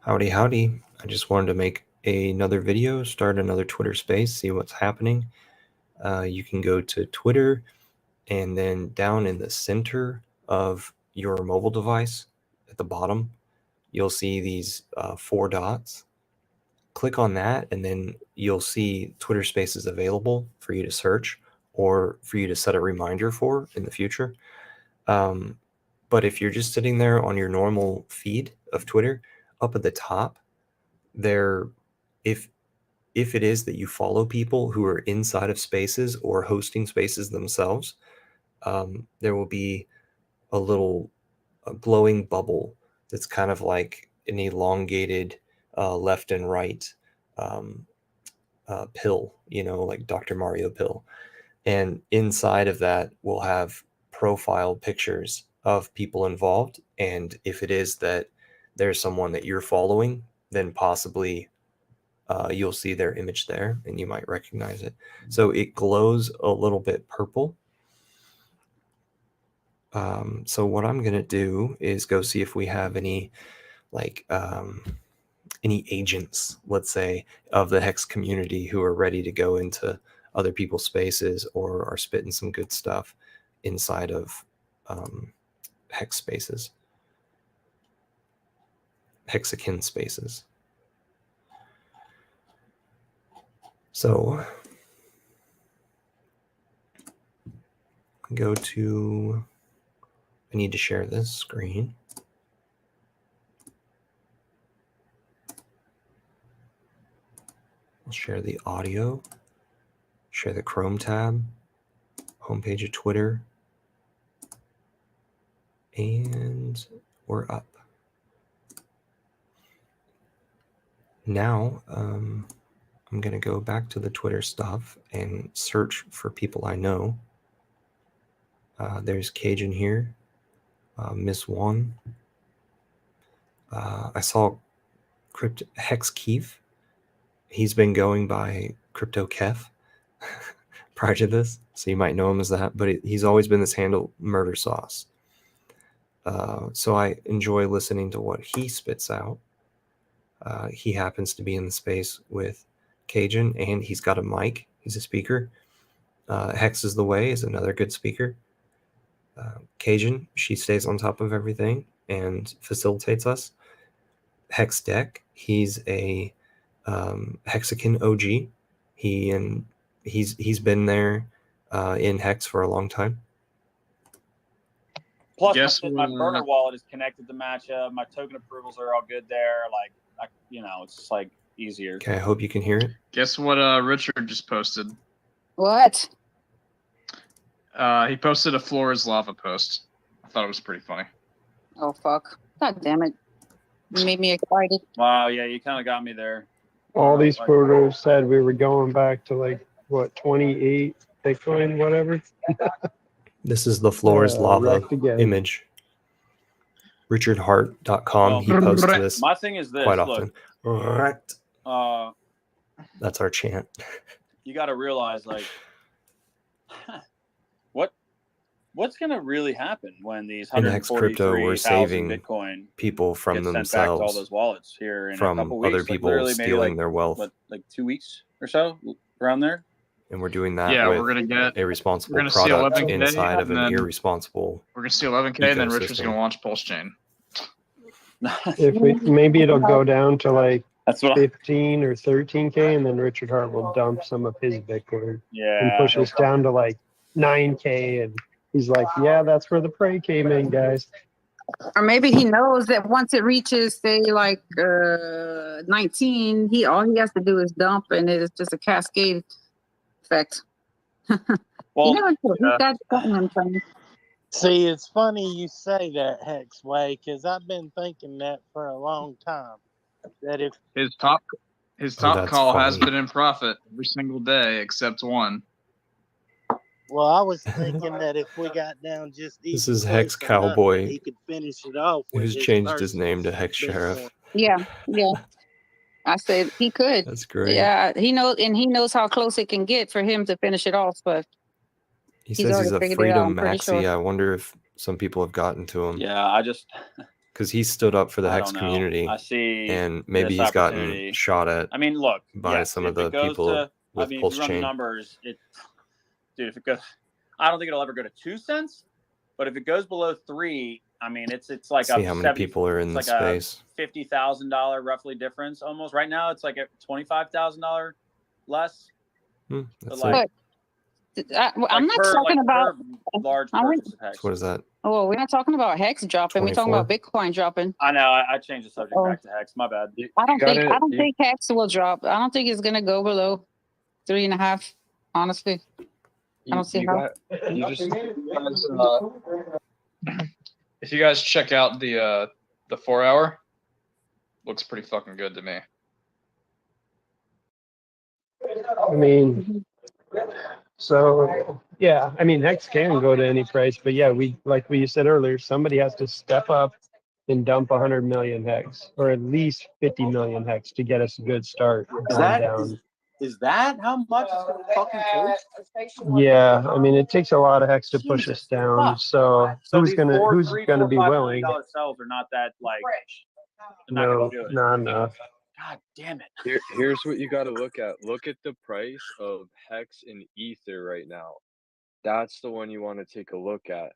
Howdy, howdy. I just wanted to make another video, start another Twitter space, see what's happening. You can go to Twitter, and then down in the center of your mobile device at the bottom, you'll see these 4 dots. Click on that, and then you'll see Twitter Spaces available for you to search or for you to set a reminder for in the future. But if you're just sitting there on your normal feed of Twitter, up at the top, there, if it is that you follow people who are inside of spaces or hosting spaces themselves, there will be a little glowing bubble that's kind of like an elongated left and right um, pill, like Dr. Mario pill. And inside of that, we'll have profile pictures of people involved. And if it is that there's someone that you're following, then possibly you'll see their image there and you might recognize it. So it glows a little bit purple. So what I'm going to do is go see if we have any any agents, let's say, of the Hex community who are ready to go into other people's spaces or are spitting some good stuff inside of Hex spaces, Hexakin spaces. So go to, I need to share this screen. I'll share the audio, share the Chrome tab, homepage of Twitter, and we're up. Now, I'm going to go back to the Twitter stuff and search for people I know. There's Cajun here, Miss One. I saw Hex Keef. He's been going by Crypto Kef prior to this, so you might know him as that, but he's always been this handle, Murder Sauce. So I enjoy listening to what he spits out. He happens to be in the space with Cajun, and he's got a mic. He's a speaker. Hex is the Way is another good speaker. Cajun, she stays on top of everything and facilitates us. Hex Deck, he's a Hexakin OG. He's been there in Hex for a long time. Plus, my burner wallet is connected to Matcha. My token approvals are all good there. It's just like easier. Okay, I hope you can hear it. Guess what Richard just posted? What? He posted a Floor is Lava post. I thought it was pretty funny. Oh, fuck. God damn it. You made me excited. Wow, yeah, you kind of got me there. All these photos said we were going back to 28 Bitcoin, whatever. This is the Floor is Lava image. RichardHart.com. He posts this. My thing is this. Quite often. Look, that's our chant. You got to realize, what's going to really happen when these 143,000 Bitcoin people from themselves, sent back to all those wallets here in from a couple weeks, other people stealing their wealth. Like 2 weeks or so, around there. And we're doing that. Yeah, with we're gonna get a responsible product inside of an irresponsible. We're gonna see 11K, and then Richard's gonna launch Pulse Chain. Maybe it'll go down to that's what 15 or 13K, and then Richard Hart will dump some of his Bitcoin. Yeah, and push us down to 9K, and he's like, "Yeah, that's where the prey came in, guys." Or maybe he knows that once it reaches, say, 19, all he has to do is dump, and it's just a cascade effect. Well, see, it's funny you say that, Hexway, because I've been thinking that for a long time. That if his top call has been in profit every single day except one. Well, I was thinking that if we got down just this is Hex Cowboy. He could finish it off. Who's changed his name to Hex Sheriff? Yeah. I said he could. That's great. Yeah, he knows how close it can get for him to finish it off. But he says he's a Freedom Maxi. Sure. I wonder if some people have gotten to him. Yeah, because he stood up for the I Hex don't know. community, I see. and maybe this he's gotten opportunity. shot at I mean, look, by yes, some of if the it goes people to, with I mean, if Pulse you run the Chain. numbers, dude, if it goes, I don't think it'll ever go to 2 cents. But if it goes below 3, I mean, it's like See how many people are in it's this like space. a $50,000 roughly difference almost. Right now, it's like a $25,000 less. That's But like, like, I'm not talking about. large I went- purchase of Hex. so what is that? Oh, we're not talking about Hex dropping. We're talking about Bitcoin dropping. I know. I changed the subject back to Hex. My bad. I don't think Hex will drop. I don't think it's gonna go below 3.5. Honestly, I don't see how. If you guys check out the 4 hour, looks pretty fucking good to me. I mean, so yeah, I mean, Hex can go to any price, but yeah, like we said earlier, somebody has to step up and dump 100 million Hex, or at least 50 million Hex to get us a good start going down. Is that how much it's going to fucking take? Yeah, I mean, it takes a lot of Hex to push us down. So who's these gonna $3, $4, be $5 willing? million cells are not that like. Not gonna do it. Not enough. God damn it. Here's what you got to look at. Look at the price of Hex and Ether right now. That's the one you want to take a look at,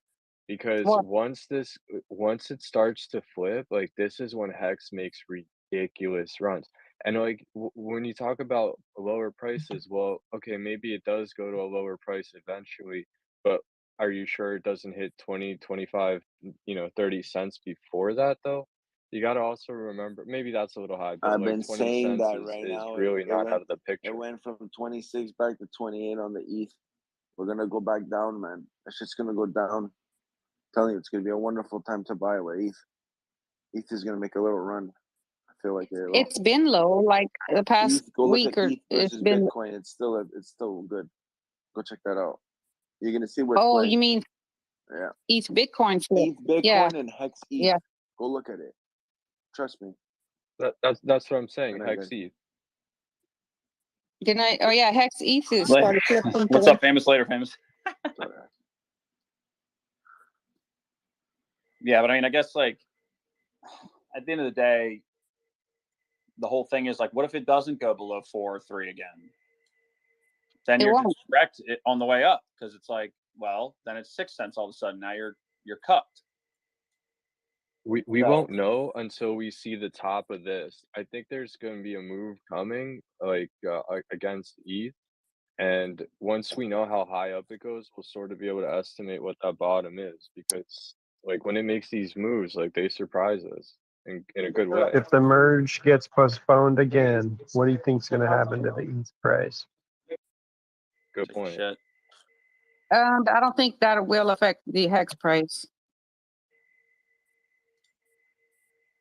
because once it starts to flip, like this is when Hex makes ridiculous runs. And like when you talk about lower prices, well, okay, maybe it does go to a lower price eventually, but are you sure it doesn't hit 20, 25, 30 cents before that though? You got to also remember, maybe that's a little high, but I've like been 20 saying cents that is, right is now. really not out of the picture. It went from 26 back to 28 on the ETH. We're going to go back down, man. It's just going to go down. I'm telling you, it's going to be a wonderful time to buy with ETH. ETH is going to make a little run. I feel like it. It's been low, like the past ETH, go look week at or ETH it's versus been. Bitcoin. It's still good. Go check that out. You're going to see what's Oh, playing. you mean ETH Bitcoin flip? ETH Bitcoin Yeah. and Hex ETH. Yeah. Go look at it. Trust me. That's what I'm saying. Hex ETH. Good night. Oh yeah, Hex ETH is started flipping. What's up, famous? Later, famous. Yeah, but I mean, I guess like at the end of the day, the whole thing is like, what if it doesn't go below 4 or 3 again? Then you're just wrecked it on the way up, because it's like, well, then it's 6 cents all of a sudden. Now you're cupped. We won't know until we see the top of this. I think there's going to be a move coming, like against ETH, and once we know how high up it goes, we'll sort of be able to estimate what that bottom is. Because like when it makes these moves, like they surprise us in a good way. If the merge gets postponed again, what do you think's going to happen to the ETH price? Good point. Shit. I don't think that will affect the Hex price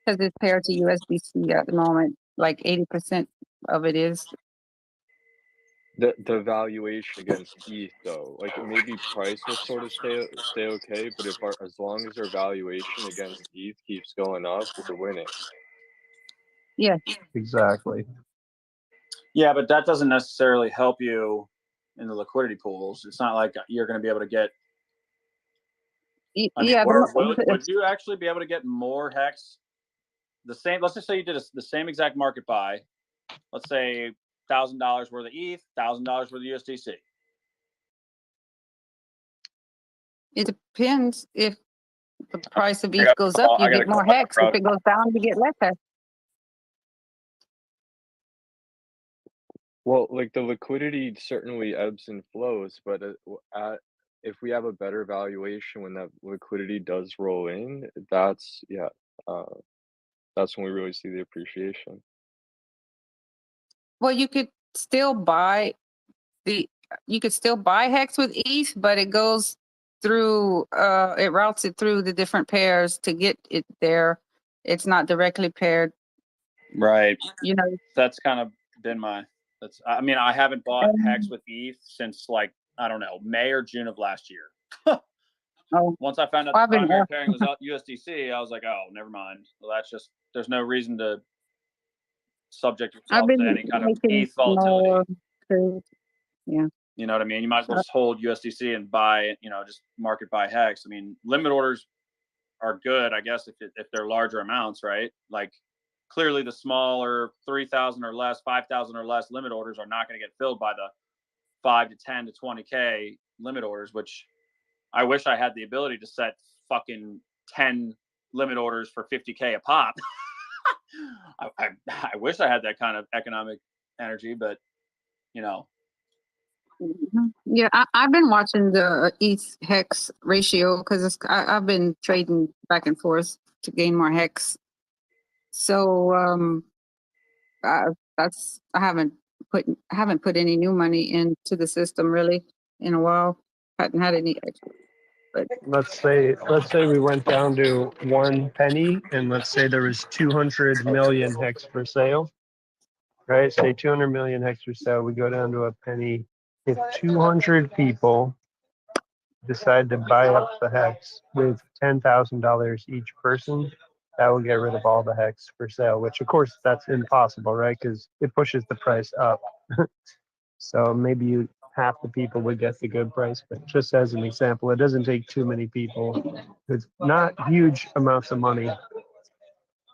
because it's paired to USDC at the moment. Like 80% of it is. The valuation against ETH though, like maybe price will sort of stay okay, but as long as our valuation against ETH keeps going up, we're winning. Yeah, exactly. Yeah, but that doesn't necessarily help you in the liquidity pools. It's not like you're going to be able to get. I mean, would you actually be able to get more Hex? The same. Let's just say you did the same exact market buy. Let's say $1,000 worth of ETH, $1,000 worth of USDC. It depends. If the price of ETH goes up, you get more Hex. If it goes down, you get less Hex. Well, like the liquidity certainly ebbs and flows, but if we have a better valuation when that liquidity does roll in, that's when we really see the appreciation. Well, you could still buy Hex with ETH, but it goes through it routes it through the different pairs to get it there. It's not directly paired. Right. You know, that's kind of been I mean, I haven't bought Hex with ETH since like, I don't know, May or June of last year. Once I found out the primary pairing was USDC, I was like, oh, never mind. Well, that's just, there's no reason to subject yourself to any kind of ETH volatility. Yeah. You know what I mean? You might as well just hold USDC and buy, just market buy Hex. I mean, limit orders are good, I guess, if they're larger amounts, right? Like clearly the smaller 3,000 or less, 5,000 or less limit orders are not going to get filled by the 5 to 10 to 20K limit orders, which I wish I had the ability to set fucking 10 limit orders for 50K a pop. I wish I had that kind of economic energy, but you know. Yeah, I've been watching the ETH hex ratio because I've been trading back and forth to gain more hex. So I haven't put any new money into the system really in a while. Hadn't had any extra. But let's say we went down to 1 penny, and let's say there was 200 million hex for sale, right? Say 200 million hex for sale. We go down to a penny. If 200 people decide to buy up the hex with $10,000 each person, that will get rid of all the hex for sale, which of course that's impossible, right? Because it pushes the price up. So maybe half the people would get the good price, but just as an example, it doesn't take too many people. It's not huge amounts of money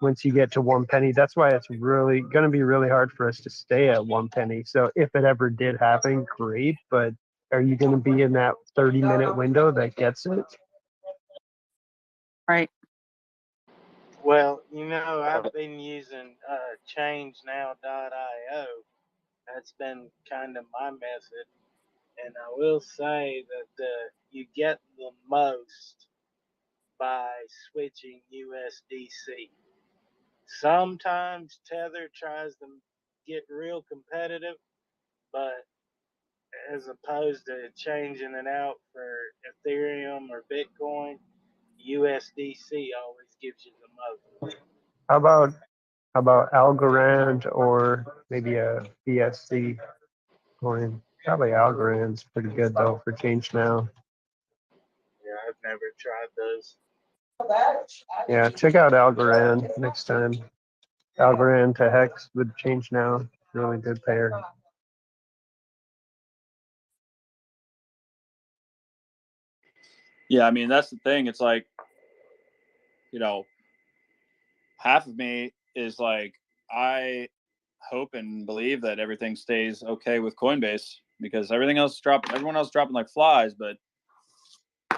once you get to 1 penny. That's why it's really going to be really hard for us to stay at 1 penny. So if it ever did happen, great, but are you going to be in that 30-minute window that gets it? right. Well, I've been using ChangeNow.io. That's been kind of my method. And I will say that you get the most by switching USDC. Sometimes Tether tries to get real competitive, but as opposed to changing it out for Ethereum or Bitcoin, USDC always gives you the most. How about Algorand or maybe a BSC coin? Probably Algorand's pretty good though for Change Now. Yeah, I've never tried those. Yeah, check out Algorand next time. Algorand to Hex with Change Now. Really good pair. Yeah, I mean that's the thing. It's like, half of me is like, I hope and believe that everything stays okay with Coinbase because everyone else dropping like flies, but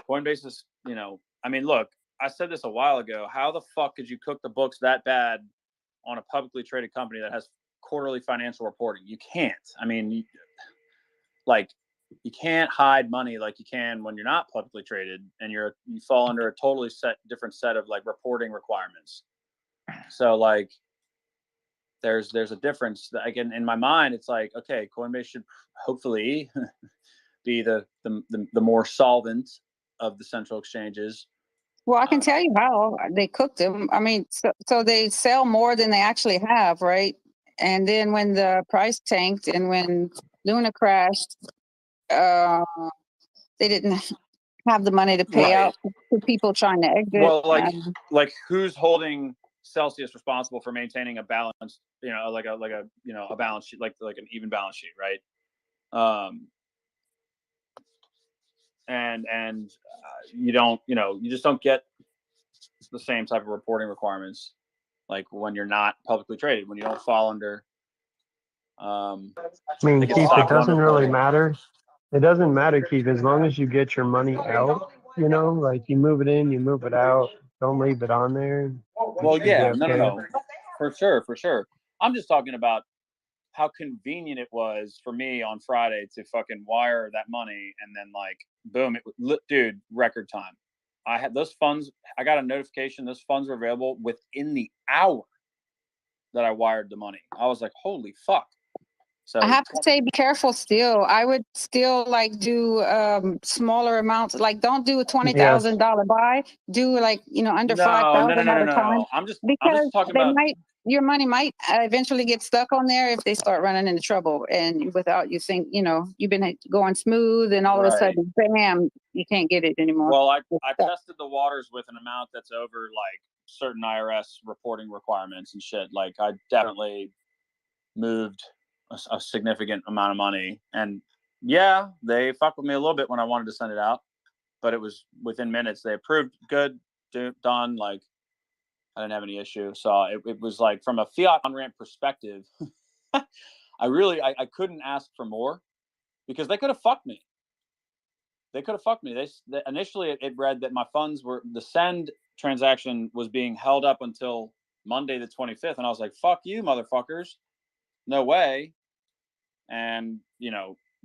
Coinbase is, I mean, look, I said this a while ago. How the fuck could you cook the books that bad on a publicly traded company that has quarterly financial reporting? You can't. I mean, you can't hide money like you can when you're not publicly traded and you fall under a totally different set of like reporting requirements. So like there's a difference that, again, in my mind, it's like, okay, Coinbase should hopefully be the more solvent of the central exchanges. Well, I can tell you how they cooked them. I mean, so they sell more than they actually have, right? And then when the price tanked and when Luna crashed, they didn't have the money to pay out to people trying to exit. Well, like who's holding Celsius responsible for maintaining a balance, like a balance sheet, like an even balance sheet, right? And you just don't get the same type of reporting requirements like when you're not publicly traded, when you don't fall under. I mean, Keith, it doesn't really matter. It doesn't matter, Keith, as long as you get your money out, like you move it in, you move it out, don't leave it on there. Well, yeah, no. For sure. I'm just talking about how convenient it was for me on Friday to fucking wire that money and then like, boom, dude, record time. I had those funds. I got a notification. Those funds were available within the hour that I wired the money. I was like, holy fuck. So I have to say, be careful still. I would still like do smaller amounts. Like don't do a $20,000 buy. Do like, under 5,000 at a time. I'm just talking they about your money might eventually get stuck on there if they start running into trouble. And without you think, you've been going smooth and all of a sudden, bam, you can't get it anymore. Well, I tested the waters with an amount that's over like certain IRS reporting requirements and shit. Like I definitely moved a significant amount of money, and yeah, they fucked with me a little bit when I wanted to send it out, but it was within minutes. They approved, good, done, like I didn't have any issue. So it was like from a fiat on ramp perspective, I couldn't ask for more because they could have fucked me. They initially it read that my funds were the send transaction was being held up until Monday the 25th, and I was like, "Fuck you, motherfuckers! No way!" And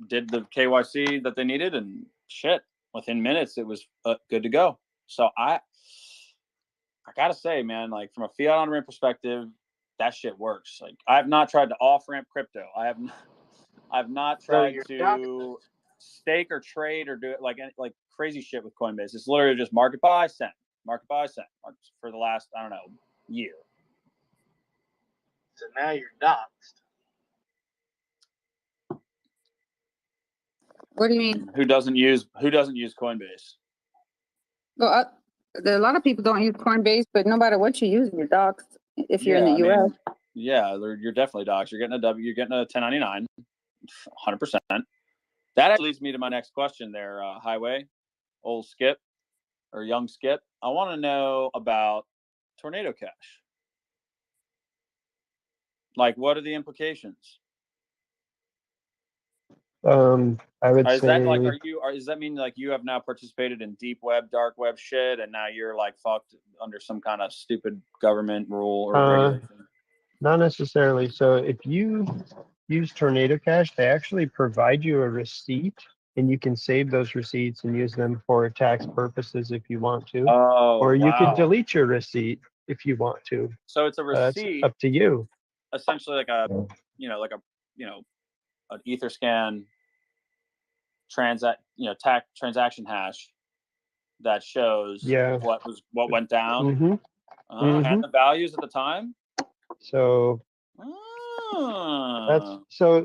did the KYC that they needed, and shit, within minutes it was good to go. So I gotta say, man, like from a fiat on ramp perspective, that shit works. Like I have not tried to off ramp crypto. I've not tried to stake or trade or do it like crazy shit with Coinbase. It's literally just market buy, send for the last, I don't know, year. So now you're doxxed. What do you mean? Who doesn't use Coinbase? Well, a lot of people don't use Coinbase, but no matter what you use, you're doxxed if you're in the US. You're definitely doxxed. You're getting a W. You're getting a 1099, 100%. That actually leads me to my next question there, Highway, old Skip, or young Skip. I want to know about Tornado Cash. Like, what are the implications? I would Is say that like, does that mean like you have now participated in deep web, dark web shit, and now you're like fucked under some kind of stupid government rule or regulation? Not necessarily. So if you use Tornado Cash, they actually provide you a receipt, and you can save those receipts and use them for tax purposes if you want to. Oh, or you wow. could delete your receipt if you want to. So it's a receipt. That's up to you. Essentially, like an Etherscan transaction hash that shows what went down and the values at the time. So that's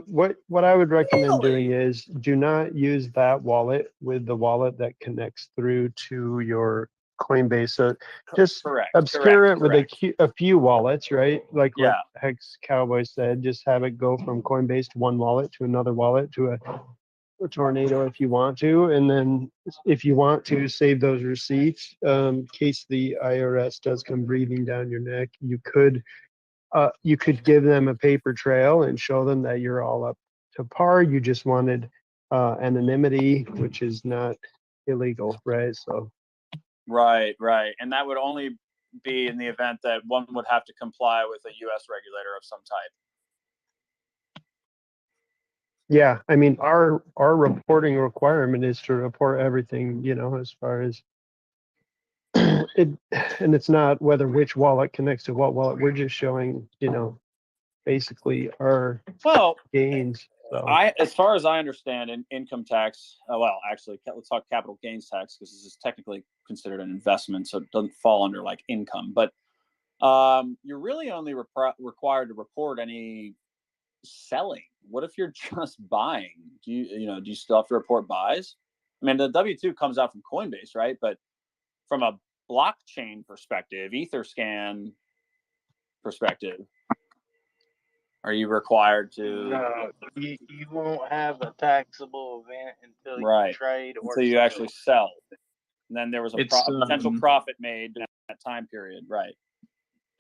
what I would recommend doing is do not use that wallet with the wallet that connects through to your Coinbase. So just obscure it with a few wallets, right? Like what Hex Cowboy said, just have it go from Coinbase to one wallet to another wallet to a Tornado if you want to, and then if you want to save those receipts in case the IRS does come breathing down your neck, you could give them a paper trail and show them that you're all up to par. You just wanted anonymity, which is not illegal, right? So right, and that would only be in the event that one would have to comply with a U.S. regulator of some type. Yeah, I mean, our reporting requirement is to report everything, as far as it, and it's not which wallet connects to what wallet. We're just showing, basically our gains. So. As far as I understand, in income tax, actually, let's talk capital gains tax because this is technically considered an investment, so it doesn't fall under like income. But you're really only required to report any selling. What if you're just buying? Do you still have to report buys? I mean, the W-2 comes out from Coinbase, right? But from a blockchain perspective, Etherscan perspective, are you required to? No, you won't have a taxable event until you trade or until you actually sell. And then there was a potential profit made in that time period, right?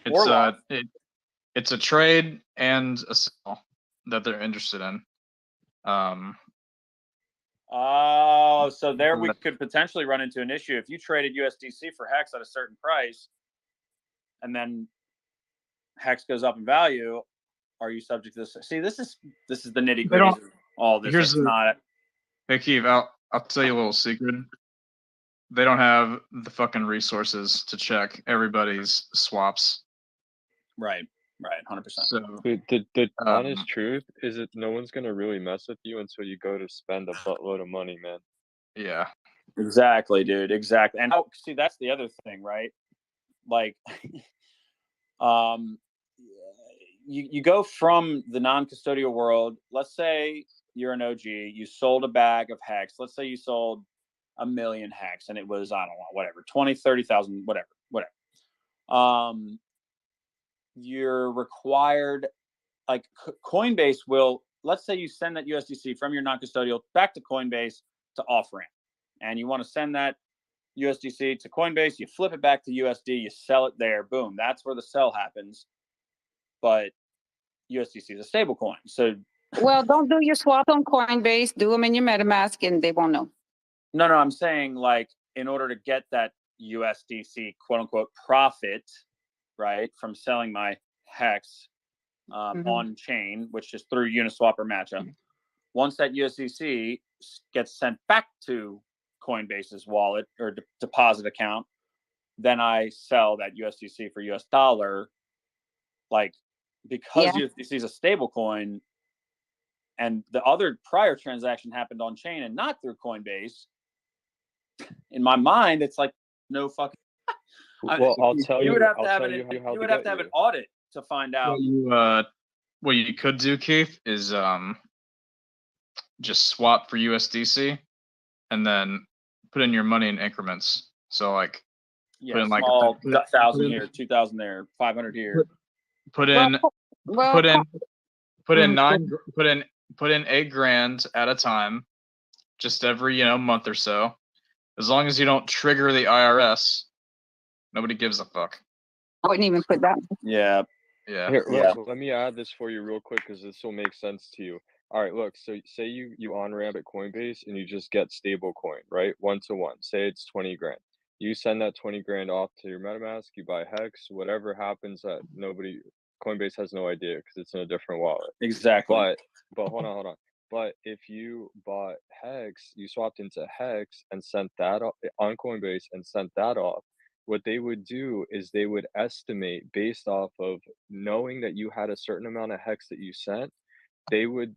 It's a trade and a sell that they're interested in. So there we could potentially run into an issue if you traded USDC for Hex at a certain price, and then Hex goes up in value. Are you subject to this? See, this is the nitty gritty of all this. Hey, Keith, I'll tell you a little secret. They don't have the fucking resources to check everybody's swaps. Right, 100%. So the honest truth is that no one's gonna really mess with you until you go to spend a buttload of money, man. Yeah, exactly, dude. Exactly. And see, that's the other thing, right? Like, you go from the non-custodial world. Let's say you're an OG. You sold a bag of Hex. Let's say you sold 1 million Hex, and it was, I don't know, whatever, 20, 30,000, whatever. You're required, like Coinbase will, let's say you send that USDC from your non-custodial back to Coinbase to off-ramp, and you want to send that USDC to Coinbase, you flip it back to USD, you sell it there, boom, that's where the sell happens. But USDC is a stable coin. So Well, don't do your swap on Coinbase. Do them in your MetaMask, and they won't know. no, I'm saying like in order to get that USDC quote unquote profit, right, from selling my hex on chain, which is through Uniswap or Matcha. Once that USDC gets sent back to Coinbase's wallet or deposit account, then I sell that USDC for US dollar. Like, because USDC is a stable coin and the other prior transaction happened on chain and not through Coinbase, in my mind, it's like no fucking. Well, I'll tell you. You would have to I'll have tell an. you how You to would have get to have you. an audit to find out. What you could do, Keith, is just swap for USDC and then put in your money in increments. So like Yeah, put in like small, put in- 1,000 here, 2,000 there, 500 here. put in Well, put in put in Mm. nine put in $8,000 at a time, just every month or so. As long as you don't trigger the IRS, nobody gives a fuck. I wouldn't even put that. Yeah. Yeah. Here, Yeah. let me add this for you real quick because this will make sense to you. All right, look. So say you on ramp at Coinbase and you just get stable coin, right? 1-to-1. Say it's 20 grand. You send that 20 grand off to your MetaMask. You buy Hex. Whatever happens, that Coinbase has no idea because it's in a different wallet. Exactly. But hold on. But if you bought Hex, you swapped into Hex and sent that off on Coinbase and sent that off. What they would do is they would estimate based off of knowing that you had a certain amount of Hex that you sent. They would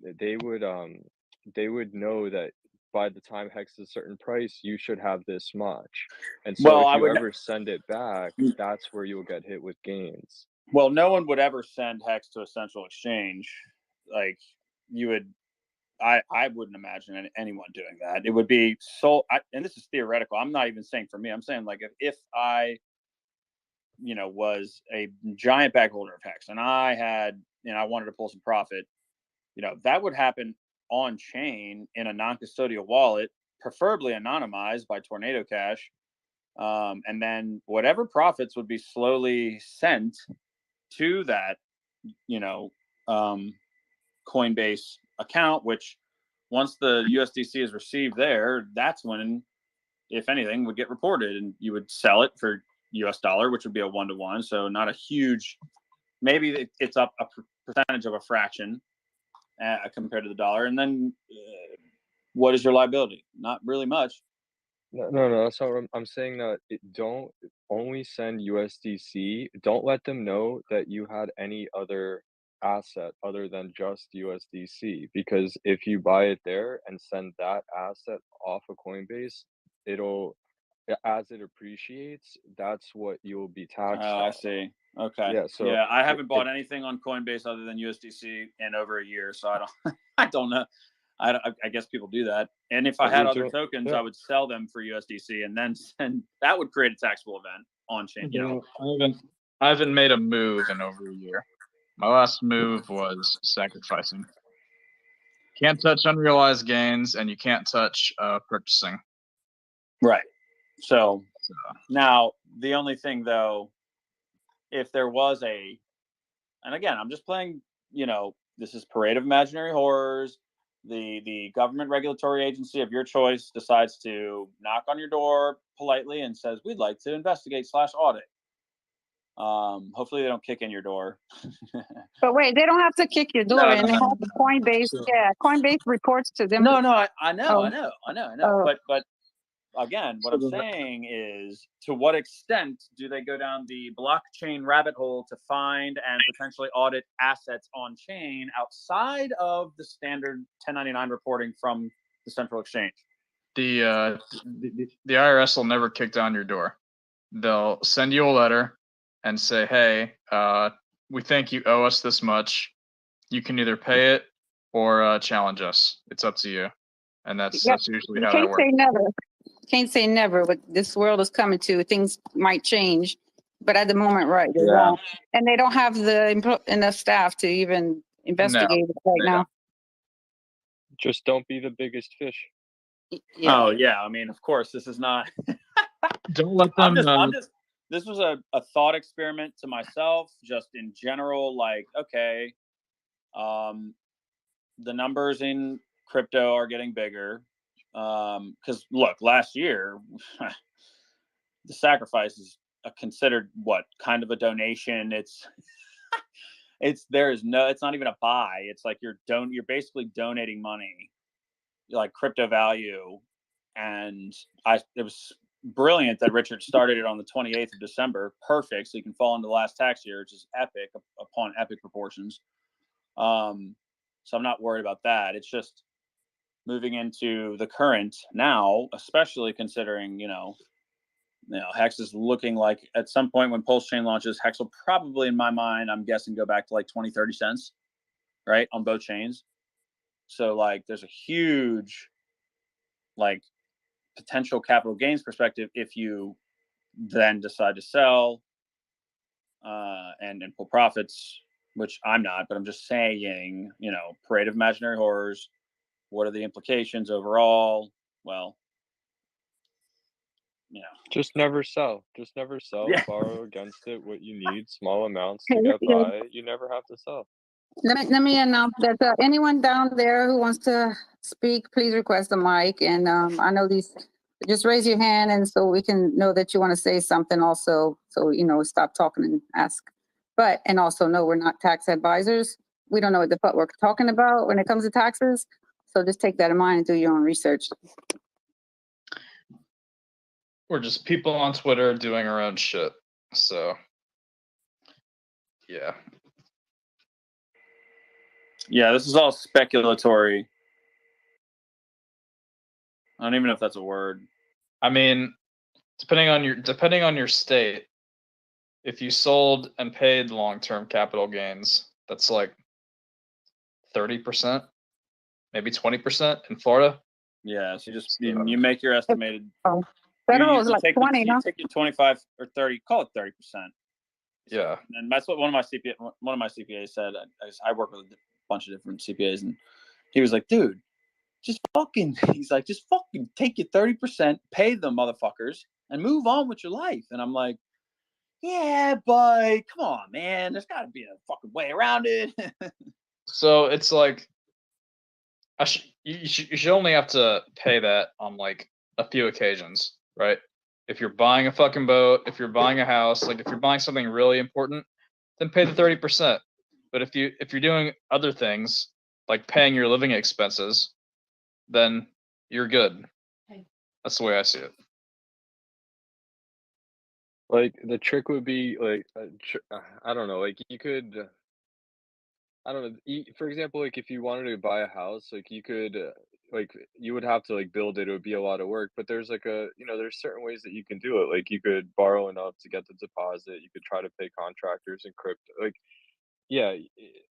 know that by the time Hex is a certain price, you should have this much. And so Well, I if you would- ever send it back, that's where you'll get hit with gains. Well, no one would ever send Hex to a central exchange. Like you would, I wouldn't imagine anyone doing that. It would be and this is theoretical. I'm not even saying for me. I'm saying like if I, was a giant bag holder of Hex and I wanted to pull some profit, that would happen on chain in a non-custodial wallet, preferably anonymized by Tornado Cash. And then whatever profits would be slowly sent to that, Coinbase account, which once the USDC is received there, that's when, if anything, would get reported and you would sell it for US dollar, which would be a 1-to-1. So not a huge, maybe it's up a percentage of a fraction compared to the dollar. And then what is your liability? Not really much. No, that's not what I'm saying. That don't only send USDC. Don't let them know that you had any other asset other than just USDC. Because if you buy it there and send that asset off of Coinbase, as it appreciates, that's what you'll be taxed Oh, on. I see. Okay. Yeah. So yeah, I haven't bought anything on Coinbase other than USDC in over a year, so I don't know. I guess people do that. And if I had other tokens, I would sell them for USDC and then that would create a taxable event on chain. I haven't made a move in over a year. My last move was sacrificing. Can't touch unrealized gains, and you can't touch purchasing. Right. So now the only thing though, if there was and again, I'm just playing, this is Parade of Imaginary Horrors. The government regulatory agency of your choice decides to knock on your door politely and says, we'd like to investigate /audit. Hopefully they don't kick in your door. But wait, they don't have to kick your door No, in. They no. have the Coinbase. Yeah, Coinbase reports to them. No, I know. Oh. But again, what I'm saying is, to what extent do they go down the blockchain rabbit hole to find and potentially audit assets on chain outside of the standard 1099 reporting from the central exchange? The IRS will never kick down your door. They'll send you a letter and say, hey, we think you owe us this much. You can either pay it or challenge us. It's up to you. And that's usually how that works. Say never. Can't say never. What this world is coming to, things might change, but at the moment, right, they won't. And they don't have enough staff to even investigate it right now. Just don't be the biggest fish. Yeah. Oh yeah, I mean, of course, this is not. Don't let them. This was a thought experiment to myself, just in general. Like, okay, the numbers in crypto are getting bigger. Because look, last year, the sacrifice is considered what kind of a donation? It's it's not even a buy. It's like you're basically donating money, like crypto value. And it was brilliant that Richard started it on the 28th of December. Perfect. So you can fall into the last tax year, which is epic upon epic proportions. So I'm not worried about that. It's just moving into the current now, especially considering, Hex is looking like at some point when Pulse Chain launches, Hex will probably, in my mind, I'm guessing, go back to like 20, 30 cents, right, on both chains. So like there's a huge like potential capital gains perspective if you then decide to sell and pull profits, which I'm not, but I'm just saying, Parade of Imaginary Horrors, what are the implications overall? Well, just never sell. Just never sell. Yeah. Borrow against it what you need, small amounts to get by. You never have to sell. Let me announce that anyone down there who wants to speak, please request a mic. And I know just raise your hand, and so we can know that you want to say something also. So, stop talking and ask. And also know we're not tax advisors. We don't know what the fuck we're talking about when it comes to taxes. So just take that in mind and do your own research. We're just people on Twitter doing our own shit. So, yeah. Yeah, this is all speculatory. I don't even know if that's a word. I mean, depending on your state, if you sold and paid long-term capital gains, that's like 30%, maybe 20% in Florida. Yeah, so you make your estimated. Federal is like 20, you take your 25 or 30, call it 30%. Yeah, and that's what one of my CPAs said. I work with a bunch of different CPAs, and he was like, "Dude, just fucking take your 30%, pay them motherfuckers, and move on with your life." And I'm like, "Yeah, but come on, man, there's got to be a fucking way around it." So it's like, you should only have to pay that on like a few occasions, right? If you're buying a fucking boat, if you're buying a house, like if you're buying something really important, then pay the 30%. But if you're doing other things like paying your living expenses, then you're good. That's the way I see it. Like the trick would be like I don't know, like you could I don't know. For example, like if you wanted to buy a house, like you could, like you would have to like build it. It would be a lot of work. But there's like there's certain ways that you can do it. Like you could borrow enough to get the deposit. You could try to pay contractors and crypto. Like, yeah,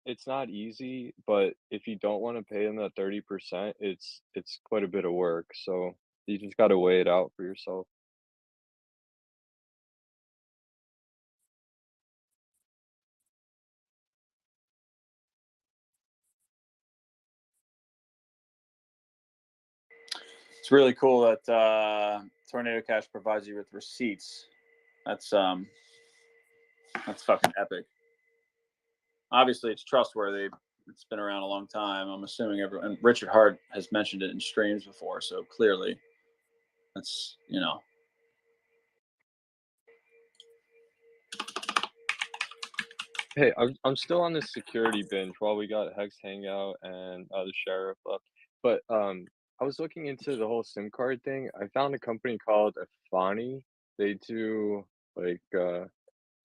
it's not easy. But if you don't want to pay them that 30%, it's quite a bit of work. So you just got to weigh it out for yourself. It's really cool that Tornado Cash provides you with receipts. That's fucking epic. Obviously, it's trustworthy. It's been around a long time. I'm assuming everyone. And Richard Hart has mentioned it in streams before, so clearly, that's Hey, I'm still on this security binge while we got Hex Hangout and the sheriff left. But I was looking into the whole SIM card thing. I found a company called Afani. They do like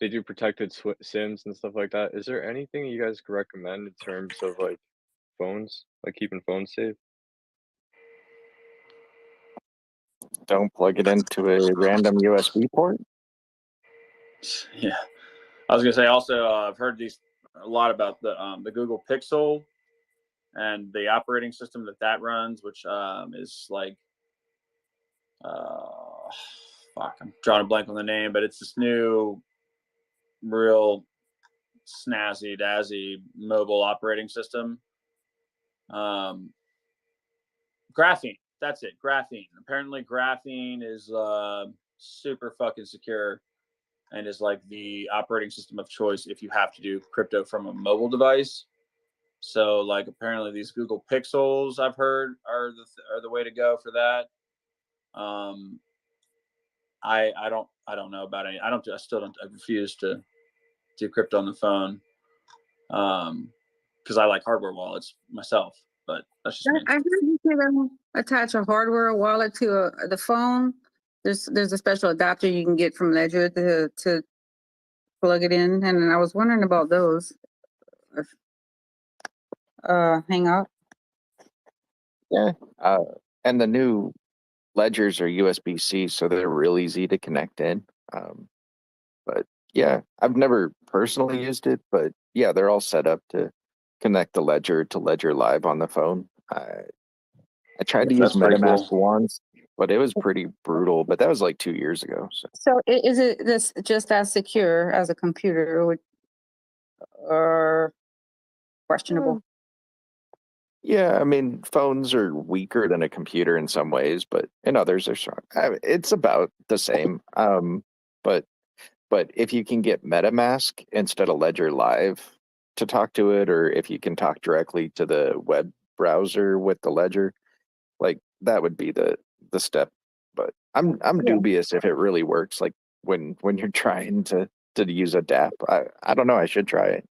they do protected SIMs and stuff like that. Is there anything you guys could recommend in terms of like phones, like keeping phones safe? Don't plug it into a random USB port. Yeah. I was gonna say also, I've heard a lot about the Google Pixel and the operating system that runs, which is like I'm drawing a blank on the name, but it's this new, real snazzy dazzy mobile operating system. Graphene. That's it. Graphene. Apparently, graphene is super fucking secure and is like the operating system of choice if you have to do crypto from a mobile device. So like apparently these Google Pixels I've heard are the way to go for that. I don't know about any. I refuse to do crypto on the phone. Because I like hardware wallets myself, but that's just me. I heard you can attach a hardware wallet to the phone. There's a special adapter you can get from Ledger to plug it in, and I was wondering about those. Hangout. Yeah. And the new ledgers are USB-C, so they're real easy to connect in. But yeah, I've never personally used it, but yeah, they're all set up to connect the ledger to Ledger Live on the phone. I tried to use That's pretty MetaMask cool. once, but it was pretty brutal. But that was like 2 years ago. So is it this just as secure as a computer, or questionable? Yeah, I mean, phones are weaker than a computer in some ways, but in others they're strong. It's about the same. But if you can get MetaMask instead of Ledger Live to talk to it, or if you can talk directly to the web browser with the Ledger, like that would be the step. But I'm dubious if it really works. Like when you're trying to use a DApp, I don't know. I should try it.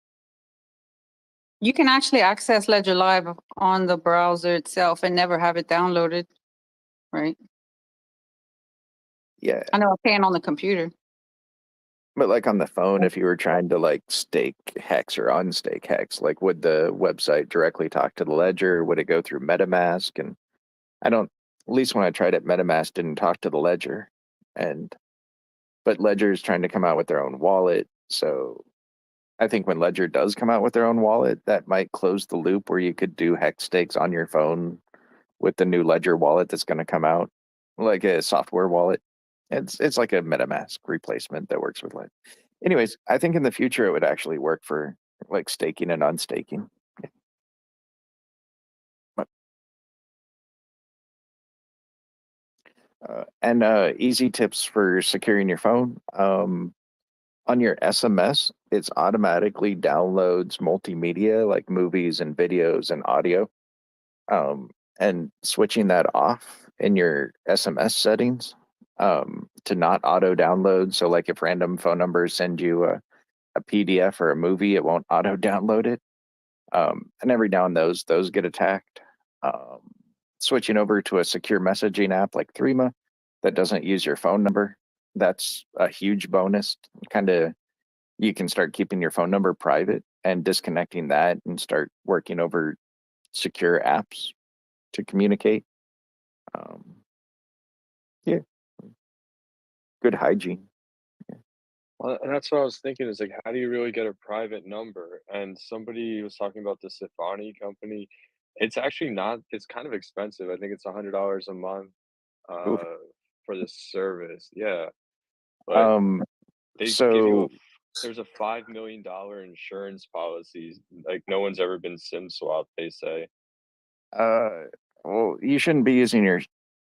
You can actually access Ledger Live on the browser itself and never have it downloaded, right? Yeah. I know I can on the computer. But like on the phone, if you were trying to like stake Hex or unstake Hex, like would the website directly talk to the ledger? Would it go through MetaMask? And at least when I tried it, MetaMask didn't talk to the ledger. But Ledger is trying to come out with their own wallet. So I think when Ledger does come out with their own wallet, that might close the loop where you could do Hex stakes on your phone with the new Ledger wallet that's going to come out, like a software wallet. It's like a MetaMask replacement that works with Ledger. Anyways, I think in the future it would actually work for like staking and unstaking. And easy tips for securing your phone. On your SMS, it's automatically downloads multimedia like movies and videos and audio. And switching that off in your SMS settings to not auto download. So like if random phone numbers send you a PDF or a movie, it won't auto download it. And every now and those get attacked. Switching over to a secure messaging app like Threema that doesn't use your phone number, that's a huge bonus. You can start keeping your phone number private and disconnecting that and start working over secure apps to communicate. Yeah, good hygiene. Well, and that's what I was thinking is like, how do you really get a private number? And somebody was talking about the Sifani company. It's actually not, it's kind of expensive. I think it's $100 a month Oof. for this service. Yeah. But they give you there's a $5 million insurance policy. Like no one's ever been SIM swapped, they say. Well, you shouldn't be using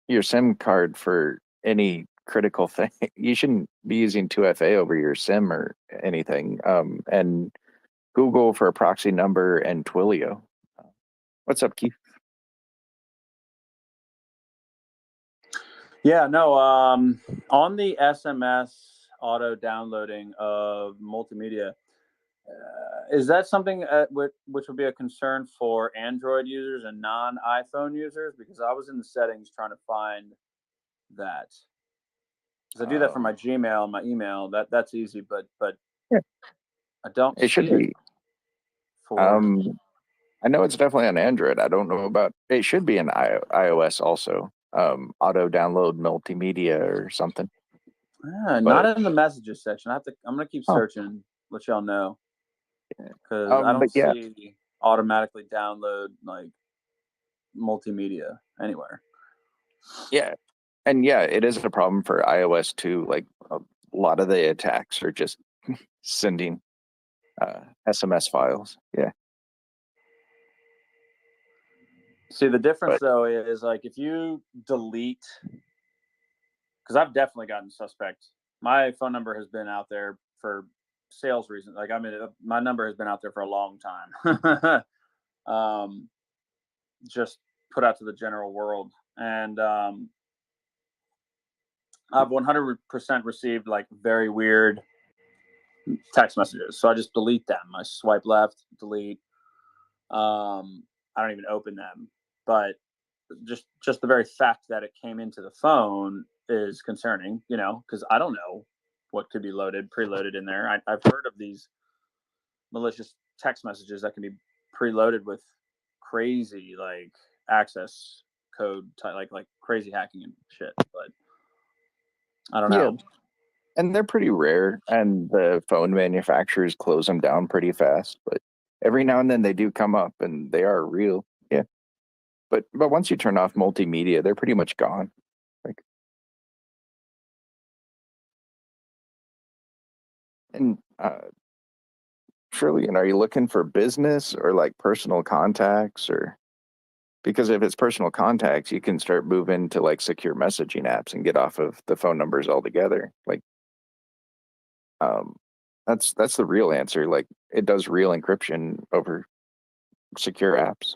your SIM card for any critical thing. You shouldn't be using 2FA over your SIM or anything. And Google for a proxy number and Twilio. What's up, Keith? Yeah, no. On the SMS auto downloading of multimedia, is that something which would be a concern for Android users and non-iPhone users? Because I was in the settings trying to find that. Because I do that for my Gmail and my email. That's easy, but yeah. I don't. It should be. I know it's definitely on Android. I don't know about. It should be in iOS also. Auto download multimedia or something. Yeah, not in the messages section. I'm gonna keep searching. Let y'all know. Because I don't see automatically download like multimedia anywhere. Yeah. And yeah, it is a problem for iOS too. Like a lot of the attacks are just sending SMS files. Yeah. See, the difference though is like if you delete because I've definitely gotten suspect. My phone number has been out there for sales reasons. Like, I mean, my number has been out there for a long time. Just put out to the general world. And I've 100% received like very weird text messages. So I just delete them. I swipe left, delete. I don't even open them. But just the very fact that it came into the phone is concerning, you know, because I don't know what could be preloaded in there. I've heard of these malicious text messages that can be preloaded with crazy like access code, like crazy hacking and shit. But I don't know. Yeah, and they're pretty rare, and the phone manufacturers close them down pretty fast. But every now and then they do come up, and they are real. Yeah, but once you turn off multimedia, they're pretty much gone. Like, and Trillian, are you looking for business or like personal contacts, or because if it's personal contacts, you can start moving to like secure messaging apps and get off of the phone numbers altogether. Like, that's the real answer. Like, it does real encryption over secure apps.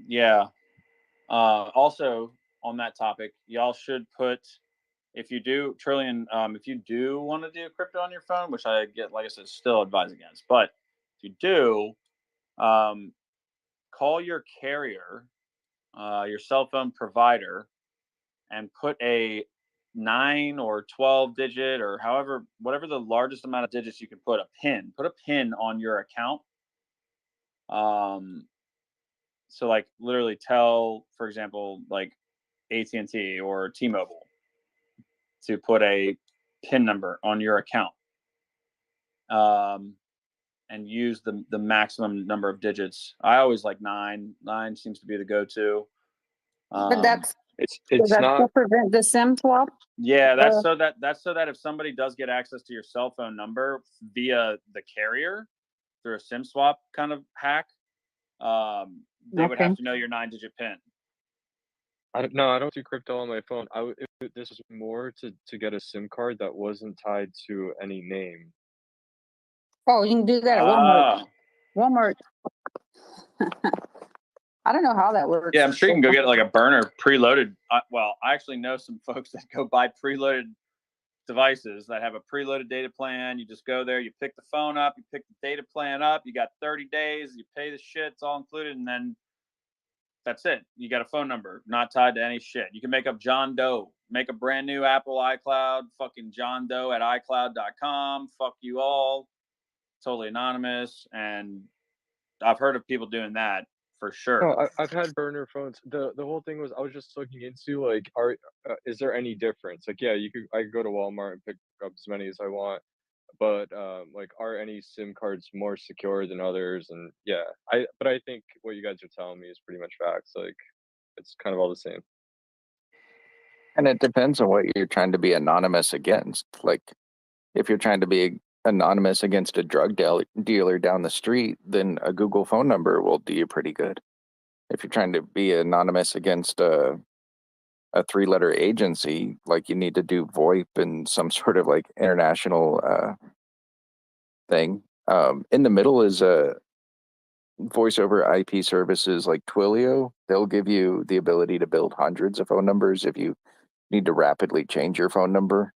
Yeah. Also on that topic, y'all should put, if you do, Trillian, if you do want to do crypto on your phone, which I get, like I said, still advise against, but if you do, call your carrier, your cell phone provider, and put a 9 or 12 digit or however, whatever the largest amount of digits you can put a pin on your account. So like literally tell, for example, like AT&T or T-Mobile to put a PIN number on your account, and use the maximum number of digits. I always like 9. 9 seems to be the go-to. But that's It's to not prevent the SIM swap. Yeah, that's so that if somebody does get access to your cell phone number via the carrier through a SIM swap kind of hack, they would have to know your 9-digit PIN. I don't do crypto on my phone. This was more to get a SIM card that wasn't tied to any name. Oh, you can do that at Walmart. Walmart. I don't know how that works. Yeah, I'm sure you can go get like a burner preloaded. Well, I actually know some folks that go buy preloaded devices that have a preloaded data plan. You just go there, you pick the phone up, you pick the data plan up, you got 30 days, you pay the shit, it's all included, and then that's it. You got a phone number, not tied to any shit. You can make up John Doe, make a brand new Apple iCloud, fucking John Doe at iCloud.com, fuck you all, totally anonymous. And I've heard of people doing that for sure. No, I've had burner phones. The whole thing was I was just looking into like, is there any difference? Like, yeah, I could go to Walmart and pick up as many as I want, but like, are any SIM cards more secure than others? And yeah, but I think what you guys are telling me is pretty much facts. Like, it's kind of all the same. And it depends on what you're trying to be anonymous against. Like, if you're trying to be anonymous against a drug dealer down the street, then a Google phone number will do you pretty good. If you're trying to be anonymous against a 3-letter agency, like you need to do VoIP and some sort of like international thing. In the middle is a voice over IP services like Twilio. They'll give you the ability to build hundreds of phone numbers if you need to rapidly change your phone number.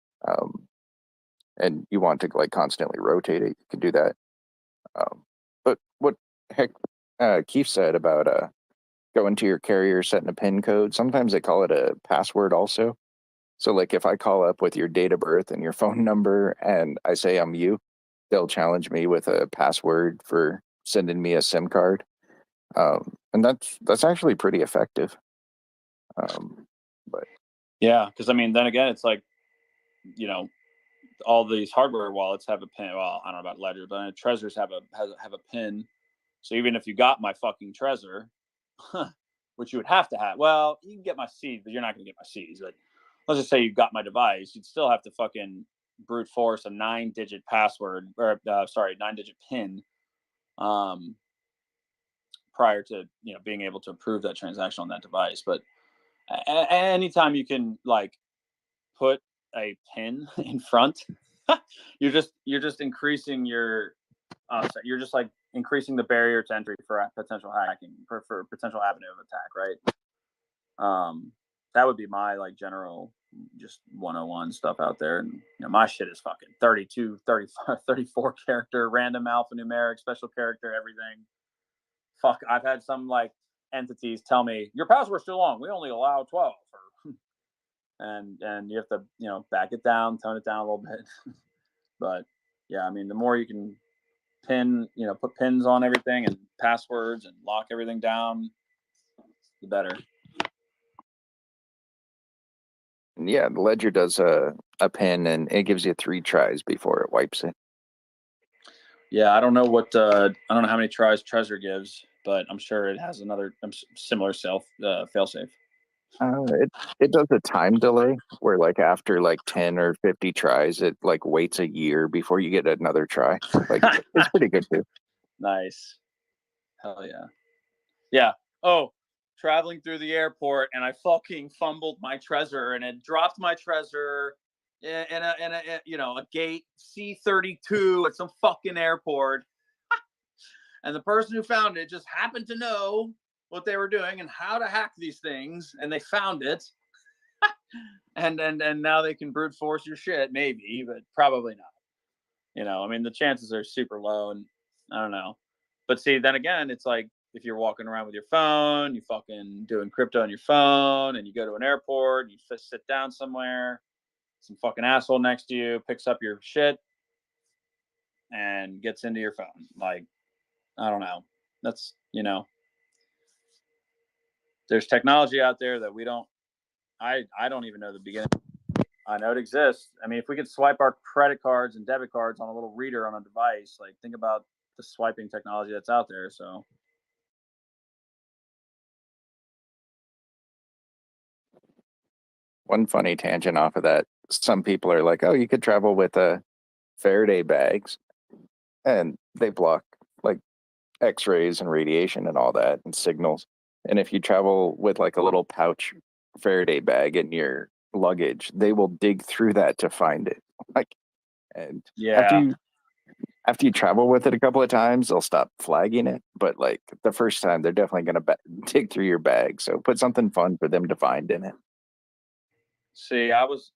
And you want to like constantly rotate it, you can do that. But what heck Keith said about going to your carrier, setting a PIN code, sometimes they call it a password also. So like if I call up with your date of birth and your phone number and I say I'm you, they'll challenge me with a password for sending me a SIM card. And that's actually pretty effective. But yeah, because I mean, then again, it's like you know, all these hardware wallets have a pin. Well, I don't know about Ledger, but Trezors have a pin. So even if you got my fucking Trezor, which you would have to have, well, you can get my seed, but you're not going to get my seeds. Like, let's just say you got my device, you'd still have to fucking brute force a 9-digit password, or 9-digit pin, prior to, you know, being able to approve that transaction on that device. But anytime you can like put a pin in front, you're just increasing your you're just like increasing the barrier to entry for potential hacking, for potential avenue of attack, right? That would be my like general just 101 stuff out there. And you know, my shit is fucking 32, 35, 34 character, random alphanumeric, special character, everything. Fuck, I've had some like entities tell me your password's too long, we only allow 12, and you have to, you know, back it down, tone it down a little bit. But yeah, I mean, the more you can pin, you know, put pins on everything and passwords and lock everything down, the better. Yeah, the Ledger does a pin, and it gives you 3 tries before it wipes it. Yeah, I don't know how many tries Trezor gives, but I'm sure it has another similar failsafe. It does a time delay where like after like 10 or 50 tries, it like waits a year before you get another try. Like it's pretty good too. Nice. Hell yeah. Yeah. Oh, traveling through the airport and I fucking fumbled my Trezor and it dropped my Trezor in a you know, a gate C32 at some fucking airport. And the person who found it just happened to know what they were doing and how to hack these things, and they found it. and now they can brute force your shit, maybe, but probably not. You know, I mean, the chances are super low, and I don't know. But see, then again, it's like if you're walking around with your phone, you fucking doing crypto on your phone, and you go to an airport, you sit down somewhere, some fucking asshole next to you picks up your shit and gets into your phone. Like, I don't know. That's, you know, there's technology out there that we don't, I don't even know the beginning. I know it exists. I mean, if we could swipe our credit cards and debit cards on a little reader on a device, like think about the swiping technology that's out there. So One funny tangent off of that, some people are like, oh, you could travel with Faraday bags, and they block like X-rays and radiation and all that and signals. And if you travel with like a little pouch Faraday bag in your luggage, they will dig through that to find it. Like, and yeah, after you travel with it a couple of times, they'll stop flagging it. But like the first time, they're definitely going to dig through your bag. So put something fun for them to find in it. see, that was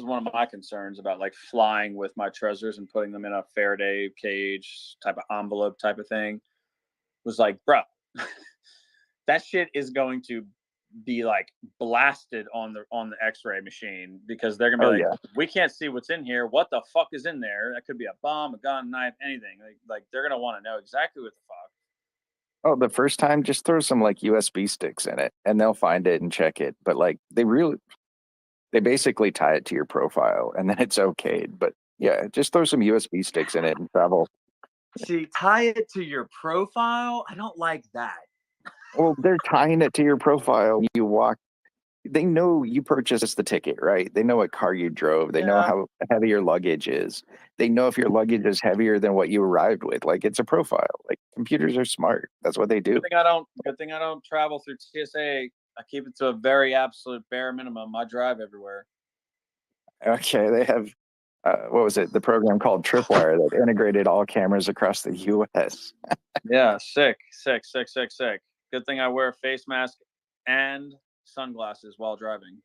one of my concerns about like flying with my Trezors and putting them in a Faraday cage type of envelope type of thing. Was like, bro, that shit is going to be like blasted on the X-ray machine, because they're gonna be we can't see what's in here. What the fuck is in there? That could be a bomb, a gun, knife, anything. Like they're gonna want to know exactly what the fuck. Oh, the first time, just throw some like USB sticks in it, and they'll find it and check it. But like they basically tie it to your profile, and then it's okayed. But yeah, just throw some USB sticks in it and travel. See, tie it to your profile. I don't like that. Well, they're tying it to your profile. You walk. They know you purchased the ticket, right? They know what car you drove. They know how heavy your luggage is. They know if your luggage is heavier than what you arrived with. Like, it's a profile. Like, computers are smart. That's what they do. Good thing I don't travel through TSA. I keep it to a very absolute bare minimum. I drive everywhere. Okay, they have what was it? The program called Tripwire that integrated all cameras across the U.S. Yeah, sick. Good thing I wear a face mask and sunglasses while driving.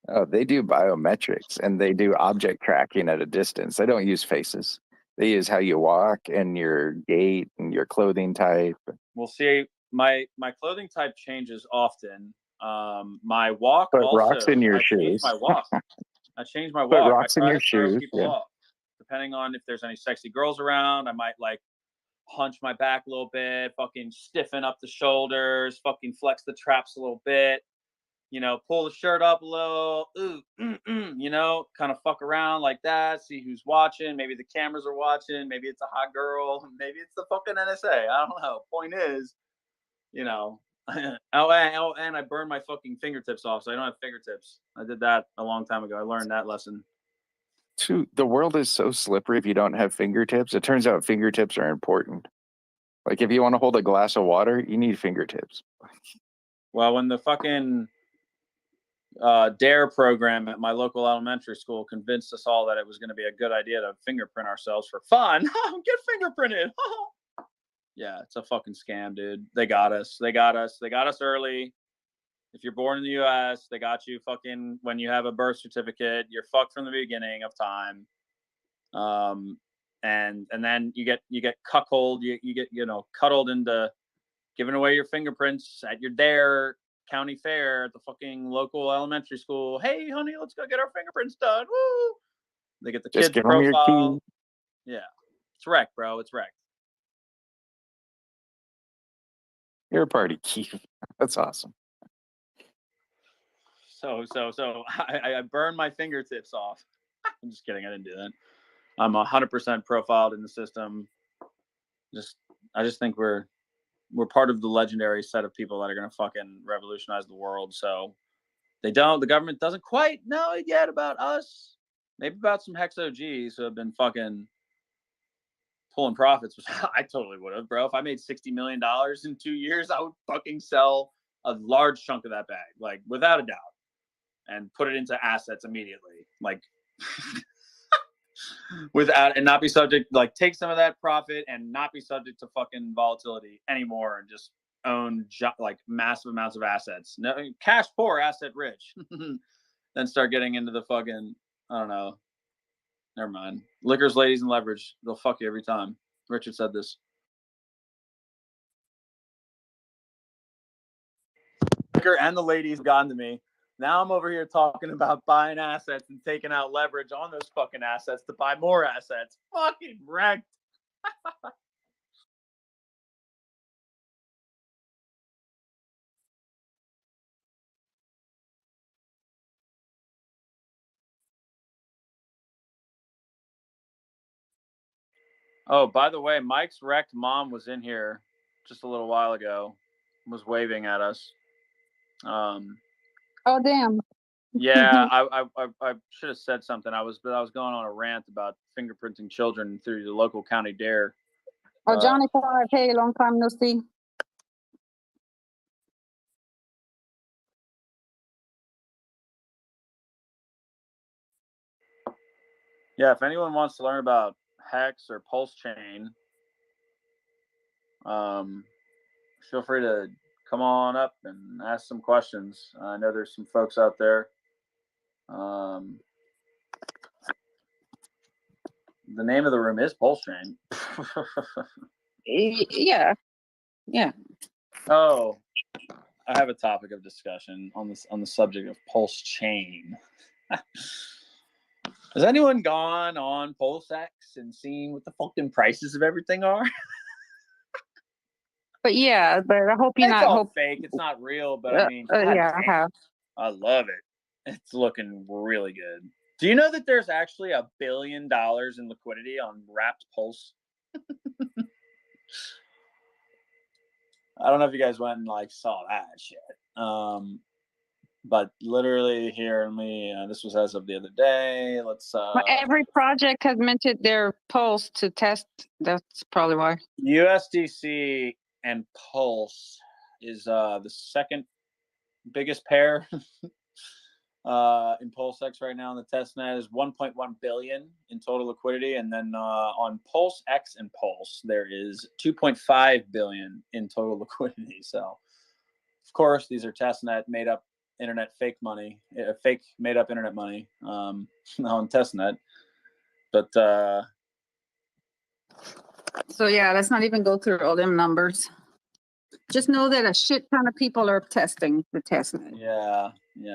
Oh, they do biometrics and they do object tracking at a distance. They don't use faces. They use how you walk and your gait and your clothing type. We'll see. My clothing type changes often. My walk Put also. rocks in your I shoes. My walk. I changed my walk. Put rocks in your shoes. People off. Depending on if there's any sexy girls around, I might like hunch my back a little bit, fucking stiffen up the shoulders, fucking flex the traps a little bit. you know, pull the shirt up a little, you know, kind of fuck around like that, see who's watching. Maybe the cameras are watching. Maybe it's a hot girl. Maybe it's the fucking NSA. I don't know. Point is, you know, and I burned my fucking fingertips off, so I don't have fingertips. I did that a long time ago. I learned that lesson. The world is so slippery if you don't have fingertips. It turns out fingertips are important. Like if you want to hold a glass of water, you need fingertips. Well, when the fucking DARE program at my local elementary school convinced us all that it was going to be a good idea to fingerprint ourselves for fun. Get fingerprinted. Yeah, it's a fucking scam, dude. They got us. They got us early. If you're born in the US, they got you fucking when you have a birth certificate, you're fucked from the beginning of time. And then you get cuckolded, you get, you know, cuddled into giving away your fingerprints at your DARE county fair at the fucking local elementary school. Hey, honey, let's go get our fingerprints done. Woo! They get the Just kid's give them your profile. key. Yeah, it's wrecked, bro. It's wrecked. You're a party, Keith. That's awesome. So I burned my fingertips off. I'm just kidding. I didn't do that. I'm 100% profiled in the system. I just think we're part of the legendary set of people that are going to fucking revolutionize the world. So the government doesn't quite know it yet about us. Maybe about some Hex OGs who have been fucking pulling profits, which I totally would have, bro. If I made $60 million in 2 years, I would fucking sell a large chunk of that bag, like without a doubt, and put it into assets immediately. Like without, and not be subject, like take some of that profit and not be subject to fucking volatility anymore, and just own like massive amounts of assets. No, cash poor, asset rich. Then start getting into the fucking, I don't know. Never mind. Liquors, ladies, and leverage. They'll fuck you every time. Richard said this. Liquor and the ladies gotten to me. Now I'm over here talking about buying assets and taking out leverage on those fucking assets to buy more assets. Fucking wrecked. Oh, by the way, Mike's wrecked mom was in here just a little while ago, was waving at us. Oh damn. Yeah, I should have said something. I was going on a rant about fingerprinting children through the local county DARE. Oh, Johnny 5, hey, long time no see. Yeah, if anyone wants to learn about Hex or Pulse Chain, feel free to come on up and ask some questions. I know there's some folks out there. The name of the room is Pulse Chain. Yeah. Oh, I have a topic of discussion on the subject of Pulse Chain. Has anyone gone on PulseX and seen what the fucking prices of everything are? But yeah, but I hope you're It's not all fake. It's not real, but I mean, yeah, I have. I love it. It's looking really good. Do you know that there's actually $1 billion in liquidity on Wrapped Pulse? I don't know if you guys went and like saw that shit. But literally here, this was as of the other day. Let's Every project has minted their Pulse to test. That's probably why. USDC and Pulse is the second biggest pair in PulseX right now. On the testnet is 1.1 billion in total liquidity, and then on PulseX and Pulse there is 2.5 billion in total liquidity. So, of course, these are testnet made up internet fake money, fake made up internet money on testnet. But so yeah, let's not even go through all them numbers. Just know that a shit ton of people are testing the testnet. Yeah,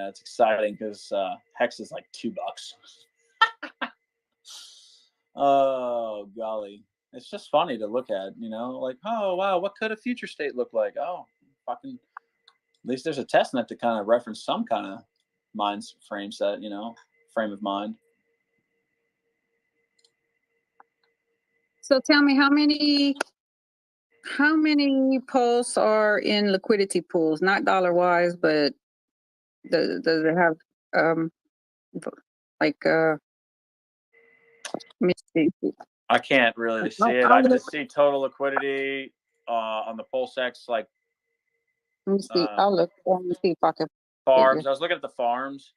it's exciting because Hex is like $2. Oh golly, it's just funny to look at, like, oh wow, what could a future state look like? Oh, fucking least there's a test net to kind of reference some kind of frame set, frame of mind. So tell me, how many pulse are in liquidity pools? Not dollar wise, but does it have like let me see. I can't really see it. I just see total liquidity on the PulseX, like. Let me see. I'll look. Let me see if I can. Farms. I was looking at the farms.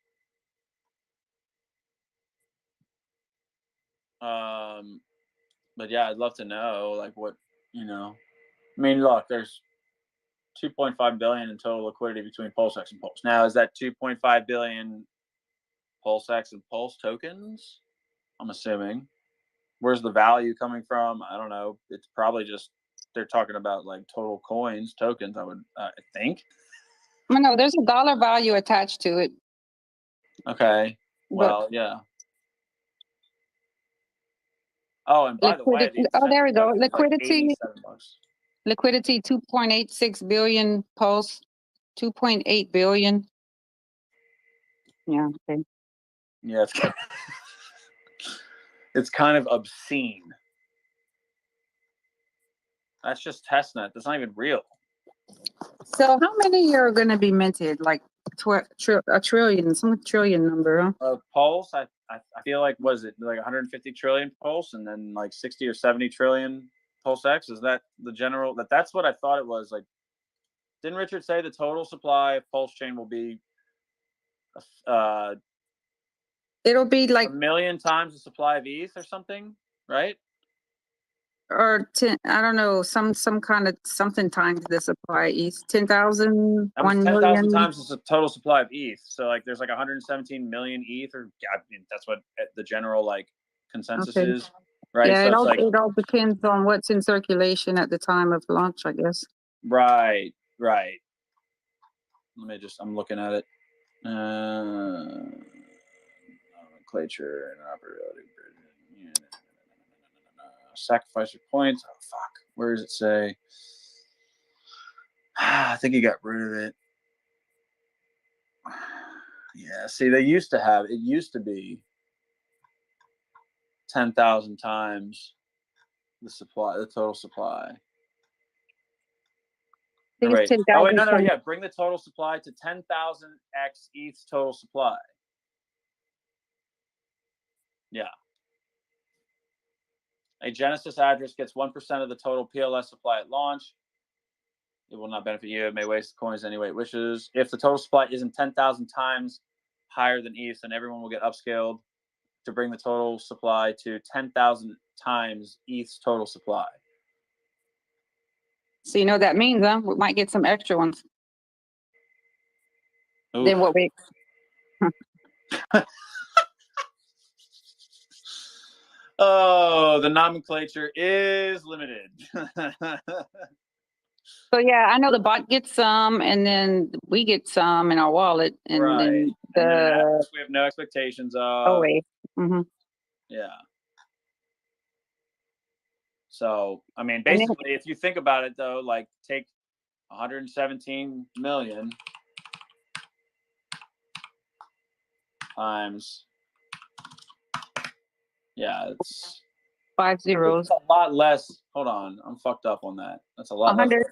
But yeah, I'd love to know, like, what, I mean, look, there's 2.5 billion in total liquidity between PulseX and Pulse. Now, is that 2.5 billion PulseX and Pulse tokens? I'm assuming. Where's the value coming from? I don't know. It's probably just they're talking about like total coins, tokens. I think. No, there's a dollar value attached to it. Okay. Well, yeah. Oh, and by the way, there we go. Liquidity. Liquidity 2.86 billion Pulse, 2.8 billion. Yeah. Okay. Yeah. It's kind of obscene. That's just testnet. That's not even real. So how many are going to be minted? Like a trillion, some trillion number, huh? Pulse, I feel like, was it like 150 trillion Pulse and then like 60 or 70 trillion PulseX? Is that the general? That's what I thought it was. Like, didn't Richard say the total supply of Pulse chain will be it'll be like 1 million times the supply of ETH or something, right? Or 10, I don't know, some kind of something times the supply ETH, 10,000, 1 million. 10,000 times the total supply of ETH. So like there's like 117 million ETH, or I mean, that's what the general like consensus is, right? Yeah, so it all depends on what's in circulation at the time of launch, I guess. Right. I'm looking at it. Nomenclature and operability. Sacrifice your points. Oh fuck! Where does it say? I think he got rid of it. Yeah. See, it used to be 10,000 times the supply, the total supply. Right. Oh wait, no. Yeah, bring the total supply to 10,000x ETH's total supply. Yeah. A Genesis address gets 1% of the total PLS supply at launch. It will not benefit you. It may waste the coins any way it wishes. If the total supply isn't 10,000 times higher than ETH, then everyone will get upscaled to bring the total supply to 10,000 times ETH's total supply. So you know what that means, huh? We might get some extra ones. Oof. Then what we... Oh, the nomenclature is limited. So yeah, I know the bot gets some, and then we get some in our wallet, and then we have no expectations of. Oh wait. Mm-hmm. Yeah. So I mean, basically, if you think about it, though, like take 117 million times. Yeah, it's 5 zeros. It's a lot less. Hold on, I'm fucked up on that. That's a lot 100, less.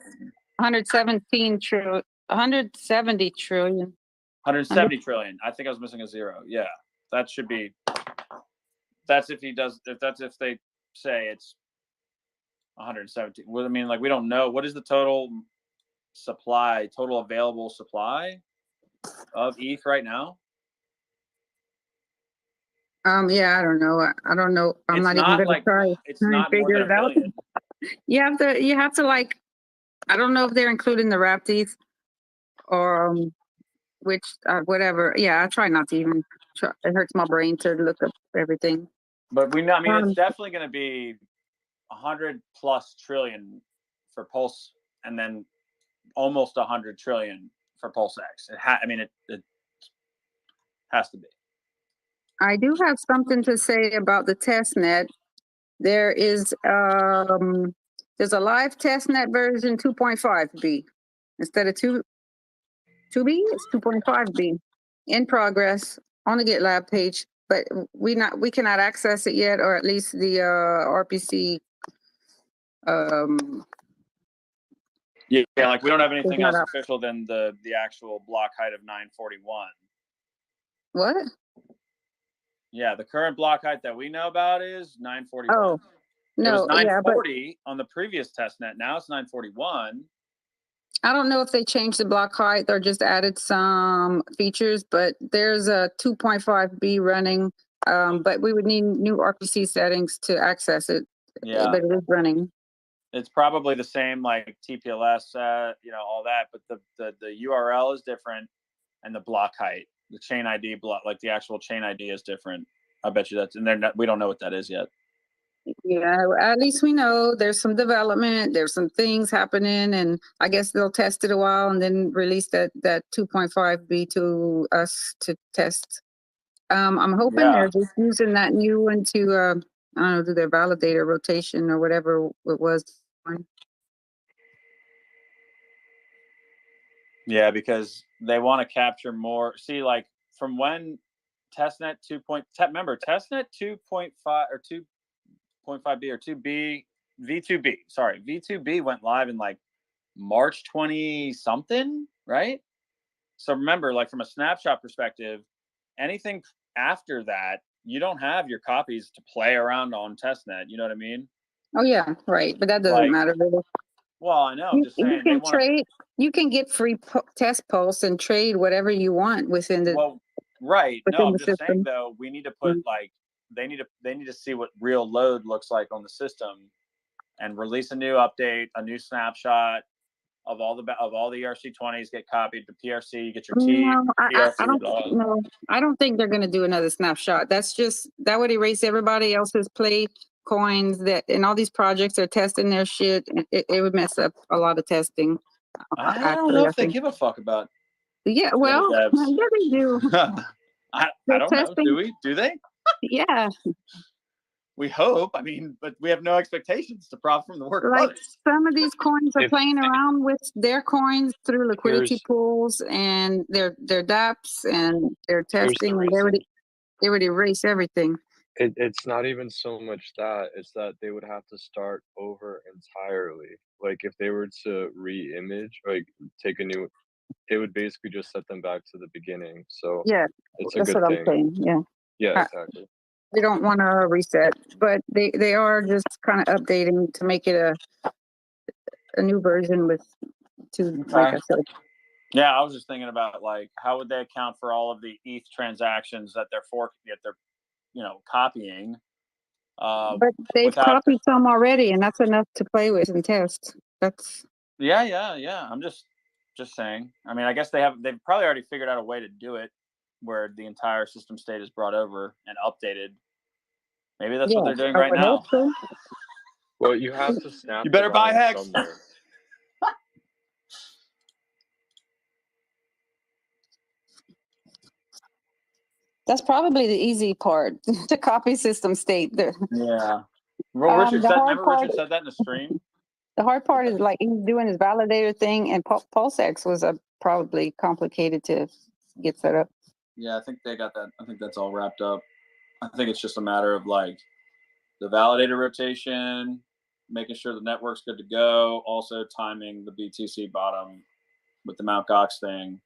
117 trillion. 170 trillion. 170 trillion. I think I was missing a zero. Yeah, that should be. That's if he does. If they say it's 117. Well, I mean, like we don't know what is the total supply, total available supply of ETH right now. Yeah, I don't know. I don't know. I'm not even gonna try. It's not more than a billion. You have to like. I don't know if they're including the wrapped ETH or which whatever. Yeah, I try not to even try. It hurts my brain to look up everything. But we know. I mean, it's definitely going to be 100+ trillion for Pulse, and then almost 100 trillion for PulseX. I mean, it has to be. I do have something to say about the testnet. There is there's a live testnet version 2.5B instead of 2. 2B, it's 2.5B. In progress on the GitLab page, but we cannot access it yet, or at least the RPC. Yeah, like we don't have anything not else up. official than the actual block height of 941. What? Yeah, the current block height that we know about is 941. Oh, It no, was yeah, but 940 on the previous testnet. Now it's 941. I don't know if they changed the block height or just added some features, but there's a 2.5B running. But we would need new RPC settings to access it. Yeah, but it is running. it's probably the same like TPLS, all that, but the URL is different, and the block height, the chain ID block, like the actual chain ID is different. I bet you that's, and we don't know what that is yet. Yeah, at least we know there's some development, there's some things happening, and I guess they'll test it a while and then release that 2.5B to us to test. I'm hoping they're just using that new one to I don't know, do their validator rotation or whatever it was. Yeah, because they want to capture more. See, like from when testnet remember testnet 2.5 or 2.5B or 2B, V2B, sorry, V2B went live in like March 20 something, right? So remember, like from a snapshot perspective, anything after that, you don't have your copies to play around on testnet. You know what I mean? Oh yeah, right. But that doesn't matter really. Well, I know. I'm just saying you can trade. You can get free test pulse and trade whatever you want within the. Well, right. No, I'm just system. saying though, we need to put like they need to see what real load looks like on the system, and release a new update, a new snapshot of all the ERC20s get copied to PRC. You get your T. No, PRC, I don't. No, I don't think they're going to do another snapshot. That would erase everybody else's play coins that in all these projects are testing their shit. It would mess up a lot of testing. I don't know if they give a fuck about. Yeah, well, yeah, they do. I don't know. Do they? Yeah. We hope. I mean, but we have no expectations to profit from the work. Like some of these coins are playing around with their coins through liquidity pools and their DApps and their testing, and they would erase everything. It's not even so much that, it's that they would have to start over entirely. Like if they were to re-image, like take a new, it would basically just set them back to the beginning. So yeah, it's a that's good what thing. I'm saying. Yeah. Yeah, exactly. They don't want to reset, but they are just kind of updating to make it a new version with like I said. Yeah, I was just thinking about like how would they account for all of the ETH transactions that they're copying. But they've copied some already, and that's enough to play with and test. That's yeah. I'm just saying. I mean, I guess they've probably already figured out a way to do it where the entire system state is brought over and updated. Maybe that's what they're doing right now. So. Well, you have to snap. You better buy Hex. That's probably the easy part to copy system state. Yeah. Well, Richard said that in the stream. The hard part is like he's doing his validator thing, and PulseX was probably complicated to get set up. Yeah, I think they got that. I think that's all wrapped up. I think it's just a matter of like the validator rotation, making sure the network's good to go, also timing the BTC bottom with the Mt. Gox thing.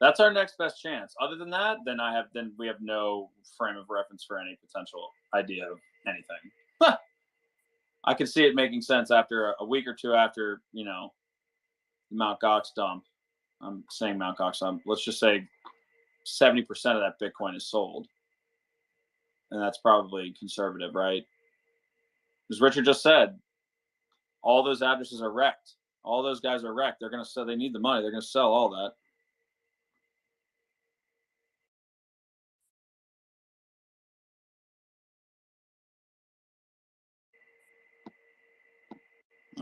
That's our next best chance. Other than that, then we have no frame of reference for any potential idea of anything. I could see it making sense after a week or two after, the Mt. Gox dump. I'm saying Mt. Gox dump. Let's just say 70% of that Bitcoin is sold. And that's probably conservative, right? As Richard just said, all those addresses are wrecked. All those guys are wrecked. They're going to sell. They need the money. They're going to sell all that.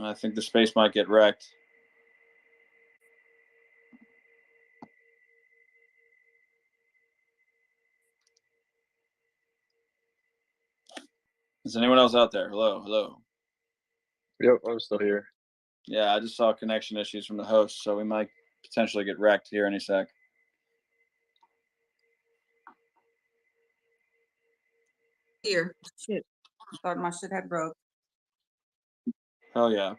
I think the space might get wrecked. Is anyone else out there? Hello. Yep, I'm still here. Yeah, I just saw connection issues from the host, so we might potentially get wrecked here any sec. Here, shit. I thought my shit had broke. Hell yeah.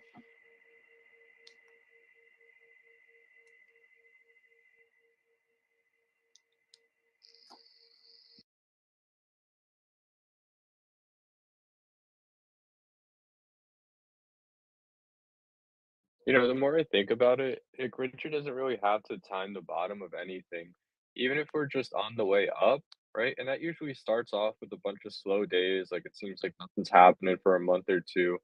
You know, the more I think about it, like Richard doesn't really have to time the bottom of anything. Even if we're just on the way up, right? And that usually starts off with a bunch of slow days, like it seems like nothing's happening for a month or two.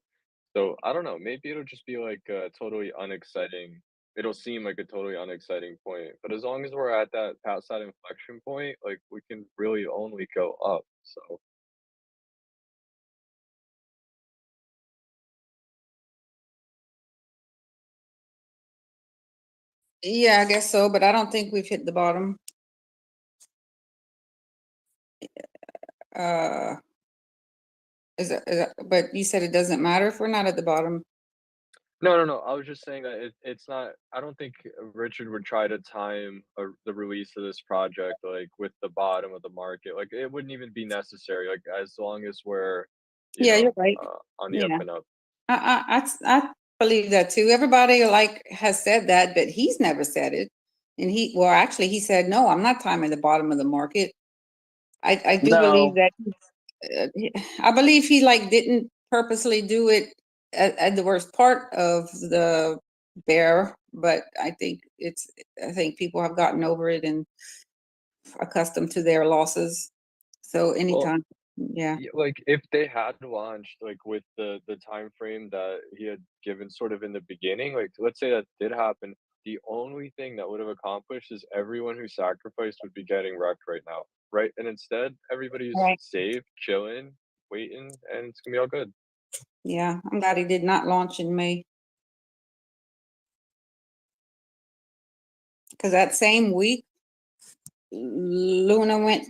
So I don't know, maybe it'll just be like a totally unexciting. It'll seem like a totally unexciting point, but as long as we're at that past that inflection point, like we can really only go up. So Yeah, I guess so, but I don't think we've hit the bottom. Uh, but you said it doesn't matter if we're not at the bottom. no. I was just saying that it's not. I don't think Richard would try to time the release of this project like with the bottom of the market. Like it wouldn't even be necessary. Like as long as we're, Yeah, you're right. on the up Yeah. and up. I believe that too. Everybody like has said that, but he's never said it. And actually he said, no, I'm not timing the bottom of the market. I do believe No. that I believe he like didn't purposely do it at the worst part of the bear, but I think people have gotten over it and accustomed to their losses. So anytime, yeah. Like if they had launched like with the time frame that he had given sort of in the beginning, like let's say that did happen, the only thing that would have accomplished is everyone who sacrificed would be getting wrecked right now, right? And instead, everybody's Right. safe, chilling, waiting, and it's gonna be all good. Yeah, I'm glad he did not launch in May. Because that same week, Luna went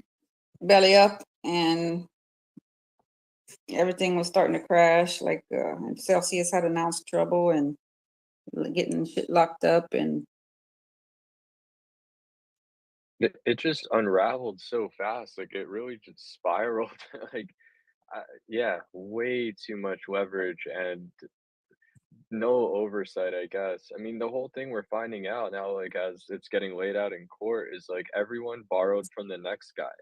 belly up and everything was starting to crash. Like Celsius had announced trouble and getting shit locked up. And It just unraveled so fast, like it really just spiraled. Like, yeah, way too much leverage and no oversight, I guess. I mean, the whole thing we're finding out now, like as it's getting laid out in court, is like everyone borrowed from the next guy.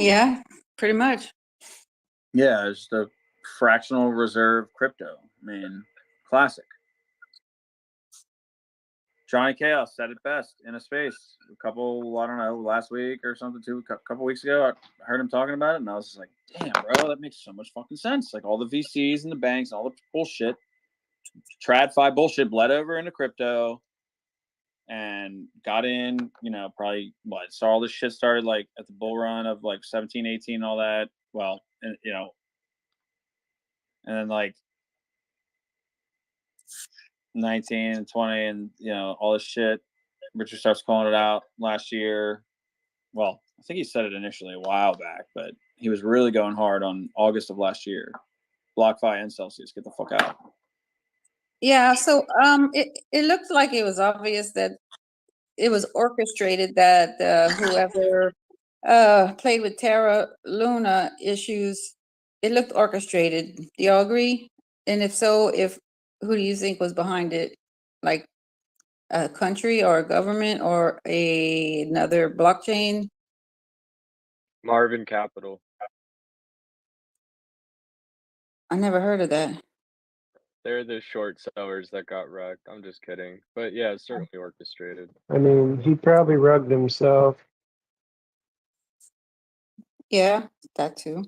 yeah, pretty much. Yeah, it's the fractional reserve crypto. I mean, classic. Johnny Chaos said it best in a space a couple, I don't know, last week or something, a couple weeks ago. I heard him talking about it, and I was just like, damn, bro, that makes so much fucking sense. Like all the VCs and the banks and all the bullshit, TradFi bullshit bled over into crypto and got in, probably saw all this shit started like at the bull run of like 17, 18, and all that. Well, and then like 19 and 20 and all this shit. Richard starts calling it out last year. Well, I think he said it initially a while back, but he was really going hard on August of last year. BlockFi and Celsius, get the fuck out. Yeah, so it looked like it was obvious that it was orchestrated, that whoever played with Terra Luna issues, it looked orchestrated. Do y'all agree? And if so, who do you think was behind it? Like a country or a government or another blockchain? Marvin Capital. I never heard of that. They're the short sellers that got wrecked. I'm just kidding. But yeah, it's certainly orchestrated. I mean, he probably rugged himself. Yeah, that too.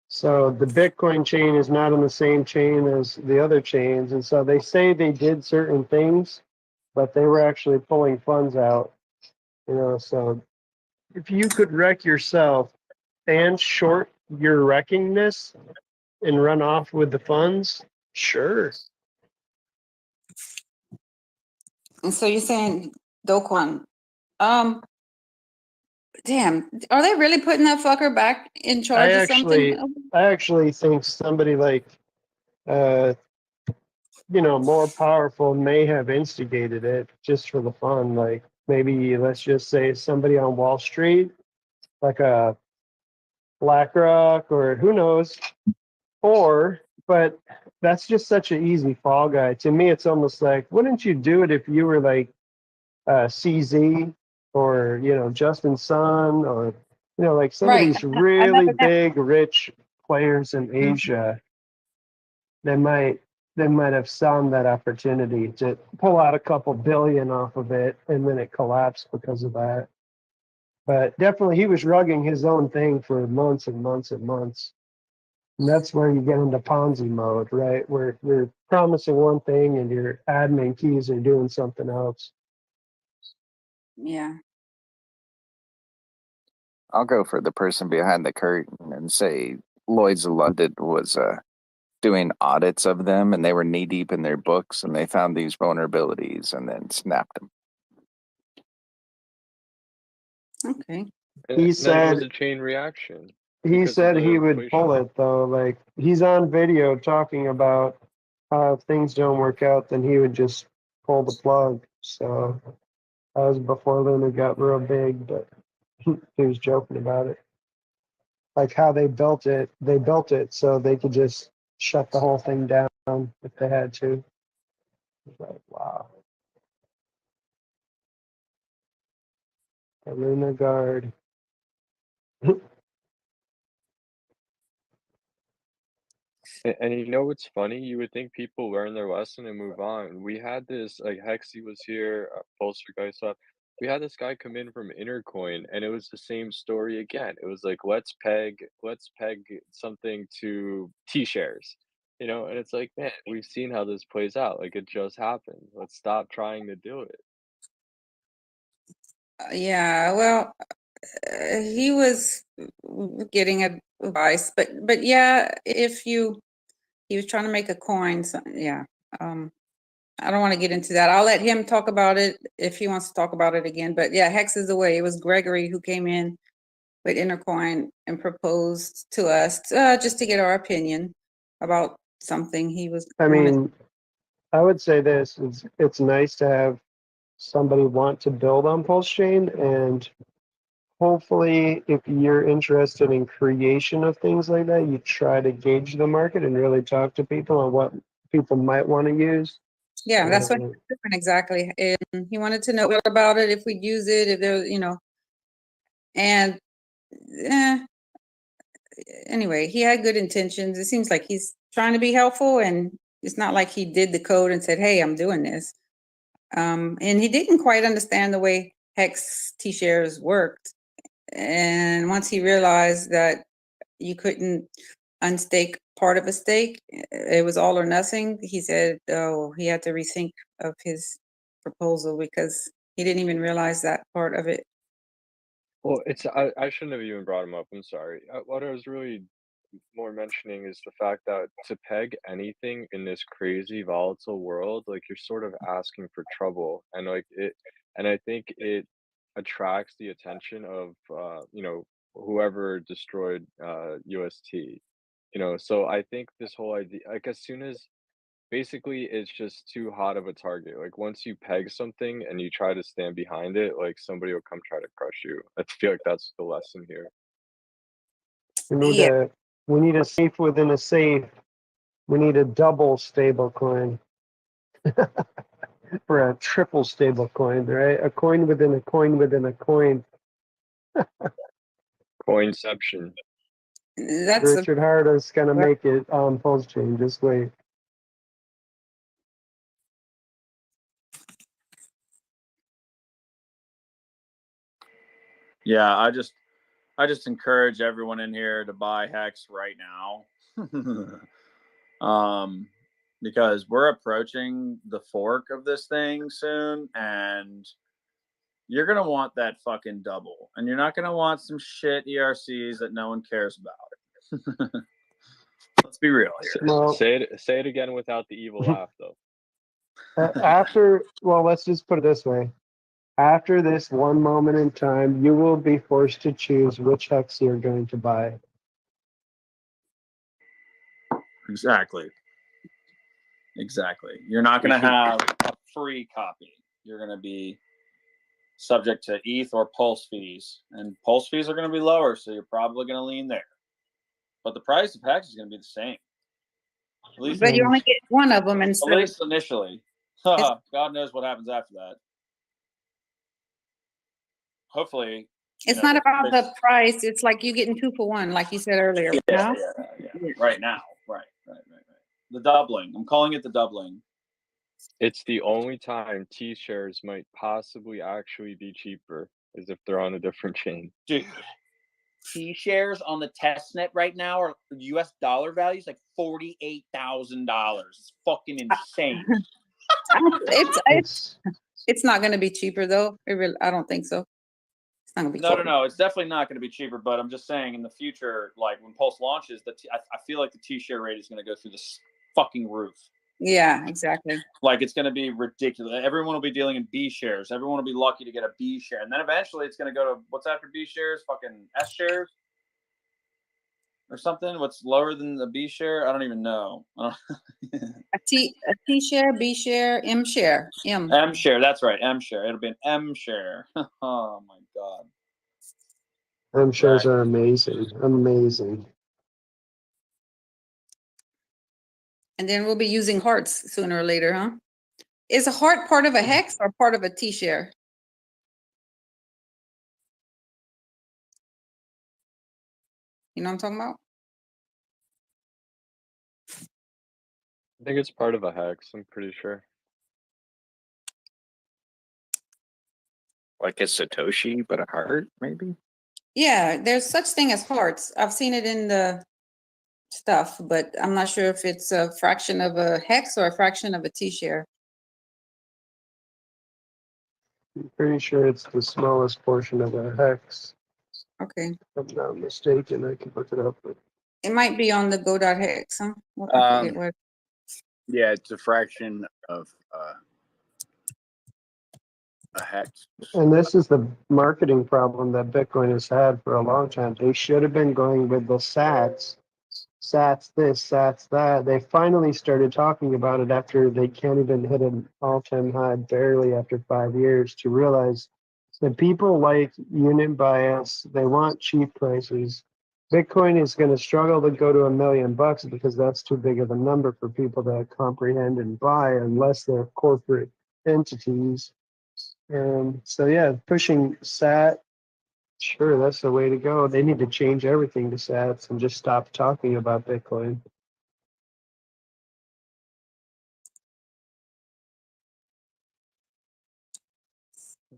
So the Bitcoin chain is not on the same chain as the other chains. And so they say they did certain things, but they were actually pulling funds out. So if you could wreck yourself and short your wreckingness and run off with the funds, sure. And so you're saying Do Kwon. Damn, are they really putting that fucker back in charge of something? I actually think somebody like more powerful may have instigated it just for the fun. Like maybe let's just say somebody on Wall Street, like a BlackRock or who knows, but that's just such an easy fall guy. To me, it's almost like, wouldn't you do it if you were like CZ or, Justin Sun or, like some of Right. these really Another that. big, rich players in Mhm. Asia, they might have found that opportunity to pull out a couple billion off of it, and then it collapsed because of that. But definitely, he was rugging his own thing for months and months and months. And that's where you get into Ponzi mode, right? Where you're promising one thing and your admin keys are doing something else. Yeah. I'll go for the person behind the curtain and say Lloyd's of London was doing audits of them, and they were knee deep in their books, and they found these vulnerabilities and then snapped them. Okay. And He then it said was a chain reaction. he because of said the he would inflation. pull it though. Like he's on video talking about how if things don't work out, then he would just pull the plug. So that was before Luna got real big, but he was joking about it. Like how they built it so they could just shut the whole thing down if they had to. It's like, wow. The Luna Guard. And you know what's funny? You would think people learn their lesson and move on. We had this, like Hexy was here, Pulsar guy stuff. We had this guy come in from Intercoin, and it was the same story again. It was like let's peg something to T-shares, and it's like, man, we've seen how this plays out. Like it just happened. Let's stop trying to do it. Yeah. Well, he was getting advice, but yeah, he was trying to make a coin. So, yeah. I don't want to get into that. I'll let him talk about it if he wants to talk about it again. But yeah, Hex is the way. It was Gregory who came in with Intercoin and proposed to us just to get our opinion about something he was. I mean, I would say this: it's nice to have somebody want to build on Pulse Chain, and hopefully, if you're interested in creation of things like that, you try to gauge the market and really talk to people on what people might want to use. Yeah, that's what different exactly. And he wanted to know what about it, if we'd use it, if there, and anyway, he had good intentions. It seems like he's trying to be helpful, and it's not like he did the code and said, "Hey, I'm doing this." And he didn't quite understand the way Hex T-shares worked. And once he realized that you couldn't unstake part of a stake, it was all or nothing, he said, oh, he had to rethink of his proposal because he didn't even realize that part of it. Well, I shouldn't have even brought him up. I'm sorry. What I was really more mentioning is the fact that to peg anything in this crazy volatile world, like you're sort of asking for trouble, and I think it attracts the attention of whoever destroyed UST. So I think this whole idea, like as soon as basically it's just too hot of a target. Like once you peg something and you try to stand behind it, like somebody will come try to crush you. I feel like that's the lesson here. We need a safe within a safe. We need a double stable coin. For a triple stable coin, right? A coin within a coin within a coin. Coinception. Richard Hart is gonna make it on Pulse Chain. Just wait. Yeah, I just encourage everyone in here to buy Hex right now. Because we're approaching the fork of this thing soon, and you're gonna want that fucking double, and you're not gonna want some shit ERCs that no one cares about. Let's be real here. Well, say it again without the evil laugh, though. Let's just put it this way. After this one moment in time, you will be forced to choose which Hex you're going to buy. Exactly. Exactly. You're not going to have a free copy. You're going to be subject to ETH or Pulse fees, and Pulse fees are going to be lower, so you're probably going to lean there. But the price of Hex is going to be the same. At least, But you only get one of them at instead of least initially. God knows what happens after that. Hopefully, it's not about the price. It's like you getting 2 for 1, like you said earlier. Yeah. Right now. Right. The doubling. I'm calling it the doubling. It's the only time T shares might possibly actually be cheaper is if they're on a different chain. Dude, T shares on the testnet right now are US dollar values like $48,000. It's fucking insane. It's not going to be cheaper though. I don't think so. It's not going to be cheaper. No. It's definitely not going to be cheaper. But I'm just saying, in the future, like when Pulse launches, I feel like the T share rate is going to go through this fucking roof. Yeah, exactly. Like it's going to be ridiculous. Everyone will be dealing in B shares. Everyone will be lucky to get a B share, and then eventually it's going to go to what's after B shares? Fucking S shares or something. What's lower than the B share? I don't even know. A T share, B share, M share, M share. That's right, M share. It'll be an M share. Oh my god. M shares are amazing. And then we'll be using hearts sooner or later, huh? Is a heart part of a hex or part of a T share? You know what I'm talking about? I think it's part of a hex, I'm pretty sure. Like a Satoshi, but a heart, maybe? Yeah, there's such thing as hearts. I've seen it in the stuff, but I'm not sure if it's a fraction of a hex or a fraction of a T share. I'm pretty sure it's the smallest portion of a hex. Okay. If I'm not mistaken, I can look it up. It might be on the go.hex, huh? I forget what. Yeah, it's a fraction of a hex. And this is the marketing problem that Bitcoin has had for a long time. They should have been going with the sats. Sats this, sats that. They finally started talking about it after they can't even hit an all-time high barely after 5 years to realize that people like unit bias. They want cheap prices. Bitcoin is going to struggle to go to $1 million because that's too big of a number for people to comprehend and buy unless they're corporate entities. So yeah, pushing SAT, sure, that's the way to go. They need to change everything to SATs and just stop talking about Bitcoin.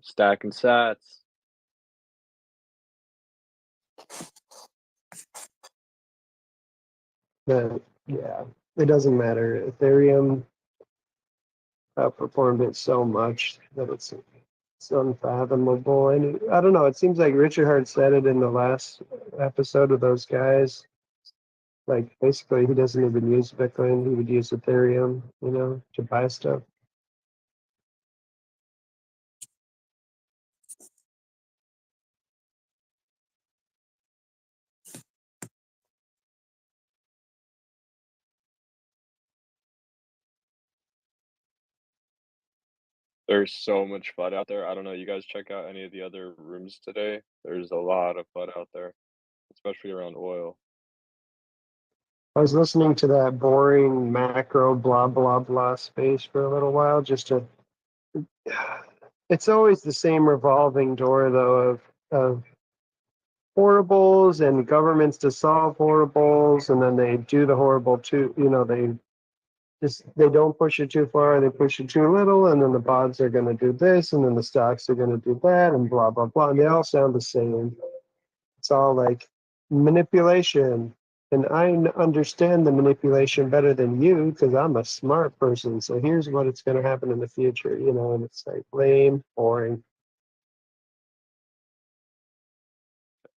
Stacking sats. But yeah, it doesn't matter. Ethereum outperformed it so much that it's unfathomable. And I don't know, it seems like Richard Hart said it in the last episode of those guys. Like basically he doesn't even use Bitcoin, he would use Ethereum, to buy stuff. There's so much FUD out there. I don't know. You guys check out any of the other rooms today? There's a lot of FUD out there, especially around oil. I was listening to that boring macro blah blah blah space for a little while it's always the same revolving door though of horribles and governments to solve horribles, and then they do the horrible too, they don't push it too far, they push it too little, and then the bonds are going to do this, and then the stocks are going to do that, and blah, blah, blah. And they all sound the same. It's all like manipulation. And I understand the manipulation better than you because I'm a smart person. So here's what it's going to happen in the future, and it's like lame, boring.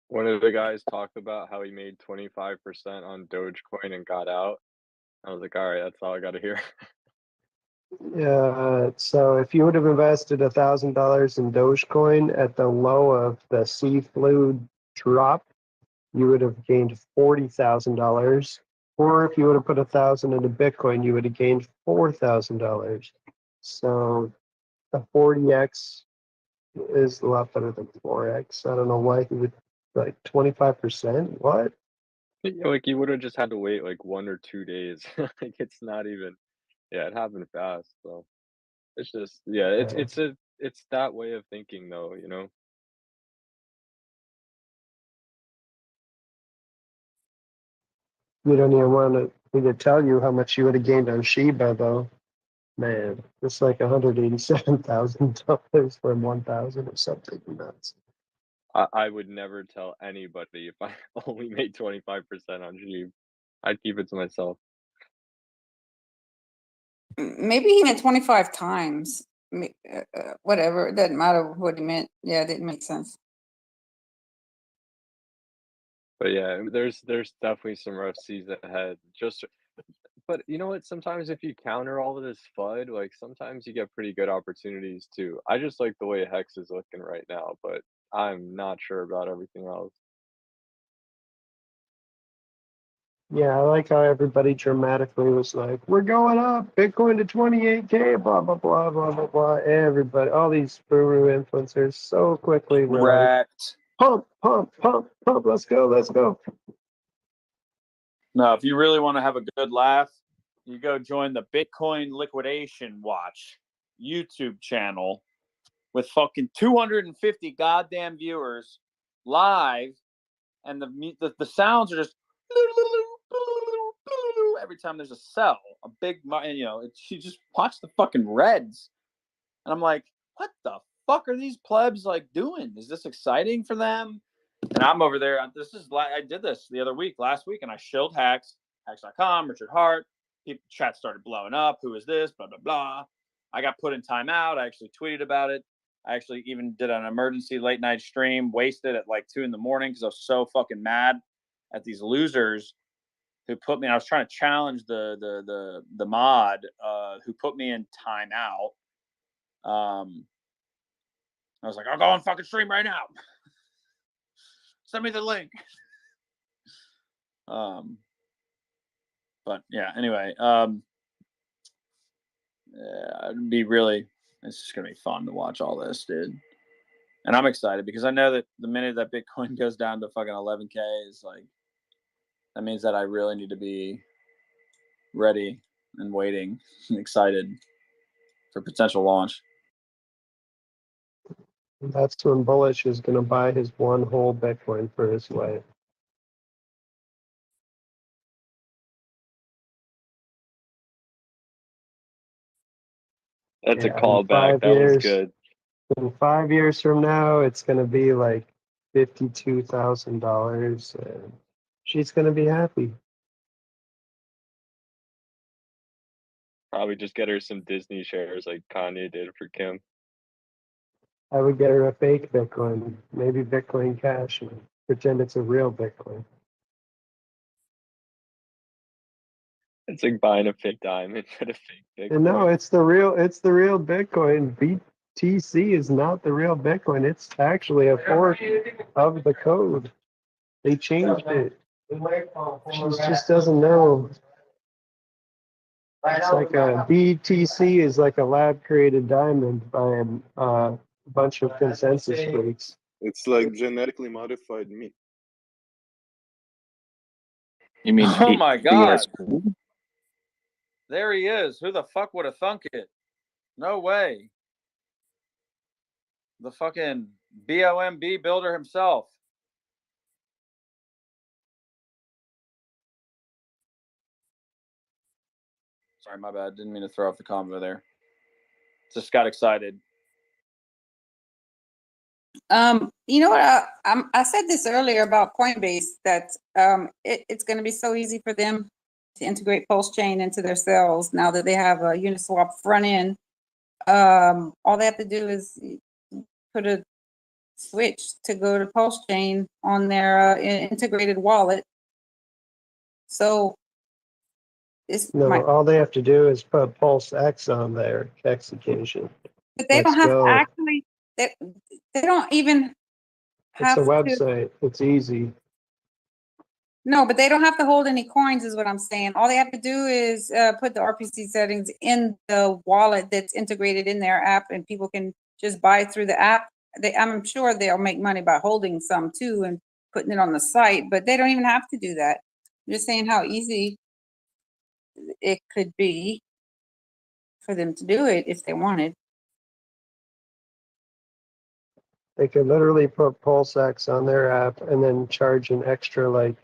One of the guys talked about how he made 25% on Dogecoin and got out. I was like, all right, that's all I got to hear. So if you would have invested $1,000 in Dogecoin at the low of the sea flu drop, you would have gained $40,000. Or if you would have put 1,000 into Bitcoin, you would have gained $4,000. So a 40x is a lot better than 4x. I don't know why he would like 25%. What? Like you would have just had to wait like 1 or 2 days. Like it's not even. Yeah, it happened fast. So it's just yeah, it's that way of thinking though. You know. You don't even want me to tell you how much you would have gained on Shiba though. Man, it's like $187,000 from 1,000 or something nuts. I would never tell anybody if I only made 25% on Sheep. I'd keep it to myself. Maybe he meant 25 times. Whatever. It doesn't matter what he meant. Yeah, it didn't make sense. But yeah, there's definitely some rough seas ahead. But you know what? Sometimes if you counter all of this FUD, like sometimes you get pretty good opportunities too. I just like the way Hex is looking right now, but I'm not sure about everything else. Yeah, I like how everybody dramatically was like, we're going up, Bitcoin to 28K, blah, blah, blah, blah, blah, blah. Everybody, all these guru influencers so quickly were like, Wrecked. pump, pump, pump, pump, let's go, let's go. No, if you really want to have a good laugh, you go join the Bitcoin Liquidation Watch YouTube channel with fucking 250 goddamn viewers live, and the sounds are just every time there's a sell, a big, you know, you just watch the fucking reds, and I'm like, what the fuck are these plebs like doing? Is this exciting for them? And I'm over there. I did this the other week, last week, and I shilled Hex.com, Richard Hart. People, chat started blowing up. Who is this? Blah, blah, blah. I got put in timeout. I actually tweeted about it. I actually even did an emergency late night stream, wasted at like 2 a.m. because I was so fucking mad at these losers who put me. I was trying to challenge the mod who put me in timeout. I was like, I'll go on fucking stream right now. Send me the link. But yeah, anyway, it'd be really, it's just gonna be fun to watch all this, dude. And I'm excited because I know that the minute that Bitcoin goes down to fucking 11K is like, that means that I really need to be ready and waiting and excited for potential launch. That's when Bullish is going to buy his one whole Bitcoin for his wife. That's a Yeah, in callback. 5 That was years, good. in 5 years from now, it's going to be like $52,000, and she's going to be happy. Probably just get her some Disney shares like Kanye did for Kim. I would get her a fake Bitcoin, maybe Bitcoin Cash, and pretend it's a real Bitcoin. It's like buying a fake diamond and a fake Bitcoin. And no, it's the real Bitcoin. BTC is not the real Bitcoin. It's actually a fork of the code. They changed it. She just doesn't know. It's like a BTC is like a lab created diamond by a bunch of consensus freaks. It's like genetically modified meat. You mean Oh my God. BSP? There he is. Who the fuck would have thunk it? No way. The fucking BOMB builder himself. Sorry, my bad. Didn't mean to throw off the combo there. Just got excited. You know what? I said this earlier about Coinbase that it's going to be so easy for them to integrate Pulse Chain into their cells now that they have a Uniswap front end. All they have to do is put a switch to go to Pulse Chain on their integrated wallet. So all they have to do is put Pulse X on their execution. But they don't have to actually. They don't even have it's a website. It's easy. No, but they don't have to hold any coins is what I'm saying. All they have to do is put the RPC settings in the wallet that's integrated in their app, and people can just buy through the app. I'm sure they'll make money by holding some too and putting it on the site, but they don't even have to do that. I'm just saying how easy it could be for them to do it if they wanted. They could literally put PulseX on their app and then charge an extra like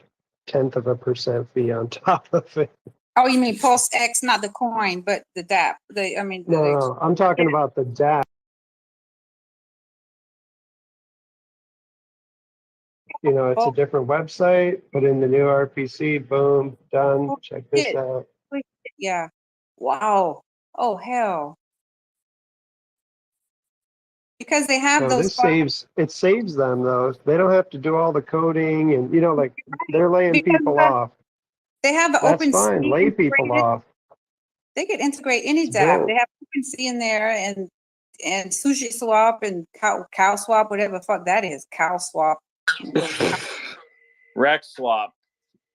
0.1% fee on top of it. Oh, you mean Pulse X, not the coin, but the DApp. No, I'm talking about the DApp. You know, it's a different website, put in the new RPC, boom, done. Check this out. Yeah. Wow. Oh, hell. Because they have So those. it saves them though. They don't have to do all the coding and, you know, like they're laying people off. They have the That's OpenSea fine. Lay people off. They could integrate any DApp. They have OpenSea in there and Sushi Swap and Cow Swap, whatever the fuck that is. Cow Swap. Rex Swap.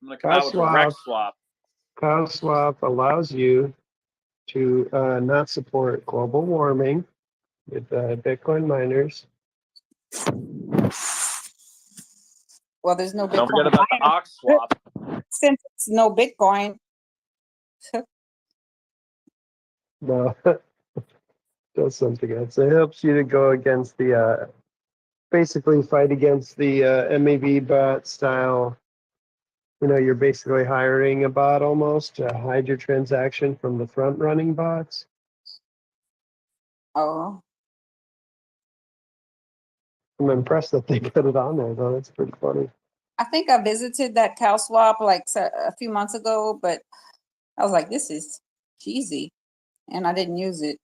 I'm gonna come out with a Rex Swap. Cow Swap allows you to not support global warming with Bitcoin miners. Well, there's no Bitcoin. Don't forget about the Ox Swap. Since it's no Bitcoin. No, does something else. It helps you to go against the, basically fight against the MEV bot style. You know, you're basically hiring a bot almost to hide your transaction from the front running bots. Oh. I'm impressed that they put it on there though. That's pretty funny. I think I visited that Cow Swap like a few months ago, but I was like, this is cheesy. And I didn't use it.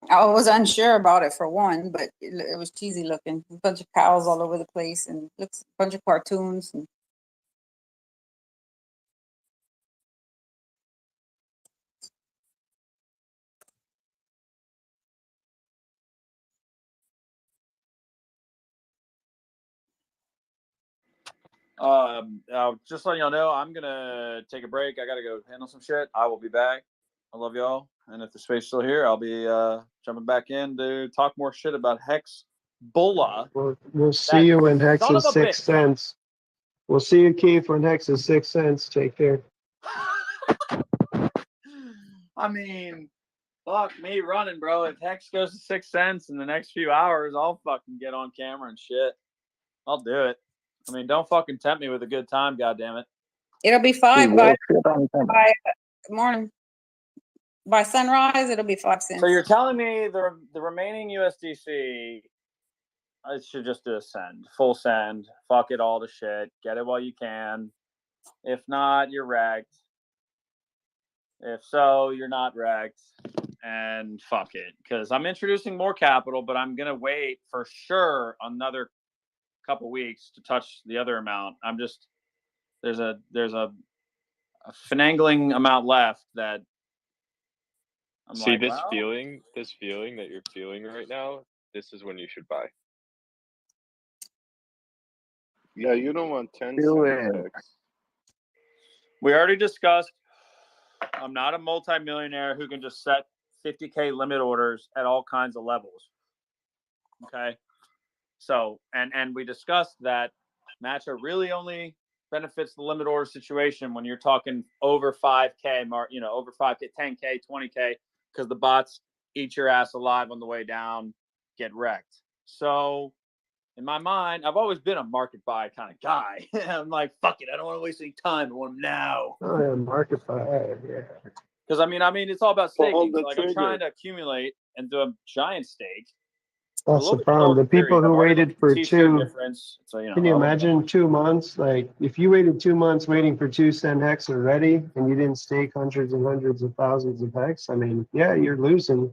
I was unsure about it for one, but it was cheesy looking. A bunch of cows all over the place and looks a bunch of cartoons. And just letting y'all know, I'm gonna take a break. I gotta go handle some shit. I will be back. I love y'all, and if the space is still here, I'll be jumping back in to talk more shit about Hex Bulla. We'll see you when Hex is 6 cents. We'll see you, Keith, when Hex is 6 cents. Take care. I mean, fuck me running, bro. If Hex goes to 6 cents in the next few hours, I'll fucking get on camera and shit. I'll do it. I mean, don't fucking tempt me with a good time, goddammit. it'll be 5 by morning. By sunrise, it'll be 5 cents. So you're telling me the remaining USDC, I should just do a send, full send, fuck it all to shit, get it while you can. If not, you're wrecked. If so, you're not wrecked. And fuck it, because I'm introducing more capital, but I'm gonna wait for sure another couple weeks to touch the other amount. I'm just there's a finagling amount left that I'm See, like, this feeling that you're feeling right now, this is when you should buy. Yeah, you don't want 10 cents. We already discussed. I'm not a multimillionaire who can just set 50K limit orders at all kinds of levels. Okay. So, and we discussed that Matcha really only benefits the limit order situation when you're talking over 5K mark, you know, over 5K, 10K, 20K, because the bots eat your ass alive on the way down, get wrecked. So in my mind, I've always been a market buy kind of guy. I'm like, fuck it, I don't want to waste any time. I want them now. Oh yeah, market buy, yeah. Because I mean, it's all about staking. the Like I'm trigger. trying to accumulate and do a giant stake. That's the problem. The people who waited for two, So, you know, can you imagine 2 months? Like if you waited 2 months waiting for 2 cent Hex already and you didn't stake hundreds and hundreds of thousands of Hex, I mean, yeah, you're losing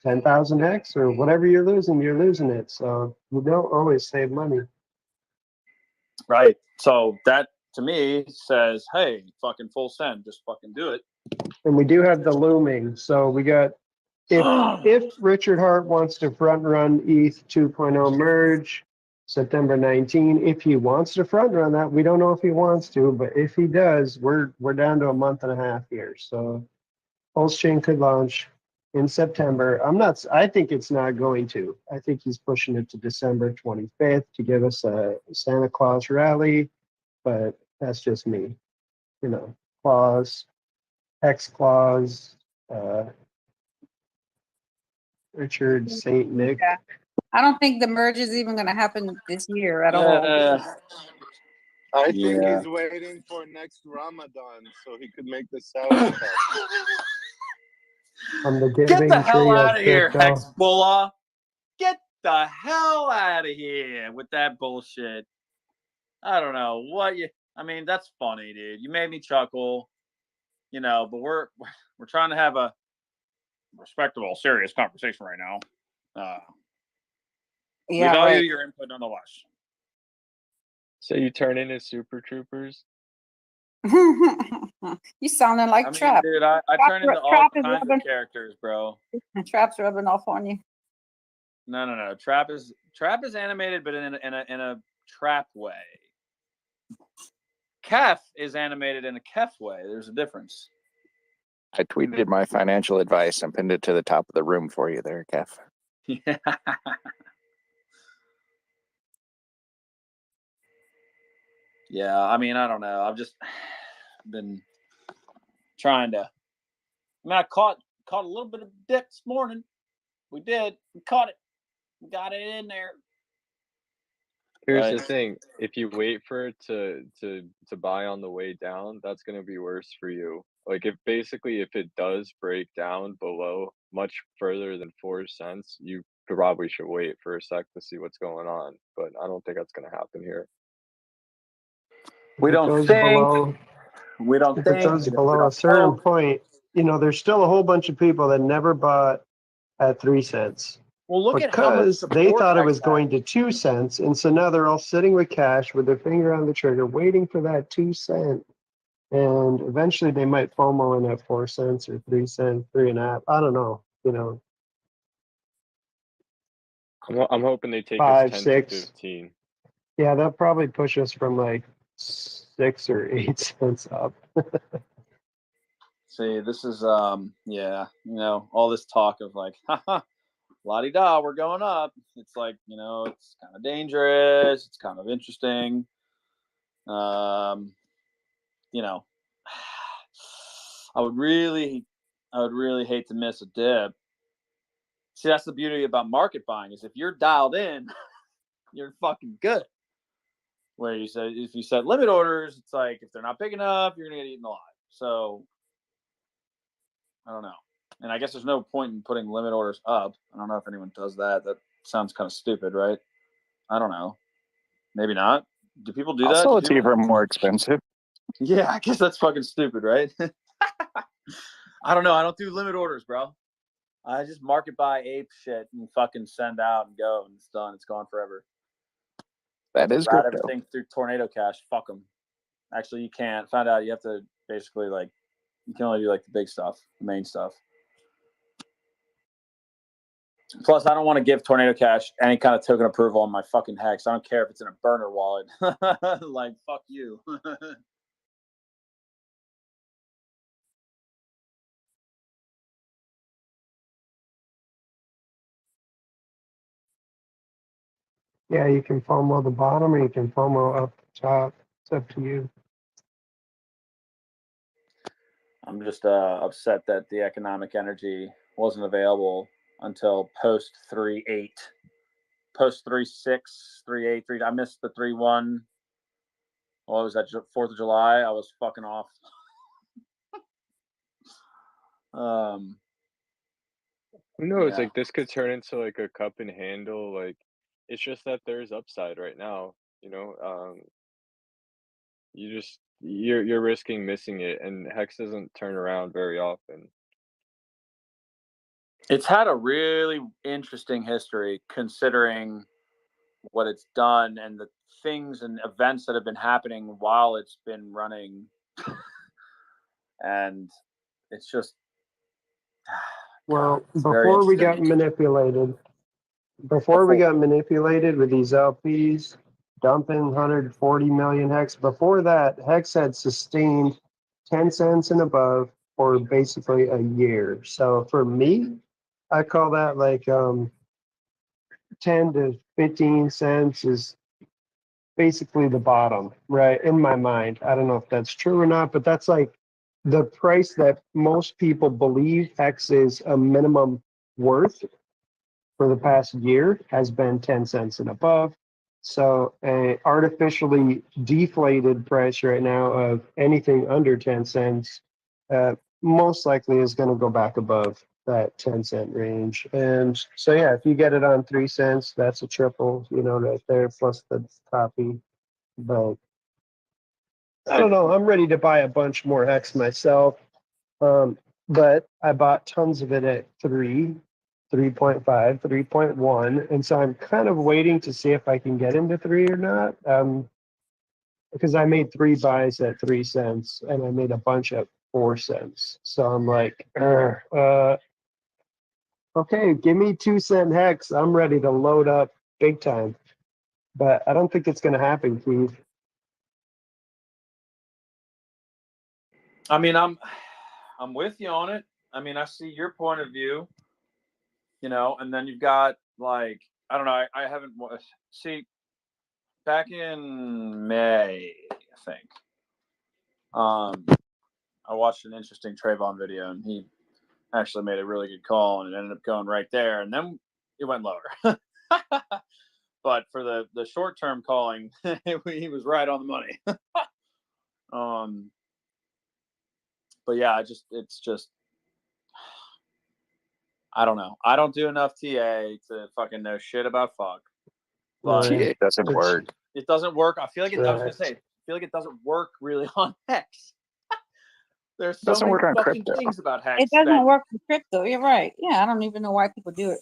10,000 Hex or whatever you're losing it. So you don't always save money. Right. So that to me says, hey, fucking full send, just fucking do it. And we do have the looming. So we got, if Richard Hart wants to front run ETH 2.0 merge, September 19. If he wants to front run that, we don't know if he wants to, but if he does, we're down to a month and a half here. So Pulse Chain could launch in September. I think it's not going to. I think he's pushing it to December 25th to give us a Santa Claus rally, but that's just me. You know, Claus, Hex Claus, Richard St. Nick. Yeah. I don't think the merge is even going to happen this year at all. I think Yeah. he's waiting for next Ramadan so he could make the Saudi Cup. On the Get giving the hell tree out of of here, crypto. Hexbullah. Get the hell out of here with that bullshit. I don't know what you. I mean, that's funny, dude. You made me chuckle, you know. But we're trying to have a respectable, serious conversation right now. We value your input nonetheless. So you turn into Super Troopers? You sounding like Trap. Dude, I turn into all kinds of characters, bro. Trap's rubbing off on you. No. Trap is animated, but in a trap way. Kef is animated in a Kef way. There's a difference. I tweeted my financial advice and pinned it to the top of the room for you there, Kev. Yeah. Yeah, I mean, I don't know. I've just been trying to. I mean, I caught a little bit of dip this morning. We did. We caught it. We got it in there. Here's the thing: if you wait for it to buy on the way down, that's going to be worse for you. Like if it does break down below much further than 4 cents, you probably should wait for a sec to see what's going on. But I don't think that's going to happen here. We don't think. We don't if think. it goes below a certain point, you know, there's still a whole bunch of people that never bought at 3 cents. Well, look because at how much they thought it support was going to 2 cents, and so now they're all sitting with cash with their finger on the trigger, waiting for that 2 cent. And eventually, they might FOMO in at 4 cents or 3 cents, 3.5. I don't know. You know, I'm hoping they take 5, us 10 6. to 15. Yeah, they'll probably push us from like 6 or 8 cents up. See, this is yeah, you know, all this talk of like, haha, la-di-da, we're going up. It's like, you know, it's kind of dangerous. It's kind of interesting. You know, I would really hate to miss a dip. See, that's the beauty about market buying is if you're dialed in, you're fucking good. Where you said if you set limit orders, it's like if they're not big enough, you're gonna get eaten alive. So I don't know. And I guess there's no point in putting limit orders up. I don't know if anyone does that. That sounds kind of stupid, right? I don't know. Maybe not. Do people do that? I'll sell it to you for more expensive. Yeah, I guess that's fucking stupid, right? I don't know. I don't do limit orders, bro. I just market buy ape shit and fucking send out and go, and it's done. It's gone forever. That is route crypto. everything through Tornado Cash. Fuck them. Actually, you can't. Found out you have to basically like you can only do like the big stuff, the main stuff. Plus, I don't want to give Tornado Cash any kind of token approval on my fucking Hex. I don't care if it's in a burner wallet. Like, fuck you. Yeah, you can FOMO the bottom or you can FOMO up the top. It's up to you. I'm just upset that the economic energy wasn't available until post 3.8. Post 3.6, 3.8, 3. I missed the 3.1. What was that? 4th of July. I was fucking off. Who knows? Yeah. Like this could turn into like a cup and handle. Like it's just that there's upside right now. You know, you're risking missing it, and Hex doesn't turn around very often. It's had a really interesting history considering what it's done and the things and events that have been happening while it's been running. And it's just well, before we got manipulated, before we got manipulated with these LPs dumping 140 million hex, before that, hex had sustained 10 cents and above for basically a year. So for me, I call that like 10 to 15 cents is basically the bottom, right? In my mind. I don't know if that's true or not, but that's like the price that most people believe Hex is a minimum worth for the past year has been 10 cents and above. So a artificially deflated price right now of anything under 10 cents most likely is going to go back above that 10-cent range. And so, yeah, if you get it on 3 cents, that's a triple, right there, plus the copy. But I don't know. I'm ready to buy a bunch more Hex myself. But I bought tons of it at 3, 3.5, 3.1. And so I'm kind of waiting to see if I can get into 3 or not. Because I made 3 buys at 3 cents and I made a bunch at 4 cents. So I'm like, okay, give me 2-cent Hex. I'm ready to load up big time. But I don't think it's going to happen, Keith. I mean, I'm with you on it. I mean, I see your point of view, and then you've got like, I don't know. I haven't see back in May, I think. I watched an interesting Trayvon video, and he actually made a really good call, and it ended up going right there, and then it went lower. But for the short term calling, he was right on the money. But yeah, it's just I don't know. I don't do enough TA to fucking know shit about fuck. But TA doesn't work. It doesn't work. I feel like I was gonna say, I feel like it doesn't work really on Hex. There's so many fucking things about Hex. It doesn't work for crypto. You're right. Yeah, I don't even know why people do it.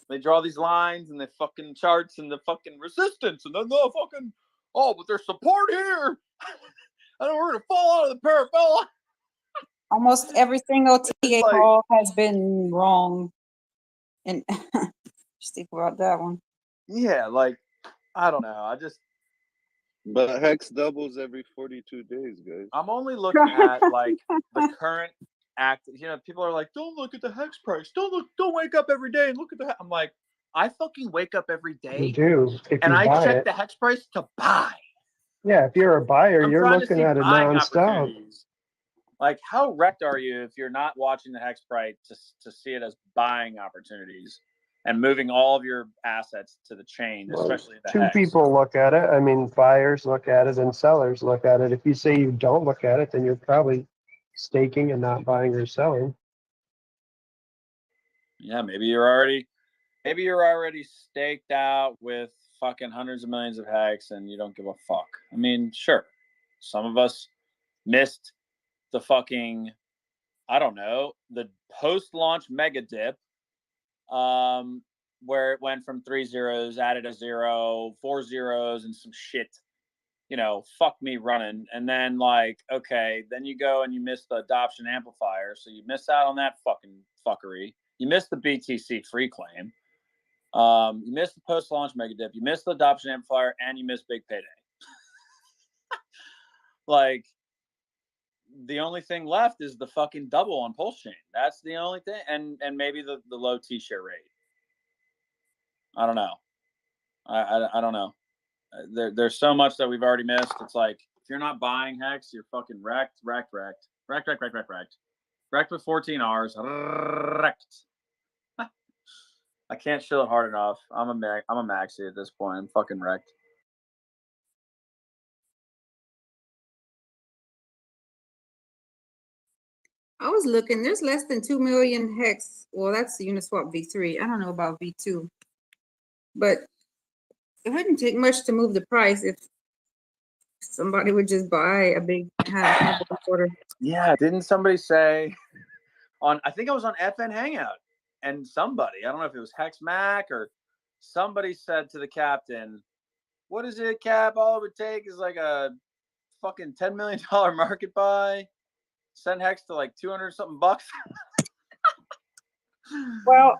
They draw these lines and the fucking charts and the fucking resistance and then the fucking but there's support here. I know we're gonna fall out of the parabella. Almost every single TA call has been wrong. And just think about that one. Yeah, like I don't know. But Hex doubles every 42 days, guys. I'm only looking at like the current act. People are like, don't look at the Hex price. Don't wake up every day and look at the Hex. I'm like, I fucking wake up every day. You do. And I check the Hex price to buy. Yeah, if you're a buyer, you're looking at it nonstop. Like, how wrecked are you if you're not watching the Hex price to see it as buying opportunities and moving all of your assets to the chain, especially the Two Hex? people look at it. I mean, buyers look at it and sellers look at it. If you say you don't look at it, then you're probably staking and not buying or selling. Yeah, maybe you're already staked out with fucking hundreds of millions of Hex and you don't give a fuck. I mean, sure, some of us missed the fucking, I don't know, the post-launch mega dip, where it went from 3 zeros, added a 0, 4 zeros, and some shit. Fuck me running. And then okay, then you go and you miss the adoption amplifier, so you miss out on that fucking fuckery. You miss the BTC free claim. You missed the post-launch mega dip. You missed the adoption amplifier, and you missed big payday. The only thing left is the fucking double on Pulse Chain. That's the only thing, and maybe the low T-share rate. I don't know. I don't know. There's so much that we've already missed. It's like if you're not buying Hex, you're fucking wrecked with 14 R's. Wrecked. I can't chill it hard enough. I'm a maxi at this point. I'm fucking wrecked. I was looking, there's less than 2 million Hex. Well, that's the Uniswap V3. I don't know about V2. But it wouldn't take much to move the price if somebody would just buy a big half a quarter. Yeah, didn't somebody say I think it was on FN Hangout, and somebody, I don't know if it was Hex Mac or somebody said to the captain, what is it, Cap? All it would take is like a fucking $10 million market buy. Send Hex to like 200 something bucks. Well,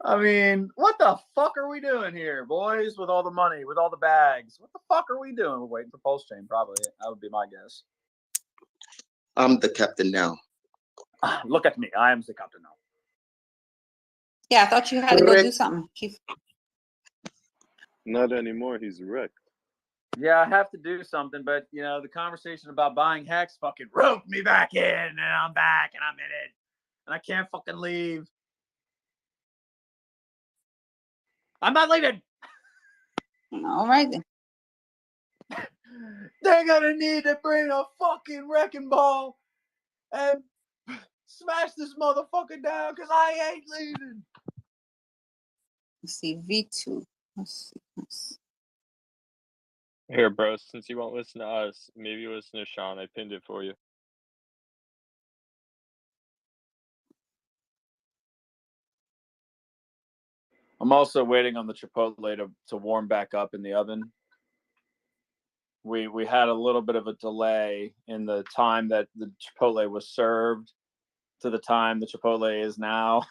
I mean, what the fuck are we doing here, boys? With all the money, with all the bags, what the fuck are we doing? We're waiting for Pulse Chain, probably. That would be my guess. I'm the captain now. Look at me. I am the captain now. Yeah, I thought you had to go do something. Not anymore. He's wrecked. Yeah, I have to do something, but you know, the conversation about buying Hex fucking roped me back in, and I'm back, and I'm in it, and I can't fucking leave. I'm not leaving. All right then. They're gonna need to bring a fucking wrecking ball and smash this motherfucker down because I ain't leaving. Let's see, V2. Let's see. Here, bro, since you won't listen to us, maybe listen to Sean. I pinned it for you. I'm also waiting on the Chipotle to warm back up in the oven. We had a little bit of a delay in the time that the Chipotle was served to the time the Chipotle is now.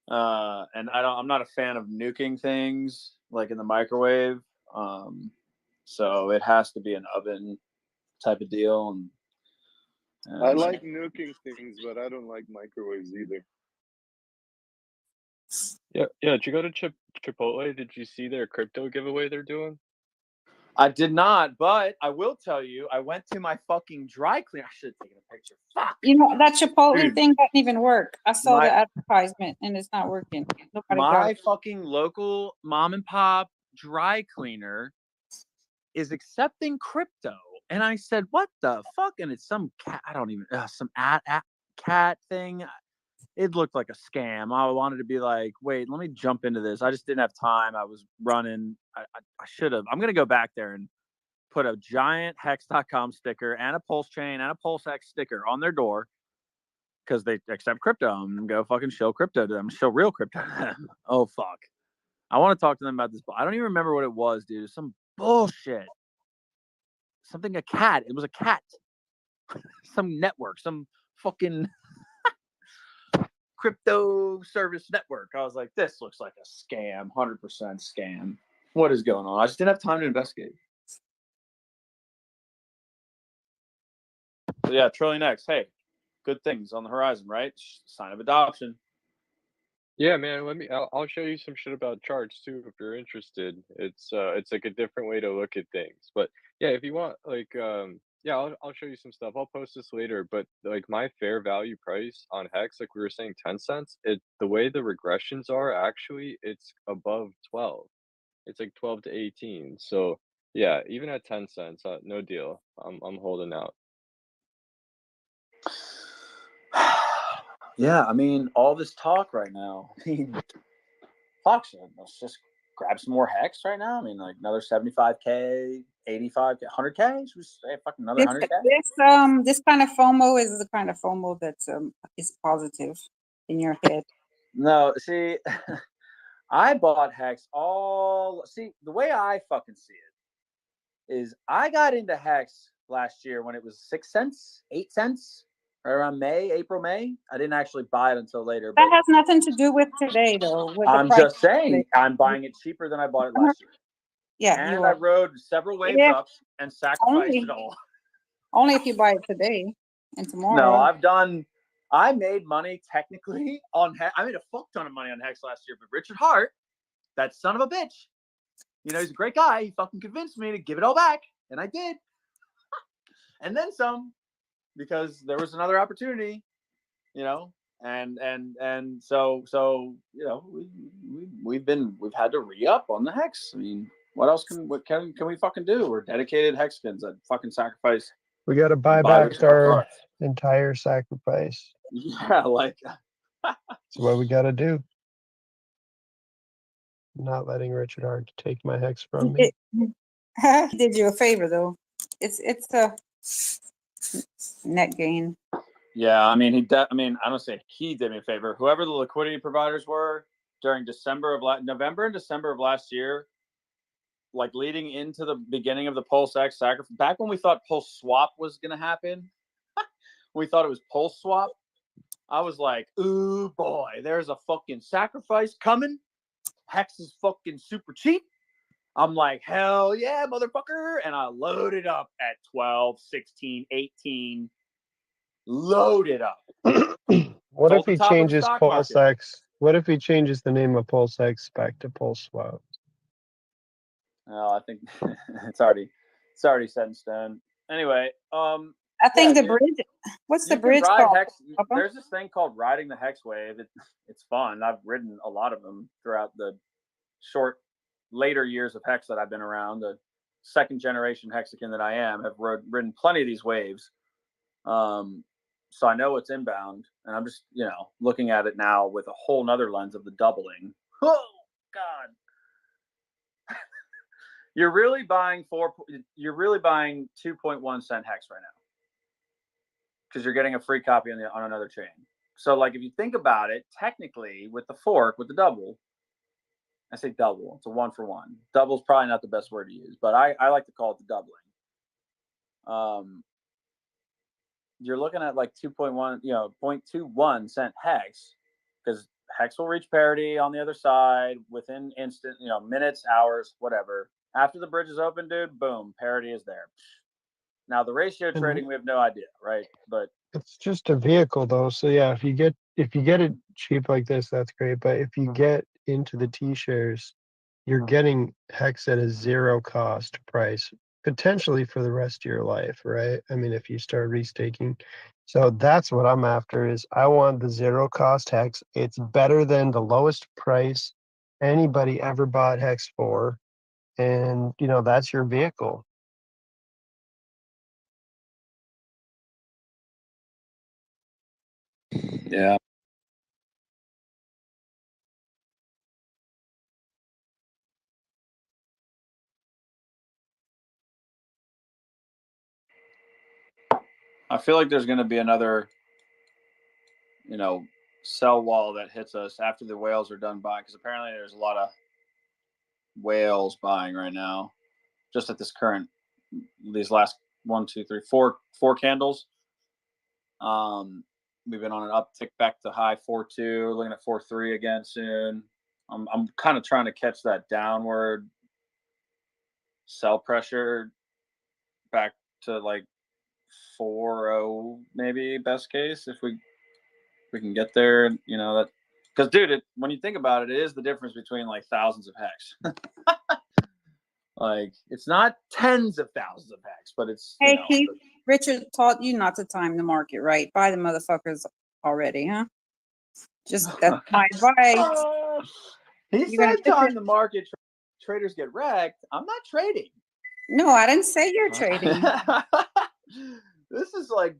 And I'm not a fan of nuking things like in the microwave. So it has to be an oven type of deal. And I like nuking things, but I don't like microwaves either. Yeah. Did you go to Chipotle? Did you see their crypto giveaway they're doing? I did not, but I will tell you, I went to my fucking dry cleaner. I should have taken a picture. Fuck. You know, that Chipotle Dude, thing doesn't even work. I saw the advertisement and it's not working. Nobody got my it. fucking local mom and pop dry cleaner is accepting crypto. And I said, what the fuck? And it's some cat, I don't even, some cat thing. It looked like a scam. I wanted to be like, wait, let me jump into this. I just didn't have time. I was running. I should have. I'm going to go back there and put a giant hex.com sticker and a Pulse Chain and a Pulse X sticker on their door because they accept crypto and go fucking show crypto to them, show real crypto to them. Oh, fuck. I want to talk to them about this. I don't even remember what it was, dude. Some bullshit. Something, a cat. It was a cat. Some network, some fucking crypto service network. I was like, this looks like a scam, 100% scam. What is going on? I just didn't have time to investigate. So yeah, Trillion X. Hey, good things on the horizon, right? Sign of adoption. Yeah, man. I'll show you some shit about charts too if you're interested. It's like a different way to look at things. But yeah, if you want, like, yeah, I'll show you some stuff. I'll post this later. But like my fair value price on Hex, like we were saying, 10 cents. The way the regressions are actually, it's above 12. It's like 12 to 18. So yeah, even at 10 cents, no deal. I'm holding out. Yeah, I mean, all this talk right now. I mean, fuck, let's just grab some more Hex right now. I mean, like another 75K, 85K, 100K. Should we say fucking another 100K? This kind of FOMO is the kind of FOMO that is positive in your head. No, see, I bought Hex the way I fucking see it is I got into Hex last year when it was 6 cents, 8 cents. Right around April, May. I didn't actually buy it until later. That has nothing to do with today, though. I'm just saying, I'm buying it cheaper than I bought it last year. Yeah, and I rode several waves up and sacrificed it all. Only if you buy it today and tomorrow. No, I made money technically on Hex. I made a fuck ton of money on Hex last year, but Richard Hart, that son of a bitch, you know, he's a great guy. He fucking convinced me to give it all back, and I did. And then some. Because there was another opportunity, you know, and so you know we've had to re-up on the Hex. I mean, what else can we fucking do? We're dedicated Hexkins that fucking sacrifice. We got to buy back our entire sacrifice. Yeah, like that's what we got to do. Not letting Richard Hart take my Hex from me. He did you a favor though. It's a net gain. Yeah, I mean I don't say he did me a favor. Whoever the liquidity providers were during November and December of last year, like leading into the beginning of the Pulse X sacrifice, back when we thought Pulse Swap was going to happen, we thought it was Pulse Swap. I was like, ooh, boy, there's a fucking sacrifice coming. Hex is fucking super cheap. I'm like, hell yeah, motherfucker. And I loaded up at 12, 16, 18. Loaded up. What Sold if the he top of the changes stock Pulse market. X? What if he changes the name of Pulse X back to Pulse Swap? Oh, I think it's already set in stone. Anyway, I think yeah, the dude, bridge. What's the you can bridge ride called? Hex. Papa? There's this thing called riding the Hex wave. It's fun. I've ridden a lot of them throughout the later years of Hex that I've been around. The second generation Hexagon that I am have ridden plenty of these waves. So I know it's inbound, and I'm just, looking at it now with a whole nother lens of the doubling. Oh God. You're really buying 2.1 cent Hex right now, because you're getting a free copy on another chain. So like, if you think about it, technically with the fork, with the double, I say double, it's a 1-for-1. Double is probably not the best word to use, but I like to call it the doubling. You're looking at like 0.21 cent Hex, because Hex will reach parity on the other side within instant, minutes, hours, whatever. After the bridge is open, dude, boom, parity is there. Now the ratio trading, we have no idea, right? But it's just a vehicle though. So yeah, if you get it cheap like this, that's great. But if you get into the T shares, you're getting Hex at a zero cost price, potentially for the rest of your life, right? I mean, if you start restaking. So that's what I'm after is I want the zero cost Hex. It's better than the lowest price anybody ever bought Hex for. And that's your vehicle. yeah. I feel like there's going to be another, sell wall that hits us after the whales are done buying, because apparently there's a lot of whales buying right now, just at these last 4 candles. We've been on an uptick back to high 4.2, looking at 4.3 again soon. I'm kind of trying to catch that downward sell pressure back to like 4.0 maybe, best case, if we can get there. That, because dude, when you think about it, it is the difference between like thousands of Hex. Like, it's not tens of thousands of Hex, but it's Hey, Keith, Richard taught you not to time the market, right? Buy the motherfuckers already, huh? Just that's my advice. He said time the market. Traders get wrecked. I'm not trading. No, I didn't say you're trading. This is like,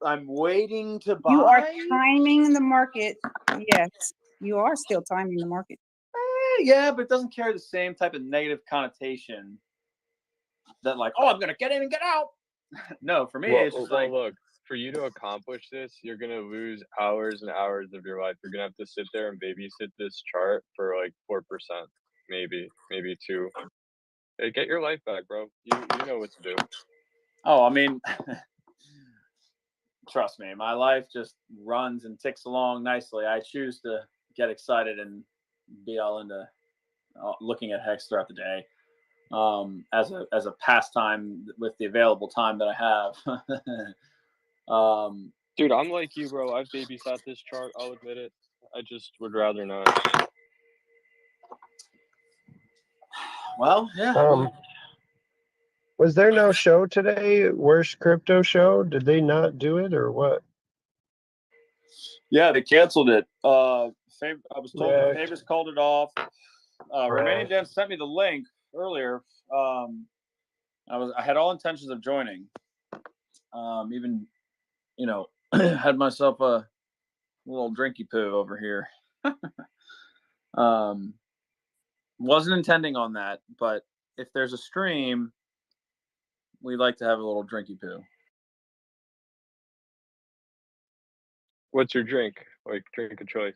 I'm waiting to buy. You are timing the market. Yes, you are still timing the market. Yeah, but it doesn't carry the same type of negative connotation that like, oh, I'm going to get in and get out. No, for me, it's just like, look, for you to accomplish this, you're going to lose hours and hours of your life. You're going to have to sit there and babysit this chart for like 4%, maybe 2. Hey, get your life back, bro. You know what to do. Oh, I mean, trust me, my life just runs and ticks along nicely. I choose to get excited and be all into looking at Hex throughout the day, as a pastime with the available time that I have. Dude, I'm like you, bro. I've babysat this chart. I'll admit it. I just would rather not. Well, yeah. Was there no show today? Worst crypto show? Did they not do it or what? Yeah, they canceled it. I was told that Favis called it off. Romanian Dan sent me the link earlier. I had all intentions of joining. Even, had myself a little drinky poo over here. Wasn't intending on that, but if there's a stream, we like to have a little drinky poo. What's your drink? Like, drink of choice?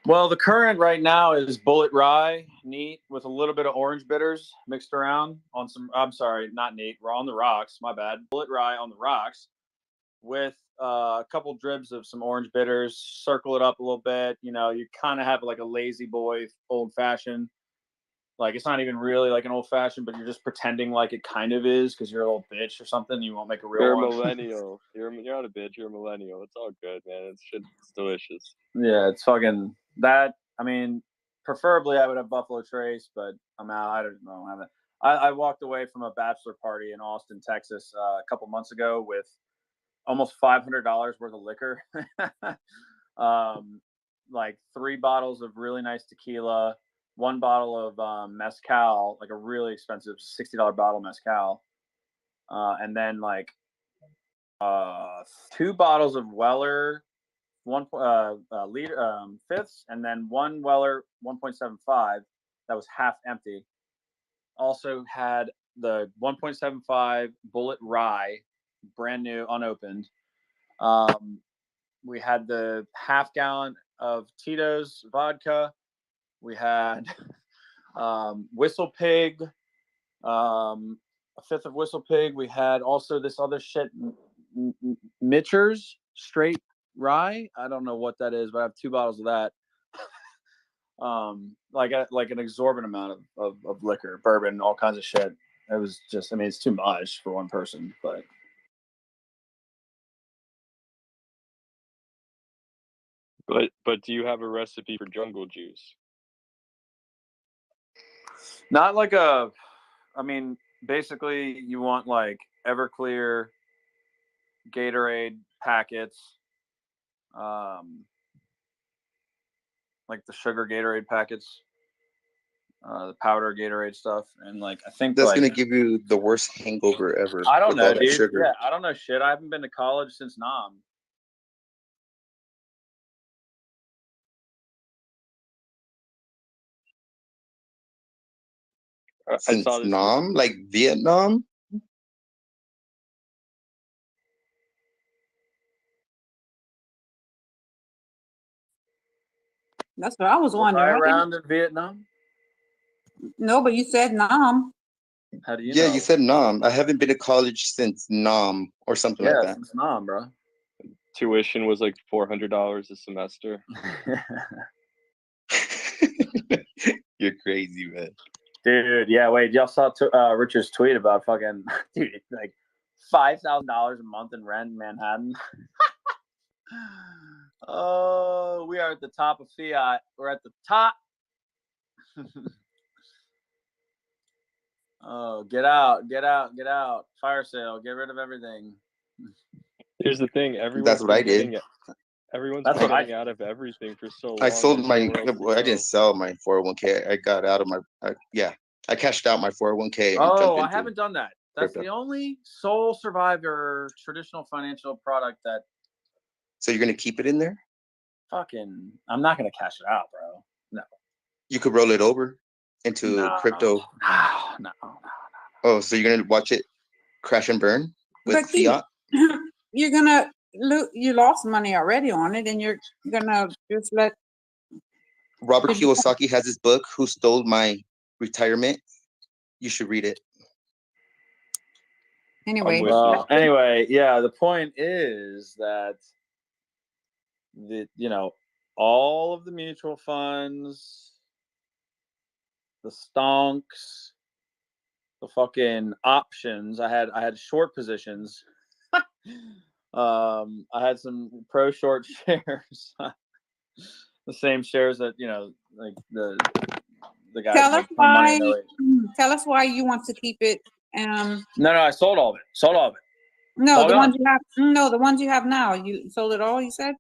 Well, the current right now is Bullet Rye, neat, with a little bit of orange bitters mixed around on some, I'm sorry, not neat, we're on the rocks, my bad. Bullet Rye on the rocks with a couple dribs of some orange bitters. Circle it up a little bit. You know, you kind of have like a lazy boy old fashioned. Like it's not even really like an old fashioned, but you're just pretending like it kind of is because you're a little bitch or something. You won't make a real You're a one. millennial. You're not a bitch. You're a millennial. It's all good, man. It's delicious. Yeah, it's fucking that. I mean, preferably I would have Buffalo Trace, but I'm out. I don't have it. I walked away from a bachelor party in Austin, Texas, a couple months ago with almost $500 worth of liquor. Like 3 bottles of really nice tequila, 1 bottle of mezcal, like a really expensive $60 bottle of mezcal, and then like 2 bottles of Weller, 1 liter fifths, and then 1 Weller 1.75 that was half empty. Also had the 1.75 Bullet Rye, brand new, unopened. We had the half gallon of Tito's vodka. We had Whistle Pig, a fifth of Whistle Pig. We had also this other shit, Mitchers straight rye. I don't know what that is, but I have 2 bottles of that. Like an exorbitant amount of liquor, bourbon, all kinds of shit. It was just, I mean, it's too much for one person, but. But do you have a recipe for jungle juice? Not like I mean, basically you want like Everclear, Gatorade packets, like the sugar Gatorade packets, the powder Gatorade stuff, and like I think That's like, gonna give you the worst hangover ever. I don't with know, all that dude. sugar. Yeah, I don't know shit. I haven't been to college since Nam. I Since saw this. Nam, like Vietnam. That's what I was Was wondering. I Why around in Vietnam? No, but you said Nam. How do you Yeah, know? you said Nam. I haven't been to college since Nam or something Yeah, like that. since Nam, bro. Tuition was like $400 a semester. You're crazy, man. Dude, yeah, wait, y'all saw Richard's tweet about fucking, dude, like $5,000 a month in rent in Manhattan. Oh, we are at the top of fiat. We're at the top. Oh, get out, get out, get out. Fire sale, get rid of everything. Here's the thing, everyone's That's what I did. Everyone's That's been what I getting out of everything for so long. I sold there's my. nowhere else to Well, I go. didn't sell my 401k. I got out of my. I cashed out my 401k. And Oh, jumped I into haven't done that. That's crypto. the only sole survivor traditional financial product that So you're gonna keep it in there? fucking, I'm not gonna cash it out, bro. No. You could roll it over into No. crypto. No. Oh, so you're gonna watch it crash and burn with But see, fiat? you're gonna you lost money already on it, and you're gonna just let Robert Kiyosaki has his book, Who Stole My Retirement? You should read it. Anyway. Anyway, yeah, the point is that all of the mutual funds, the stonks, the fucking options. I had short positions. I had some pro short shares. The same shares that like the guys Tell us make money. Tell us why you want to keep it. No, I sold all of it. No, the ones you have. No, the ones you have now. You sold it all. You said.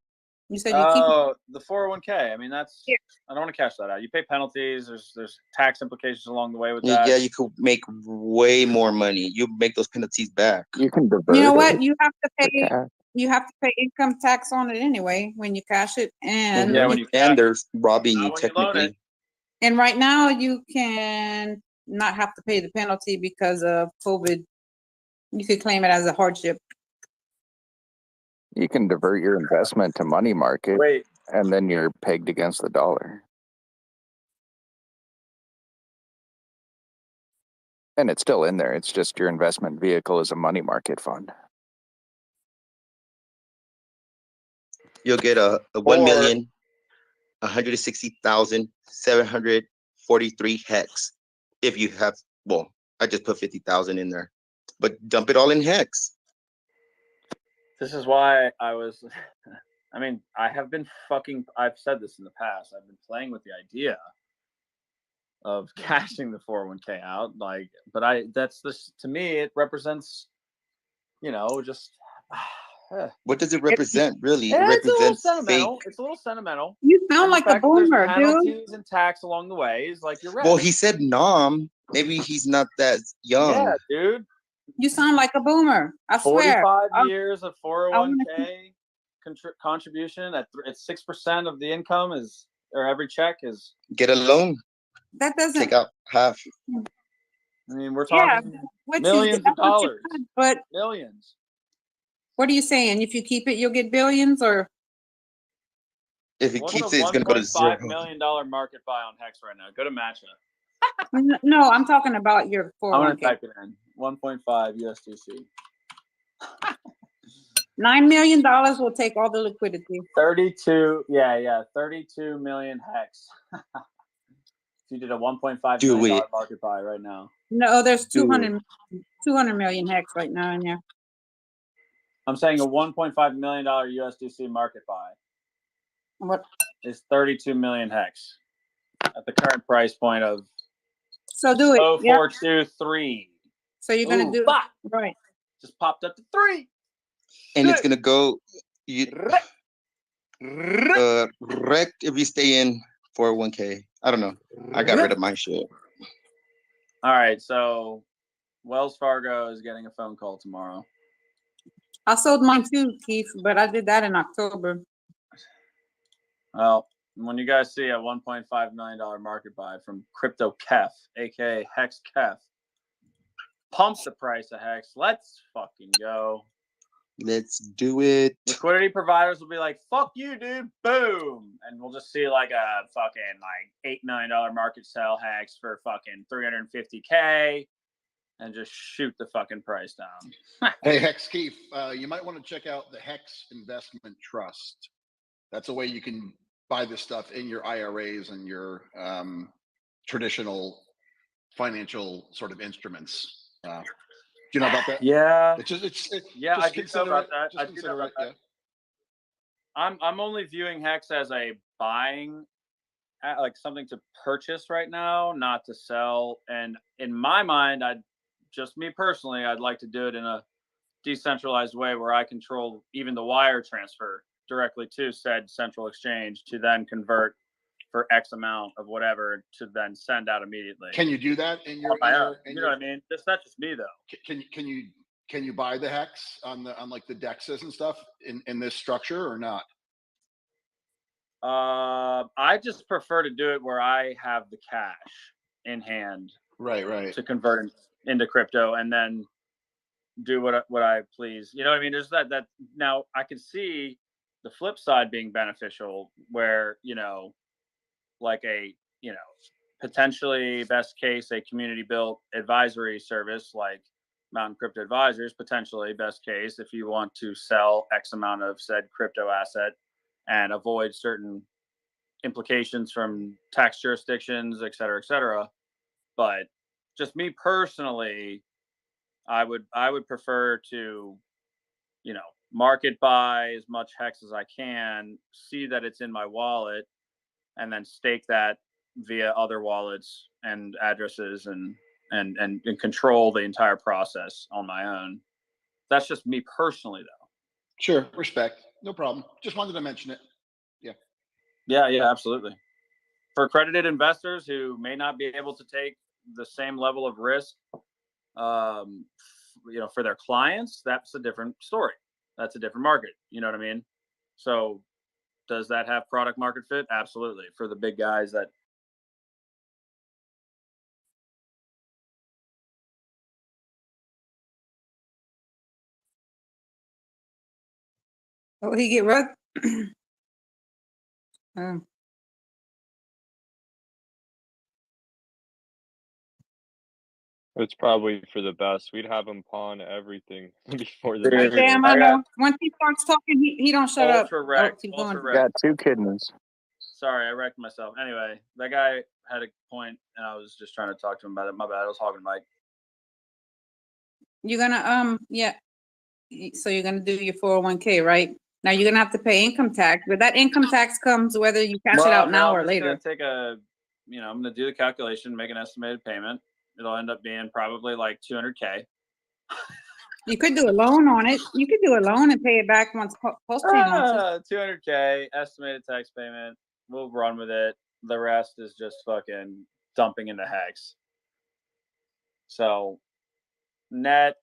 You said you keep. Oh, the 401k. I mean, that's. Yeah. I don't want to cash that out. You pay penalties. There's tax implications along the way with that. Yeah, you could make way more money. You make those penalties back. You can divert. You know what? You have to pay. You have to pay income tax on it anyway when you cash it, and and they're robbing you technically. And right now you can not have to pay the penalty because of COVID. You could claim it as a hardship. You can divert your investment to money market, and then you're pegged against the dollar. And it's still in there. It's just your investment vehicle is a money market fund. you'll get a Or 1,160,743 hex. If you have, well, I just put 50,000 in there, but dump it all in hex. this is why I was. I mean, I've said this in the past. I've been playing with the idea of cashing the 401k out, like, but that's this to me. It represents, just. What does it represent, really? It It's a little represents sentimental. fake. It's a little sentimental. You sound And the like a fact that there's boomer, dude. penalties and tax along the way is like, you're right. Well, he said nom. Maybe he's not that young. Yeah, dude. You sound like a boomer. I swear. 45 years of wanna 401k contribution at 6% of the income or every check is. Get a loan. That doesn't. Take out half. I mean, we're Yeah, talking that's millions of what you dollars. said, but Millions. what are you saying? If you keep it, you'll get billions, or If he What's keeps a it, it's gonna go to $1.5 zero. million market buy on Hex right now? Go to Matcha. no? I'm talking about your I'm gonna 401k. type it in. 1.5 USDC. $9 million will take all the liquidity. 32 million hex. If you did a 1.5 Do million it. market buy right now. No, there's Do 200 million hex right now in there. I'm saying a 1.5 million USDC market buy What? is 32 million hex at the current price point of So do it. Yeah. 0423. So you're gonna do fuck. right. Just popped up to 3. And it's Good. gonna go wrecked if you stay in 401k. I don't know. I got rid of my shit. All right, so Wells Fargo is getting a phone call tomorrow. I sold mine too, Keith, but I did that in October. Well, when you guys see a $1.5 million market buy from Crypto Kef, aka Hex Kef, pump the price of Hex. Let's fucking go. Let's do it. Liquidity providers will be like, fuck you, dude. Boom. And we'll just see like a fucking $8 million market sell Hex for fucking 350K and just shoot the fucking price down. Hey, Hex Keith, you might want to check out the Hex Investment Trust. That's a way you can buy this stuff in your IRAs and your traditional financial sort of instruments. Do you know about that? Yeah. I do know about that. I do know about that. I'm only viewing Hex as a buying, like something to purchase right now, not to sell. And in my mind, I'd like to do it in a decentralized way where I control even the wire transfer directly to said central exchange to then convert for X amount of whatever to then send out immediately. Can you do that in your? You know what I mean? That's not just me though. Can you buy the Hex on like the DEXs and stuff in this structure or not? I just prefer to do it where I have the cash in hand, right, to convert into crypto and then do what I please. You know what I mean? There's that now I can see the flip side being beneficial where, like potentially best case, a community built advisory service like Mountain Crypto Advisors, potentially best case if you want to sell X amount of said crypto asset and avoid certain implications from tax jurisdictions, et cetera, et cetera. But just me personally, I would prefer to, market buy as much Hex as I can, see that it's in my wallet, and then stake that via other wallets and addresses and control the entire process on my own. That's just me personally, though. Sure, respect, no problem. Just wanted to mention it. Yeah, absolutely. For accredited investors who may not be able to take the same level of risk, for their clients, that's a different story. That's a different market. You know what I mean? So does that have product market fit? Absolutely. For the big guys that. Oh, he get rug. It's probably for the best. We'd have him pawn everything before the Dude, video. Damn, I know. Once he starts talking, he don't shut up. Ultra Oh, wrecked. keep Ultra going. wrecked. Got 2 kidneys. Sorry, I wrecked myself. Anyway, that guy had a point, and I was just trying to talk to him about it. My bad. I was hogging Mike. You're gonna yeah. So you're gonna do your 401k, right? Now you're gonna have to pay income tax, but that income tax comes whether you cash it out now or later. I'm just gonna take I'm gonna do the calculation, make an estimated payment. It'll end up being probably like 200K. You could do a loan on it. You could do a loan and pay it back once Post-Chain launches. 200K estimated tax payment. We'll run with it. The rest is just fucking dumping into Hex. So net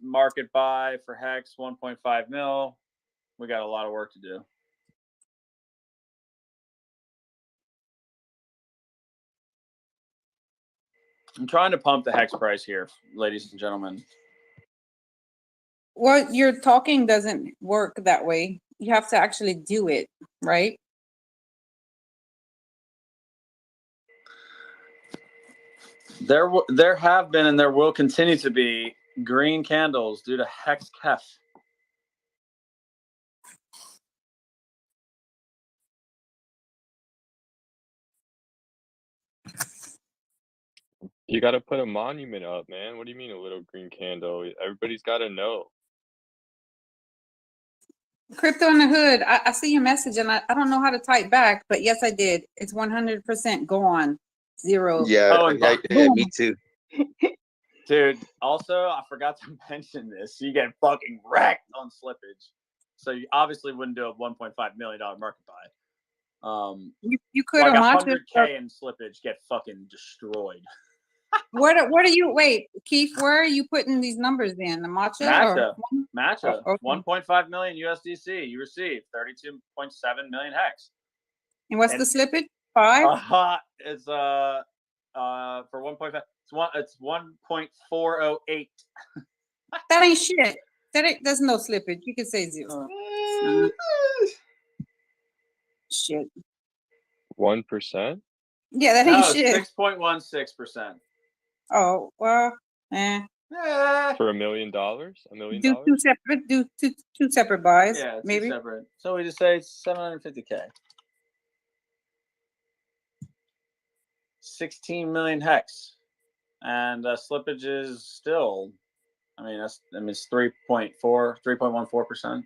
market buy for Hex 1.5 mil. We got a lot of work to do. I'm trying to pump the Hex price here, ladies and gentlemen. Well, your talking doesn't work that way. You have to actually do it, right? There have been and there will continue to be green candles due to Hex Kef. You got to put a monument up, man. What do you mean a little green candle? Everybody's got to know. Crypto in the Hood, I see your message and I don't know how to type back, but yes, I did. It's 100% gone. 0. Yeah, me too. Dude, also, I forgot to mention this. You get fucking wrecked on slippage. So you obviously wouldn't do a $1.5 million market buy. You could like have 100K in slippage get fucking destroyed. What are you, wait, Keith, where are you putting these numbers in? The matcha? Matcha. Oh, okay. 1.5 million USDC. You received 32.7 million Hex. And what's the slippage? 5? It's for 1.5. It's 1.408. That ain't shit. There's no slippage. You can say 0. Shit. 1%? Yeah, that ain't shit. 6.16%. Oh, well, For $1 million? $1 million? Do two separate buys. Yeah, maybe. Separate. So we just say it's 750K. 16 million Hex. And slippage is still, it's 3.14%.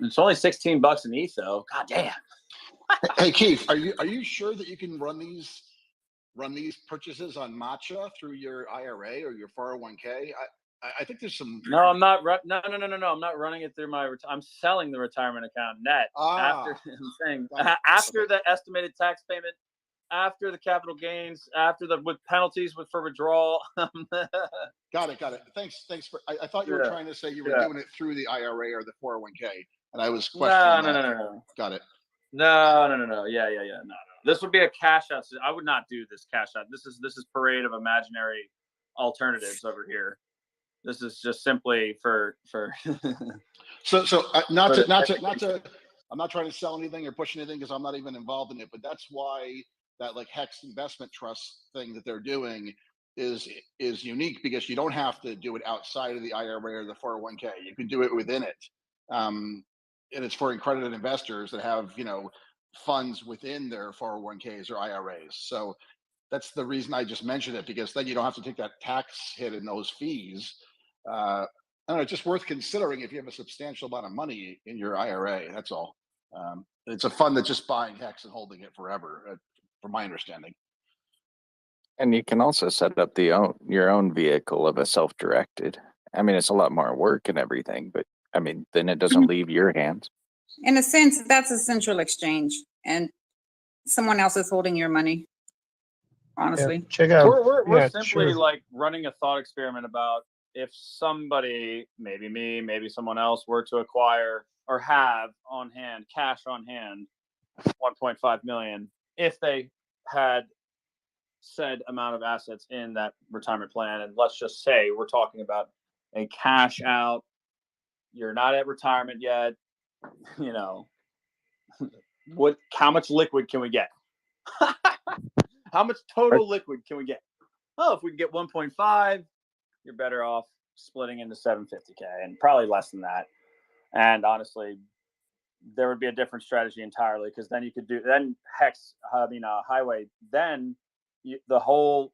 It's only $16 in ETH though. God damn. Hey Keith, are you sure that you can run these purchases on Matcha through your IRA or your 401k? I think there's some. No, I'm not. No. I'm not running it through my. I'm selling the retirement account net after. I'm saying after the estimated tax payment, after the capital gains, after with penalties for withdrawal. Got it. Thanks for. I thought you were trying to say you were doing it through the IRA or the 401k, and I was questioning. No. Got it. No. Yeah. No. This would be a cash out. I would not do this cash out. This is parade of imaginary alternatives over here. This is just simply for. So not to. I'm not trying to sell anything or push anything because I'm not even involved in it. But that's why that like Hex investment trust thing that they're doing is unique because you don't have to do it outside of the IRA or the 401k. You can do it within it. And it's for accredited investors that have, funds within their 401ks or IRAs. So that's the reason I just mentioned it, because then you don't have to take that tax hit in those fees. I don't know, it's just worth considering if you have a substantial amount of money in your IRA. That's all. It's a fund that's just buying Hex and holding it forever, from my understanding. And you can also set up your own vehicle of a self-directed. It's a lot more work and everything, but then it doesn't leave your hands. In a sense, that's a central exchange, and someone else is holding your money. Honestly, yeah, check out. We're simply like running a thought experiment about if somebody, maybe me, maybe someone else, were to acquire or have on hand, cash on hand, 1.5 million, if they had said amount of assets in that retirement plan, and let's just say we're talking about a cash out. You're not at retirement yet. How much liquid can we get? How much total liquid can we get? oh, if we can get 1.5, you're better off splitting into 750K and probably less than that. And honestly, there would be a different strategy entirely, because then you could do highway. Then the whole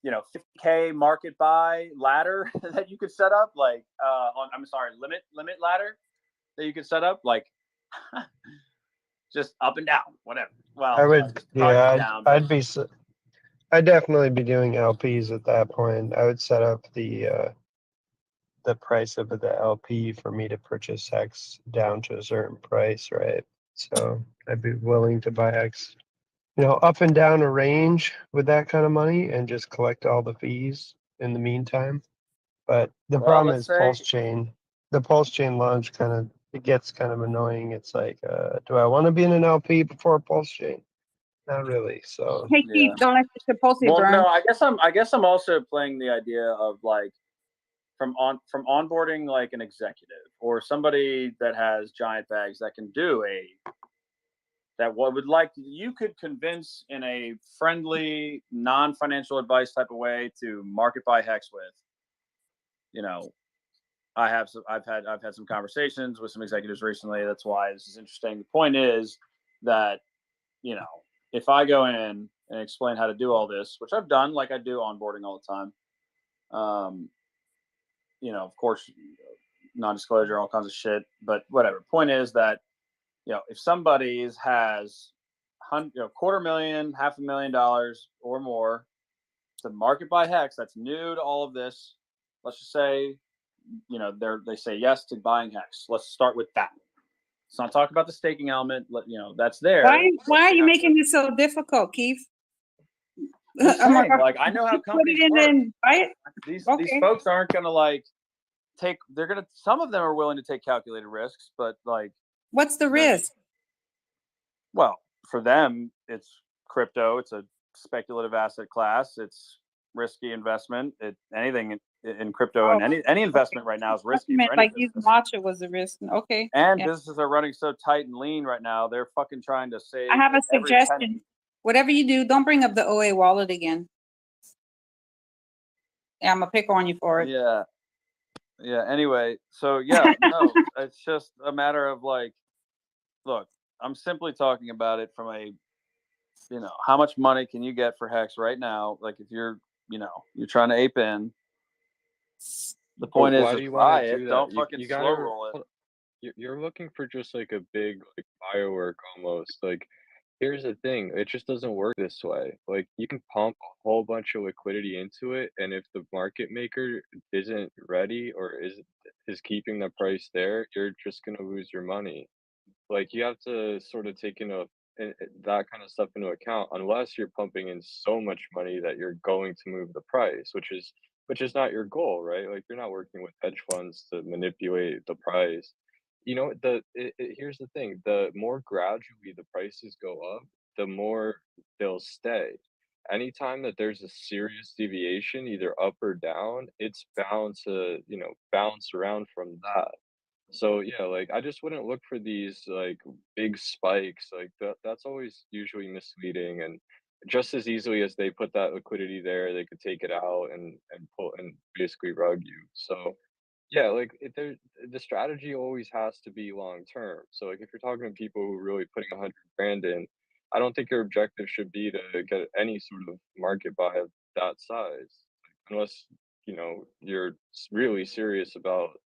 50K market buy ladder that you could set up, like limit ladder that you could set up, like just up and down, whatever. Well, I would, just yeah, down, I'd definitely be doing LPs at that point. I would set up the price of the LP for me to purchase Hex down to a certain price, right? So I'd be willing to buy Hex, up and down a range with that kind of money and just collect all the fees in the meantime. But the problem is Pulse Chain. The Pulse Chain launch it gets kind of annoying. It's like, do I want to be in an LP before Pulse Chain? Not really. So Hey, Keith, don't let the supposed well, burn. no, I guess I'm also playing the idea of like from onboarding like an executive or somebody that has giant bags that can do you could convince in a friendly, non-financial advice type of way to market buy Hex with. I've had some conversations with some executives recently. That's why this is interesting. The point is that, if I go in and explain how to do all this, which I've done, like I do onboarding all the time, of course, non-disclosure, all kinds of shit, but whatever. Point is that, if somebody has $250,000, $500,000 or more to market buy Hex, that's new to all of this. Let's just say, they say yes to buying Hex. Let's start with that. Let's not talk about the staking element. That's there. Why are you making this so difficult, Keith? Saying, like, I know how companies work. These folks aren't gonna some of them are willing to take calculated risks, but like, what's the risk? Well, for them, it's crypto. It's a speculative asset class. It's risky investment. Anything in crypto and any investment right now is risky. Like using matcha was a risk. Okay. And businesses are running so tight and lean right now. They're fucking trying to save. I have a every suggestion. penny. Whatever you do, don't bring up the OA wallet again. Yeah, I'm gonna pick on you for it. Yeah. Anyway, so yeah, no, it's just a matter of like, look, I'm simply talking about it from a, how much money can you get for Hex right now? Like if you're trying to ape in. The point is, do you buy want to it. do that? Don't fucking slow roll it. You're looking for just like a big like firework almost. Like, here's the thing, it just doesn't work this way. Like, you can pump a whole bunch of liquidity into it, and if the market maker isn't ready or is keeping the price there, you're just gonna lose your money. Like, you have to sort of take that kind of stuff into account, unless you're pumping in so much money that you're going to move the price, which is not your goal, right? Like, you're not working with hedge funds to manipulate the price. Here's the thing: the more gradually the prices go up, the more they'll stay. Anytime that there's a serious deviation, either up or down, it's bound to bounce around from that. So yeah, like, I just wouldn't look for these like big spikes. Like that's always usually misleading, and just as easily as they put that liquidity there, they could take it out and pull and basically rug you. So yeah, like the strategy always has to be long term. So like if you're talking to people who are really putting 100 grand in, I don't think your objective should be to get any sort of market buy of that size, unless you're really serious about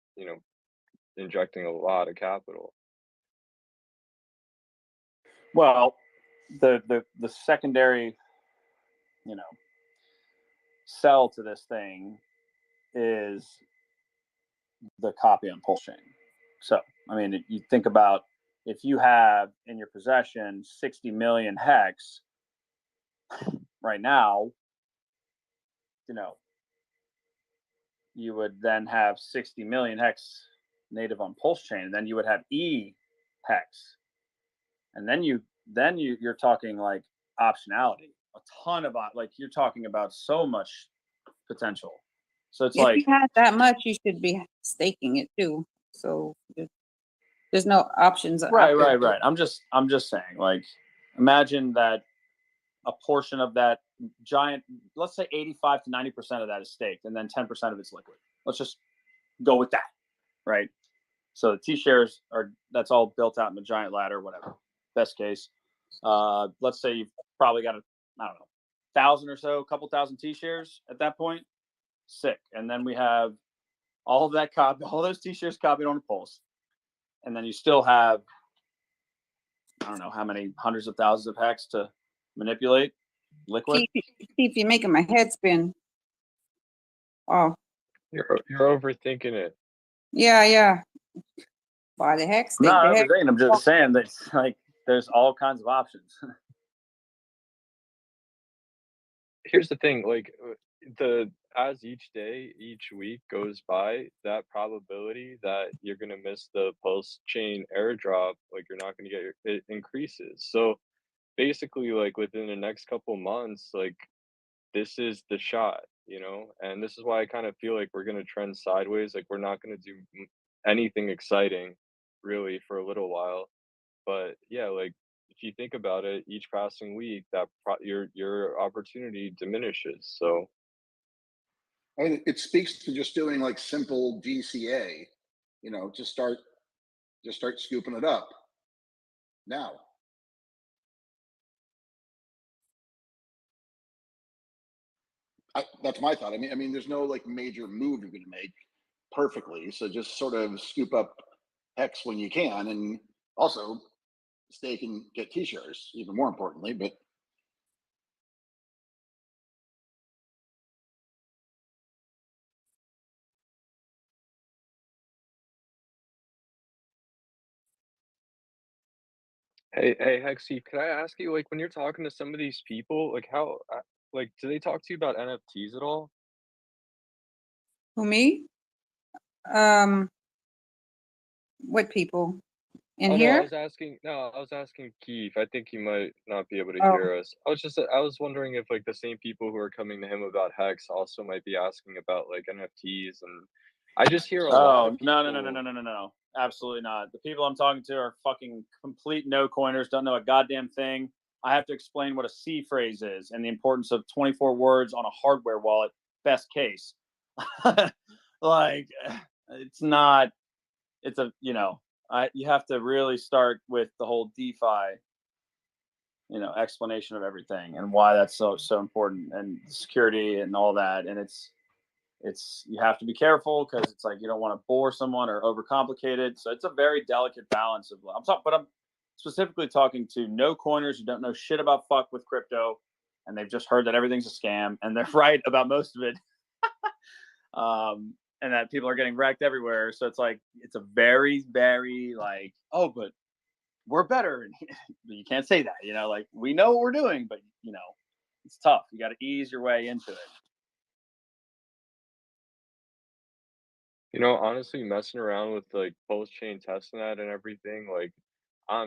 injecting a lot of capital. Well, the secondary, sell to this thing is the copy on Pulse Chain. So, I mean, you think about if you have in your possession 60 million Hex right now, you would then have 60 million Hex native on Pulse Chain, and then you would have Hex, and then you're talking like optionality, a ton of like you're talking about so much potential. So it's if you had that much, you should be staking it too. So there's no options. Right. I'm just saying, like, imagine that a portion of that giant, let's say 85 to 90% of that is staked, and then 10% of it's liquid. Let's just go with that, right? So the T-shares that's all built out in a giant ladder, whatever. Best case. Let's say you've probably got I don't know, 1,000 or so, a couple thousand T-shares at that point. Sick. And then we have all of that all those T-shares copied on a pulse. And then you still have, I don't know how many hundreds of thousands of hex to manipulate liquid. Keith, you're making my head spin. Oh. You're overthinking it. Yeah. Why the heck? No, I'm just saying that like there's all kinds of options. Here's the thing, like as each day, each week goes by, that probability that you're gonna miss the pulse chain airdrop, like you're not gonna get it increases. So basically, like within the next couple months, like this is the shot, and this is why I kind of feel like we're gonna trend sideways. Like we're not gonna do anything exciting, really, for a little while. But yeah, like if you think about it, each passing week, your opportunity diminishes. So I mean, it speaks to just doing like simple DCA, just start scooping it up now. That's my thought. I mean, there's no like major move you're going to make perfectly. So just sort of scoop up hex when you can, and also stake and get T-shares, even more importantly. But hey, Hexy, could I ask you, like, when you're talking to some of these people, like, how, like, do they talk to you about NFTs at all? Who, me? What people? In Oh, here? no, I was asking Keith. I think he might not be able to Oh. hear us. I was wondering if, like, the same people who are coming to him about Hex also might be asking about, like, NFTs, and I just hear a lot of No, people. no. Absolutely not. The people I'm talking to are fucking complete no coiners, don't know a goddamn thing. I have to explain what a C phrase is and the importance of 24 words on a hardware wallet, best case. Like, it's not, it's a, you have to really start with the whole DeFi, explanation of everything and why that's so important, and security and all that. And it's you have to be careful because it's like you don't want to bore someone or overcomplicate it. So it's a very delicate balance of. I'm specifically talking to no coiners who don't know shit about fuck with crypto, and they've just heard that everything's a scam, and they're right about most of it. And that people are getting wrecked everywhere. So it's like it's a very, very like, oh, but we're better, and you can't say that. Like we know what we're doing, but it's tough. You got to ease your way into it. Honestly, messing around with like pulse chain testnet and everything, like I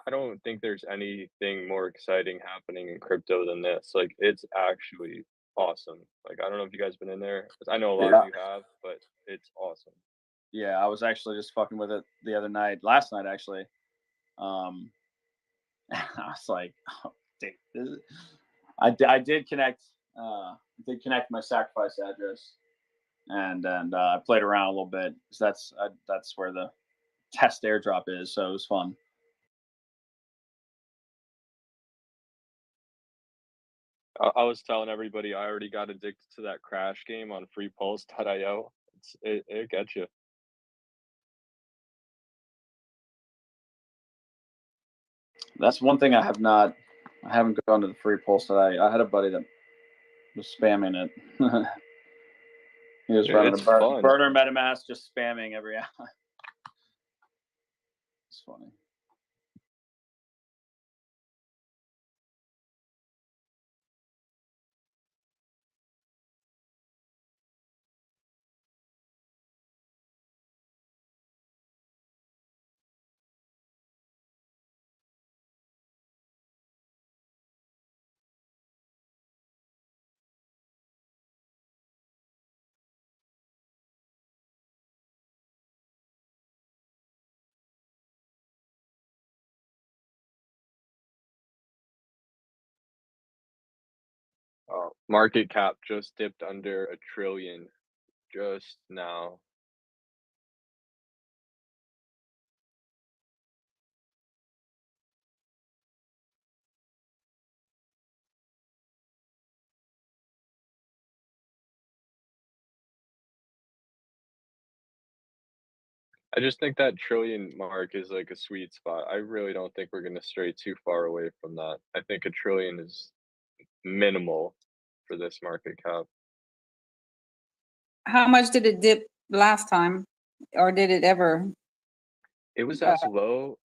don't think there's anything more exciting happening in crypto than this. Like it's actually awesome. Like I don't know if you guys been in there. 'Cause I know a lot of you have, but it's awesome. Yeah, I was actually just fucking with it last night actually. I was like, oh, dude, I did connect my sacrifice address, and I played around a little bit. So that's where the test airdrop is. So it was fun. I was telling everybody I already got addicted to that crash game on freepulse.io. It gets you. That's one thing I haven't gone to the free pulse today. I had a buddy that was spamming it. He was running a burner MetaMask, just spamming every hour. It's funny. Market cap just dipped under $1 trillion just now. I just think that trillion mark is like a sweet spot. I really don't think we're gonna stray too far away from that. I think $1 trillion is minimal for this market cap. How much did it dip last time, or did it ever? It was as low.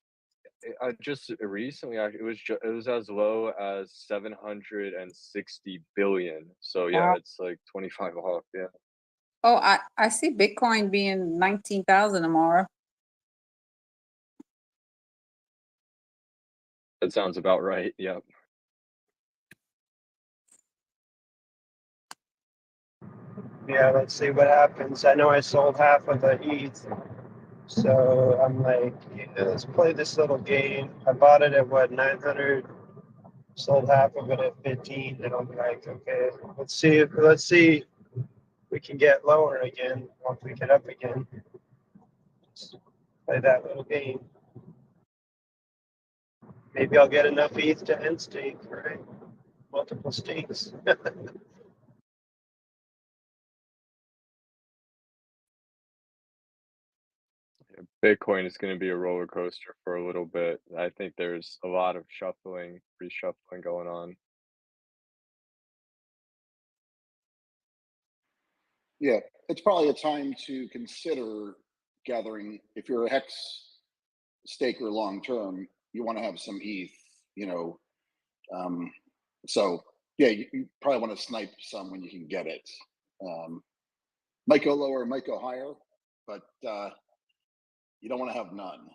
Just recently, it was as low as 760 billion. So yeah, Wow. it's like 25 off. Yeah. Oh, I see Bitcoin being 19,000 tomorrow. That sounds about right. Yep. Yeah, let's see what happens. I know I sold half of the ETH, so I'm like, yeah, let's play this little game. I bought it at what, 900, sold half of it at 15, and I'm like, okay, let's see if we can get lower again once we get up again. Just play that little game. Maybe I'll get enough ETH to end stake, right? Multiple stakes. Bitcoin is going to be a roller coaster for a little bit. I think there's a lot of reshuffling going on. Yeah, it's probably a time to consider gathering. If you're a Hex staker long term, you want to have some ETH, you know. So yeah, you probably want to snipe some when you can get it. Might go lower, might go higher, but you don't want to have none.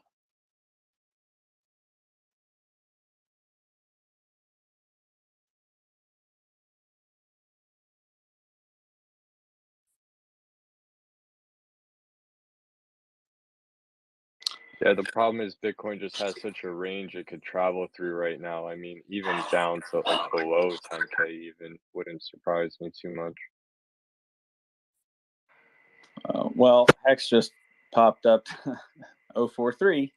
Yeah, the problem is Bitcoin just has such a range it could travel through right now. I mean, even down to like below 10K even wouldn't surprise me too much. Well, Hex just popped up 043.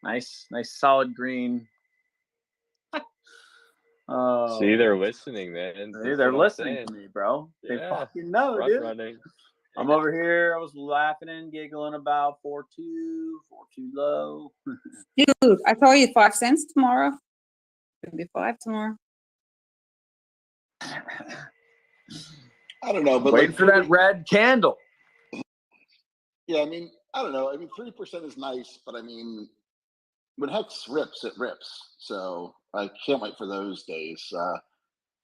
Nice solid green. See, they're listening, man. See, they're listening to me, bro. They fucking know, dude. Running. I'm over here. I was laughing and giggling about 4.2 low. Dude, I told you 5 cents tomorrow. It'll be 5 tomorrow. I don't know, but waiting like, for that red candle. Yeah, I mean, I don't know. I mean, 3% is nice, but I mean, when Hex rips, it rips. So I can't wait for those days.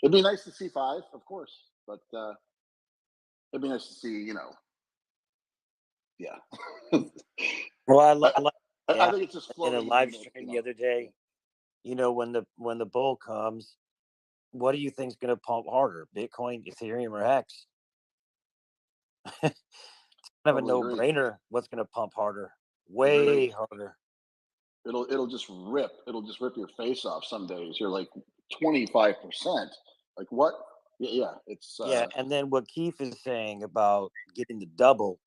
It'd be nice to see 5, of course, but it'd be nice to see, you know. Yeah. Well, I think it's just in floating. a live stream the other day. You know, when the bull comes, what do you think's going to pump harder, Bitcoin, Ethereum, or Hex? It's kind of a no-brainer. What's going to pump harder? Way harder. It'll just rip. It'll just rip your face off. Some days you're like 25%. Like what? Yeah, it's yeah. And then what Keith is saying about getting the double.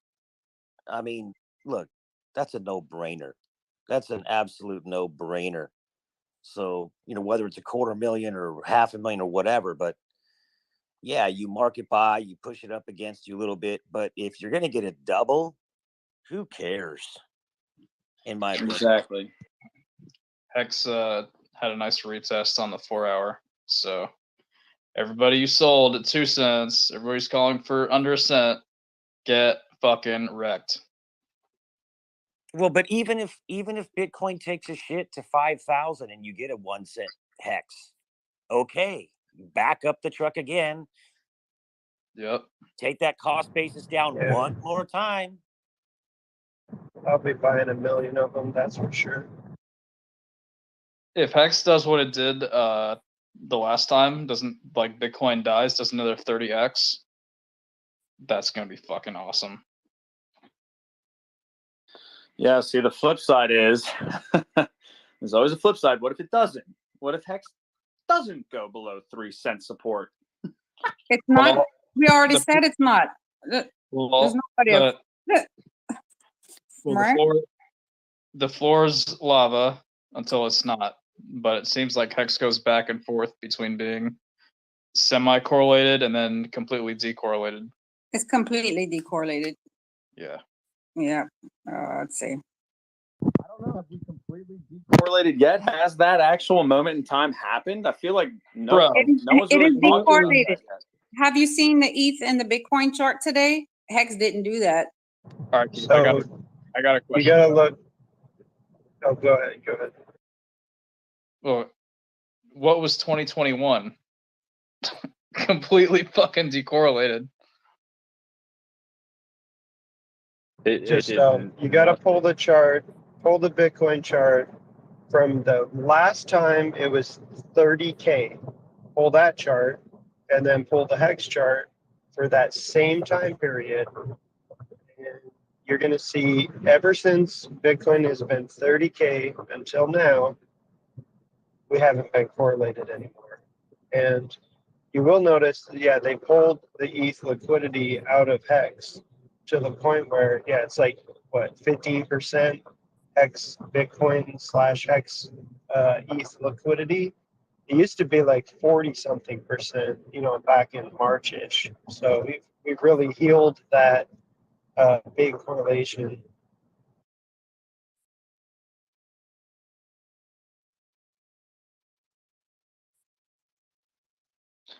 I mean, look, that's a no-brainer. That's an absolute no-brainer. So, you know, whether it's $250,000 or $500,000 or whatever, but yeah, you market buy, you push it up against you a little bit. But if you're going to get a double, who cares? In my opinion. Exactly. Hex had a nice retest on the 4-hour. So everybody you sold at 2 cents, everybody's calling for under a cent. Get fucking wrecked. Well, but even if Bitcoin takes a shit to 5,000 and you get a 1 cent Hex, okay, back up the truck again. Yep. Take that cost basis down one more time. I'll be buying 1 million of them, that's for sure. If Hex does what it did the last time, doesn't like Bitcoin does another 30x, that's gonna be fucking awesome. Yeah, see, the flip side is there's always a flip side. What if it doesn't? What if Hex doesn't go below 3 cent support? It's not. Well, We already the- said it's not. Well, There's nobody. Right? The floor is lava until it's not. But it seems like Hex goes back and forth between being semi-correlated and then completely decorrelated. It's completely decorrelated. Yeah. Yeah. Let's see. I don't know. Have we completely decorrelated yet? Has that actual moment in time happened? I feel like no, Bro, no one's It really is talking about decorrelated. that yet. Have you seen the ETH and the Bitcoin chart today? Hex didn't do that. All right, Keith, So I got a question. you gotta look. Oh, go ahead. Go ahead. Well, what was 2021? Completely fucking decorrelated. Just you gotta pull the chart, pull the Bitcoin chart from the last time it was 30K. Pull that chart, and then pull the Hex chart for that same time period. And you're gonna see ever since Bitcoin has been 30K until now, we haven't been correlated anymore. And you will notice, yeah, they pulled the ETH liquidity out of Hex to the point where, yeah, it's like, what, 15% Hex Bitcoin / Hex ETH liquidity. It used to be like 40-something%, back in March-ish. So we've really healed that big correlation.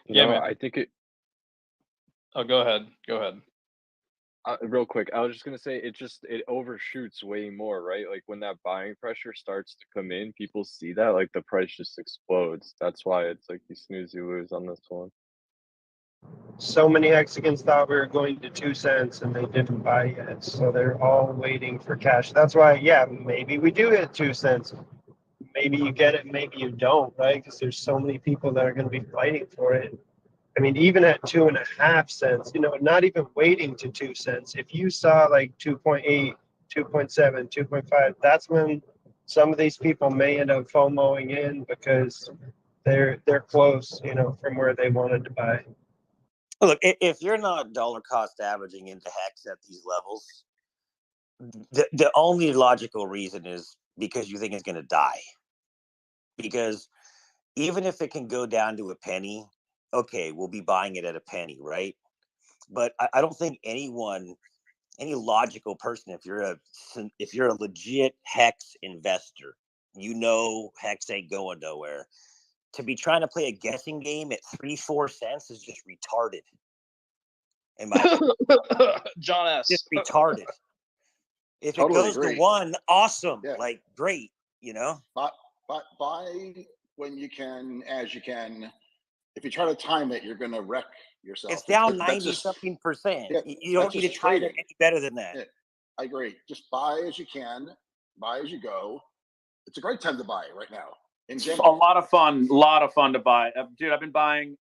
Yeah, man. I think it. Oh, go ahead. Go ahead. Real quick, I was just gonna say it overshoots way more, right? Like when that buying pressure starts to come in, people see that, like the price just explodes. That's why it's like you snooze, you lose on this one. So many Hexagons thought we were going to 2 cents and they didn't buy yet. So they're all waiting for cash. That's why, yeah, maybe we do hit 2 cents. Maybe you get it, maybe you don't, right? Because there's so many people that are going to be fighting for it. I mean, even at 2.5 cents, not even waiting to 2 cents. If you saw like 2.8, 2.7, 2.5, that's when some of these people may end up FOMOing in because they're close, from where they wanted to buy. Look, if you're not dollar cost averaging into Hex at these levels, the only logical reason is because you think it's going to die. Because even if it can go down to a penny, okay, we'll be buying it at a penny, right? But I don't think any logical person, if you're a legit Hex investor, Hex ain't going nowhere. To be trying to play a guessing game at 3-4 cents is just retarded. In my opinion. John S. Just retarded. If Totally it goes agree. to 1, awesome. Yeah. Like great, But buy when you can, as you can. If you try to time it, you're going to wreck yourself. It's down That's 90-something%. Yeah, You don't that's need to just time it trading. any better than that. Yeah, I agree. Just buy as you can, buy as you go. It's a great time to buy right now. A lot of fun to buy. Dude, I've been buying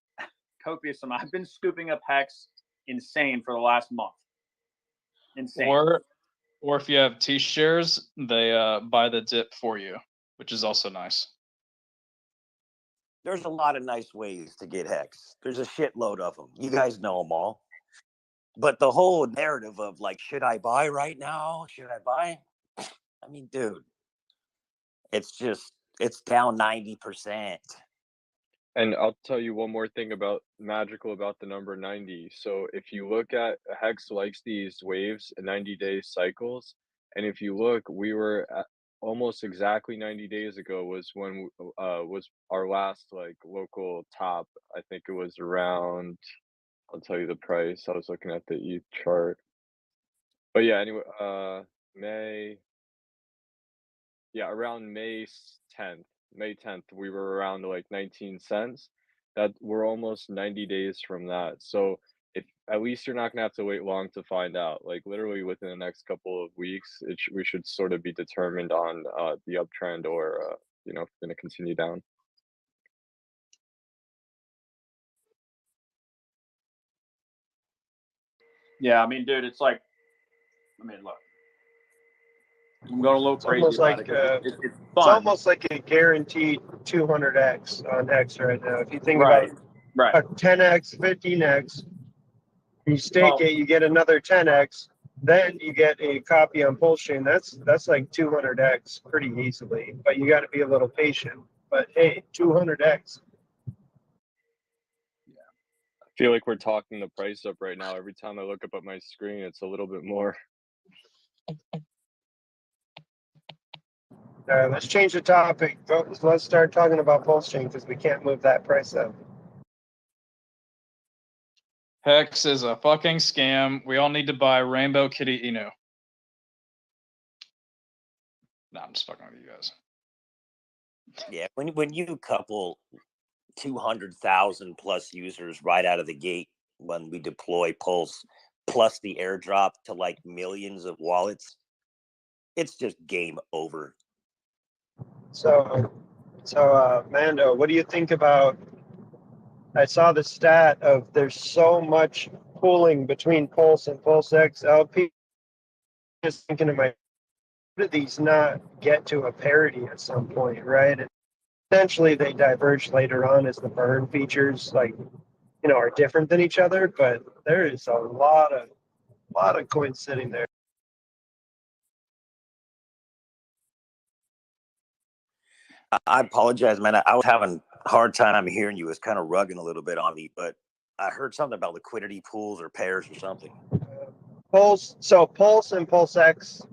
copious amount. I've been scooping up Hex insane for the last month. Insane. Or if you have T-shares, they buy the dip for you, which is also nice. There's a lot of nice ways to get Hex. There's a shitload of them. You guys know them all. But the whole narrative of like, should I buy right now? Should I buy? I mean, dude, it's down 90%. And I'll tell you one more thing magical about the number 90. So if you look at Hex likes these waves, 90-day cycles, and if you look, we were at almost exactly 90 days ago was when was our last like local top. I think it was around. I'll tell you the price. I was looking at the ETH chart. But yeah, anyway, around May 10th, we were around like 19 cents. That we're almost 90 days from that. So if at least you're not gonna have to wait long to find out. Like literally within the next couple of weeks, we should sort of be determined on the uptrend or if it's gonna continue down. Yeah, I mean, dude, it's like, look, I'm going a little crazy Almost about like it. It's it's fun. almost like a guaranteed 200x on Hex right now. If you think Right. about Right. a 10x, 15x. You stake Well- it, you get another 10x. Then you get a copy on Pulsechain. That's like 200x pretty easily. But you got to be a little patient. But hey, 200x. I feel like we're talking the price up right now. Every time I look up at my screen, it's a little bit more. Let's change the topic. Let's start talking about Pulsechain because we can't move that price up. Hex is a fucking scam. We all need to buy Rainbow Kitty Inu. Nah, I'm just fucking with you guys. Yeah, when you couple 200,000 plus users right out of the gate when we deploy Pulse, plus the airdrop to like millions of wallets, it's just game over. So Mando, what do you think about? I saw the stat of there's so much pooling between Pulse and PulseX LP. Just thinking to myself, how do these not get to a parity at some point, right? And essentially, they diverge later on as the burn features, like, are different than each other. But there is a lot of coins sitting there. I apologize, man. I was having a hard time hearing you. It was kind of rugging a little bit on me, but I heard something about liquidity pools or pairs or something. Pulse and PulseX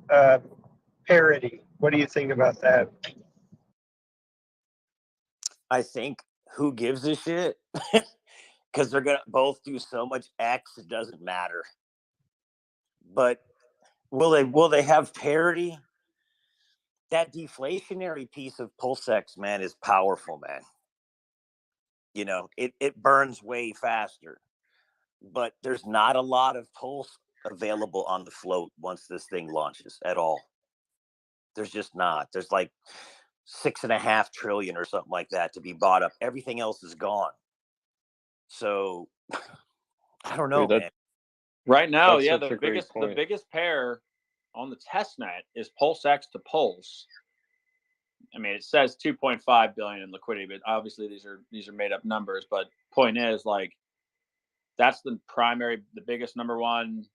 parity. What do you think about that? I think who gives a shit? Because they're gonna both do so much X, it doesn't matter. But will they have parity? That deflationary piece of PulseX, man, is powerful, man. It burns way faster. But there's not a lot of Pulse available on the float once this thing launches at all. There's just not. There's like 6.5 trillion or something like that to be bought up. Everything else is gone. So I don't know, man. Right now, That's yeah, such a the great point. biggest pair on the testnet is PulseX to Pulse. I mean, it says 2.5 billion in liquidity, but obviously these are made up numbers. But point is, like, that's the biggest number one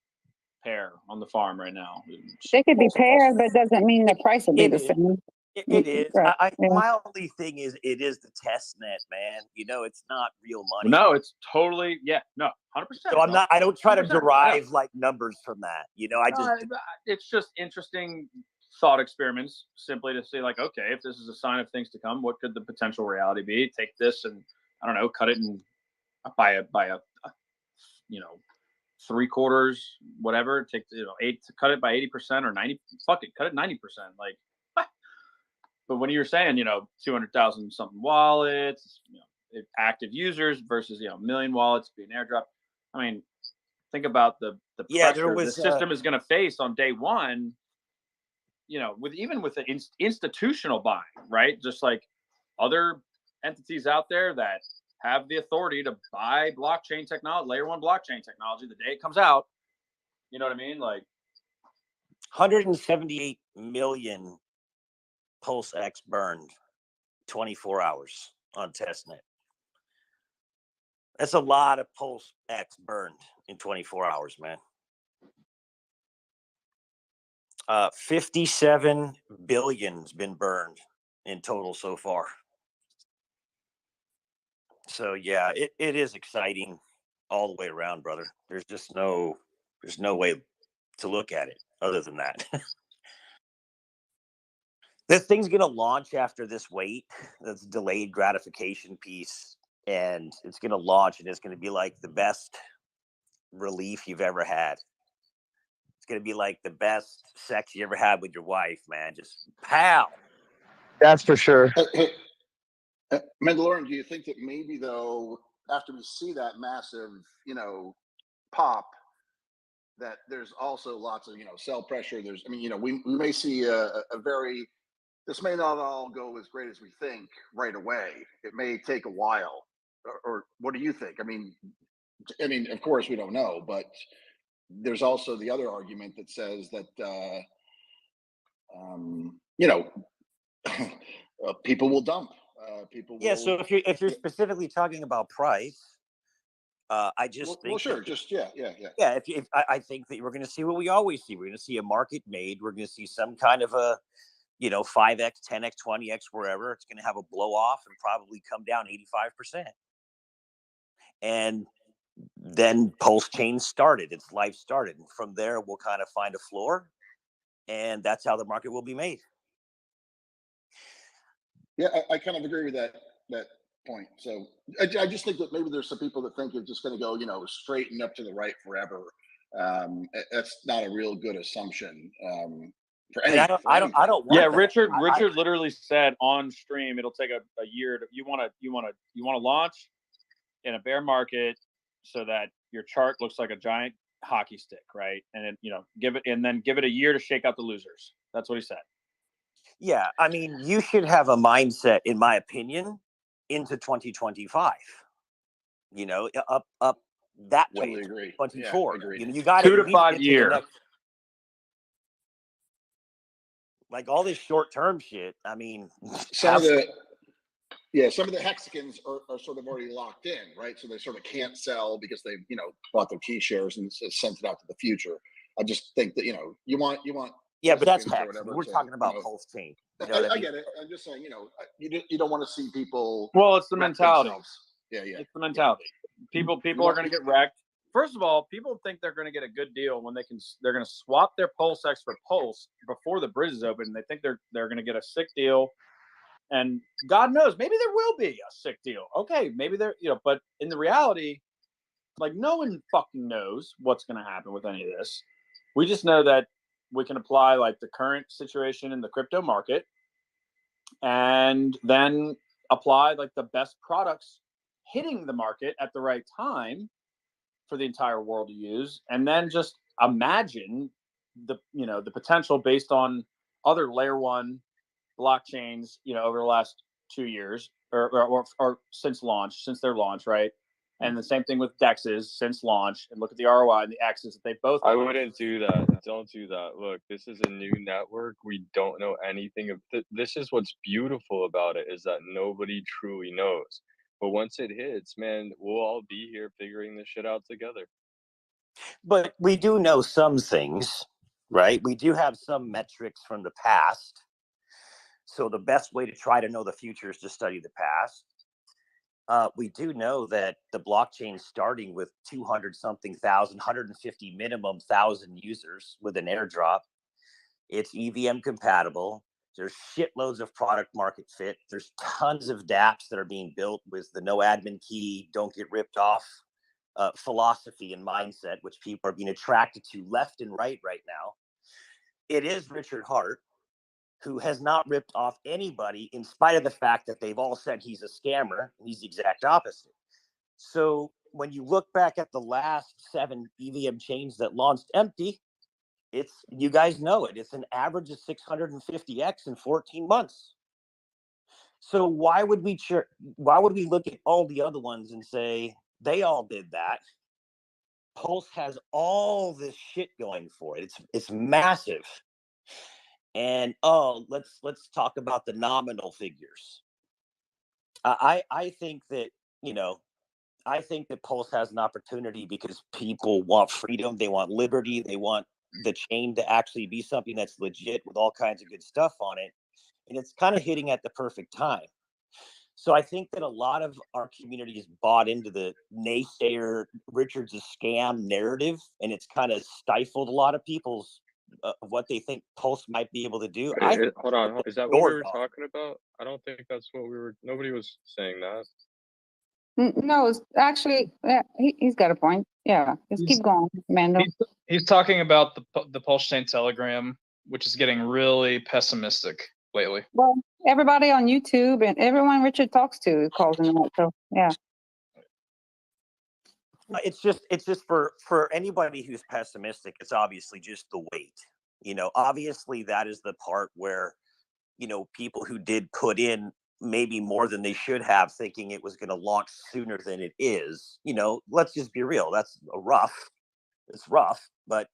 pair on the farm right now. They could be paired, but doesn't mean the price will be the same. It is. Right. Yeah. My only thing is, it is the test net, man. It's not real money. No, it's totally 100%. So I don't try to 100%, derive like numbers from that. It's just interesting thought experiments, simply to see, like, okay, if this is a sign of things to come, what could the potential reality be? Take this and, I don't know, cut it in by a 3/4, whatever. Take cut it by 80% or 90. Fuck it, cut it 90%. Like, but when you're saying 200,000 something wallets, active users versus a million wallets being airdropped, I mean, think about the pressure the system is going to face on day one. With the institutional buying, right? Just like other entities out there that have the authority to buy blockchain technology, layer one blockchain technology, the day it comes out. You know what I mean? Like 178 million PulseX burned 24 hours on testnet. That's a lot of PulseX burned in 24 hours, man. 57 billion's been burned in total so far. So yeah, it is exciting all the way around, brother. There's no way to look at it other than that. This thing's gonna launch after this wait. That's delayed gratification piece, and it's gonna launch, and it's gonna be like the best relief you've ever had. It's gonna be like the best sex you ever had with your wife, man. Just pow. That's for sure. Mandalorian, do you think that maybe, though, after we see that massive, pop, that there's also lots of, sell pressure? We may see a very, this may not all go as great as we think right away. It may take a while. Or what do you think? I mean, of course we don't know, but there's also the other argument that says that, people will dump. People Yeah. will. So if you're specifically talking about price, I just think sure. that, Just yeah. yeah. If I think that we're going to see what we always see. We're going to see a market made. We're going to see some kind of a 5x, 10x, 20x, wherever. It's going to have a blow off and probably come down 85%. And then Pulse Chain started. Its life started, and from there we'll kind of find a floor, and that's how the market will be made. Yeah, I kind of agree with that point. So I just think that maybe there's some people that think it's just going to go, straight and up to the right forever. That's not a real good assumption. For any, I don't want Yeah, that. Richard literally said on stream it'll take a year to you want to launch in a bear market so that your chart looks like a giant hockey stick, right? And then give it a year to shake out the losers. That's what he said. Yeah, I mean, you should have a mindset, in my opinion, into 2025. Up that way. Totally agree. 24. Yeah, agreed. You got 2 to 5 year. Like all this short-term shit. I mean, some of the Hexicans are sort of already locked in, right? So they sort of can't sell because they've bought their T shares and sent it out to the future. I just think that you want. Yeah, but that's Hexicans or Hex. whatever We're to, talking about Pulse Chain. I get it. I'm just saying, you don't want to see people. Well, it's the wreck mentality. themselves. Yeah. It's the mentality. People are going to get wrecked. First of all, people think they're going to get a good deal when they're going to swap their Pulse X for Pulse before the bridge is open. And they think they're going to get a sick deal. And God knows, maybe there will be a sick deal. Okay, maybe but in the reality, like no one fucking knows what's going to happen with any of this. We just know that we can apply like the current situation in the crypto market and then apply like the best products hitting the market at the right time for the entire world to use. And then just imagine the potential based on other layer one blockchains, over the last 2 years or since their launch, right? And the same thing with DEXs since launch, and look at the ROI and the X's that they both. I wouldn't do that. Don't do that. Look, this is a new network. We don't know anything of this is what's beautiful about it, is that nobody truly knows. But once it hits, man, we'll all be here figuring this shit out together. But we do know some things, right? We do have some metrics from the past. So the best way to try to know the future is to study the past. We do know that the blockchain starting with 200-something thousand, 150 minimum thousand users with an airdrop. It's EVM compatible. There's shitloads of product market fit. There's tons of dApps that are being built with the no admin key, don't get ripped off philosophy and mindset, which people are being attracted to left and right now. It is Richard Hart, who has not ripped off anybody in spite of the fact that they've all said he's a scammer, and he's the exact opposite. So when you look back at the last 7 EVM chains that launched empty, you guys know it. It's an average of 650x in 14 months. So why would we look at all the other ones and say they all did that? Pulse has all this shit going for it. It's massive. And let's talk about the nominal figures. I think that Pulse has an opportunity because people want freedom, they want liberty, they want the chain to actually be something that's legit with all kinds of good stuff on it, and it's kind of hitting at the perfect time. So I think that a lot of our community has bought into the naysayer Richard's a scam narrative, and it's kind of stifled a lot of people's what they think Pulse might be able to do. Hold on. Is that what we were talking about? I don't think that's what nobody was saying that. No, it's actually, yeah, he's got a point. Yeah, just keep going, Mando. He's talking about the Pulse Chain Telegram, which is getting really pessimistic lately. Well, everybody on YouTube and everyone Richard talks to calls him out. So yeah. It's just for anybody who's pessimistic, it's obviously just the weight. Obviously that is the part where, people who did put in maybe more than they should have, thinking it was going to launch sooner than it is. Let's just be real. It's rough, but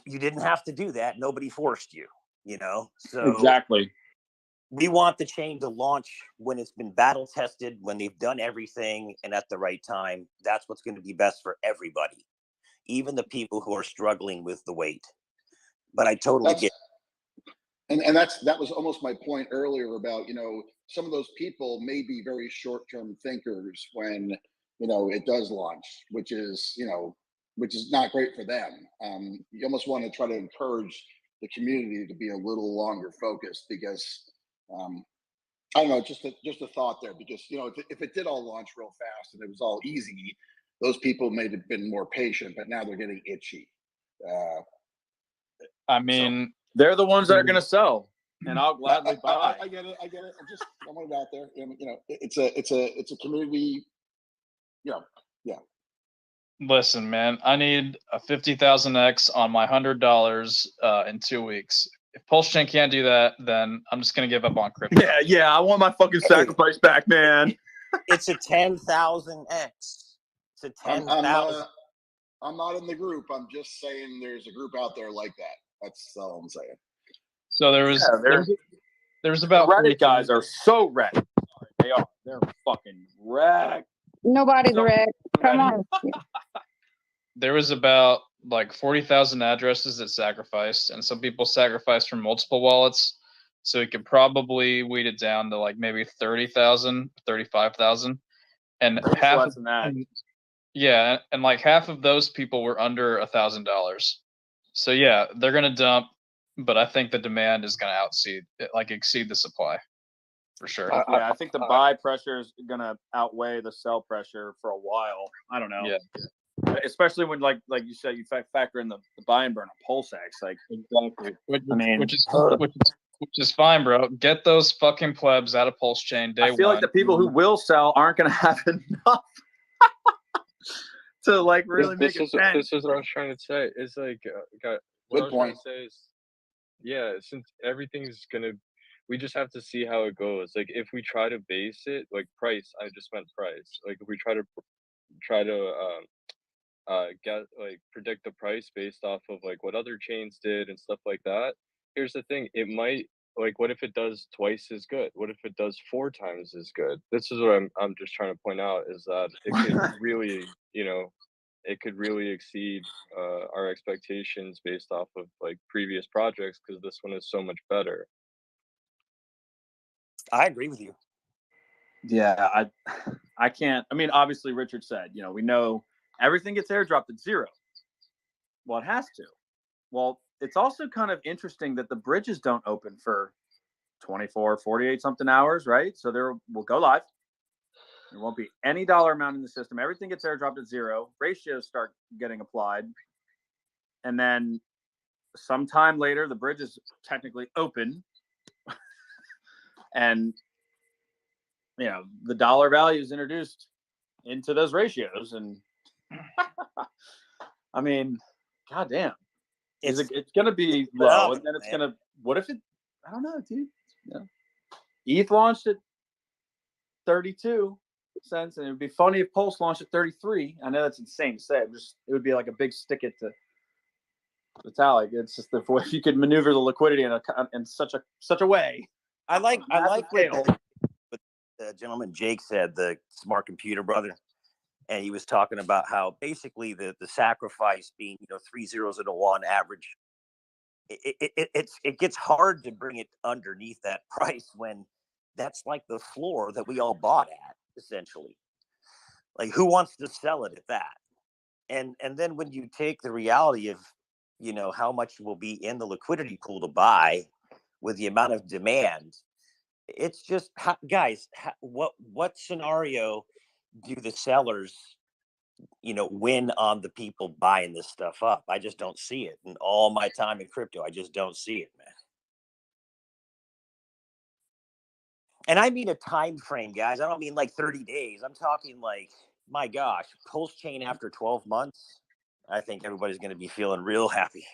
you didn't have to do that. Nobody forced you, so exactly. We want the chain to launch when it's been battle tested, when they've done everything and at the right time. That's what's going to be best for everybody, even the people who are struggling with the weight. But I totally get it. And that was almost my point earlier about, some of those people may be very short-term thinkers when, it does launch, which is not great for them. You almost want to try to encourage the community to be a little longer focused because, I don't know, just a thought there, because if it did all launch real fast and it was all easy, those people may have been more patient, but now they're getting itchy. I mean, so they're the ones that are going to sell, and I'll gladly buy. I get it. I just throwing it out there. It's a community. Yeah. Listen, man, I need a 50,000X on my $100 in 2 weeks. If Pulse Chain can't do that, then I'm just gonna give up on crypto. Yeah, I want my fucking sacrifice back, man. It's a 10,000X. It's a 10,000. I'm not in the group. I'm just saying there's a group out there like that. That's all I'm saying. So there was about Reddit guys are so wrecked. They are. They're fucking wrecked. Nobody's red. Come on. There was about like 40,000 addresses that sacrificed, and some people sacrificed from multiple wallets. So we could probably weed it down to like maybe 30,000, 35,000. And half less than that. Yeah, and like half of those people were under $1,000. So yeah, they're gonna dump, but I think the demand is gonna exceed the supply. For sure. Yeah, I think the buy pressure is going to outweigh the sell pressure for a while. I don't know. Yeah. Especially when, like you said, you factor in the buy and burn of PulseX. Like, exactly. Which is is fine, bro. Get those fucking plebs out of Pulse Chain day one. I feel like the people who will sell aren't going to have enough to like really make it sense. This is what I was trying to say. It's like, good point. Since everything's gonna. We just have to see how it goes. Like if we try to base it, like price, I just meant price. Like if we try to predict the price based off of like what other chains did and stuff like that. Here's the thing: it might what if it does twice as good? What if it does 4 times as good? This is what I'm just trying to point out is that it could really, it could really exceed our expectations based off of like previous projects because this one is so much better. I agree with you. Yeah, I can't. I mean, obviously, Richard said, we know everything gets airdropped at 0. Well, it has to. Well, it's also kind of interesting that the bridges don't open for 24, 48 something hours, right? So we'll go live. There won't be any dollar amount in the system. Everything gets airdropped at 0. Ratios start getting applied. And then sometime later, the bridge is technically open. And the dollar value is introduced into those ratios, and I mean, goddamn, it's going to be low, and then it's going to. What if it? I don't know, dude. ETH launched at 32 cents, and it would be funny if Pulse launched at 33. I know that's insane to say. It would be like a big stick it to Vitalik. It's just if you could maneuver the liquidity in such a way. I like what the gentleman Jake said, the smart computer brother, and he was talking about how basically the sacrifice being 3 zeros and a 1 average. It gets hard to bring it underneath that price when that's like the floor that we all bought at essentially. Like who wants to sell it at that? And then when you take the reality of how much will be in the liquidity pool to buy with the amount of demand, it's just guys, what scenario do the sellers win on the people buying this stuff up? I just don't see it. In all my time in crypto, I just don't see it, man. And I mean a time frame, guys. I don't mean like 30 days. I'm talking like, my gosh, Pulse Chain after 12 months, I think everybody's going to be feeling real happy.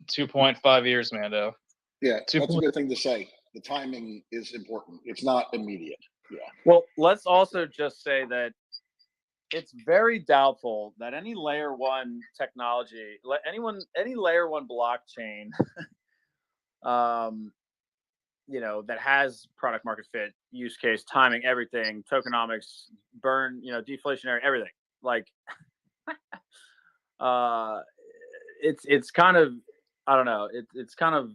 2.5 years, Mando. Yeah, that's a good thing to say. The timing is important. It's not immediate. Yeah. Well, let's also just say that it's very doubtful that any layer 1 technology, any layer 1 blockchain, that has product market fit, use case, timing, everything, tokenomics, burn, deflationary, everything. Like, it's kind of, I don't know, it's kind of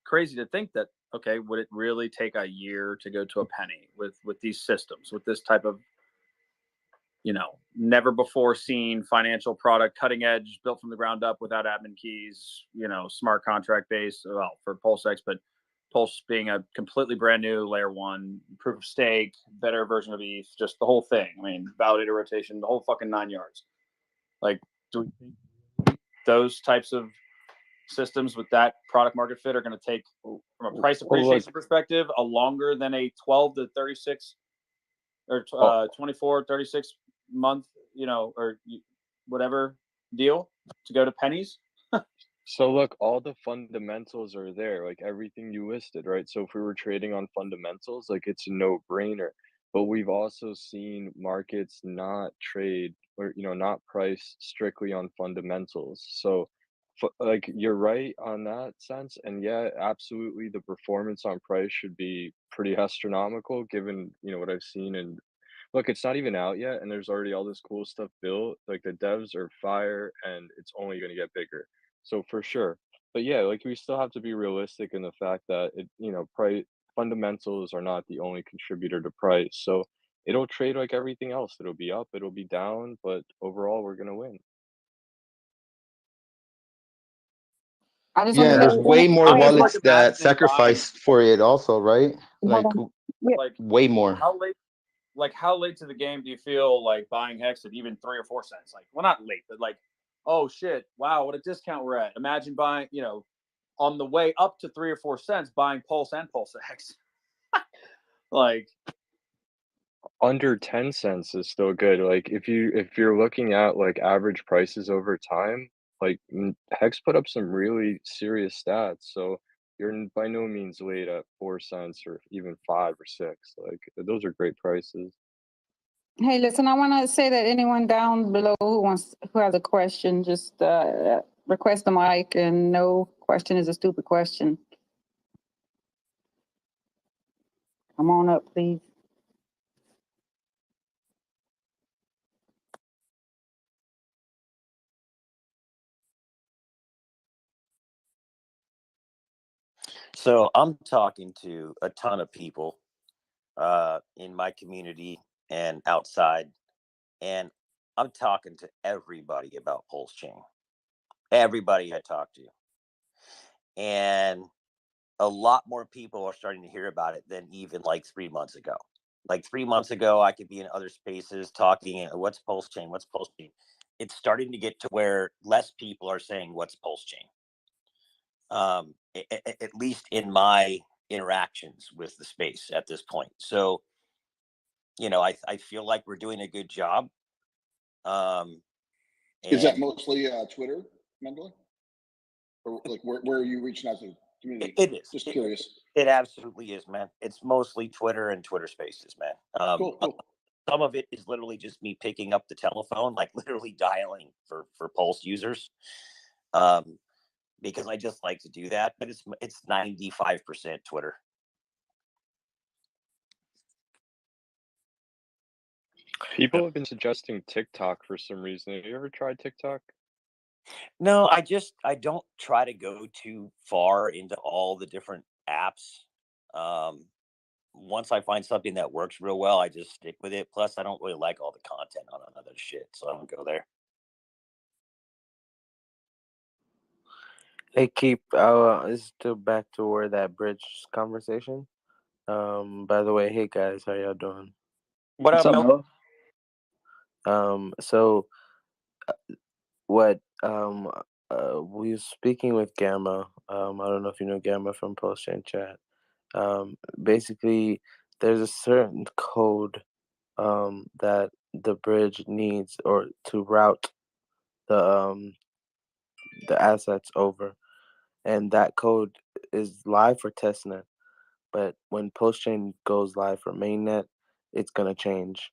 crazy to think that, okay, would it really take a year to go to a penny with these systems, with this type of, never before seen financial product, cutting edge, built from the ground up without admin keys, smart contract based, well, for PulseX, but Pulse being a completely brand new layer 1 proof of stake, better version of ETH, just the whole thing. I mean, validator rotation, the whole fucking 9 yards. Like, do we think those types of systems with that product market fit are going to take, from a price appreciation perspective, a longer than a 12 to 36 or 24, 36 month, or whatever deal to go to pennies? So look, all the fundamentals are there, like everything you listed, right? So if we were trading on fundamentals, like it's a no-brainer. But we've also seen markets not trade or not price strictly on fundamentals. So like you're right on that sense. And yeah, absolutely the performance on price should be pretty astronomical given, what I've seen. And look, it's not even out yet, and there's already all this cool stuff built. Like the devs are fire, and it's only going to get bigger. So for sure. But yeah, like we still have to be realistic in the fact that price fundamentals are not the only contributor to price. So it'll trade like everything else. It'll be up, it'll be down, but overall we're going to win. I just Yeah, want there's to way more I just wallets like that imagining sacrifice for it also, right? Like like way more. how late to the game do you feel like buying Hex at even 3 or 4 cents? Like, well, not late, but like, oh shit, wow, what a discount we're at. Imagine buying, on the way up to 3 or 4 cents, buying Pulse and PulseX. Like, Under 10 cents is still good. Like if you're looking at like average prices over time, like Hex put up some really serious stats. So you're by no means late at 4 cents or even 5 or 6. Like those are great prices. Hey, listen, I want to say that anyone down below who has a question, just request the mic, and no question is a stupid question. Come on up, please. So I'm talking to a ton of people in my community and outside, and I'm talking to everybody about Pulse Chain. Everybody I talk to, and a lot more people are starting to hear about it than even like 3 months ago. Like 3 months ago, I could be in other spaces talking, what's Pulse Chain? What's Pulse Chain? It's starting to get to where less people are saying, what's Pulse Chain? At least in my interactions with the space at this point. So, I feel like we're doing a good job. Is that mostly Twitter, Mendeley? Or like where are you reaching out to the community? It is. Just curious. It absolutely is, man. It's mostly Twitter and Twitter Spaces, man. Cool. Some of it is literally just me picking up the telephone, like literally dialing for Pulse users, because I just like to do that. But it's 95% Twitter. People have been suggesting TikTok for some reason. Have you ever tried TikTok? No, I don't try to go too far into all the different apps. Once I find something that works real well, I just stick with it. Plus, I don't really like all the content on another shit, so I don't go there. Hey, Keep, it's still back to where that bridge conversation. By the way, hey guys, how y'all doing? What's up, Mel? So what we were speaking with Gamma. I don't know if you know Gamma from Pulse Chain Chat. Basically, there's a certain code that the bridge needs or to route the assets over, and that code is live for testnet. But when Pulse Chain goes live for mainnet, it's gonna change.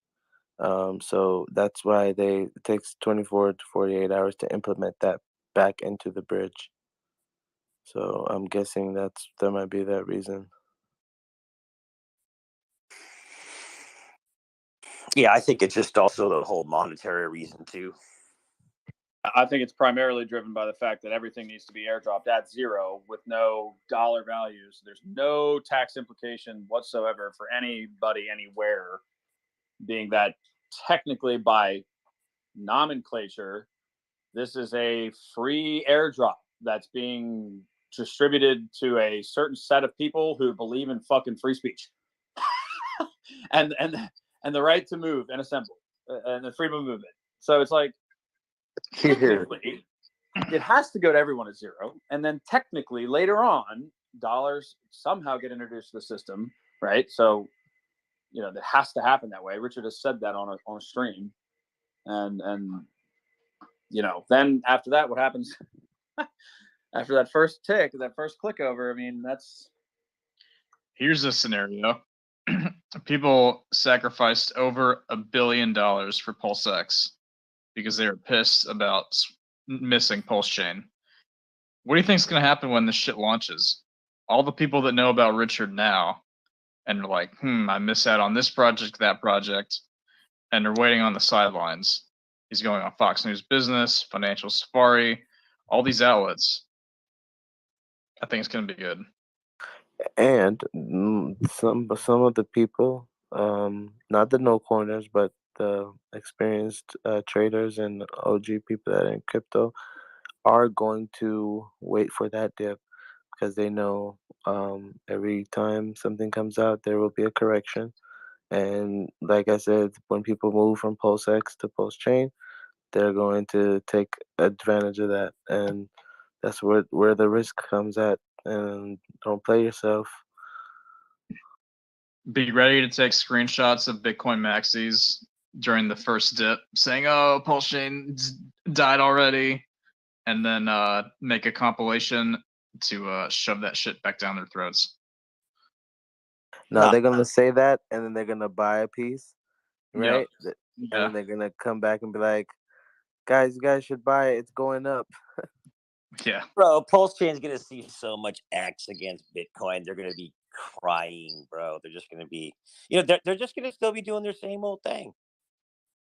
So that's why it takes 24 to 48 hours to implement that back into the bridge. So I'm guessing that might be that reason. Yeah, I think it's just also the whole monetary reason too. I think it's primarily driven by the fact that everything needs to be airdropped at zero with no dollar values. There's no tax implication whatsoever for anybody anywhere, being that technically by nomenclature, this is a free airdrop that's being distributed to a certain set of people who believe in fucking free speech and the right to move and assemble and the freedom of movement. So it's like, technically, it has to go to everyone at zero, and then technically later on, dollars somehow get introduced to the system, right? So, that has to happen that way. Richard has said that on a stream, and then after that, what happens? After that first tick, that first click over, I mean, that's. Here's a scenario. People sacrificed over $1 billion for PulseX because they were pissed about missing Pulse Chain. What do you think is going to happen when this shit launches? All the people that know about Richard now and are like, I miss out on this project, that project, and they're waiting on the sidelines. He's going on Fox News Business, Financial Safari, all these outlets. I think it's going to be good. And some of the people, not the no corners, but the experienced traders and OG people that are in crypto, are going to wait for that dip because they know every time something comes out, there will be a correction. And like I said, when people move from PulseX to PulseChain, they're going to take advantage of that, and that's where the risk comes at. And don't play yourself. Be ready to take screenshots of Bitcoin maxis during the first dip, saying, "Oh, Pulse Chain died already," and then make a compilation to shove that shit back down their throats. No, they're gonna say that, and then they're gonna buy a piece, right? Yeah. And then they're gonna come back and be like, "Guys, you guys should buy it. It's going up." Yeah. Bro, Pulse Chain's gonna see so much X against Bitcoin. They're gonna be crying, bro. They're just gonna be, they're just gonna still be doing their same old thing.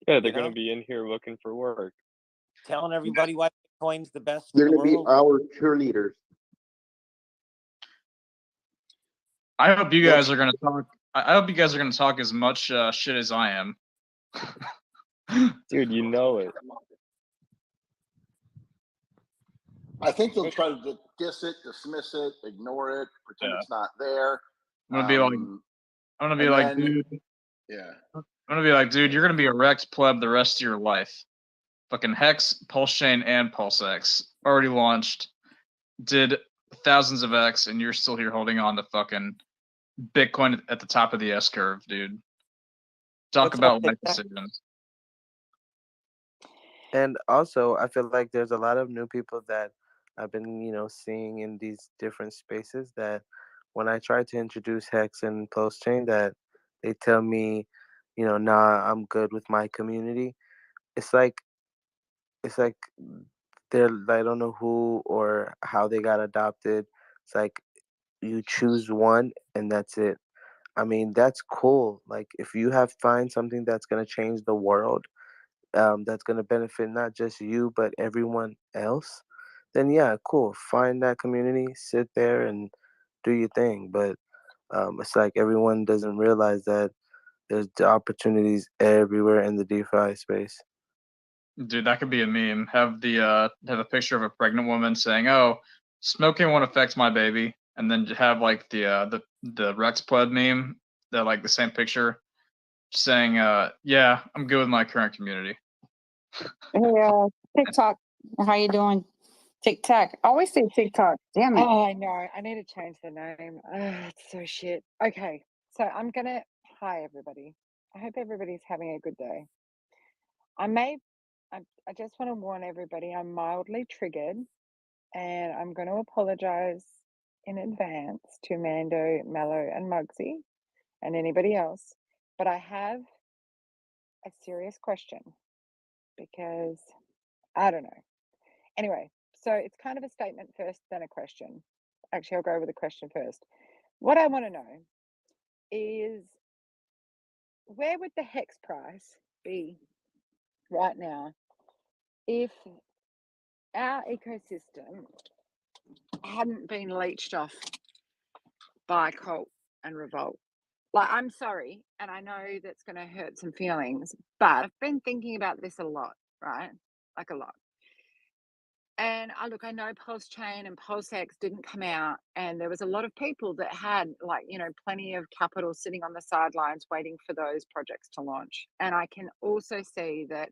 Yeah, they're gonna be in here looking for work, telling everybody why Bitcoin's the best. They're in the gonna be world. our cheerleaders. I hope you guys are gonna talk. I hope you guys are gonna talk as much shit as I am. dude. You know it. I think they'll try to diss it, dismiss it, ignore it, pretend it's not there. I'm gonna be like, dude. Yeah. I'm gonna be like, dude, you're gonna be a wrecked pleb the rest of your life. Fucking Hex, Pulse Chain, and PulseX already launched, did thousands of X, and you're still here holding on to fucking Bitcoin at the top of the S curve, dude. Talk about life decisions. And also, I feel like there's a lot of new people that I've been, seeing in these different spaces that when I try to introduce Hex and Pulse Chain, that they tell me, nah, I'm good with my community. It's like I don't know who or how they got adopted. It's like you choose one and that's it. I mean, that's cool. Like if you find something that's gonna change the world, that's gonna benefit not just you but everyone else, then yeah, cool. Find that community, sit there and do your thing. But it's like everyone doesn't realize that there's opportunities everywhere in the DeFi space. Dude, that could be a meme. Have a picture of a pregnant woman saying, "Oh, smoking won't affect my baby," and then have like the Rex Pleb meme, that like the same picture, saying, "Yeah, I'm good with my current community." Hey, TikTok. How you doing? TikTok. I always say TikTok. Damn it. Oh, I know. I need to change the name. It's so shit. Okay, so hi everybody. I hope everybody's having a good day. I just want to warn everybody, I'm mildly triggered, and I'm going to apologize in advance to Mando, Mello, and Muggsy, and anybody else. But I have a serious question because I don't know. Anyway, so it's kind of a statement first, then a question. Actually, I'll go with a question first. What I want to know is, where would the hex price be right now if our ecosystem hadn't been leached off by Colt and Revolt? Like, I'm sorry, and I know that's going to hurt some feelings, but I've been thinking about this a lot, right? Like a lot. And I know Pulse Chain and PulseX didn't come out, and there was a lot of people that had, like, plenty of capital sitting on the sidelines waiting for those projects to launch. And I can also see that,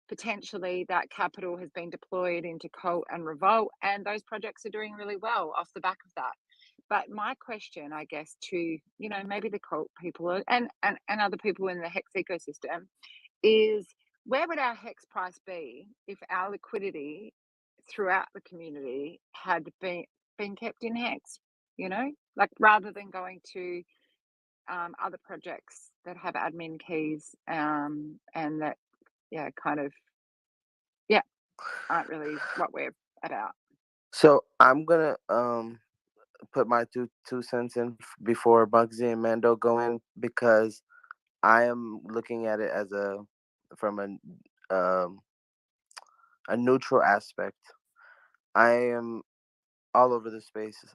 potentially that capital has been deployed into Colt and Revolt, and those projects are doing really well off the back of that. But my question, I guess, to maybe the Colt people and other people in the Hex ecosystem is, where would our hex price be if our liquidity throughout the community had been kept in hex? Like, rather than going to other projects that have admin keys and that aren't really what we're about. So I'm gonna put my two cents in before Bugsy and Mando go in, because I am looking at it as from a neutral aspect. I am all over the spaces,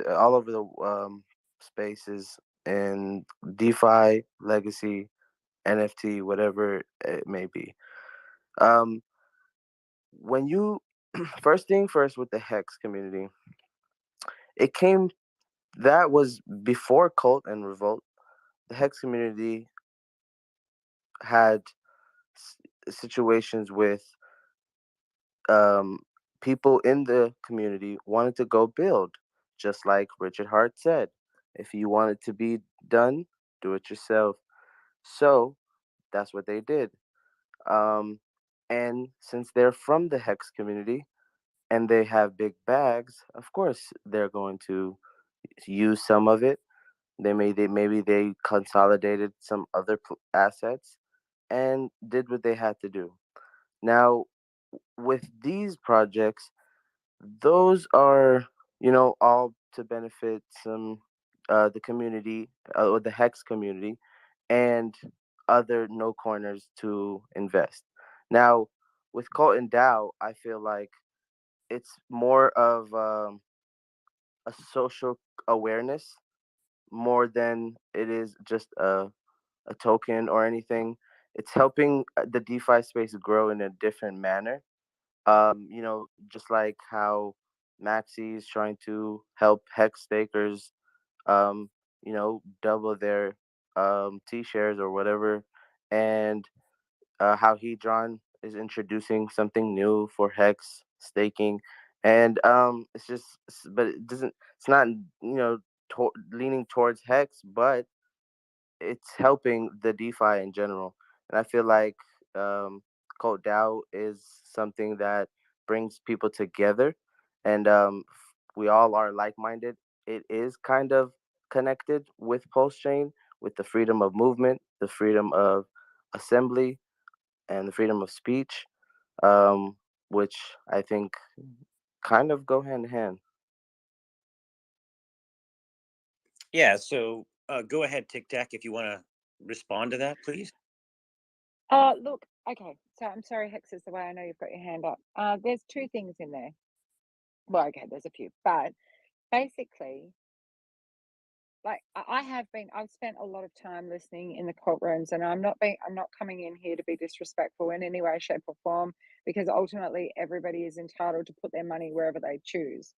all over the spaces in DeFi, Legacy, NFT, whatever it may be. When you first thing first with the Hex community, that was before Cult and Revolt. The Hex community had situations with people in the community wanted to go build, just like Richard Hart said. If you want it to be done, do it yourself. So that's what they did. And since they're from the Hex community and they have big bags, of course they're going to use some of it. Maybe they consolidated some other assets and did what they had to do. Now, with these projects, those are all to benefit the community or the Hex community and other no corners to invest. Now, with Colton DAO, I feel like it's more of a social awareness more than it is just a token or anything. It's helping the DeFi space grow in a different manner. Just like how Maxi is trying to help Hex stakers, double their T shares or whatever, and how Hedron is introducing something new for Hex staking, and it's just, but it doesn't, it's not, leaning towards Hex, but it's helping the DeFi in general. And I feel like Cult DAO is something that brings people together, and we all are like-minded. It is kind of connected with Pulse Chain, with the freedom of movement, the freedom of assembly, and the freedom of speech, which I think kind of go hand in hand. Yeah. So go ahead, Tic Tac, if you want to respond to that, please. Look, okay. So I'm sorry, Hex, is the way I know you've got your hand up. There's two things in there. Well, okay, there's a few, but basically, like, I've spent a lot of time listening in the cult rooms, and I'm not coming in here to be disrespectful in any way, shape, or form, because ultimately everybody is entitled to put their money wherever they choose.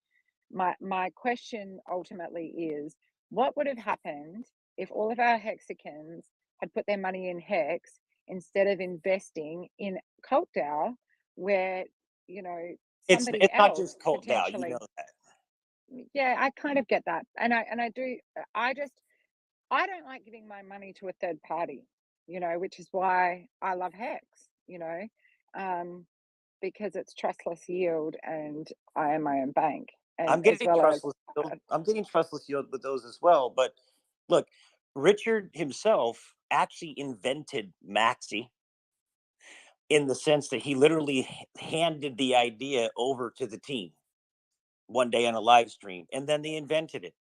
My question ultimately is, what would have happened if all of our Hexicans had put their money in Hex instead of investing in Cult DAO, where It's somebody not else just Cult DAO, potentially. you know that. Yeah, I kind of get that, and I do. I don't like giving my money to a third party, which is why I love Hex, because it's trustless yield, and I am my own bank, and I'm getting as well as I'm getting trustless yield with those as well. But look, Richard himself actually invented Maxi in the sense that he literally handed the idea over to the team one day on a live stream, and then they invented it.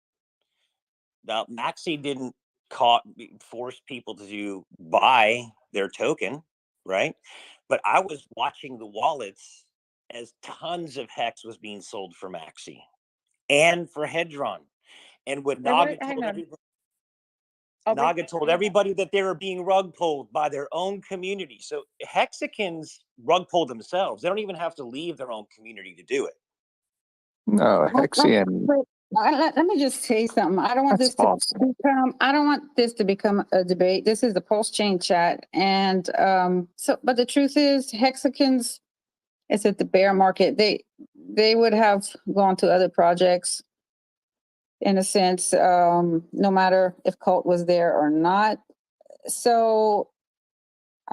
Now, Maxi didn't forced people to buy their token, right? But I was watching the wallets as tons of Hex was being sold for Maxi and for Hedron. And when Naga told everybody that they were being rug pulled by their own community. So Hexicans rug pull themselves. They don't even have to leave their own community to do it. No, Hexian. Let me just say something. I don't want this to become. I don't want this to become a debate. This is the Pulse Chain chat, and but the truth is, Hexicans is at the bear market. They would have gone to other projects, in a sense, no matter if Cult was there or not. So,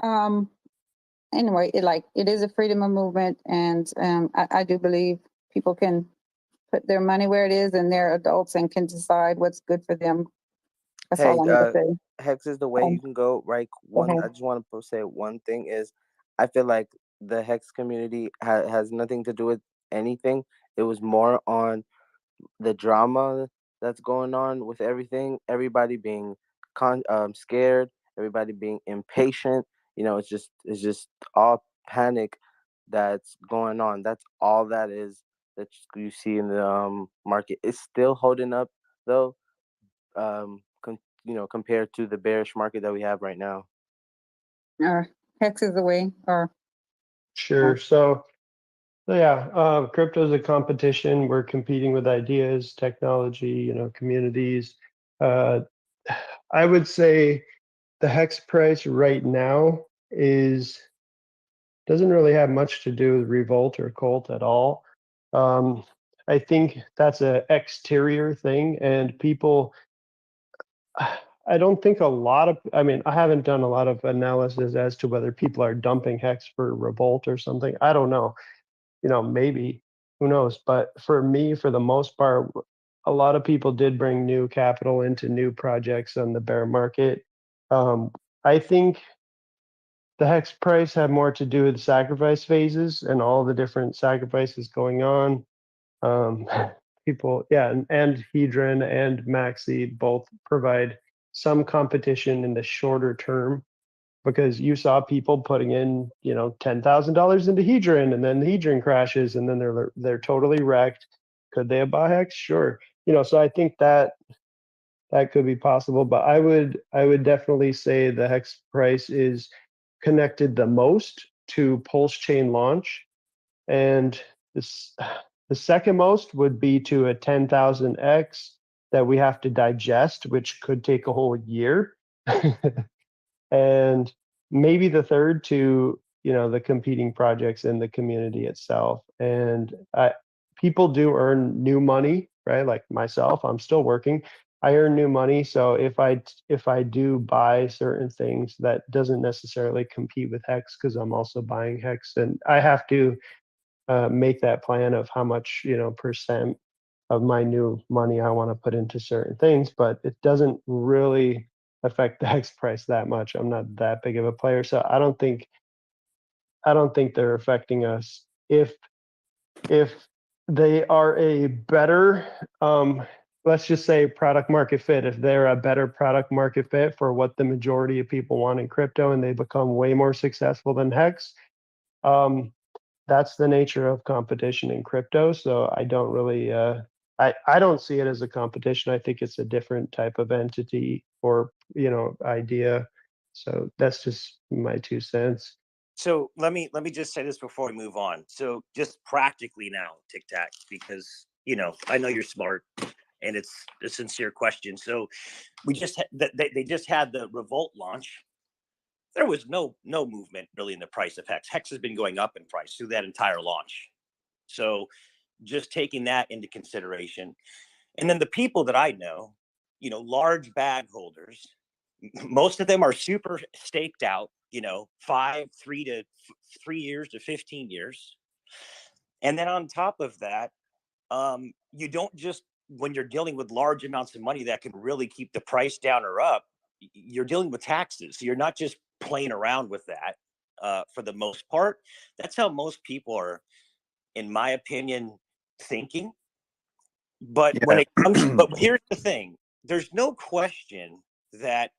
anyway, it is a freedom of movement, and I do believe people can put their money where it is, and they're adults and can decide what's good for them. That's Hey, all I'm gonna say. Hex is the way you can go, right? I just want to say one thing is, I feel like the Hex community has nothing to do with anything. It was more on the drama that's going on with everything. Everybody being scared, everybody being impatient. It's just all panic that's going on. That's all that is that you see in the market. It's still holding up though, compared to the bearish market that we have right now. Hex is the way, or Sure. So yeah, crypto is a competition. We're competing with ideas, technology, communities. I would say the Hex price right now doesn't really have much to do with Revolt or Colt at all. I think that's an exterior thing, and people. I don't think I haven't done a lot of analysis as to whether people are dumping Hex for Revolt or something. I don't know. Maybe, who knows? But for me, for the most part, a lot of people did bring new capital into new projects on the bear market. I think the Hex price had more to do with sacrifice phases and all the different sacrifices going on. People, yeah, and Hedron and Maxi both provide some competition in the shorter term, because you saw people putting in, $10,000 into Hedron, and then the Hedron crashes, and then they're totally wrecked. Could they have bought Hex? Sure. So I think that could be possible, but I would definitely say the Hex price is connected the most to Pulse Chain launch, and the second most would be to a 10,000X that we have to digest, which could take a whole year. And maybe the third to, the competing projects in the community itself. And people do earn new money, right? Like myself, I'm still working. I earn new money. So if I do buy certain things, that doesn't necessarily compete with Hex, because I'm also buying Hex, and I have to make that plan of how much, percent of my new money I want to put into certain things, but it doesn't really affect the Hex price that much. I'm not that big of a player, so I don't think they're affecting us. If they are a better, let's just say product market fit, if they're a better product market fit for what the majority of people want in crypto, and they become way more successful than Hex, that's the nature of competition in crypto. So I don't really, I don't see it as a competition. I think it's a different type of entity or, idea. So that's just my 2 cents. So let me just say this before we move on. So just practically now, Tic Tac, because I know you're smart, and it's a sincere question. So we just they just had the Revolt launch. There was no movement really in the price of Hex. Hex has been going up in price through that entire launch. So just taking that into consideration, and then the people that I know, large bag holders, most of them are super staked out, 3 years to 15 years. And then on top of that, you don't just, when you're dealing with large amounts of money that can really keep the price down or up, you're dealing with taxes. So you're not just playing around with that for the most part. That's how most people are, in my opinion, thinking. But when it comes, but here's the thing, there's no question that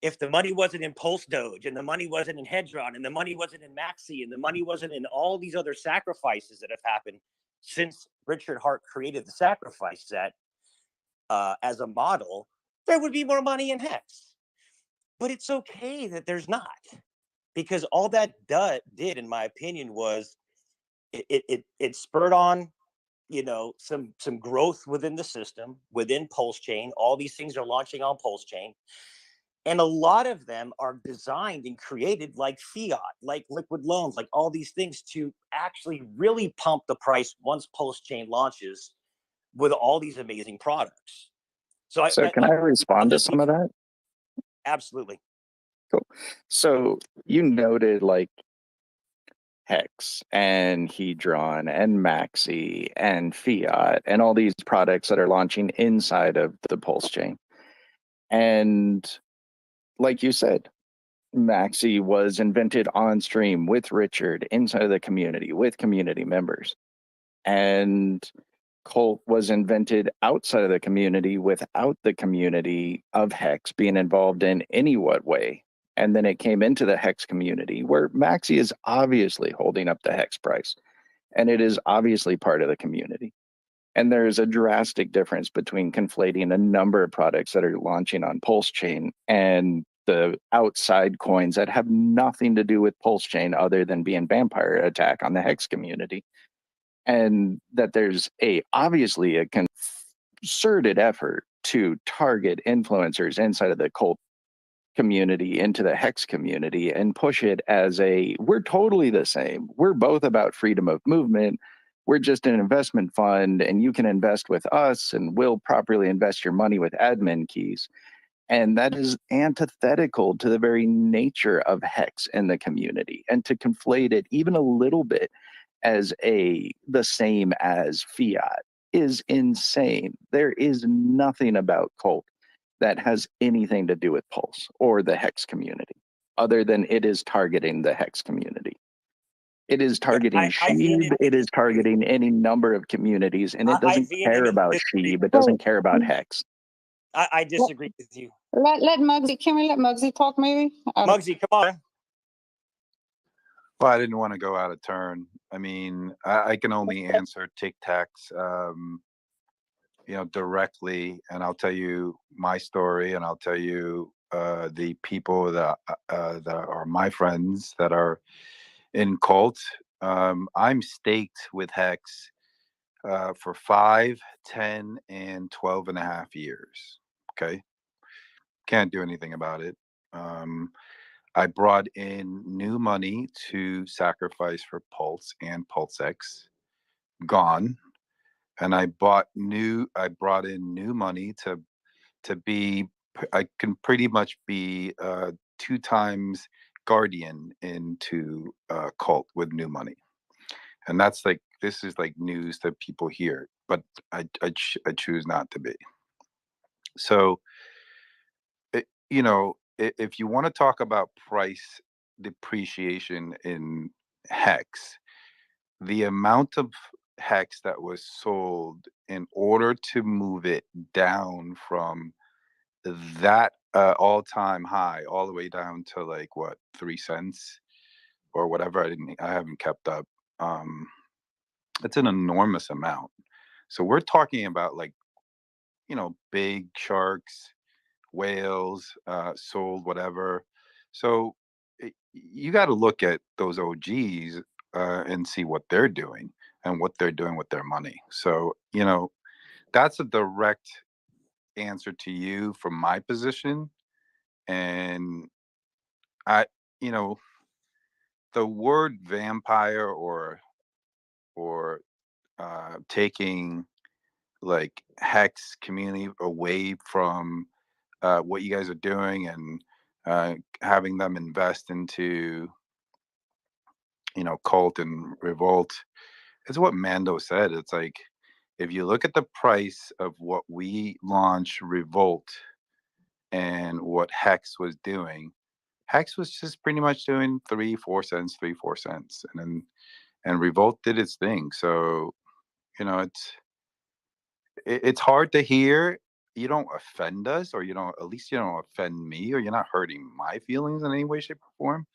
if the money wasn't in Pulse Doge and the money wasn't in Hedron and the money wasn't in Maxi and the money wasn't in all these other sacrifices that have happened since Richard Hart created the sacrifice set as a model, there would be more money in Hex. But it's okay that there's not, because all that did, in my opinion, was it spurred on, you know, some growth within the system, within Pulse Chain. All these things are launching on Pulse Chain. And a lot of them are designed and created like fiat, like liquid loans, like all these things to actually really pump the price once Pulse Chain launches with all these amazing products. So can I respond to some of that? Absolutely. Cool. So you noted like Hex and Hedron and Maxi and Fiat and all these products that are launching inside of the Pulse Chain. And like you said, Maxi was invented on stream with Richard inside of the community with community members. And Colt was invented outside of the community without the community of Hex being involved in any what way. And then it came into the Hex community where Maxi is obviously holding up the Hex price. And it is obviously part of the community. And there's a drastic difference between conflating a number of products that are launching on Pulse Chain and the outside coins that have nothing to do with Pulse Chain other than being vampire attack on the Hex community. And that there's obviously a concerted effort to target influencers inside of the cult community into the Hex community and push it as we're totally the same. We're both about freedom of movement. We're just an investment fund and you can invest with us and we'll properly invest your money with admin keys. And that is antithetical to the very nature of Hex in the community. And to conflate it even a little bit as the same as fiat is insane. There is nothing about Cult that has anything to do with Pulse or the Hex community, other than it is targeting the Hex community. It is targeting Sheeb, it is targeting any number of communities, and it doesn't care about Sheeb, it doesn't care about Hex. I disagree with you. Let Muggsy, can we let Muggsy talk maybe? Muggsy, come on. Well, I didn't want to go out of turn. I mean, I can only answer Tic Tacs, you know, directly, and I'll tell you my story, and I'll tell you the people that are my friends that are in Cult. I'm staked with Hex for 5, 10, and 12 and a half years. Okay, can't do anything about it. I brought in new money to sacrifice for Pulse and PulseX, gone. And I brought in new money to be, I can pretty much be 2 times guardian into Cult with new money. And that's like, this is like news that people hear, but I choose not to be. So, you know, if you want to talk about price depreciation in Hex, the amount of Hex that was sold in order to move it down from that all-time high all the way down to like what, 3 cents or whatever, I haven't kept up. It's an enormous amount. So we're talking about like, you know, big sharks, whales, sold whatever. So you got to look at those OGs and see what they're doing and what they're doing with their money. So, you know, that's a direct answer to you from my position. And you know, the word vampire or taking like Hex community away from what you guys are doing and having them invest into, you know, Cult and Revolt. It's what Mando said. It's like, if you look at the price of what we launched Revolt and what Hex was doing, Hex was just pretty much doing 3-4 cents, 3-4 cents. And Revolt did its thing. So, you know, it's hard to hear you don't offend us, or at least you don't offend me, or you're not hurting my feelings in any way, shape, or form.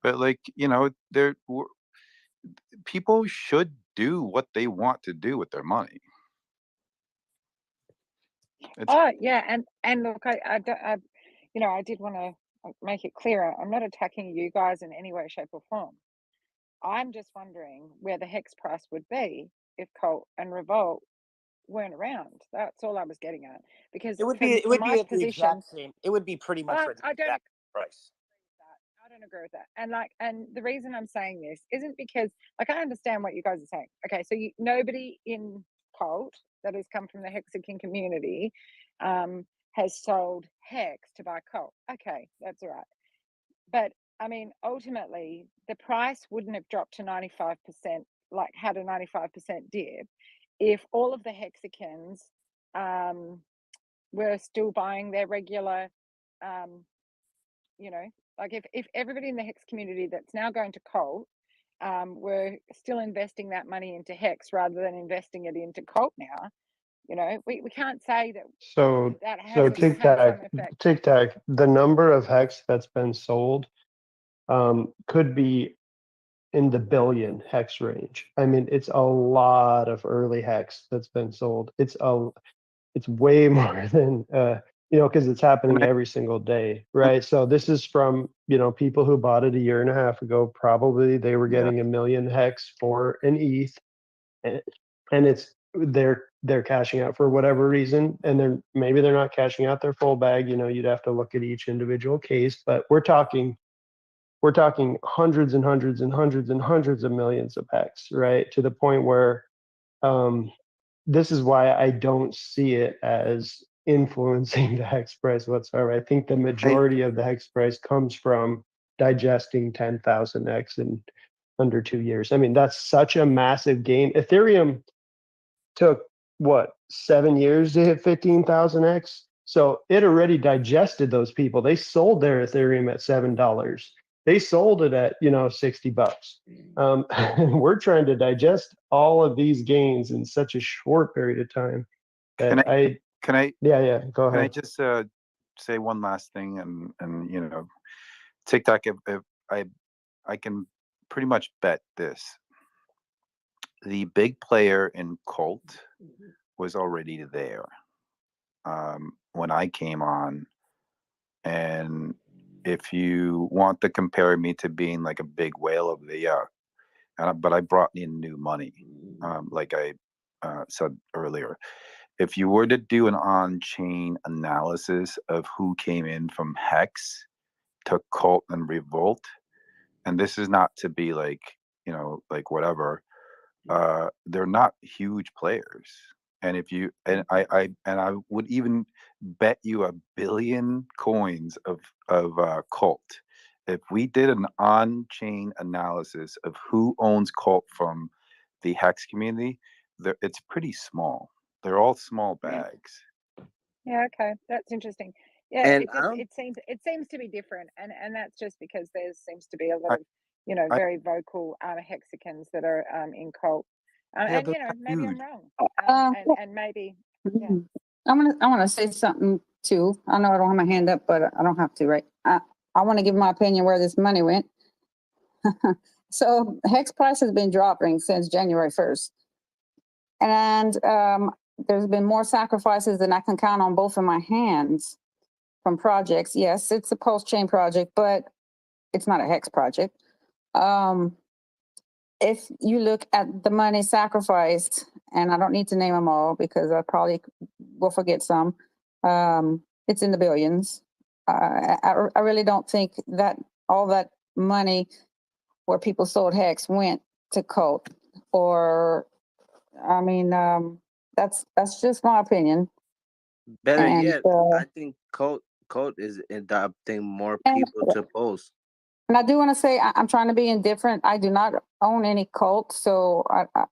But like, people should do what they want to do with their money. Oh yeah, and look, I did want to make it clearer. I'm not attacking you guys in any way, shape, or form. I'm just wondering where the hex price would be if Colt and Revolt weren't around. That's all I was getting at. Because It would from, be from my at the position, exact same. It would be pretty much at the I don't exact price. I don't agree with that. And the reason I'm saying this isn't because, like, I understand what you guys are saying. Okay, so nobody in Colt that has come from the Hexagon community has sold Hex to buy Colt. Okay, that's all right. But I mean, ultimately, the price wouldn't have dropped to 95%, like had a 95% dip, if all of the Hexagons were still buying their regular, like if everybody in the Hex community that's now going to Colt were still investing that money into Hex rather than investing it into Colt now, we can't say that So that so hasn't Tic had some Tac, effect. Tic Tac, the number of hex that's been sold could be in the billion hex range. I mean, it's a lot of early hex that's been sold. It's way more than because it's happening every single day, right? So this is from people who bought it a year and a half ago. Probably they were getting 1 million hex for an ETH, and they're cashing out for whatever reason, and maybe they're not cashing out their full bag. You'd have to look at each individual case, but we're talking hundreds and hundreds and hundreds and hundreds of millions of hex, right? To the point where this is why I don't see it as influencing the hex price whatsoever. I think the majority of the hex price comes from digesting 10,000 X in under 2 years. I mean, that's such a massive gain. Ethereum took 7 years to hit 15,000 X. So it already digested those people. They sold their Ethereum at $7. They sold it at $60. We're trying to digest all of these gains in such a short period of time. Can I Go can I ahead. just say one last thing? And TikTok, if I can pretty much bet this: the big player in Colt was already there when I came on. And if you want to compare me to being like a big whale over there, but I brought in new money, like I said earlier. If you were to do an on-chain analysis of who came in from Hex to Colt and Revolt, and this is not to be like, like whatever, they're not huge players. And if you and I would even bet you 1 billion coins of Colt, if we did an on-chain analysis of who owns Colt from the Hex community, it's pretty small. They're all small bags. Yeah, okay, that's interesting. Yeah, And it seems to be different, and that's just because there seems to be a lot of I- very vocal Hexagons that are in Colt, Yeah, and they're not maybe huge. I'm wrong, and maybe I want to say something too. I know I don't have my hand up, but I don't have to, right? I want to give my opinion where this money went. So hex price has been dropping since January 1st, and there's been more sacrifices than I can count on both of my hands from projects. Yes, it's a Pulse Chain project, but it's not a hex project. If you look at the money sacrificed, and I don't need to name them all because I probably will forget some, it's in the billions. I really don't think that all that money where people sold hex went to Colt, or I mean, that's just my opinion. better And yet, I think Colt is adopting more people to Pulse. and I do want to say I'm trying to be indifferent. I do not own any cult, so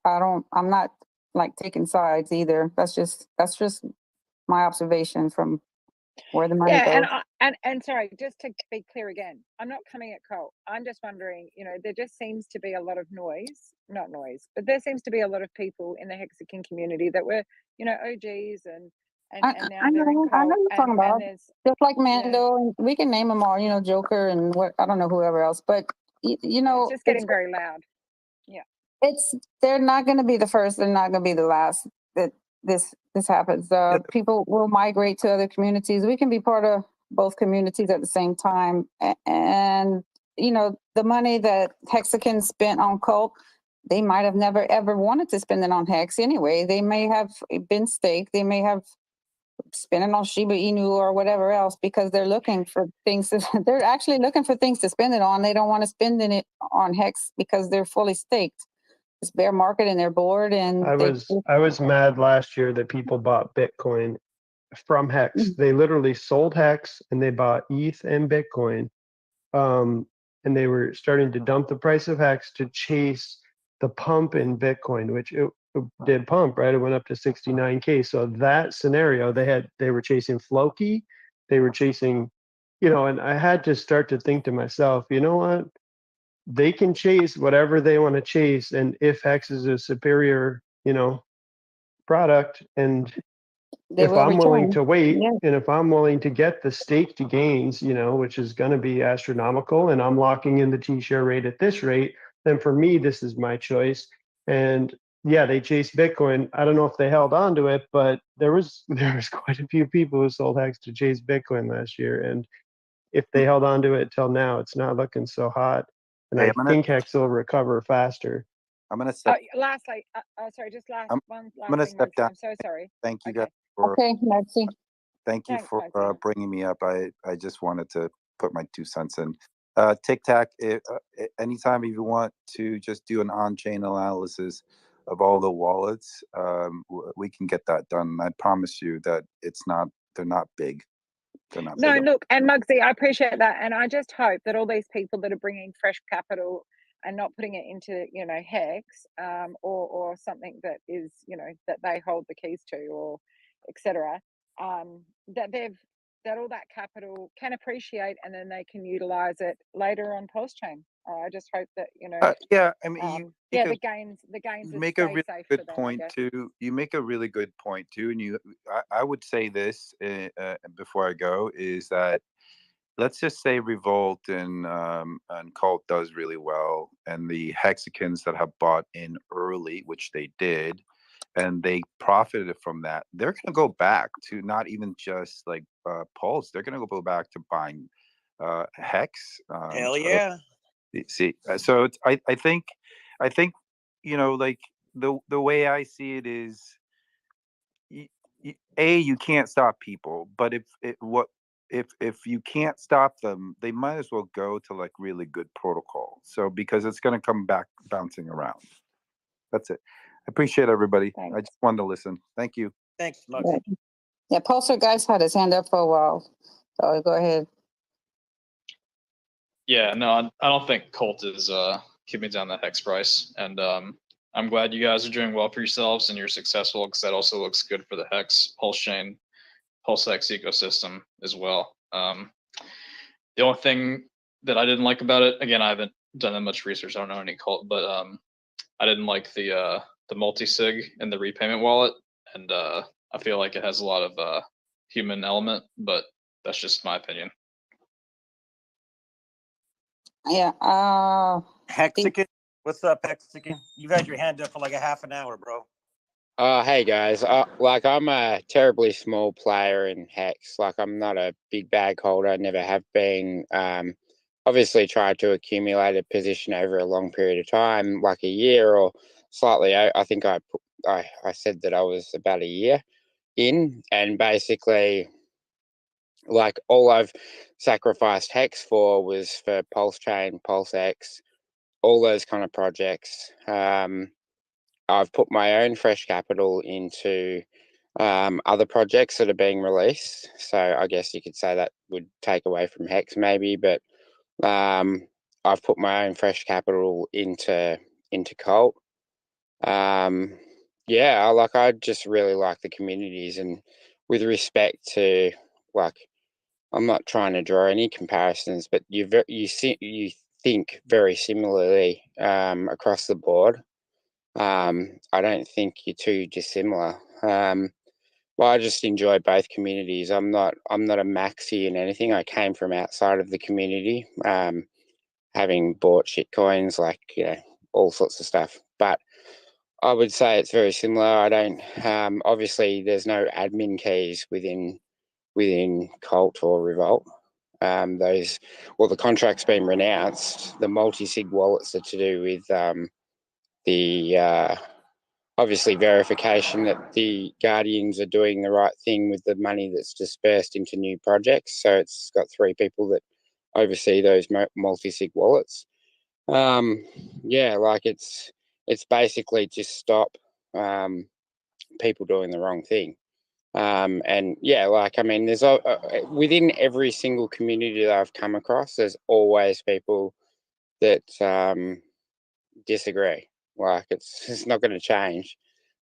I'm not like taking sides either. That's just my observation from where the money goes. and sorry, just to be clear again, I'm not coming at Colt. I'm just wondering, there just seems to be a lot of not noise, but there seems to be a lot of people in the Hexagon community that were, OGs and now they're in I know Colt, you're talking and about. there's Just like yeah, Mando, and we can name them all, Joker and what, I don't know, whoever else, but it's just getting very loud. Yeah. they're not going to be the first. They're not going to be the last that this happens. People will migrate to other communities. We can be part of both communities at the same time. And the money that Hexagon spent on Cult, they might have never ever wanted to spend it on Hex anyway. They may have been staked. They may have spent it on Shiba Inu or whatever else because they're looking for things. They're actually looking for things to spend it on. They don't want to spend it on Hex because they're fully staked. It's bear market and they're bored. And I was mad last year that people bought Bitcoin from Hex. They literally sold Hex and they bought ETH and Bitcoin. And they were starting to dump the price of Hex to chase the pump in Bitcoin, which it did pump, right? It went up to 69K. So that scenario, they were chasing Floki, they were chasing, and I had to start to think to myself, you know what? They can chase whatever they want to chase, and if Hex is a superior, product, and if I'm willing to wait, and if I'm willing to get the staked gains, which is going to be astronomical, and I'm locking in the T-share rate at this rate, then for me, this is my choice. And yeah, they chased Bitcoin. I don't know if they held on to it, but there was quite a few people who sold Hex to chase Bitcoin last year. And if they held on to it till now, it's not looking so hot. And Hey, I think Hex will recover faster. I'm gonna step. Lastly, sorry, just I'm one last gonna thing, step Muggsy. down. I'm so sorry. Thank you Okay. guys for. Okay, Maxie. Thank you Thanks, for Muggsy. bringing me up. I just wanted to put my 2 cents in. Tic Tac, anytime you want to just do an on-chain analysis of all the wallets, we can get that done. I promise you that they're not big. They're not No, big. look, and Muggsy, I appreciate that, and I just hope that all these people that are bringing fresh capital and not putting it into, Hex, or something that is, that they hold the keys to, or etc., that all that capital can appreciate, and then they can utilize it later on Pulse Chain. I just hope that Yeah, I mean, the gains you will make a stay really safe good for them, I point guess. too. You make a really good point too, and I would say this before I go is that let's just say Revolt and Cult does really well, and the Hexicans that have bought in early, which they did, and they profited from that, they're going to go back to not even just like Pulse. They're going to go back to buying Hex. Hell yeah. See, so I think like the way I see it is, you can't stop people, but if you can't stop them, they might as well go to like really good protocol. So because it's going to come back bouncing around. That's it. I appreciate everybody. Thanks. I just wanted to listen. Thank you. Thanks, Muggsy. Yeah, Pulsar Guy's had his hand up for a while. So go ahead. Yeah, no, I don't think Colt is keeping down the Hex price, and I'm glad you guys are doing well for yourselves and you're successful, because that also looks good for the Hex Pulse Chain, Pulse Hex ecosystem as well. The only thing that I didn't like about it, again, I haven't done that much research. I don't know any Cult, but I didn't like the multi-sig and the repayment wallet, and I feel like it has a lot of human element, but that's just my opinion. Yeah. Hexagon, what's up, Hexagon? You've had your hand up for like a half an hour, bro. Hey guys, like I'm a terribly small player in Hex. Like I'm not a big bag holder, never have been. Obviously tried to accumulate a position over a long period of time, like a year or slightly. I think I said that I was about a year in, and basically, like all I've sacrificed Hex for was for Pulse Chain, Pulse X, all those kind of projects. I've put my own fresh capital into other projects that are being released. So I guess you could say that would take away from Hex maybe, but I've put my own fresh capital into Cult. Yeah, I just really like the communities, and with respect to, like, I'm not trying to draw any comparisons, but you think very similarly across the board. I don't think you're too dissimilar. Well, I just enjoy both communities. I'm not a maxi in anything. I came from outside of the community, having bought shit coins, like, you know, all sorts of stuff. But I would say it's very similar. I don't obviously there's no admin keys within Cult or Revolt. The contract's been renounced. The multi-sig wallets are to do with the obviously verification that the Guardians are doing the right thing with the money that's dispersed into new projects. So it's got 3 people that oversee those multi-sig wallets. Yeah, like it's basically just stop people doing the wrong thing. And yeah, like, I mean, there's within every single community that I've come across, there's always people that disagree. Like, it's not going to change.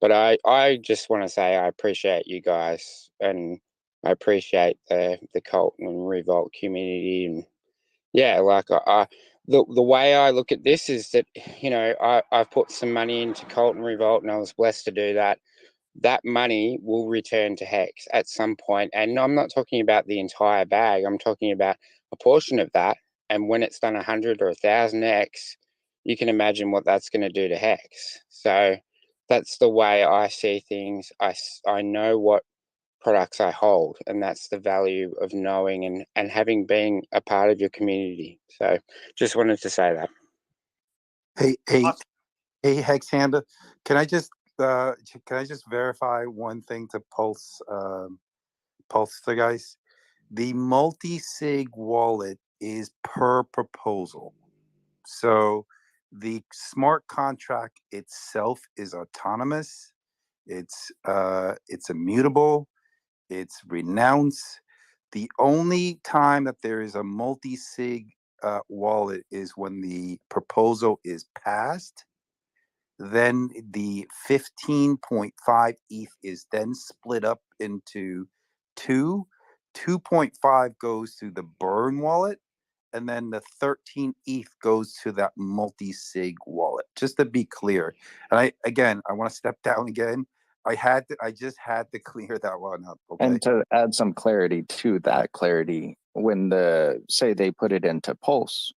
But I just want to say I appreciate you guys, and I appreciate the Cult and Revolt community. And yeah, like the way I look at this is that, you know, I've put some money into Cult and Revolt, and I was blessed to do that. That money will return to Hex at some point. And I'm not talking about the entire bag. I'm talking about a portion of that. And when it's done 100 or 1,000x, you can imagine what that's going to do to Hex. So that's the way I see things. I know what products I hold, and that's the value of knowing and having been a part of your community. So just wanted to say that. Hey, Hexhanda, can I just verify one thing to pulse the guys? The multi-sig wallet is per proposal. So the smart contract itself is autonomous. It's immutable. It's renounced. The only time that there is a multi-sig wallet is when the proposal is passed. Then the 15.5 ETH is then split up into 2. 2.5 goes to the burn wallet, and then the 13 ETH goes to that multi-sig wallet. Just to be clear. And I want to step down again. I just had to clear that one up. Okay. And to add some clarity to that clarity, when say they put it into Pulse,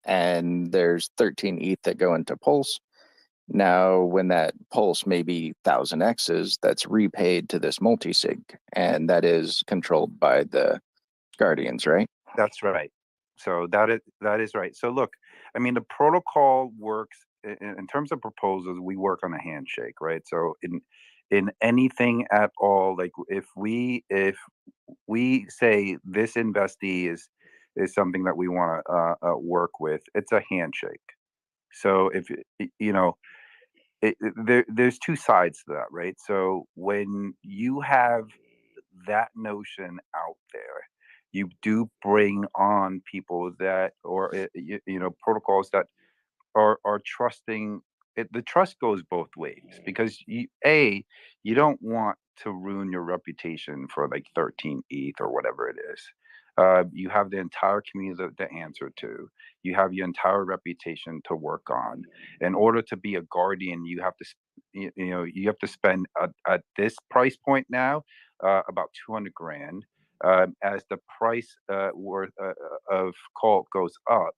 and there's 13 ETH that go into Pulse. Now, when that Pulse may be 1,000x's, that's repaid to this multi-sig, and that is controlled by the Guardians, right? That's right. So that is right. So look, I mean, the protocol works in terms of proposals. We work on a handshake, right? So in anything at all, like if we say this investee is something that we want to work with, it's a handshake. So if you know. There's 2 sides to that, right? So when you have that notion out there, you do bring on people that, or protocols that are trusting. The trust goes both ways, because you don't want to ruin your reputation for like 13 ETH or whatever it is. You have the entire community to answer to. You have your entire reputation to work on. In order to be a guardian, you have to, you have to spend at this price point now about 200 grand. As the price worth of Cult goes up,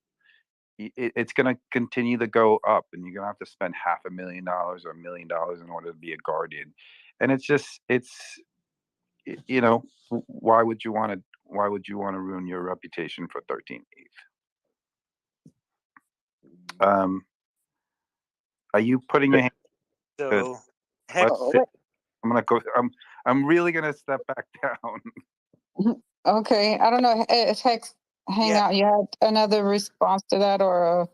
it's going to continue to go up, and you're going to have to spend $500,000 or $1 million in order to be a guardian. And it's why would you want to ruin your reputation for 13 ETH? Are you putting your hand? So, I'm gonna go. I'm really gonna step back down. Okay, I don't know if Hex Hangout, you had another response to that, or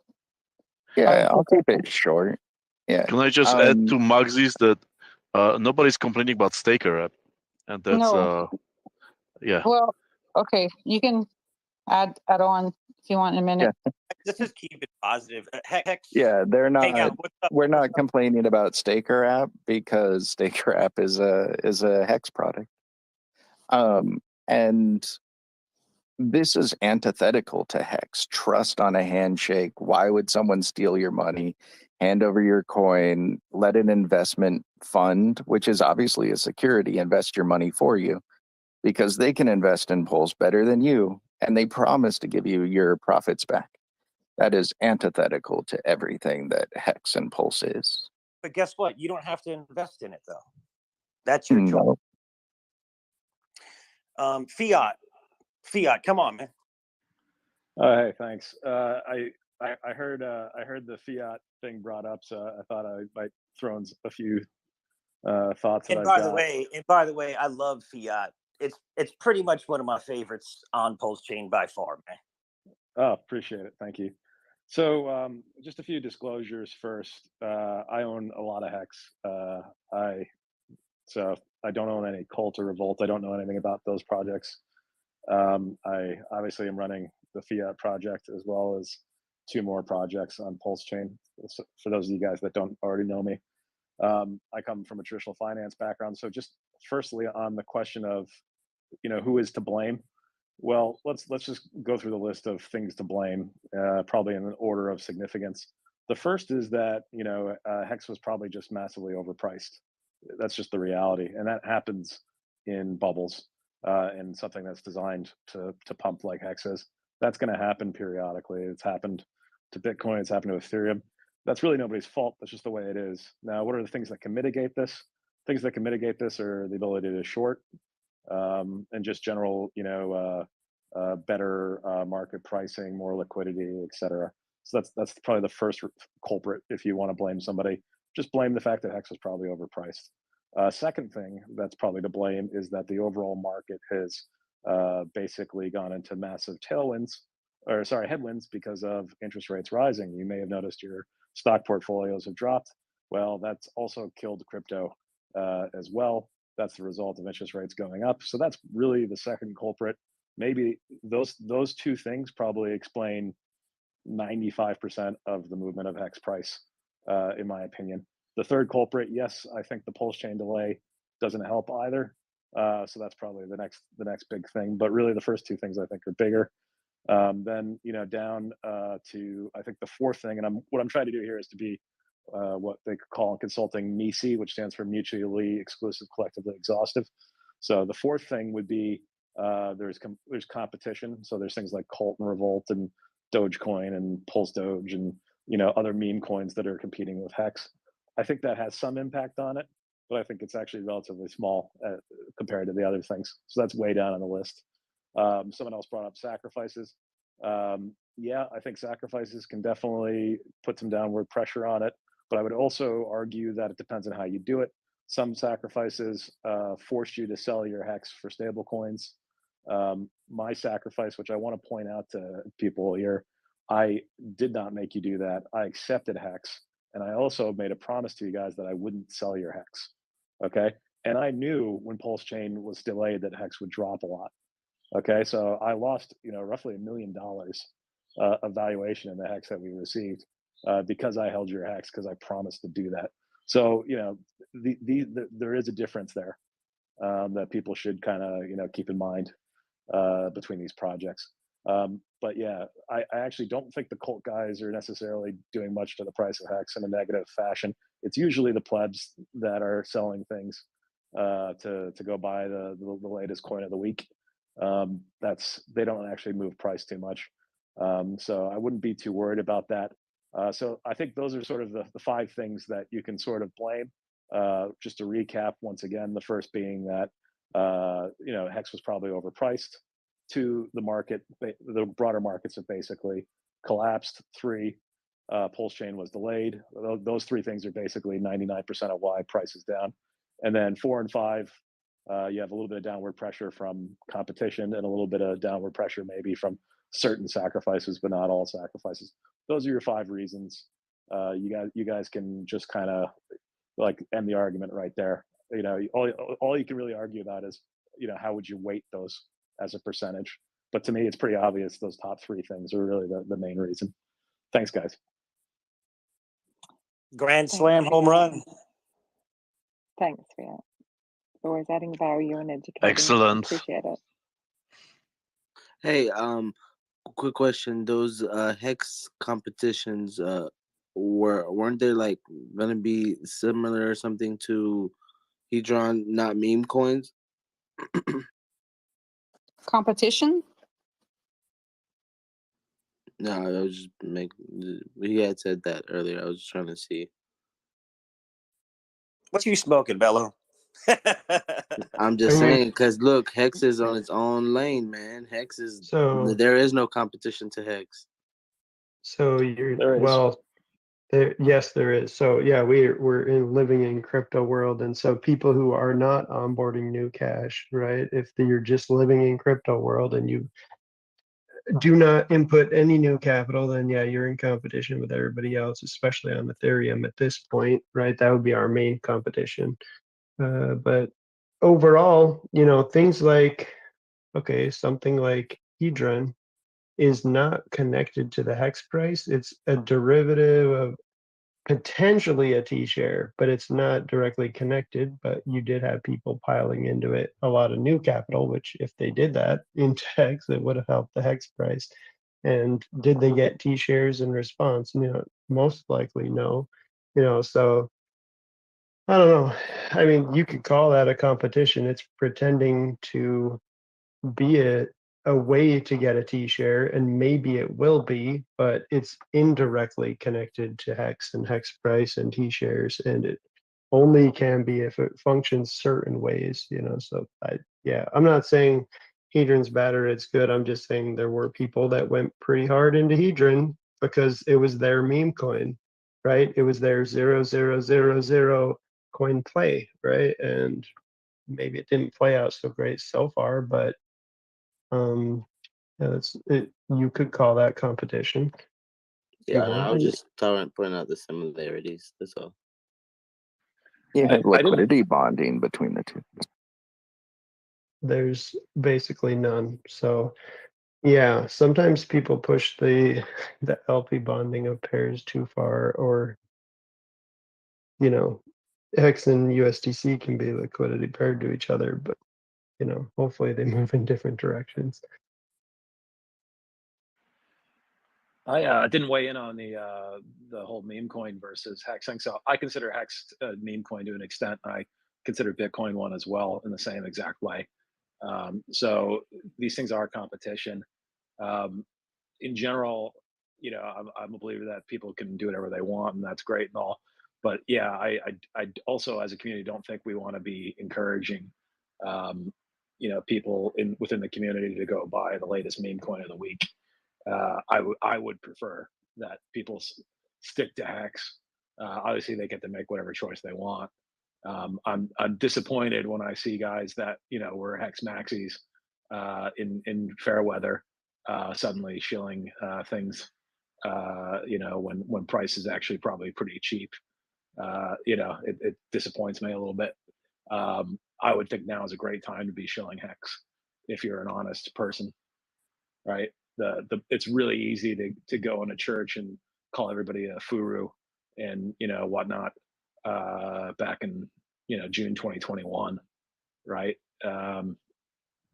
Yeah, I'll keep it short. Yeah. Can I just add to Mugsy's that nobody's complaining about Staker app, and that's No. yeah. Well, okay, you can add on if you want in a minute. Let's just keep it positive. Hex. Yeah, they're not. Hangout, what's up? We're not complaining about Staker app, because Staker app is a Hex product. And this is antithetical to Hex. Trust on a handshake. Why would someone steal your money, hand over your coin, let an investment fund, which is obviously a security, invest your money for you? Because they can invest in Pulse better than you, and they promise to give you your profits back. That is antithetical to everything that Hex and Pulse is. But guess what? You don't have to invest in it, though. That's your choice. Fiat, come on, man. Hey, thanks. I heard the fiat thing brought up, so I thought I might throw in a few thoughts. And by the way, I love fiat. It's pretty much one of my favorites on Pulse Chain by far, man. Oh, appreciate it. Thank you. So just a few disclosures first. I own a lot of Hex. So I don't own any Cult or Revolt. I don't know anything about those projects. I obviously am running the Fiat project as well as 2 more projects on Pulse Chain. For those of you guys that don't already know me, I come from a traditional finance background. So just firstly on the question of, who is to blame? Well, let's just go through the list of things to blame, probably in an order of significance. The first is that Hex was probably just massively overpriced. That's just the reality, and that happens in bubbles, and something that's designed to pump like Hex is. That's going to happen periodically. It's happened to Bitcoin. It's happened to Ethereum. That's really nobody's fault. That's just the way it is. Now, what are the things that can mitigate this? Things that can mitigate this are the ability to short, and just general, better market pricing, more liquidity, etc. So that's probably the first culprit. If you want to blame somebody, just blame the fact that Hex was probably overpriced. Second thing that's probably to blame is that the overall market has basically gone into massive headwinds because of interest rates rising. You may have noticed your stock portfolios have dropped. Well, that's also killed crypto as well. That's the result of interest rates going up. So that's really the second culprit. Maybe those 2 things probably explain 95% of the movement of Hex price, in my opinion. The third culprit, yes, I think the Pulse Chain delay doesn't help either. So that's probably the next big thing. But really, the first 2 things I think are bigger. Then down to I think the fourth thing, and what I'm trying to do here is to be what they call in consulting MICE, which stands for mutually exclusive, collectively exhaustive. So the fourth thing would be there's competition. So there's things like Cult and Revolt and Dogecoin and Pulse Doge and other meme coins that are competing with Hex. I think that has some impact on it, but I think it's actually relatively small compared to the other things. So that's way down on the list. Someone else brought up sacrifices. Yeah, I think sacrifices can definitely put some downward pressure on it, but I would also argue that it depends on how you do it. Some sacrifices force you to sell your Hex for stable coins. My sacrifice, which I want to point out to people here, I did not make you do that. I accepted Hex, and I also made a promise to you guys that I wouldn't sell your Hex. Okay, and I knew when Pulse Chain was delayed that Hex would drop a lot. Okay, so I lost roughly $1 million of valuation in the Hex that we received because I held your Hex, because I promised to do that. So there is a difference there that people should kind of keep in mind between these projects. But yeah, I actually don't think the Cult guys are necessarily doing much to the price of Hex in a negative fashion. It's usually the plebs that are selling things to go buy the latest coin of the week. They don't actually move price too much. So I wouldn't be too worried about that. So I think those are sort of the 5 things that you can sort of blame. Just to recap once again, the first being that Hex was probably overpriced. 2, the market, the broader markets have basically collapsed. 3, Pulse Chain was delayed. Those 3 things are basically 99% of why price is down. And then 4 and 5, you have a little bit of downward pressure from competition and a little bit of downward pressure maybe from certain sacrifices, but not all sacrifices. Those are your 5 reasons. You guys can just kind of like end the argument right there. All you can really argue about is how would you weight those as a percentage. But to me, it's pretty obvious those top 3 things are really the main reason. Thanks, guys. Grand slam home run. Thanks, Fiat. Always adding value and educating. Excellent. Appreciate it. Hey, quick question. Those hex competitions weren't they like gonna be similar or something to Hedron, not meme coins? Competition? No, I was just he had said that earlier. I was just trying to see. What you smoking, Bello? I'm just saying, because look, Hex is on its own lane, man. Hex is So there is no competition to Hex. so you're There is. well. Yes, there is. So yeah, we're living in crypto world, and so people who are not onboarding new cash, right? If you're just living in crypto world and you do not input any new capital, then yeah, you're in competition with everybody else, especially on Ethereum at this point, right? That would be our main competition. But overall, things like, okay, something like Hedron is not connected to the hex price. It's a derivative of potentially a T-share, but it's not directly connected. But you did have people piling into it a lot of new capital, which if they did that into hex, it would have helped the hex price. And did they get T-shares in response? Most likely no. So I don't know. I mean, you could call that a competition. It's pretending to be a way to get a T-share, and maybe it will be, but it's indirectly connected to Hex and Hex price and T-shares, and it only can be if it functions certain ways, So I'm not saying Hedron's bad or it's good. I'm just saying there were people that went pretty hard into Hedron because it was their meme coin, right? It was their 0000 coin play, right? And maybe it didn't play out so great so far, but yeah, you could call that competition. Yeah, I was just pointing out the similarities. That's all. You have I didn't- liquidity bonding between the two. There's basically none. So yeah, sometimes people push the LP bonding of pairs too far, or Hex and USDC can be liquidity paired to each other, but hopefully they move in different directions. I didn't weigh in on the whole meme coin versus Hex thing. So I consider Hex a meme coin to an extent. I consider Bitcoin one as well in the same exact way. So these things are competition. In general, I'm a believer that people can do whatever they want, and that's great and all. But yeah, I also, as a community, don't think we want to be encouraging, people within the community to go buy the latest meme coin of the week. I would prefer that people stick to Hex. Obviously, they get to make whatever choice they want. I'm disappointed when I see guys that were Hex maxis in fair weather suddenly shilling things. When price is actually probably pretty cheap. It disappoints me a little bit. I would think now is a great time to be shilling Hex if you're an honest person, right? It's really easy to go in a church and call everybody a furu and whatnot back in June 2021, right?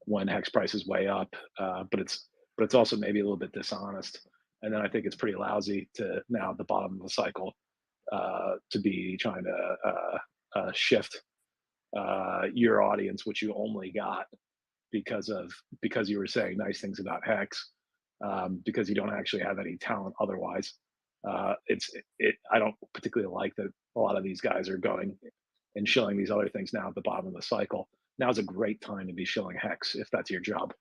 When Hex price is way up, but it's also maybe a little bit dishonest. And then I think it's pretty lousy to now at the bottom of the cycle to be trying to shift your audience, which you only got because you were saying nice things about Hex, because you don't actually have any talent otherwise. I don't particularly like that a lot of these guys are going and shilling these other things now at the bottom of the cycle. Now's a great time to be shilling Hex if that's your job,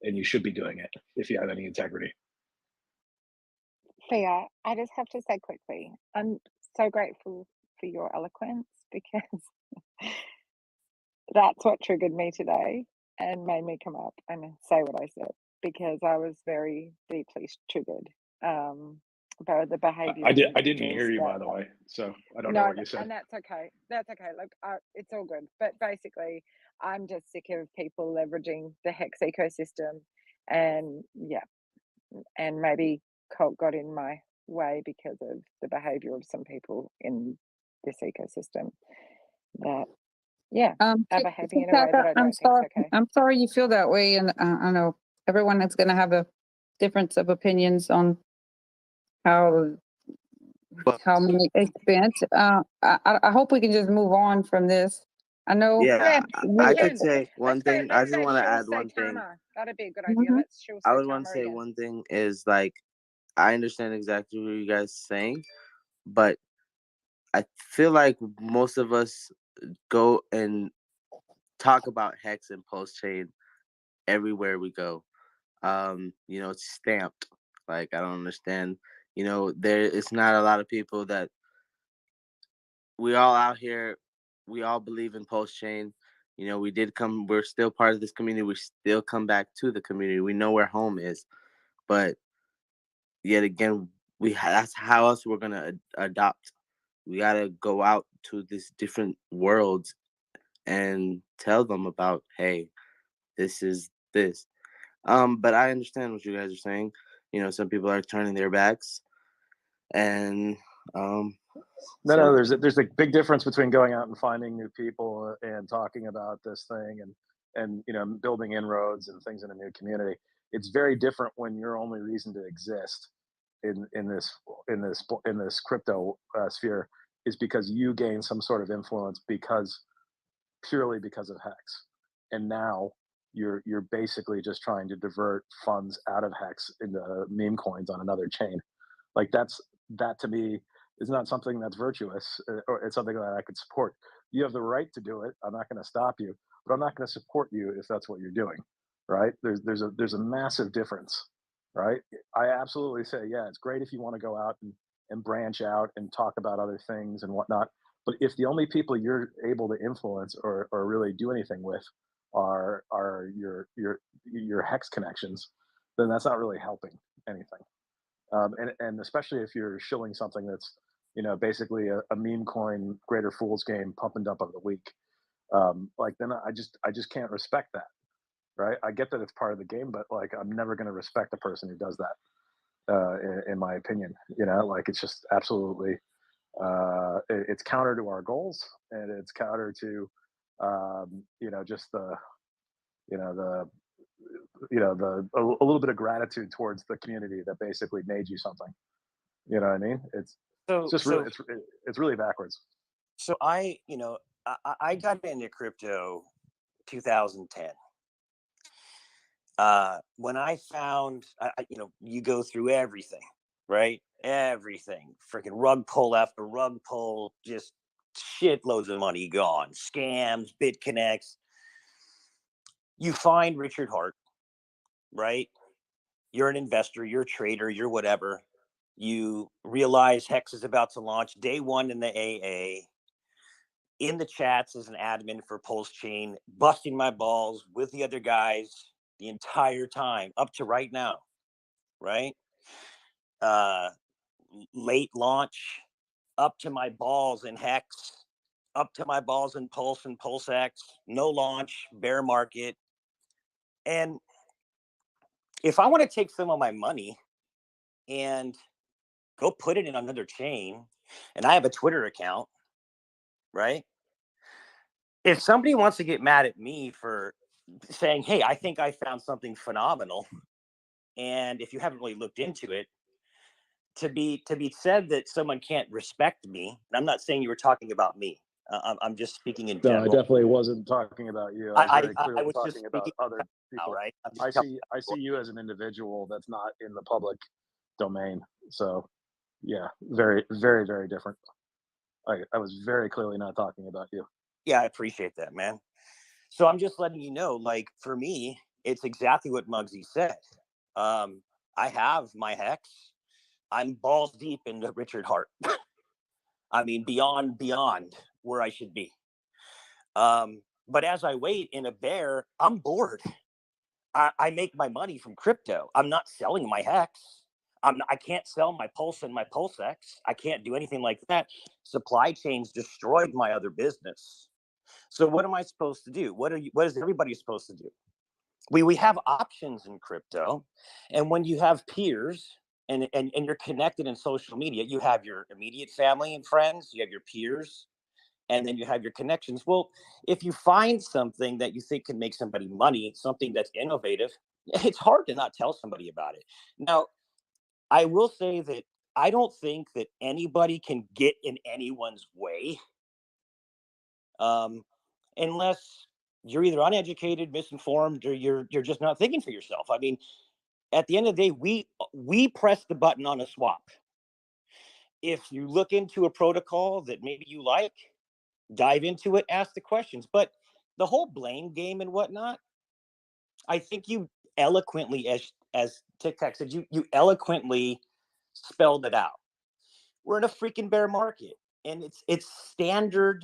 and you should be doing it if you have any integrity. Thea, I just have to say quickly, I'm so grateful for your eloquence because that's what triggered me today and made me come up and say what I said, because I was very deeply triggered by the behavior. I didn't hear you, by the way, so I don't know what you said. And that's okay. That's okay. Look, it's all good. But basically, I'm just sick of people leveraging the Hex ecosystem, and and maybe cult got in my way because of the behavior of some people in this ecosystem that are behaving in a way that I don't think is okay. I'm sorry you feel that way, and I know everyone is going to have a difference of opinions on how money is spent. I hope we can just move on from this. I know. Yeah, I could Let's say one thing. I let's just say want to she'll add say one thing. Tama. That'd be a good idea. Mhm. Let's she'll I say would want to Tama say again. one thing is like, I understand exactly what you guys are saying, but I feel like most of us go and talk about Hex and Pulse Chain everywhere we go. It's stamped. Like, I don't understand. It's not a lot of people that we all out here. We all believe in Pulse Chain. We're still part of this community. We still come back to the community. We know where home is, but yet again, that's how else we're gonna adopt. We gotta go out to these different worlds and tell them about, hey, this is this. But I understand what you guys are saying. Some people are turning their backs, and No, there's a big difference between going out and finding new people and talking about this thing and building inroads and things in a new community. It's very different when your only reason to exist in this crypto sphere is because you gain some sort of influence purely because of Hex, and now you're basically just trying to divert funds out of Hex into meme coins on another chain. Like that to me is not something that's virtuous, or it's something that I could support. You have the right to do it. I'm not going to stop you, but I'm not going to support you if that's what you're doing, right? There's a massive difference, right? I absolutely say, yeah, it's great if you want to go out and branch out and talk about other things and whatnot. But if the only people you're able to influence or really do anything with are your Hex connections, then that's not really helping anything. And especially if you're shilling something that's basically a meme coin greater fool's game pump and dump of the week, like then I just can't respect that, right? I get that it's part of the game, but like I'm never going to respect a person who does that, in my opinion. Like it's just absolutely it's counter to our goals, and it's counter to just the a little bit of gratitude towards the community that basically made you something. You know what I mean? It's just really it's really backwards. So I got into crypto 2010. When I found, you go through everything, right? Everything, freaking rug pull after rug pull, just shitloads of money gone, scams, BitConnects. You find Richard Hart, right? You're an investor, you're a trader, you're whatever. You realize Hex is about to launch day one in the AA. In the chats as an admin for Pulse Chain, busting my balls with the other guys the entire time up to right now, right? Late launch, up to my balls in Hex, up to my balls in Pulse and PulseX, no launch, bear market. And if I want to take some of my money and go put it in another chain, and I have a Twitter account, right? If somebody wants to get mad at me for saying, hey, I think I found something phenomenal, and if you haven't really looked into it, to be said that someone can't respect me, and I'm not saying you were talking about me. I'm just speaking in general. No, I definitely wasn't talking about you. I was very I clearly was just talking about speaking other people. now, right? I see you as an individual that's not in the public domain. So yeah, very, very, very different. I was very clearly not talking about you. Yeah, I appreciate that, man. So I'm just letting you know, like, for me, it's exactly what Muggsy said. I have my Hex. I'm balls deep into Richard Hart. I mean, beyond where I should be. But as I wait in a bear, I'm bored. I make my money from crypto. I'm not selling my Hex. I can't sell my Pulse and my PulseX. I can't do anything like that. Supply chains destroyed my other business. So what am I supposed to do? What is everybody supposed to do? We have options in crypto, and when you have peers and you're connected in social media, you have your immediate family and friends, you have your peers, and then you have your connections. Well, if you find something that you think can make somebody money, something that's innovative, It's hard to not tell somebody about it. Now, I will say that I don't think that anybody can get in anyone's way, unless you're either uneducated, misinformed, or you're just not thinking for yourself. I mean, at the end of the day, we press the button on a swap. If you look into a protocol that maybe you like, dive into it, ask the questions. But the whole blame game and whatnot, I think you eloquently, as Tic Tac said, you eloquently spelled it out. We're in a freaking bear market, and it's standard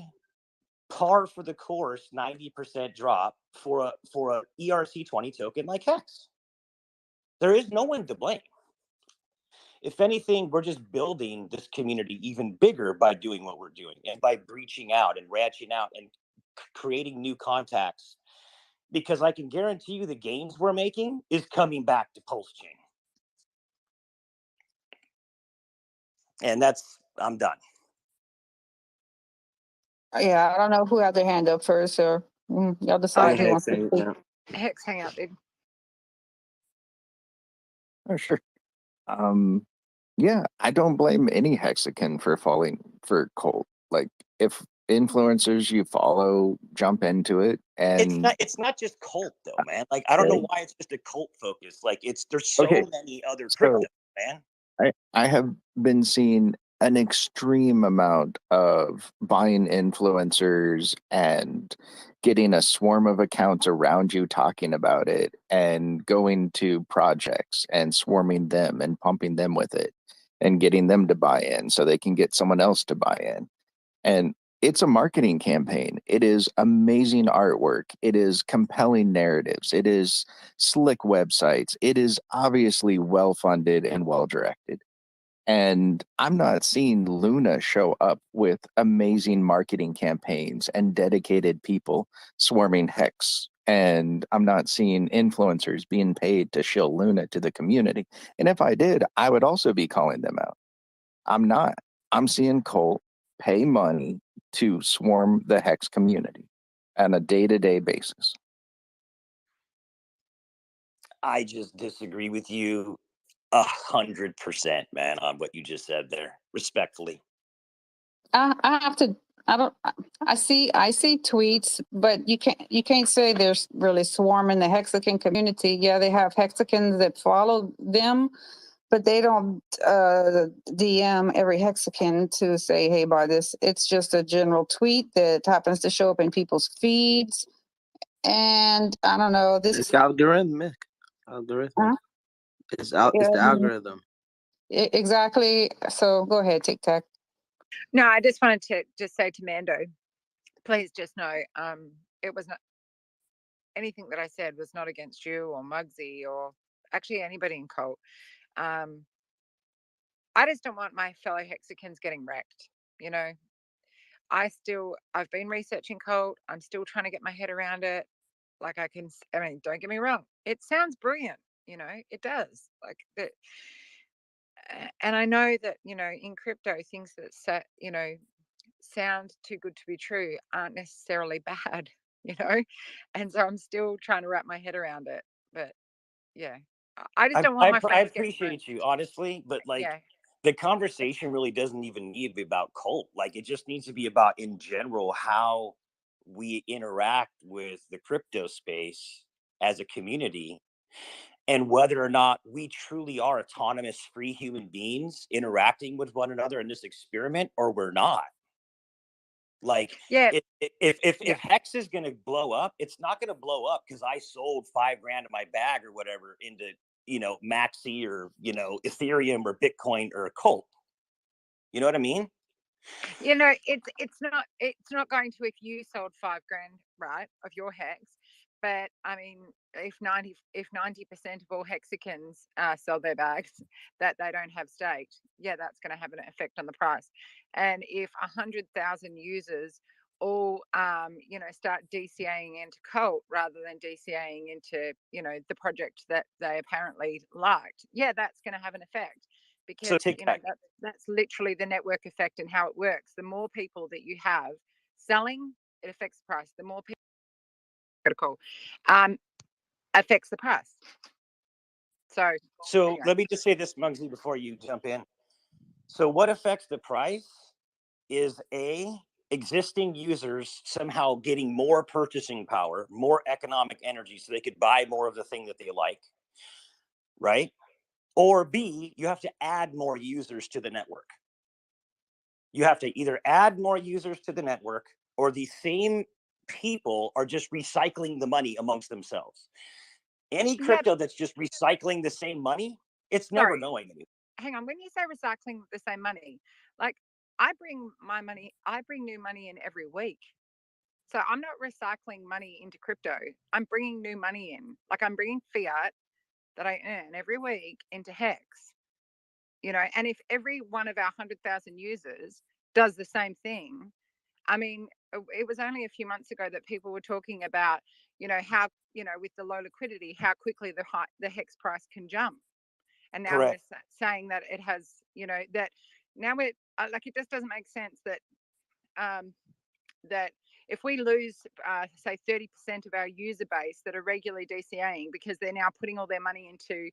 par for the course 90% drop for a ERC20 token like Hex. There is no one to blame. If anything, we're just building this community even bigger by doing what we're doing and by breaching out and branching out and creating new contacts, because I can guarantee you the gains we're making is coming back to Pulse Chain. And I'm done. Yeah, I don't know who had their hand up first, or y'all decide who wants to speak. Hex, hang out, dude. Oh, sure. Yeah, I don't blame any Hexagon for falling for Colt. Like, if influencers you follow jump into it, and It's not just cult though, man. Like, I don't know why it's just a cult focus. Like, there's so many other crypto, man. I have been seeing an extreme amount of buying influencers and getting a swarm of accounts around you talking about it, and going to projects and swarming them and pumping them with it and getting them to buy in so they can get someone else to buy in. And it's a marketing campaign. It is amazing artwork. It is compelling narratives. It is slick websites. It is obviously well funded and well directed. And I'm not seeing Luna show up with amazing marketing campaigns and dedicated people swarming Hex. And I'm not seeing influencers being paid to shill Luna to the community. And if I did, I would also be calling them out. I'm not. I'm seeing Colt pay money to swarm the Hex community on a day-to-day basis. I just disagree with you 100%, man, on what you just said there, respectfully. I have to. I see tweets, but you can't say they're really swarming the Hexagon community. Yeah, they have Hexagons that follow them, but they don't DM every Hexagon to say, hey, buy this. It's just a general tweet that happens to show up in people's feeds. And I don't know, It's algorithmic. Huh? It's the algorithm. Exactly. So go ahead, Tic Tac. No, I just wanted to just say to Mando, please just know, it was not anything that I said was not against you or Muggsy or actually anybody in Colt. I just don't want my fellow Hexagons getting wrecked. You know, I've been researching Colt. I'm still trying to get my head around it. Like I mean, don't get me wrong. It sounds brilliant. You know, it does. Like that. And I know that, you know, in crypto, things that, you know, sound too good to be true aren't necessarily bad, you know? And so I'm still trying to wrap my head around it. But yeah, I just don't want my friends I appreciate you, honestly, but like the conversation really doesn't even need to be about Colt. Like, it just needs to be about, in general, how we interact with the crypto space as a community, and whether or not we truly are autonomous, free human beings interacting with one another in this experiment, or we're not. Like, if Hex is going to blow up, it's not going to blow up because I sold $5,000 of my bag or whatever into, you know, Maxi or, you know, Ethereum or Bitcoin or a Colt. You know what I mean? You know, it's not going to, if you sold $5,000, right, of your Hex. But I mean, if 90% of all Hexagons sell their bags that they don't have staked, yeah, that's going to have an effect on the price. And if 100,000 users all, you know, start DCAing into Colt rather than DCAing into, you know, the project that they apparently liked, yeah, that's going to have an effect. Because you know that's literally the network effect and how it works. The more people that you have selling, it affects the price. The more people affects the price. So anyway. let me just say this, Muggsy, before you jump in. So what affects the price is existing users somehow getting more purchasing power, more economic energy, so they could buy more of the thing that they like, right? Or B, you have to add more users to the network. You have to either add more users to the network, or the same people are just recycling the money amongst themselves. Any crypto that's just recycling the same money, it's never Sorry. going anywhere. Hang on, when you say recycling the same money, like I bring new money in every week. So I'm not recycling money into crypto. I'm bringing new money in. Like I'm bringing fiat that I earn every week into Hex. You know, and if every one of our 100,000 users does the same thing, I mean, it was only a few months ago that people were talking about, you know, how, you know, with the low liquidity, how quickly the Hex price can jump. And now Correct. we're saying that it has, you know, that now we're like, it just doesn't make sense that that if we lose, say, 30% of our user base that are regularly DCAing because they're now putting all their money into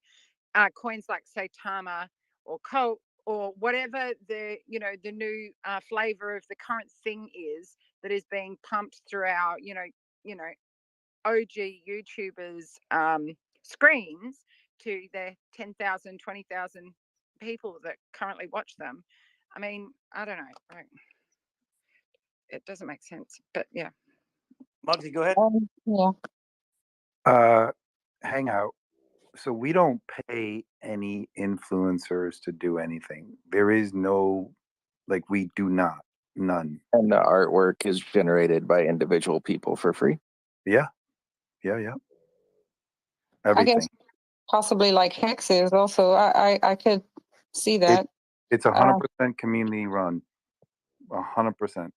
coins like, say, Tama or Colt or whatever the, you know, the new flavor of the current thing is that is being pumped through our, you know, OG YouTubers screens to the 10,000, 20,000 people that currently watch them. I mean, I don't know. It doesn't make sense, but yeah. Muggsy, go ahead. Yeah. Hangout. So we don't pay any influencers to do anything. There is no, like, we do not, none. And the artwork is generated by individual people for free. Yeah. I Everything. guess possibly like Hex is also. I could see that. It's 100% community run. 100%.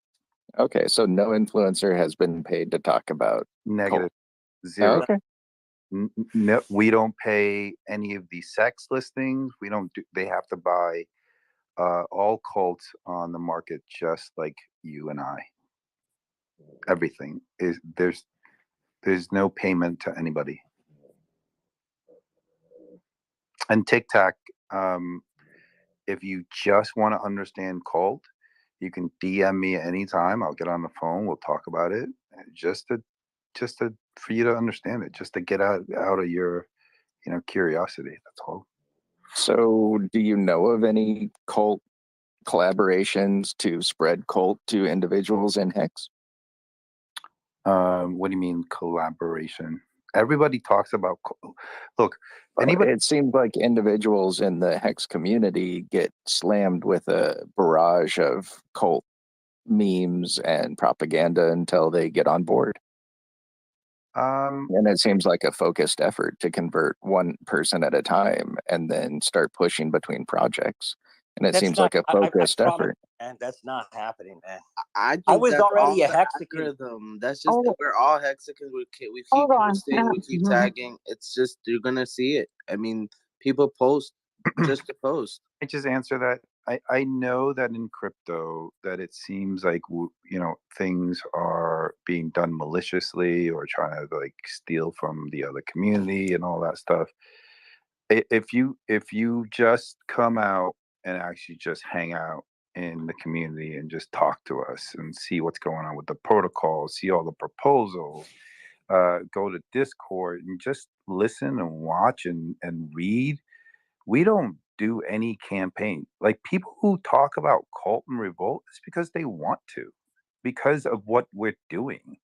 Okay, so no influencer has been paid to talk about Negative. Colt. Zero. Okay. No, we don't pay any of the sex listings. We don't do. They have to buy all cults on the market, just like you and I. Everything is there's no payment to anybody. And TikTok, if you just want to understand cult, you can DM me anytime. I'll get on the phone. We'll talk about it. Just to for you to understand it, just to get out of your, you know, curiosity. That's all. So do you know of any cult collaborations to spread cult to individuals in Hex? What do you mean collaboration? Everybody talks about look, anybody. It seems like individuals in the Hex community get slammed with a barrage of cult memes and propaganda until they get on board. And it seems like a focused effort to convert one person at a time and then start pushing between projects. And it seems like a focused effort. And that's not happening, man. I think was that's already all a the Hexagon. algorithm. That's just that we're all Hexicans. We keep posting, we keep tagging. It's just you're gonna see it. I mean, people post just to post. I just answer that. I know that in crypto that it seems like, you know, things are being done maliciously or trying to like steal from the other community and all that stuff. If you just come out and actually just hang out in the community and just talk to us and see what's going on with the protocol, see all the proposals, go to Discord and just listen and watch and read. We don't do any campaign. Like, people who talk about cult and revolt, it's because they want to, because of what we're doing.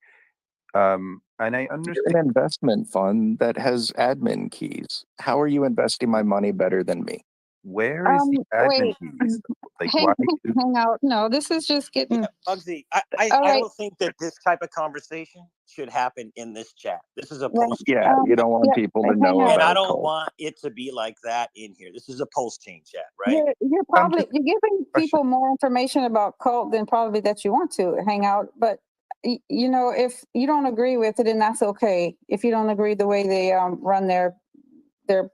And I understand. You're an investment fund that has admin keys. How are you investing my money better than me? Where is the admin keys? Like, why? Hang out. No, this is just getting. Muggsy, I don't think that this type of conversation should happen in this chat. This is a post. Yeah, you don't want people to know And I about don't cult. want it to be like that in here. This is a post chain chat, right? You're giving people more information about cult than probably that you want to hang out. But you know, if you don't agree with it, then that's okay. If you don't agree the way they run their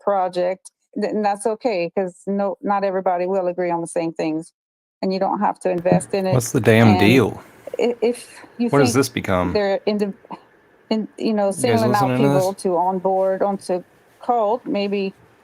project, then that's okay, because not everybody will agree on the same things, and you don't have to invest in it. What's the damn deal? If you What think does this become? they're singling out listening to people this? to onboard onto cult, maybe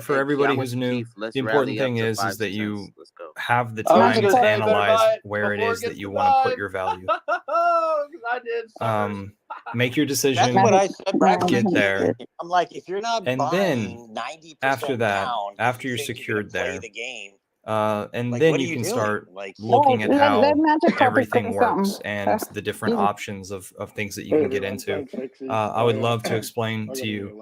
for everybody who's new, the important thing is that you have the time to analyze where it is that you want to put your value. I did. Make your decision. That's what I said. Brad. Get there. I'm like, if you're not And buying then 90% after that, down, after you you're think you're gonna secured play there, the game, And Like, then what are you you can doing? start Like, looking at let how Magic Carpet everything say something. works and the different options of things that you can get into. I would love to explain to you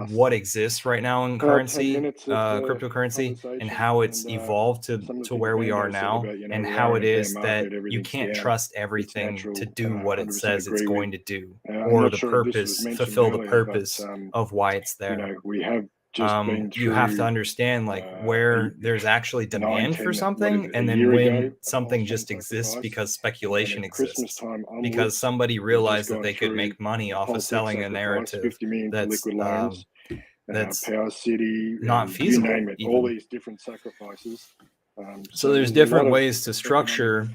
what exists right now in currency, cryptocurrency, and how it's evolved to where we are now, and how it is that you can't trust everything to do what it says it's going to do, or the purpose, fulfill the purpose of why it's there. You have to understand like where there's actually demand for something, and then when something just exists because speculation exists, because somebody realized that they could make money off of selling a narrative that's not feasible all even. these different sacrifices. So there's different ways to structure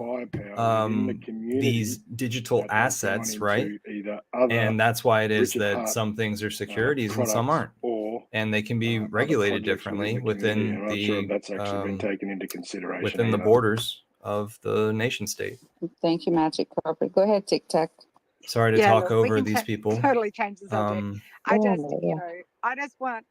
these digital assets, right? And that's why it is that some things are securities and some aren't, and they can be regulated differently within within the borders of the nation state. Thank you, Magic Carpet. Go ahead, Tic Tac. Sorry to Yeah, talk look, we over can these people. totally change the subject. I Yeah, just, yeah. I just want,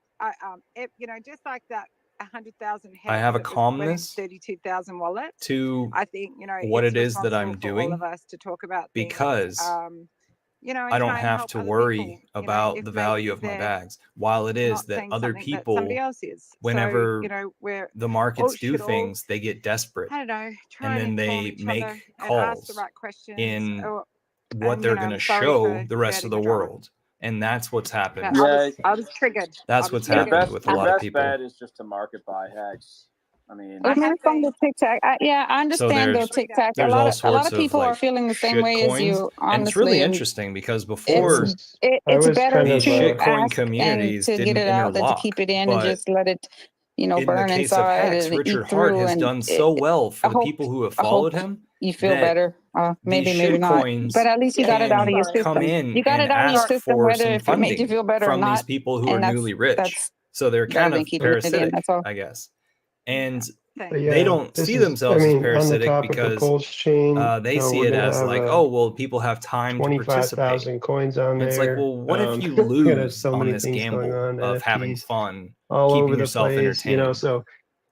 just like that 100,000 I have a that was calmness 32,000 wallets. to I think what it's it is that responsible I'm for all doing, of us to talk about things, because and I don't try and have help to other worry people, about if the maybe value of my they're bags, while it is not that saying other something that somebody people, else is. whenever So, we're the all markets do should all, things, they get desperate, I don't know, try and and then inform they each make other and ask the calls right questions. in Or, what and they're going to I'm sorry show for the rest of creating the a drama. world, and that's what's But happened. I was triggered. That's what's triggered. happened with a Your lot of best people. bet is just to market buy Hex. I mean, I Remember have from the been. Tic Tac. Yeah, I So understand though, Tic Tac. there's all A lot sorts of people are like feeling the same shit way as coins, you, and it's really honestly, and interesting because it's before it's better these to shitcoin ask and communities to get didn't it out than to interlock, keep it in and but just let it, in the burn case of inside Hex, and eat Richard Hart through. has And done so well for I the hope people who have I hope followed him you feel that better. these Maybe not. shitcoins But at least you got it out of your can come system. in You got and it out of your ask system, for whether some if it made you funding feel better or from these not. people who are And newly rich. that's So they're better kind than of keeping it in. parasitic, That's all. I guess. And But yeah, they don't this see is, I themselves as mean, on the parasitic topic of because Pulse Chain, they see we're it gonna as have like, a oh, well, people have time to participate. 25,000 coins on And it's like, there. well, what if you There's lose so on many this things going gamble on, of having NFTs fun, all keeping over the yourself place, entertained? so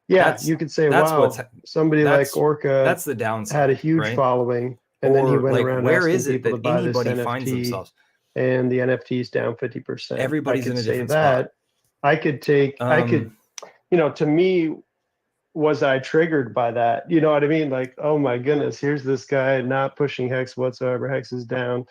yeah, you could say, wow, somebody like Orca that's the downside, had a huge right? following, and then he Or went like, around where asking is it people to that buy this anybody finds NFT, themselves? and the NFT's down 50%. Everybody's I in could a say different that. spot. I could take, to me, was I triggered by that? You know what I mean? Like, oh my goodness, here's this guy not pushing Hex whatsoever. Hex is down.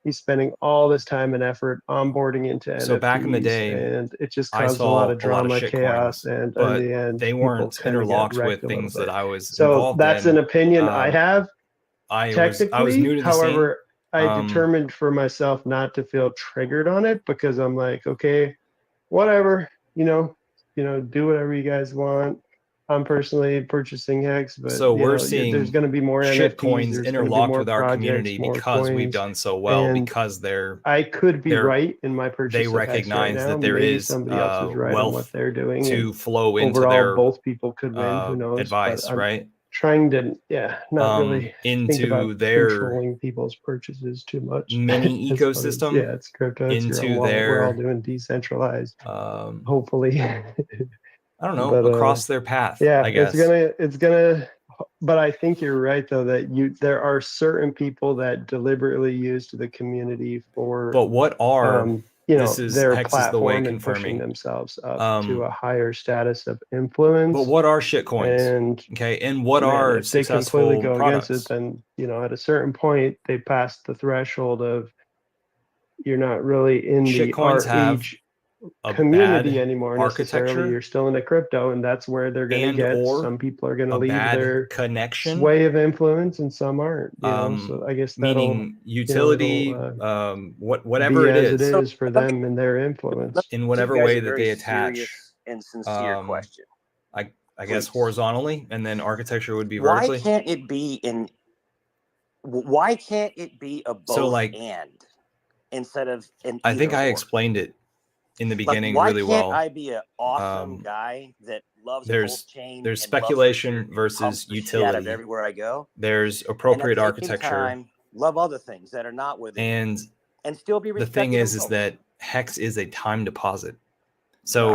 He's spending all this time and effort onboarding into NFTs, So back in the day, and it just I caused a lot saw of drama, shit chaos, coins, and in but the end, they people weren't kind of get interlocked wrecked with a little things bit. that I was So involved that's in. an opinion I have. I was Technically, new to the however, scene. I determined for myself not to feel triggered on it, because I'm like, okay, whatever, do whatever you guys want. I'm personally purchasing Hex, but So we're there's seeing going to be more shit NFTs. coins There's going to be interlocked more with our projects, community more because we've coins, done so well, and because I could be they're- right in my purchase they of Hex right recognize now. that there Maybe is somebody else is right on what wealth they're doing, to and flow into overall, their both people could win. Who knows? advice, but I'm right? trying to, not really think into about their controlling people's purchases too much. mini As far as- ecosystem, yeah, it's crypto. It's your own into wallet. We're all their doing decentralized. Hopefully. I don't know, But, across their path. yeah, I guess. it's gonna. But I think you're right though, that there are certain people that deliberately use the community for. But what are this is their Hex is the way platform and pushing confirming themselves up to a higher status of influence. But what are shit coins? And and what man, are if they completely successful go products? against it, then at a certain point they pass the threshold of you're not really in Shit the coins have RH a community bad anymore necessarily. architecture You're still into crypto, and that's where they're going to and get. or Some people are going to a leave bad their connection. sway of influence, and some aren't. So I guess that'll meaning utility, whatever be it as is. it is for them and their influence. In whatever You guys way a that very they attach. serious and sincere question. I guess horizontally, and then architecture would be Why vertically. can't it be a both So, like, and instead of an I think either I or? explained it in the beginning why really can't well. I be an awesome guy that loves there's Pulse Chain there's and loves speculation Richard and versus pumps the shit out of utility. everywhere I go? There's And appropriate at the same architecture. time, love other things that are not within And and still be the thing respected is and that Hex is a time deposit. So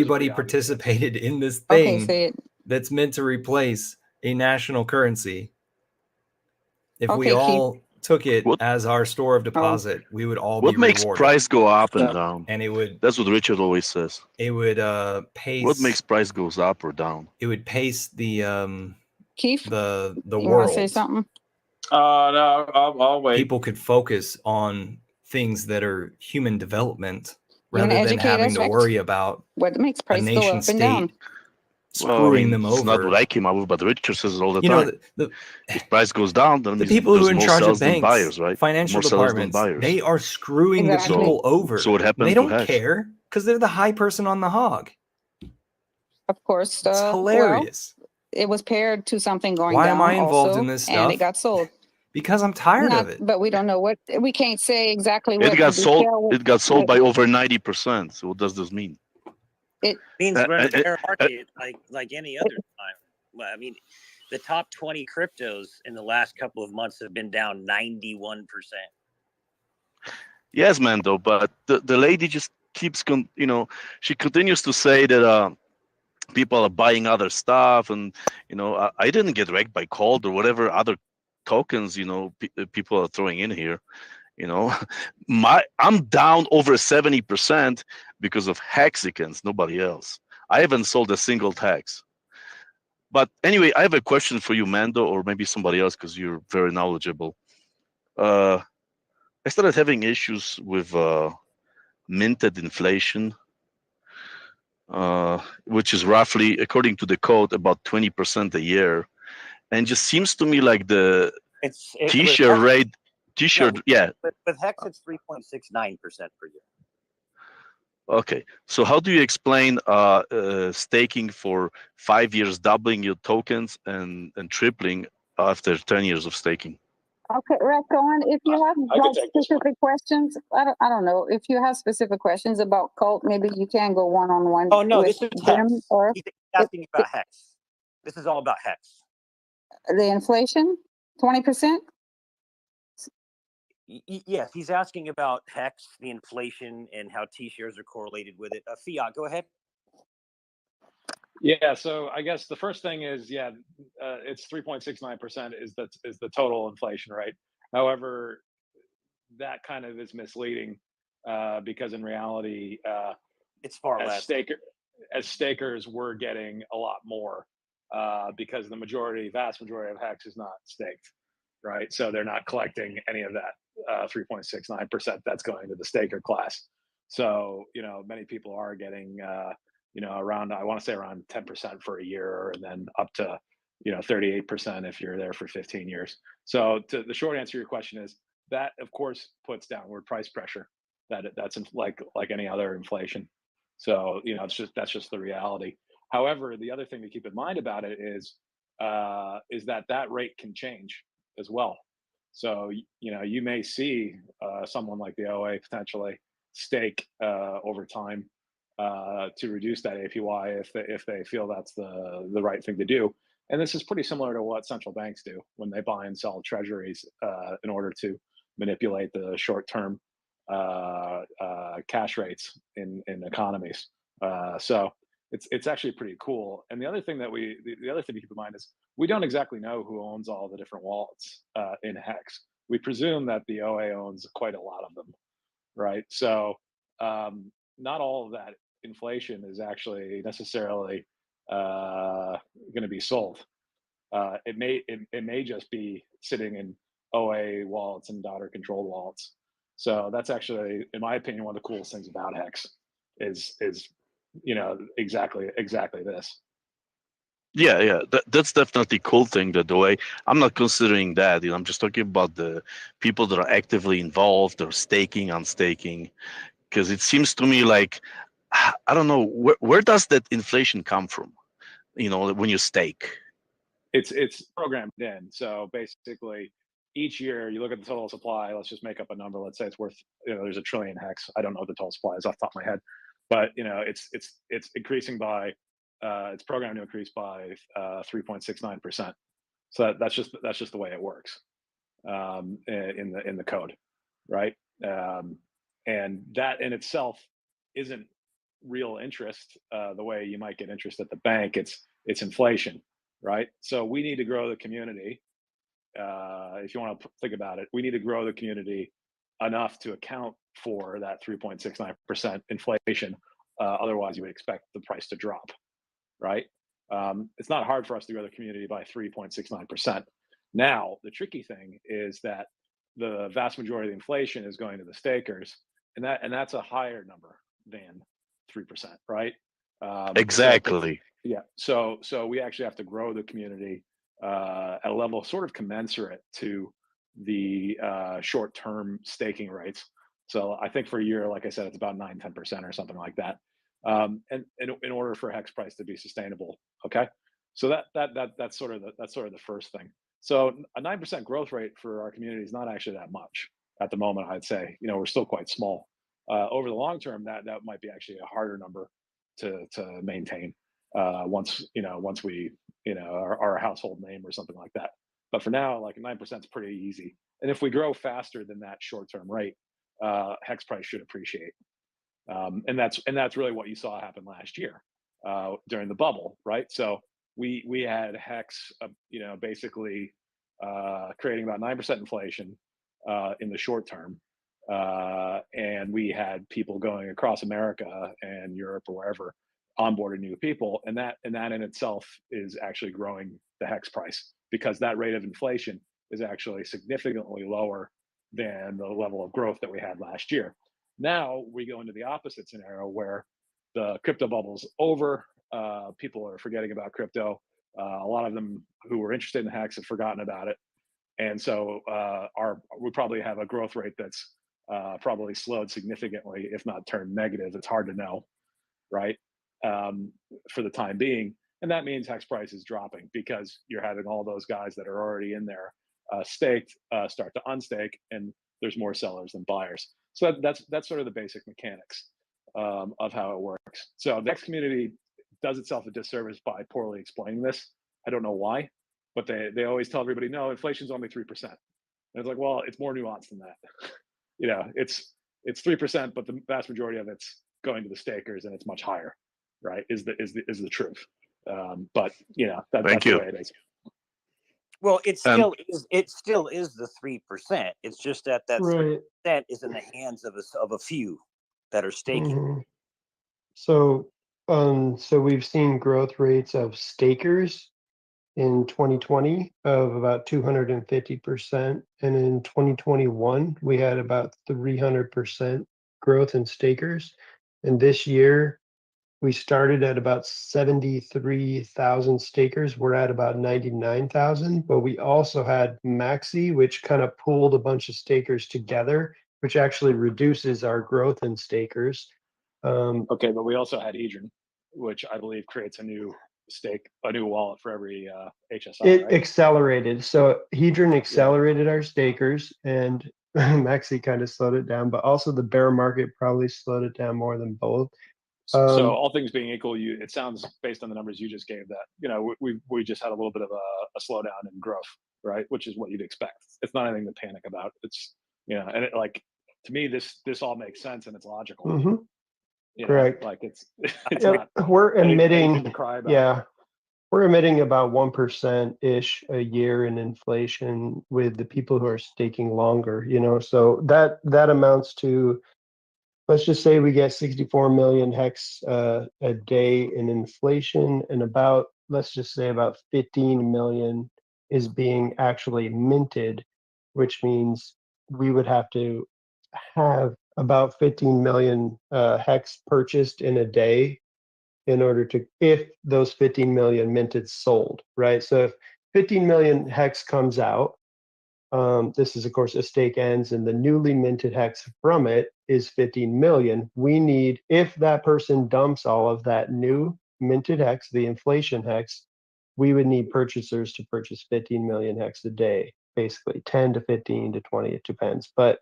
everybody pretty obvious. participated in this Okay, thing say it. that's meant to replace a national currency. If we Okay, Keith. all took it What- as our store of deposit, we would all What be makes rewarded. price go up and down? And it would That's what Richard always says. pace. What makes price goes up or down? It would pace the Keith, the you want world. to say something? No, I'll wait. People could focus on things that are human development You wanna rather than educate having us, to Rex? worry about What makes a price go nation up and down? state Well, I screwing mean, them it's not what over. I came up with, but Richard says it all the You know, time. If price goes down, then the means people who there's are in more charge of sellers than banks, buyers, right? financial More sellers than departments, buyers. they are screwing the Exactly. people over. So what They happened to don't Hex? care because they're the high person on the hog. Of course, It's well, hilarious. it was paired to something going Why down am I involved also, in this and it stuff? got sold. Because I'm tired Not, of it. but we don't know what, we can't say exactly It what the got sold. detail. It got sold by over 90%. So what does this mean? It means Uh, we're in a uh, bear uh, market like any other time. Well, I mean, the top 20 cryptos in the last couple of months have been down 91%. Yes, Mando, but the lady just keeps she continues to say that people are buying other stuff, and I didn't get wrecked by Cold or whatever other tokens people are throwing in here. I'm down over 70% because of Hexicans, nobody else. I haven't sold a single Hex. But anyway, I have a question for you, Mando, or maybe somebody else, because you're very knowledgeable. I started having issues with minted inflation, which is roughly, according to the code, about 20% a year, and just seems to me like the T-shirt rate. Yeah. With Hex, it's 3.69% per year. Okay, so how do you explain staking for 5 years, doubling your tokens and tripling after 10 years of staking? Okay, Rex, go on. If you have I could like take this one. specific questions, I don't know. If you have specific questions about cult, maybe you can go one-on-one Oh, no, with this is them Hex. or He's asking about Hex. This is all about Hex. the inflation, 20%. Yes, he's asking about Hex, the inflation, and how T-shares are correlated with it. Fiat, go ahead. Yeah, so I guess the first thing is, it's 3.69% is the total inflation rate. However, that kind of is misleading because in reality, it's far as less. Stakers, we're getting a lot more because the vast majority of Hex is not staked, right? So they're not collecting any of that 3.69% that's going to the staker class. So many people are getting around, I want to say around 10% for a year, and then up to 38% if you're there for 15 years. So the short answer to your question is that, of course, puts downward price pressure. That's like any other inflation. So that's just the reality. However, the other thing to keep in mind about it is that rate can change as well. So you may see someone like the OA potentially stake over time to reduce that APY if they feel that's the right thing to do. And this is pretty similar to what central banks do when they buy and sell treasuries in order to manipulate the short-term cash rates in economies. So it's actually pretty cool. And the other thing to keep in mind is we don't exactly know who owns all the different wallets in Hex. We presume that the OA owns quite a lot of them, right? So not all of that inflation is actually necessarily going to be sold. It may just be sitting in OA wallets and daughter controlled wallets. So that's actually, in my opinion, one of the coolest things about Hex is exactly this. Yeah, that's definitely a cool thing. That the way I'm not considering that, I'm just talking about the people that are actively involved or staking, unstaking, because it seems to me like I don't know where does that inflation come from? When you stake, it's programmed in. So basically, each year you look at the total supply. Let's just make up a number. Let's say it's worth there's a trillion Hex. I don't know what the total supply is off the top of my head, but it's increasing by it's programmed to increase by 3.69%. So that's just the way it works in the code, right? And that in itself isn't real interest the way you might get interest at the bank. It's inflation, right? So we need to grow the community. If you want to think about it, we need to grow the community enough to account for that 3.69% inflation. Otherwise, you would expect the price to drop, right? It's not hard for us to grow the community by 3.69%. Now, the tricky thing is that the vast majority of the inflation is going to the stakers, and that's a higher number, than 3%, right? Exactly. So we actually have to grow the community at a level sort of commensurate to the short-term staking rates. So I think for a year, like I said, it's about 9-10% or something like that. And in order for hex price to be sustainable, okay. So that's sort of the first thing. So a 9% growth rate for our community is not actually that much at the moment. I'd say, we're still quite small. Over the long term, that might be actually a harder number to maintain once we are a household name or something like that. But for now, like 9% is pretty easy. And if we grow faster than that short-term rate, hex price should appreciate. And that's really what you saw happen last year during the bubble, right? So we had hex, basically creating about 9% inflation in the short term, and we had people going across America and Europe or wherever onboarding new people, and that in itself is actually growing the hex price because that rate of inflation is actually significantly lower than the level of growth that we had last year. Now we go into the opposite scenario where the crypto bubble's over. People are forgetting about crypto. A lot of them who were interested in hex have forgotten about it, and so we probably have a growth rate that's probably slowed significantly, if not turned negative. It's hard to know, right? For the time being, and that means hex price is dropping because you're having all those guys that are already in there staked start to unstake, and there's more sellers than buyers. So that's sort of the basic mechanics of how it works. So the hex community does itself a disservice by poorly explaining this. I don't know why, but they always tell everybody, no, inflation's only 3%. And it's like, well, it's more nuanced than that. It's 3%, but the vast majority of it's going to the stakers, and it's much higher, right? Is the truth. But that's the way it is. Well, it still is the 3%. It's just that 3% is in the hands of a few that are staking. Mm-hmm. So we've seen growth rates of stakers in 2020 of about 250%, and in 2021 we had about 300% growth in stakers, and this year we started at about 73,000 stakers. We're at about 99,000, but we also had Maxi, which kind of pooled a bunch of stakers together, which actually reduces our growth in stakers. Okay, but we also had Hedron, which I believe creates a new wallet for every HSI. It right? accelerated. So Hedron accelerated our stakers, and Maxi kind of slowed it down, but also the bear market probably slowed it down more than both. So all things being equal, it sounds based on the numbers you just gave that we just had a little bit of a slowdown in growth, right? Which is what you'd expect. It's not anything to panic about. It's and to me this all makes sense and it's logical. Mm-hmm. Correct. Like it's not. We're emitting. To cry about. Yeah, we're emitting about 1% ish a year in inflation with the people who are staking longer. So that amounts to. Let's just say we get 64 million hex a day in inflation, and let's just say about 15 million is being actually minted, which means we would have to have about 15 million hex purchased in a day in order to, if those 15 million minted sold, right? So if 15 million hex comes out, this is of course a stake ends, and the newly minted hex from it is 15 million. We need, if that person dumps all of that new minted hex, the inflation hex, we would need purchasers to purchase 15 million hex a day, basically 10 to 15 to 20, it depends. But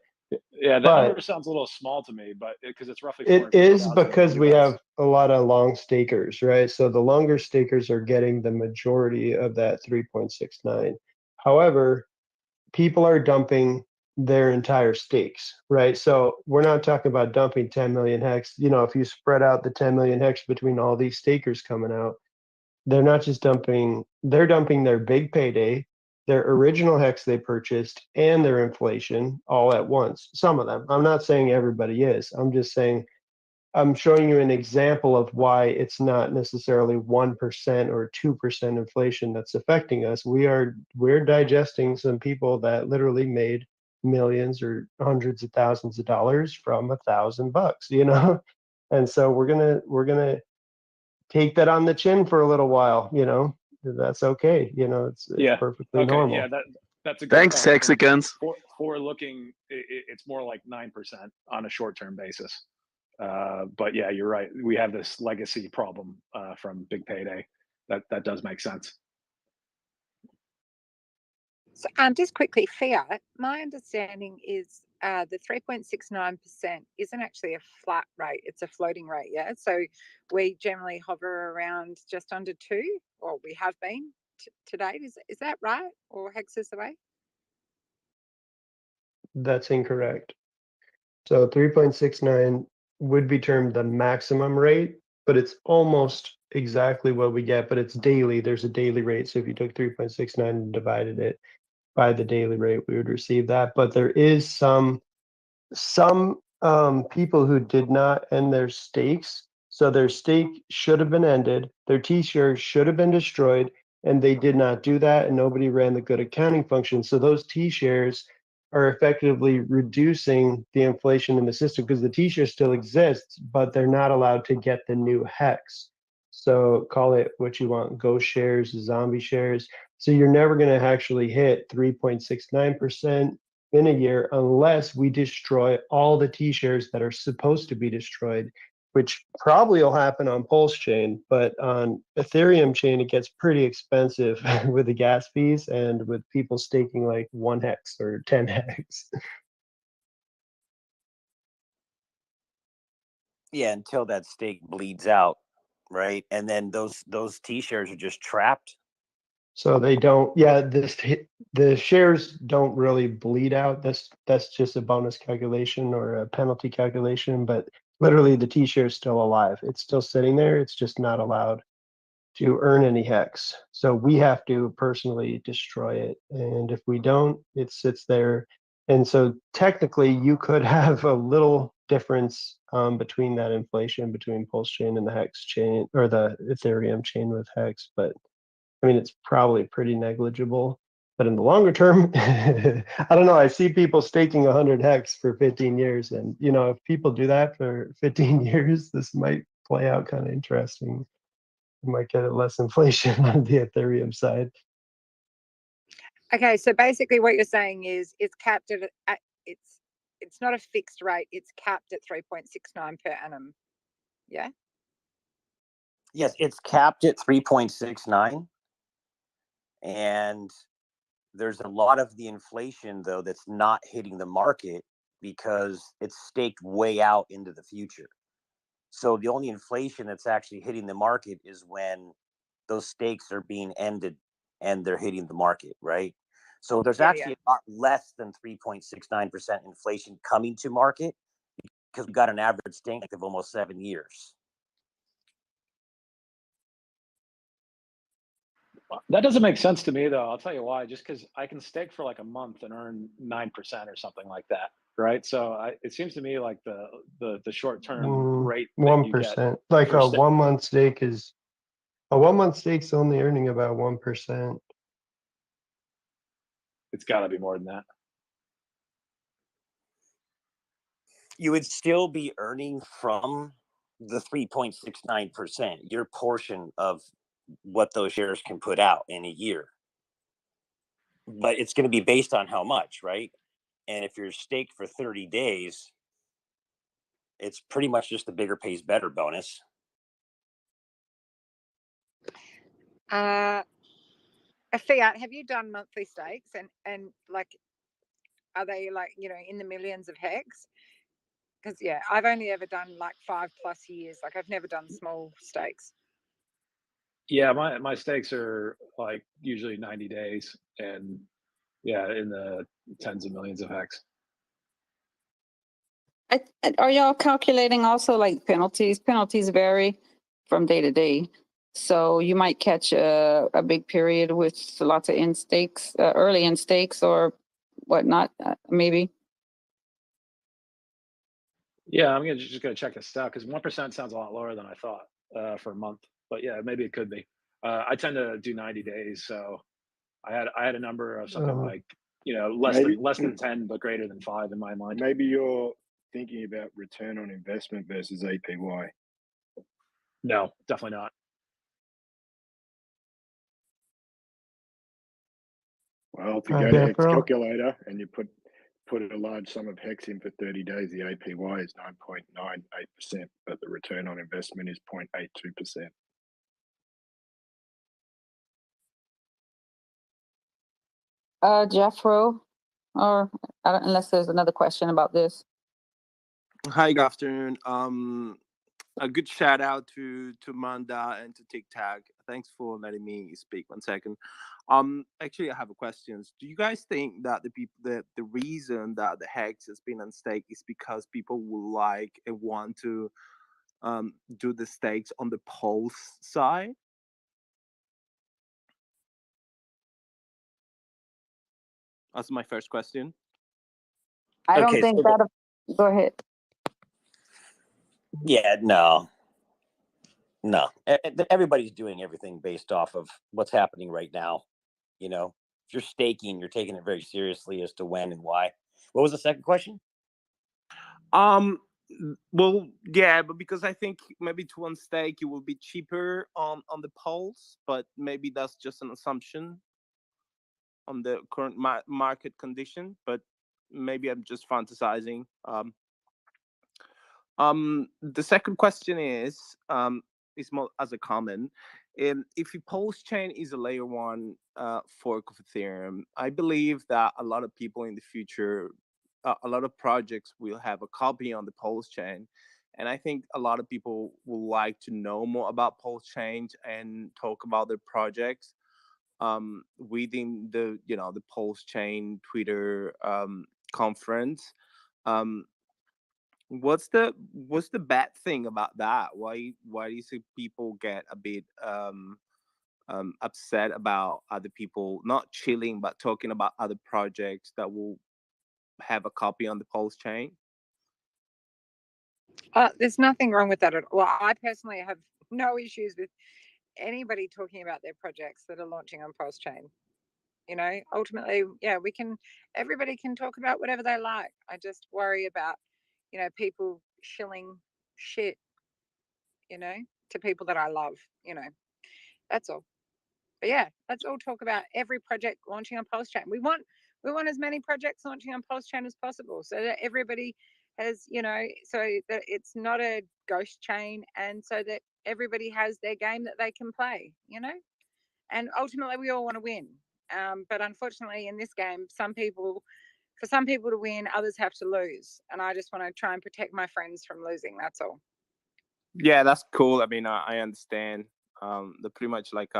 yeah, that number sounds a little small to me, but because it's roughly. It is because we have a lot of long stakers, right? So the longer stakers are getting the majority of that 3.69. However, people are dumping their entire stakes, right? So we're not talking about dumping 10 million hex. If you spread out the 10 million hex between all these stakers coming out, they're not just dumping, they're dumping their big payday, their original hex they purchased, and their inflation all at once. Some of them. I'm not saying everybody is. I'm just saying, I'm showing you an example of why it's not necessarily 1% or 2% inflation that's affecting us. We're digesting some people that literally made millions or hundreds of thousands of dollars from $1,000, And so we're gonna take that on the chin for a little while, you know. That's okay. You know, it's perfectly normal. Yeah, that's a good Thanks, point. Texicans. For looking, it's more like 9% on a short-term basis. But yeah, you're right. We have this legacy problem from Big Payday. That does make sense. So, just quickly, fiat. My understanding is the 3.69% isn't actually a flat rate; it's a floating rate. Yeah, so we generally hover around just under 2, or we have been to date. Is that right, or hexes away? That's incorrect. So 3.69 would be termed the maximum rate, but it's almost exactly what we get, but it's daily. There's a daily rate. So if you took 3.69 and divided it by the daily rate, we would receive that. But there is some people who did not end their stakes. So their stake should have been ended, their T-shares should have been destroyed, and they did not do that, and nobody ran the good accounting function. So those T-shares are effectively reducing the inflation in the system because the T-share still exists, but they're not allowed to get the new hex. So call it what you want, ghost shares, zombie shares. So you're never going to actually hit 3.69% in a year unless we destroy all the T-shares that are supposed to be destroyed, which probably will happen on Pulse Chain, but on Ethereum chain, it gets pretty expensive with the gas fees and with people staking like 1 hex or 10 hex. Yeah, until that stake bleeds out, right? And then those T-shares are just trapped. So they don't, yeah, the shares don't really bleed out. That's just a bonus calculation or a penalty calculation, but literally the T-share is still alive. It's still sitting there. It's just not allowed to earn any hex. So we have to personally destroy it. And if we don't, it sits there. And so technically you could have a little difference between that inflation between Pulse Chain and the Hex chain or the Ethereum chain with Hex, but I mean, it's probably pretty negligible, but in the longer term, I don't know. I see people staking 100 hex for 15 years. And, you know, if people do that for 15 years, this might play out kind of interesting. You might get less inflation on the Ethereum side. Okay, so basically what you're saying is it's capped at it's not a fixed rate, it's capped at 3.69 per annum. Yeah? Yes, it's capped at 3.69. And there's a lot of the inflation, though, that's not hitting the market because it's staked way out into the future. So the only inflation that's actually hitting the market is when those stakes are being ended and they're hitting the market, right? So there's actually a lot less than 3.69% inflation coming to market because we've got an average stake of almost 7 years. That doesn't make sense to me, though. I'll tell you why. Just because I can stake for like a month and earn 9% or something like that, right? So it seems to me like the short term rate 1%. Like a 1 month stake is a 1 month stake's only earning about 1%. It's got to be more than that. You would still be earning from the 3.69%, your portion of what those shares can put out in a year. But it's going to be based on how much, right? And if you're staked for 30 days, it's pretty much just a bigger pays better bonus. Fiat, have you done monthly stakes and like, are they like, you know, in the millions of hex? Because yeah, I've only ever done like 5+ years. Like I've never done small stakes. Yeah, my stakes are like usually 90 days and yeah, in the tens of millions of hex. Are y'all calculating also like penalties? Penalties vary from day to day. So you might catch a big period with lots of end stakes, early end stakes or whatnot, maybe. Yeah, I'm just gonna check this out because 1% sounds a lot lower than I thought for a month. But yeah, maybe it could be. I tend to do 90 days, so I had a number of something like, you know, less than 10 but greater than 5 in my mind. Maybe your thinking about return on investment versus APY? No, definitely not. Well, if you go to Hex Calculator and you put a large sum of Hex in for 30 days, the APY is 9.98%, but the return on investment is 0.82%. Jeffro, or unless there's another question about this. Hi, good afternoon. A good shout out to Manda and to TikTok. Thanks for letting me speak. 1 second. Actually, I have a question. Do you guys think that the reason that the Hex has been on stake is because people will like and want to do the stakes on the Pulse side? That's my first question. I don't think that. Go ahead. Yeah, no. Everybody's doing everything based off of what's happening right now. You know, if you're staking, you're taking it very seriously as to when and why. What was the second question? Well, yeah, but because I think maybe to unstake it will be cheaper on the Pulse, but maybe that's just an assumption on the current market condition. But maybe I'm just fantasizing. The second question is more as a comment. If your Pulse chain is a layer 1 fork of Ethereum, I believe that a lot of people in the future, a lot of projects will have a copy on the Pulse chain. And I think a lot of people will like to know more about Pulse chain and talk about their projects within the Pulse chain Twitter conference. What's the bad thing about that? Why do you see people get a bit upset about other people not chilling but talking about other projects that will have a copy on the Pulse chain? There's nothing wrong with that at all. Well, I personally have no issues with anybody talking about their projects that are launching on Pulse chain. You know, ultimately, yeah, everybody can talk about whatever they like. I just worry about, people shilling shit, to people that I love, that's all. But yeah, let's all talk about every project launching on Pulse chain. We want as many projects launching on Pulse chain as possible so that everybody has, so that it's not a ghost chain and so that everybody has their game that they can play, and ultimately we all want to win. But unfortunately in this game, for some people to win, others have to lose. And I just want to try and protect my friends from losing. That's all. Yeah, that's cool. I mean, I understand. They're pretty much like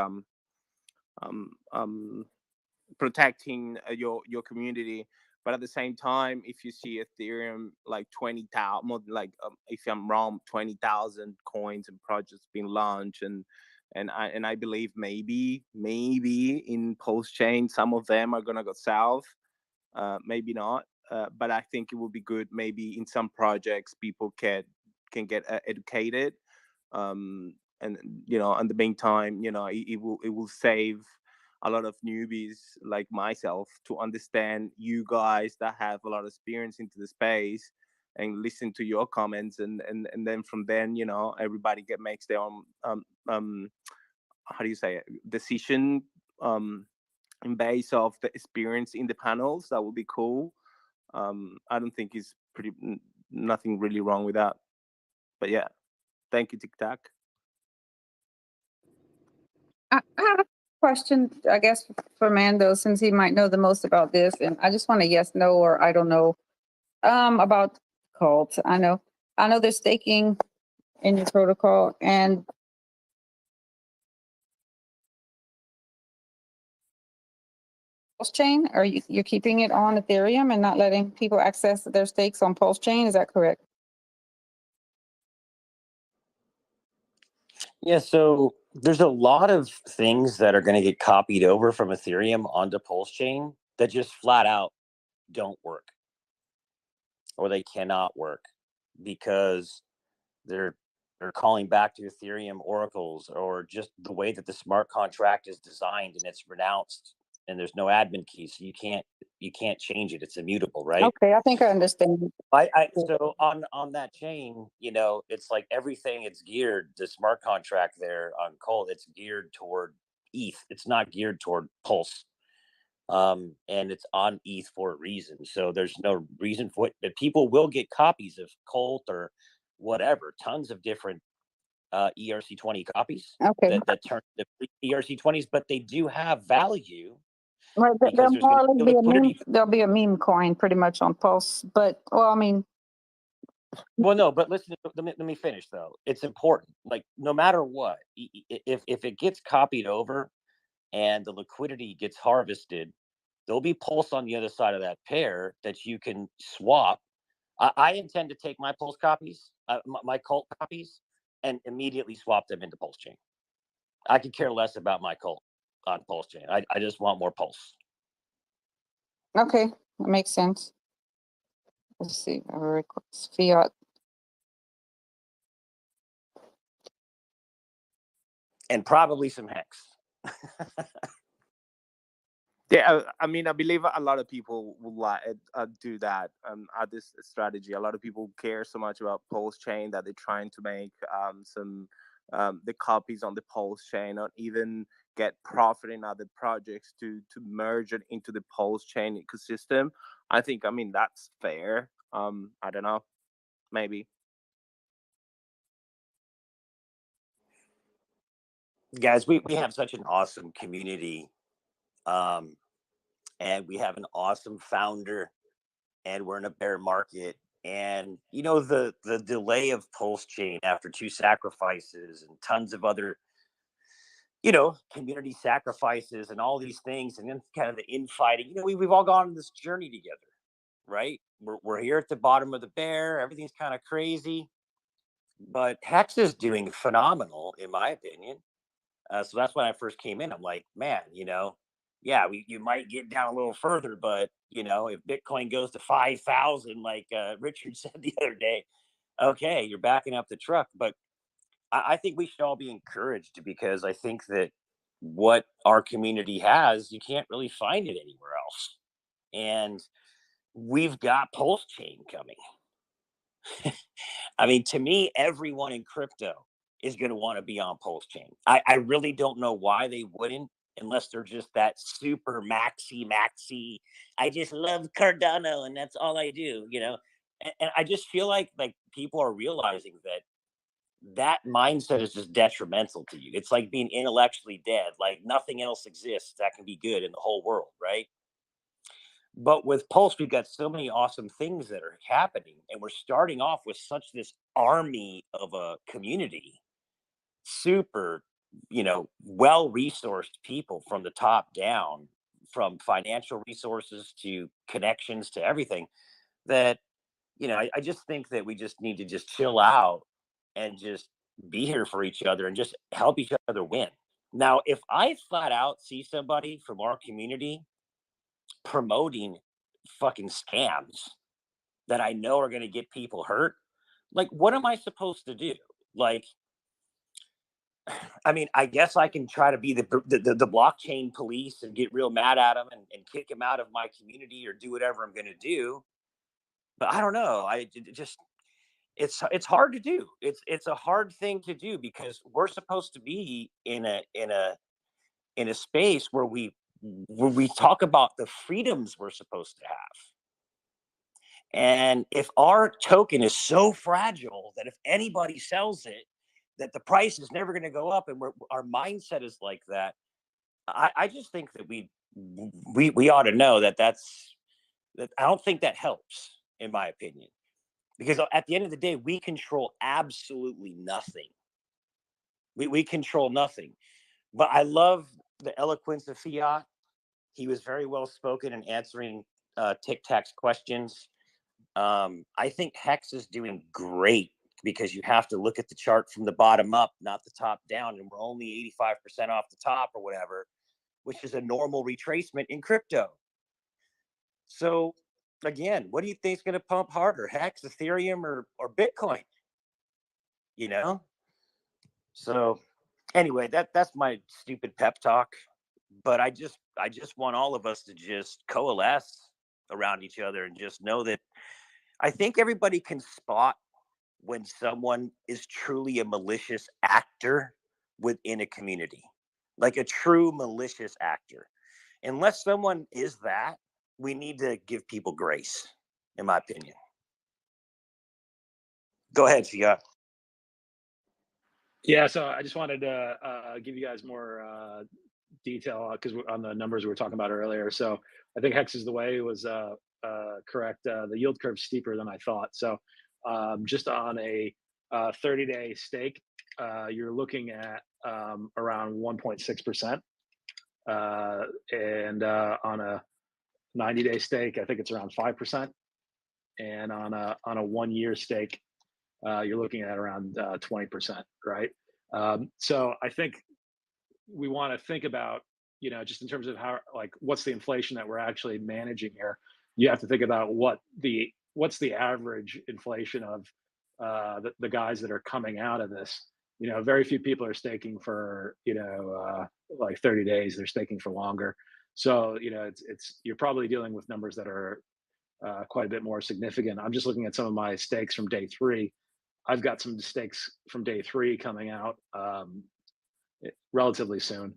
protecting your community, but at the same time, if you see Ethereum like 20,000, more like if I'm wrong, 20,000 coins and projects being launched, and I believe maybe in Pulse chain some of them are gonna go south, maybe not, but I think it will be good. Maybe in some projects people can get educated, and in the meantime, it will save a lot of newbies like myself to understand you guys that have a lot of experience into the space and listen to your comments, and then from then everybody makes their own how do you say it, decision in base of the experience in the panels. That would be cool. I don't think it's nothing really wrong with that. But yeah, thank you, TikTok. I have a question, I guess, for Mando, since he might know the most about this, and I just want a yes, no, or I don't know about Cult. I know there's staking in your protocol, and Pulse chain. Are you're keeping it on Ethereum and not letting people access their stakes on Pulse chain? Is that correct? Yeah, so there's a lot of things that are going to get copied over from Ethereum onto Pulse chain that just flat out don't work, or they cannot work because they're calling back to Ethereum oracles, or just the way that the smart contract is designed and it's renounced and there's no admin key, so you can't change it. It's immutable, right? Okay, I think I understand. So on that chain, it's like everything, it's geared, the smart contract there on Cold, it's geared toward ETH. It's not geared toward Pulse. And it's on ETH for a reason. So there's no reason for it, but people will get copies of Colt or whatever, tons of different ERC20 copies that turn the ERC20s, but they do have value. Right, because there's going to be liquidity. There'll be a meme coin pretty much on Pulse, but well, I mean, well, no, but listen, let me finish though. It's important. Like no matter what, if it gets copied over and the liquidity gets harvested, there'll be Pulse on the other side of that pair that you can swap. I intend to take my Pulse copies, my Colt copies, and immediately swap them into Pulse Chain. I could care less about my Colt on Pulse Chain. I just want more Pulse. okay, that makes sense. Let's see, fiat. And probably some Hex. Yeah, I mean, I believe a lot of people will do that at this strategy. A lot of people care so much about Pulse Chain that they're trying to make the copies on the Pulse Chain, or even get profit in other projects to merge it into the Pulse Chain ecosystem. I mean, that's fair. I don't know, maybe. Guys, we have such an awesome community. And we have an awesome founder, and we're in a bear market. And the delay of Pulse Chain after 2 sacrifices and tons of other community sacrifices and all these things, and then kind of the infighting. We've all gone on this journey together, right? We're here at the bottom of the bear. Everything's kind of crazy, but Hex is doing phenomenal in my opinion. So that's when I first came in. I'm like, man, yeah, you might get down a little further, but if Bitcoin goes to 5,000, like Richard said the other day, okay, you're backing up the truck. But I think we should all be encouraged, because I think that what our community has, you can't really find it anywhere else. And we've got Pulse Chain coming. I mean, to me, everyone in crypto is going to want to be on Pulse Chain. I really don't know why they wouldn't, unless they're just that super maxi. I just love Cardano and that's all I do, And I just feel like people are realizing that mindset is just detrimental to you. It's like being intellectually dead. Like nothing else exists that can be good in the whole world, right? But with Pulse, we've got so many awesome things that are happening, and we're starting off with such this army of a community, super, well-resourced people from the top down, from financial resources to connections to everything, that, I just think that we just need to just chill out and just be here for each other and just help each other win. Now, if I flat out see somebody from our community promoting fucking scams that I know are going to get people hurt, like, what am I supposed to do? Like, I mean, I guess I can try to be the blockchain police and get real mad at them and kick them out of my community or do whatever I'm going to do. But I don't know. It's hard to do. It's a hard thing to do, because we're supposed to be in a space where we talk about the freedoms we're supposed to have. And if our token is so fragile that if anybody sells it, that the price is never going to go up, and our mindset is like that, I just think that we ought to know that I don't think that helps, in my opinion, because at the end of the day, we control absolutely nothing. We control nothing. But I love the eloquence of Fiat. He was very well spoken in answering Tic Tac's questions. I think Hex is doing great, because you have to look at the chart from the bottom up, not the top down, and we're only 85% off the top or whatever, which is a normal retracement in crypto. So again, what do you think is going to pump harder, Hex, Ethereum, or Bitcoin? So anyway, that's my stupid pep talk. But I I just want all of us to just coalesce around each other and just know that I think everybody can spot when someone is truly a malicious actor within a community, like a true malicious actor. Unless someone is that, we need to give people grace, in my opinion. Go ahead, Scott. Yeah, so I just wanted to give you guys more detail because on the numbers we were talking about earlier. So I think Hex is the way was correct. The yield curve steeper than I thought. So just on a 30-day stake, you're looking at around 1.6%, and on a 90-day stake, I think it's around 5%, and on a 1-year stake, you're looking at around 20%, right? So I think we want to think about, just in terms of how, like, what's the inflation that we're actually managing here. You have to think about what's the average inflation of the guys that are coming out of this. Very few people are staking for like 30 days. They're staking for longer. So you're probably dealing with numbers that are quite a bit more significant. I'm just looking at some of my stakes from day 3. I've got some stakes from day 3 coming out relatively soon.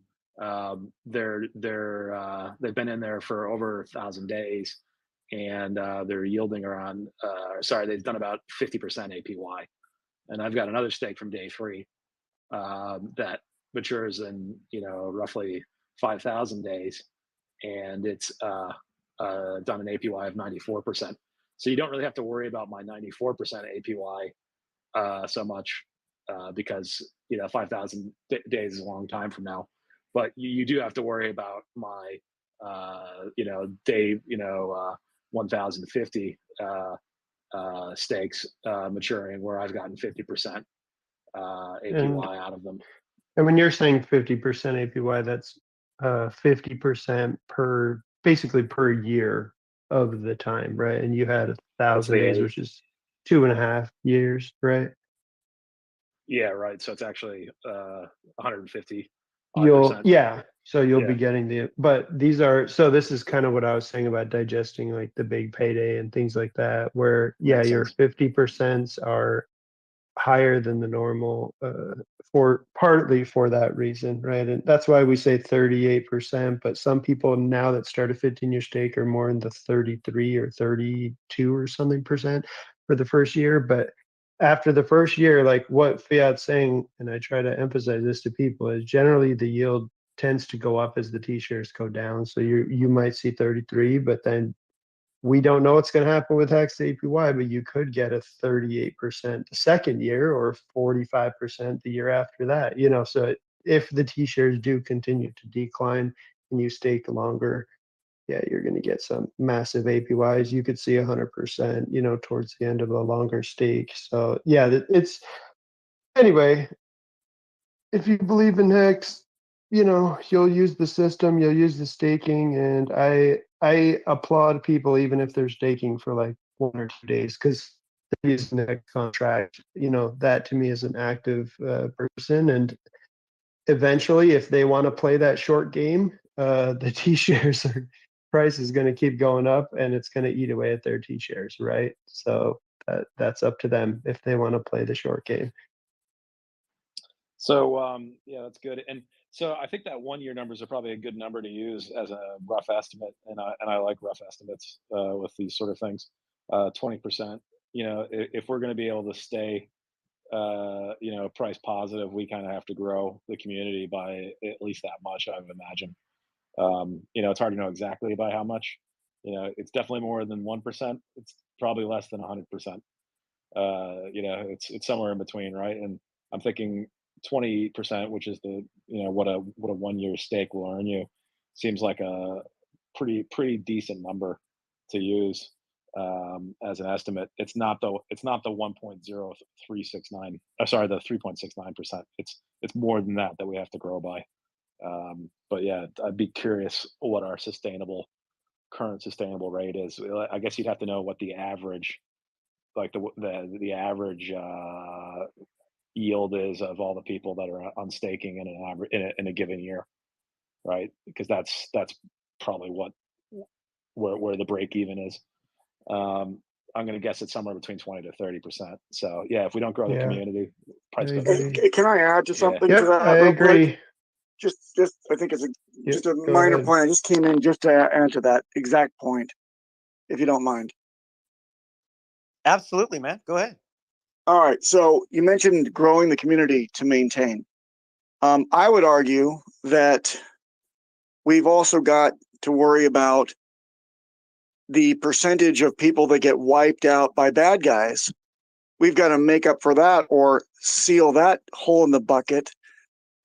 They've been in there for over 1,000 days, and they're yielding around. They've done about 50% APY. And I've got another stake from day 3 that matures in roughly 5,000 days, and it's done an APY of 94%. So you don't really have to worry about my 94% APY so much because 5,000 days is a long time from now. But you do have to worry about my day 1,050 stakes maturing, where I've gotten 50% APY out of them. And when you're saying 50% APY, that's 50% basically per year of the time, right? And you had 1,000 days, which is 2.5 years, right? Yeah, right. So it's actually 150. So you'll be getting but this is kind of what I was saying about digesting, like the big payday and things like that, where your 50% are higher than the normal partly for that reason, right? And that's why we say 38%, but some people now that start a 15-year stake are more in the 33 or 32 or something percent for the first year. But after the first year, like what Fiat's saying, and I try to emphasize this to people, is generally the yield tends to go up as the T-shares go down. So you might see 33, but then we don't know what's going to happen with Hex APY, but you could get a 38% the second year or 45% the year after that. So if the T-shares do continue to decline and you stake longer, you're going to get some massive APYs. You could see 100%, towards the end of a longer stake. So anyway, if you believe in Hex, you'll use the system, you'll use the staking, and I applaud people even if they're staking for like 1 or 2 days, because they're using the Hex contract. That to me is an active person, and eventually, if they want to play that short game, the T-shares price is going to keep going up, and it's going to eat away at their T-shares, right? So that's up to them if they want to play the short game. So that's good. And so I think that 1-year numbers are probably a good number to use as a rough estimate, and I like rough estimates with these sort of things. 20%. If we're going to be able to stay, price positive, we kind of have to grow the community by at least that much, I would imagine. It's hard to know exactly by how much. It's definitely more than 1%. It's probably less than 100%. It's somewhere in between, right? And I'm thinking 20%, which is the what a 1-year stake will earn you, seems like a pretty decent number to use as an estimate. It's not the 1.0369. Sorry, the 3.69%. It's more than that we have to grow by. But yeah, I'd be curious what our current sustainable rate is. I guess you'd have to know what the average, like the average yield is of all the people that are on staking in a given year. right? Because that's probably where the break even is. I'm going to guess it's somewhere between 20 to 30%. So yeah, if we don't grow the Yeah, community, price I goes up. agree. Can I add to Yeah. something to Yep, that I real quick? agree. Just I think it's Yep, just a go minor ahead. point. I just came in just to answer that exact point, if you don't mind. Absolutely, man. Go ahead. All right. So you mentioned growing the community to maintain. I would argue that we've also got to worry about the percentage of people that get wiped out by bad guys. We've got to make up for that or seal that hole in the bucket,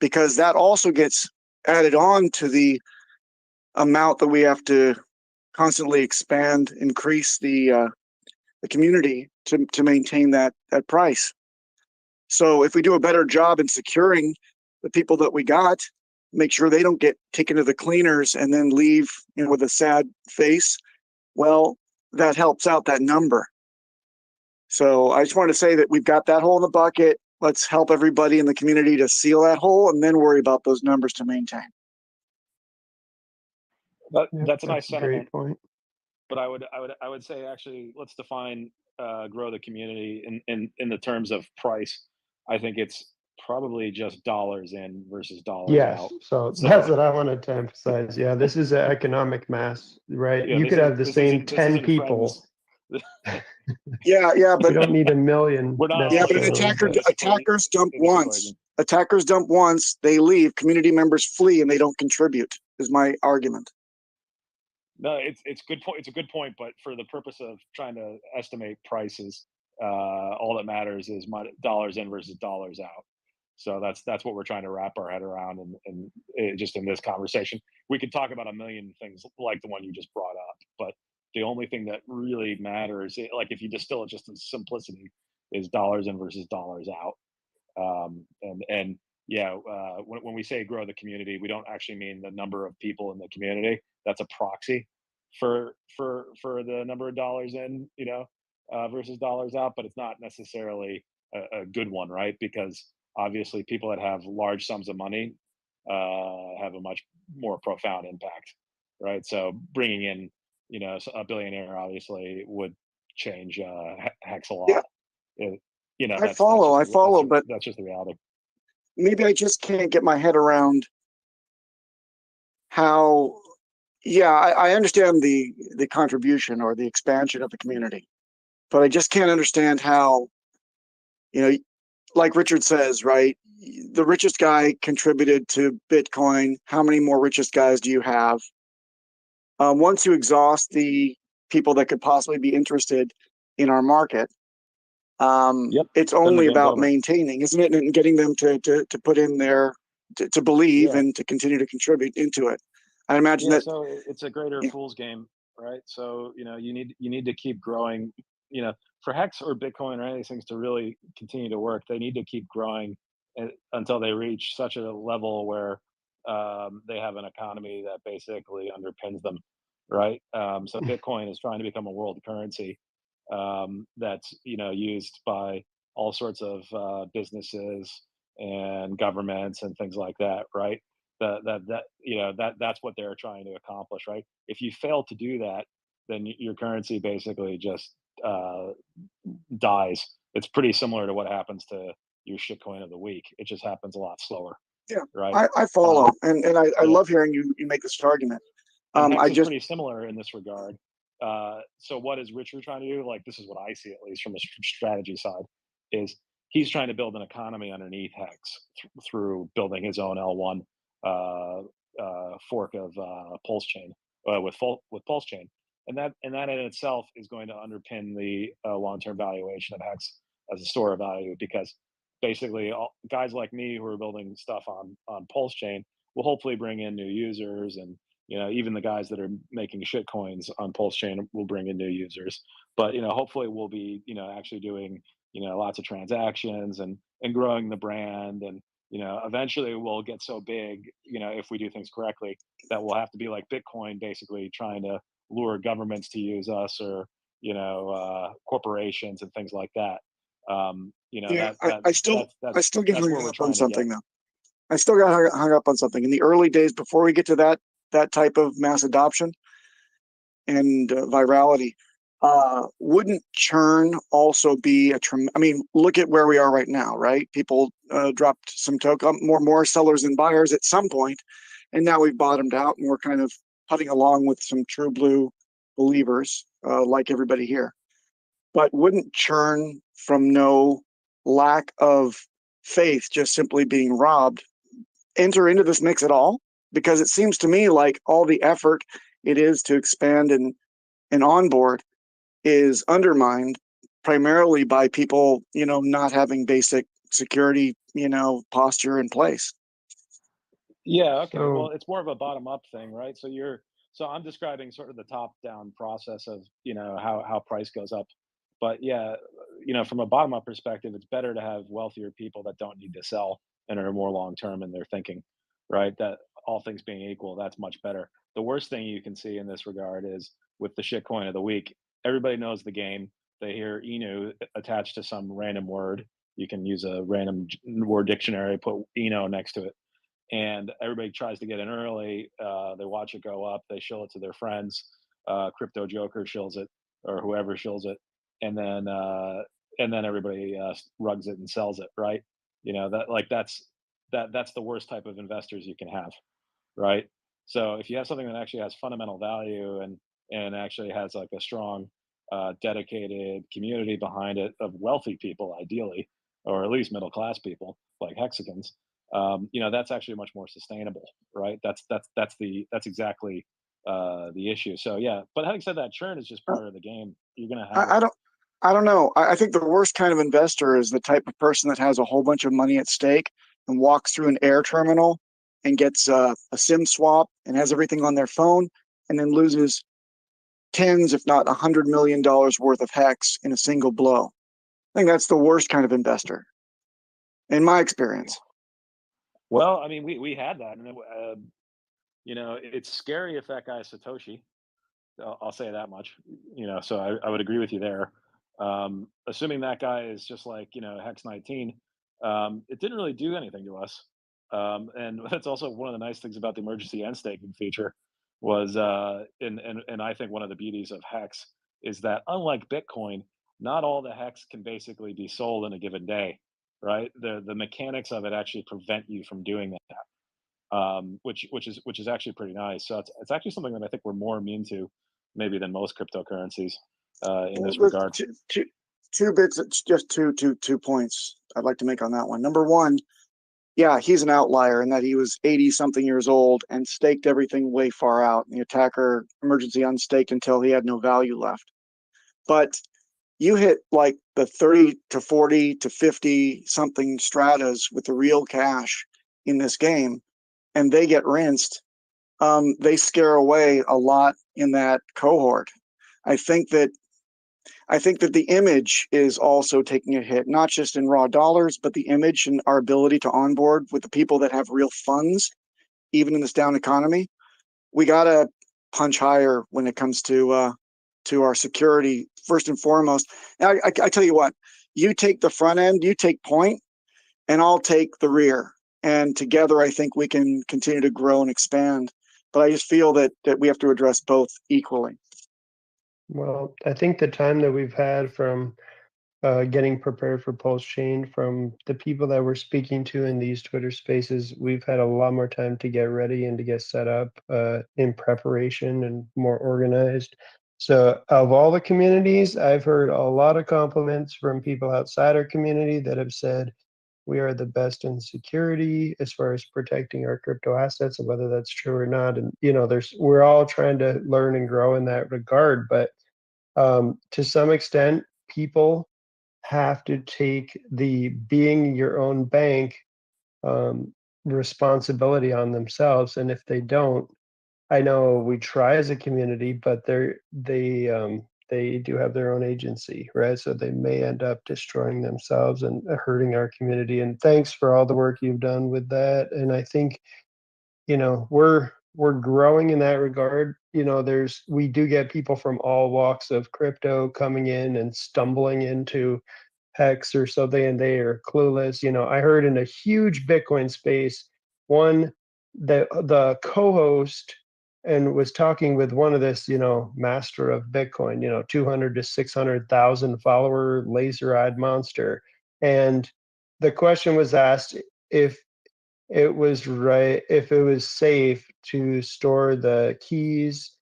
because that also gets added on to the amount that we have to constantly expand, increase the community to maintain that price. So if we do a better job in securing the people that we got, make sure they don't get taken to the cleaners and then leave, with a sad face, well, that helps out that number. So I just want to say that we've got that hole in the bucket. Let's help everybody in the community to seal that hole and then worry about those numbers to maintain. That's a nice That's a great sentiment. point. But I would say actually let's define grow the community in the terms of price. I think it's probably just dollars in versus dollars Yes, out. so So that's what I wanted to emphasize. Yeah, this is an economic mass, right? yeah, You could have the this same isn't 10 people. friends. Yeah, We but don't need a million We're not yeah, but necessarily. attackers dump once. Attackers dump once, they leave. Community members flee and they don't contribute. Is my argument. No, it's good point. It's a good point, but for the purpose of trying to estimate prices, all that matters is dollars in versus dollars out. So that's what we're trying to wrap our head around, and just in this conversation, we could talk about a million things like the one you just brought up, but the only thing that really matters, like if you distill it just in simplicity, is dollars in versus dollars out. And yeah, when we say grow the community, we don't actually mean the number of people in the community. That's a proxy for the number of dollars in, versus dollars out, but it's not necessarily a good one, right? Because obviously people that have large sums of money have a much more profound impact, right? So bringing in, a billionaire obviously would change Hex a lot. Yeah. I follow, but that's just the reality. Maybe I just can't get my head around how. Yeah, I understand the contribution or the expansion of the community, but I just can't understand how, like Richard says, right? The richest guy contributed to Bitcoin. How many more richest guys do you have? Once you exhaust the people that could possibly be interested in our market, it's only about maintaining, isn't it? And getting them to put in their, to believe and to continue to contribute into it. I imagine that. So it's a greater fool's game, right? So, you need to keep growing, for Hex or Bitcoin or any of these things to really continue to work, they need to keep growing until they reach such a level where they have an economy that basically underpins them, right? So Bitcoin is trying to become a world currency that's used by all sorts of businesses and governments and things like that, right? That's what they're trying to accomplish, right? If you fail to do that, then your currency basically just dies. It's pretty similar to what happens to your shitcoin of the week. It just happens a lot slower. Yeah, right. I follow, and I love hearing you make this argument. Hex is pretty similar in this regard. So what is Richard trying to do? Like, this is what I see, at least from a strategy side, is he's trying to build an economy underneath Hex through building his own L1 fork of Pulse Chain with Pulse Chain, and that in itself is going to underpin the long-term valuation of Hex as a store of value, because basically guys like me who are building stuff on Pulse Chain will hopefully bring in new users, and even the guys that are making shit coins on Pulse Chain will bring in new users. But hopefully we'll be actually doing lots of transactions and growing the brand, and eventually we'll get so big, if we do things correctly, that we'll have to be like Bitcoin, basically trying to lure governments to use us, or corporations and things like that. I still get hung up on something though. I still got hung up on something in the early days before we get to that type of mass adoption and virality. Wouldn't churn also be I mean, look at where we are right now, right? People dropped some token, more sellers than buyers at some point, and now we've bottomed out and we're kind of putting along with some true blue believers like everybody here. But wouldn't churn from no lack of faith, just simply being robbed, enter into this mix at all? Because it seems to me like all the effort it is to expand and onboard is undermined primarily by people, not having basic security, posture in place. Yeah. Okay. So Well, it's more of a bottom up thing, right? So I'm describing sort of the top down process of, how price goes up. But yeah, from a bottom up perspective, it's better to have wealthier people that don't need to sell and are more long term in their thinking, right? That all things being equal, that's much better. The worst thing you can see in this regard is with the shitcoin of the week. Everybody knows the game. They hear Inu attached to some random word. You can use a random word dictionary, put Eno next to it, and everybody tries to get in early. They watch it go up. They show it to their friends. Crypto Joker shills it, or whoever shills it, and then everybody rugs it and sells it. Right? That's the worst type of investors you can have. Right? So if you have something that actually has fundamental value and actually has like a strong, dedicated community behind it of wealthy people, ideally, or at least middle class people like Hexagons, that's actually much more sustainable, right? That's exactly the issue. So yeah, but having said that, churn is just part of the game. You're gonna have. I don't know. I think the worst kind of investor is the type of person that has a whole bunch of money at stake and walks through an air terminal and gets a SIM swap and has everything on their phone and then loses tens, if not $100 million worth of hex in a single blow. I think that's the worst kind of investor, in my experience. Well, I mean, we had that, and it's scary if that guy is Satoshi. I'll say that much. So I would agree with you there. Assuming that guy is just like Hex 19, it didn't really do anything to us. And that's also one of the nice things about the emergency end staking feature was, and I think one of the beauties of Hex is that unlike Bitcoin, not all the Hex can basically be sold in a given day, right? The mechanics of it actually prevent you from doing that, which is actually pretty nice. So it's actually something that I think we're more immune to, maybe than most cryptocurrencies in this regard. Two bits, just two points I'd like to make on that one. Number one, yeah, he's an outlier in that he was 80 something years old and staked everything way far out. The attacker emergency unstaked until he had no value left. But you hit like the 30 to 40 to 50 something stratas with the real cash in this game, and they get rinsed. They scare away a lot in that cohort. I think that the image is also taking a hit, not just in raw dollars, but the image and our ability to onboard with the people that have real funds, even in this down economy. We got to punch higher when it comes to our security, first and foremost. And I tell you what, you take the front end, you take point, and I'll take the rear. And together, I think we can continue to grow and expand. But I just feel that we have to address both equally. Well, I think the time that we've had from getting prepared for Pulse Chain, from the people that we're speaking to in these Twitter spaces, we've had a lot more time to get ready and to get set up in preparation and more organized. So of all the communities, I've heard a lot of compliments from people outside our community that have said we are the best in security as far as protecting our crypto assets, and whether that's true or not. And we're all trying to learn and grow in that regard. But to some extent, people have to take the being your own bank responsibility on themselves. And if they don't, I know we try as a community, but they do have their own agency, right? So they may end up destroying themselves and hurting our community. And thanks for all the work you've done with that. And I think, we're growing in that regard. We do get people from all walks of crypto coming in and stumbling into Hex or something, and they are clueless. I heard in a huge Bitcoin space, one, the co-host and was talking with one of this, master of Bitcoin, 200 to 600,000 follower laser-eyed monster. And the question was asked if it was safe to store the keys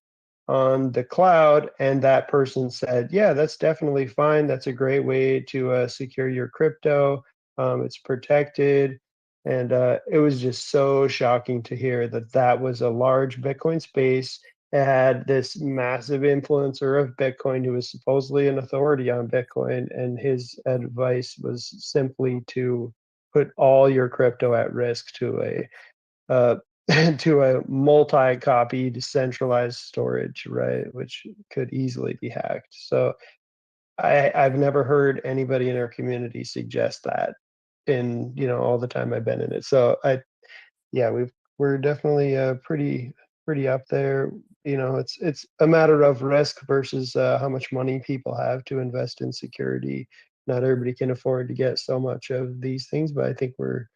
on the cloud, and that person said, yeah, that's definitely fine. That's a great way to secure your crypto. It's protected. And it was just so shocking to hear that that was a large Bitcoin space. It had this massive influencer of Bitcoin who was supposedly an authority on Bitcoin, and his advice was simply to put all your crypto at risk to a to a multi-copy decentralized storage, right, which could easily be hacked. So I've never heard anybody in our community suggest that in all the time I've been in it. So we're definitely pretty up there. It's a matter of risk versus how much money people have to invest in security. Not everybody can afford to get so much of these things, but I think we're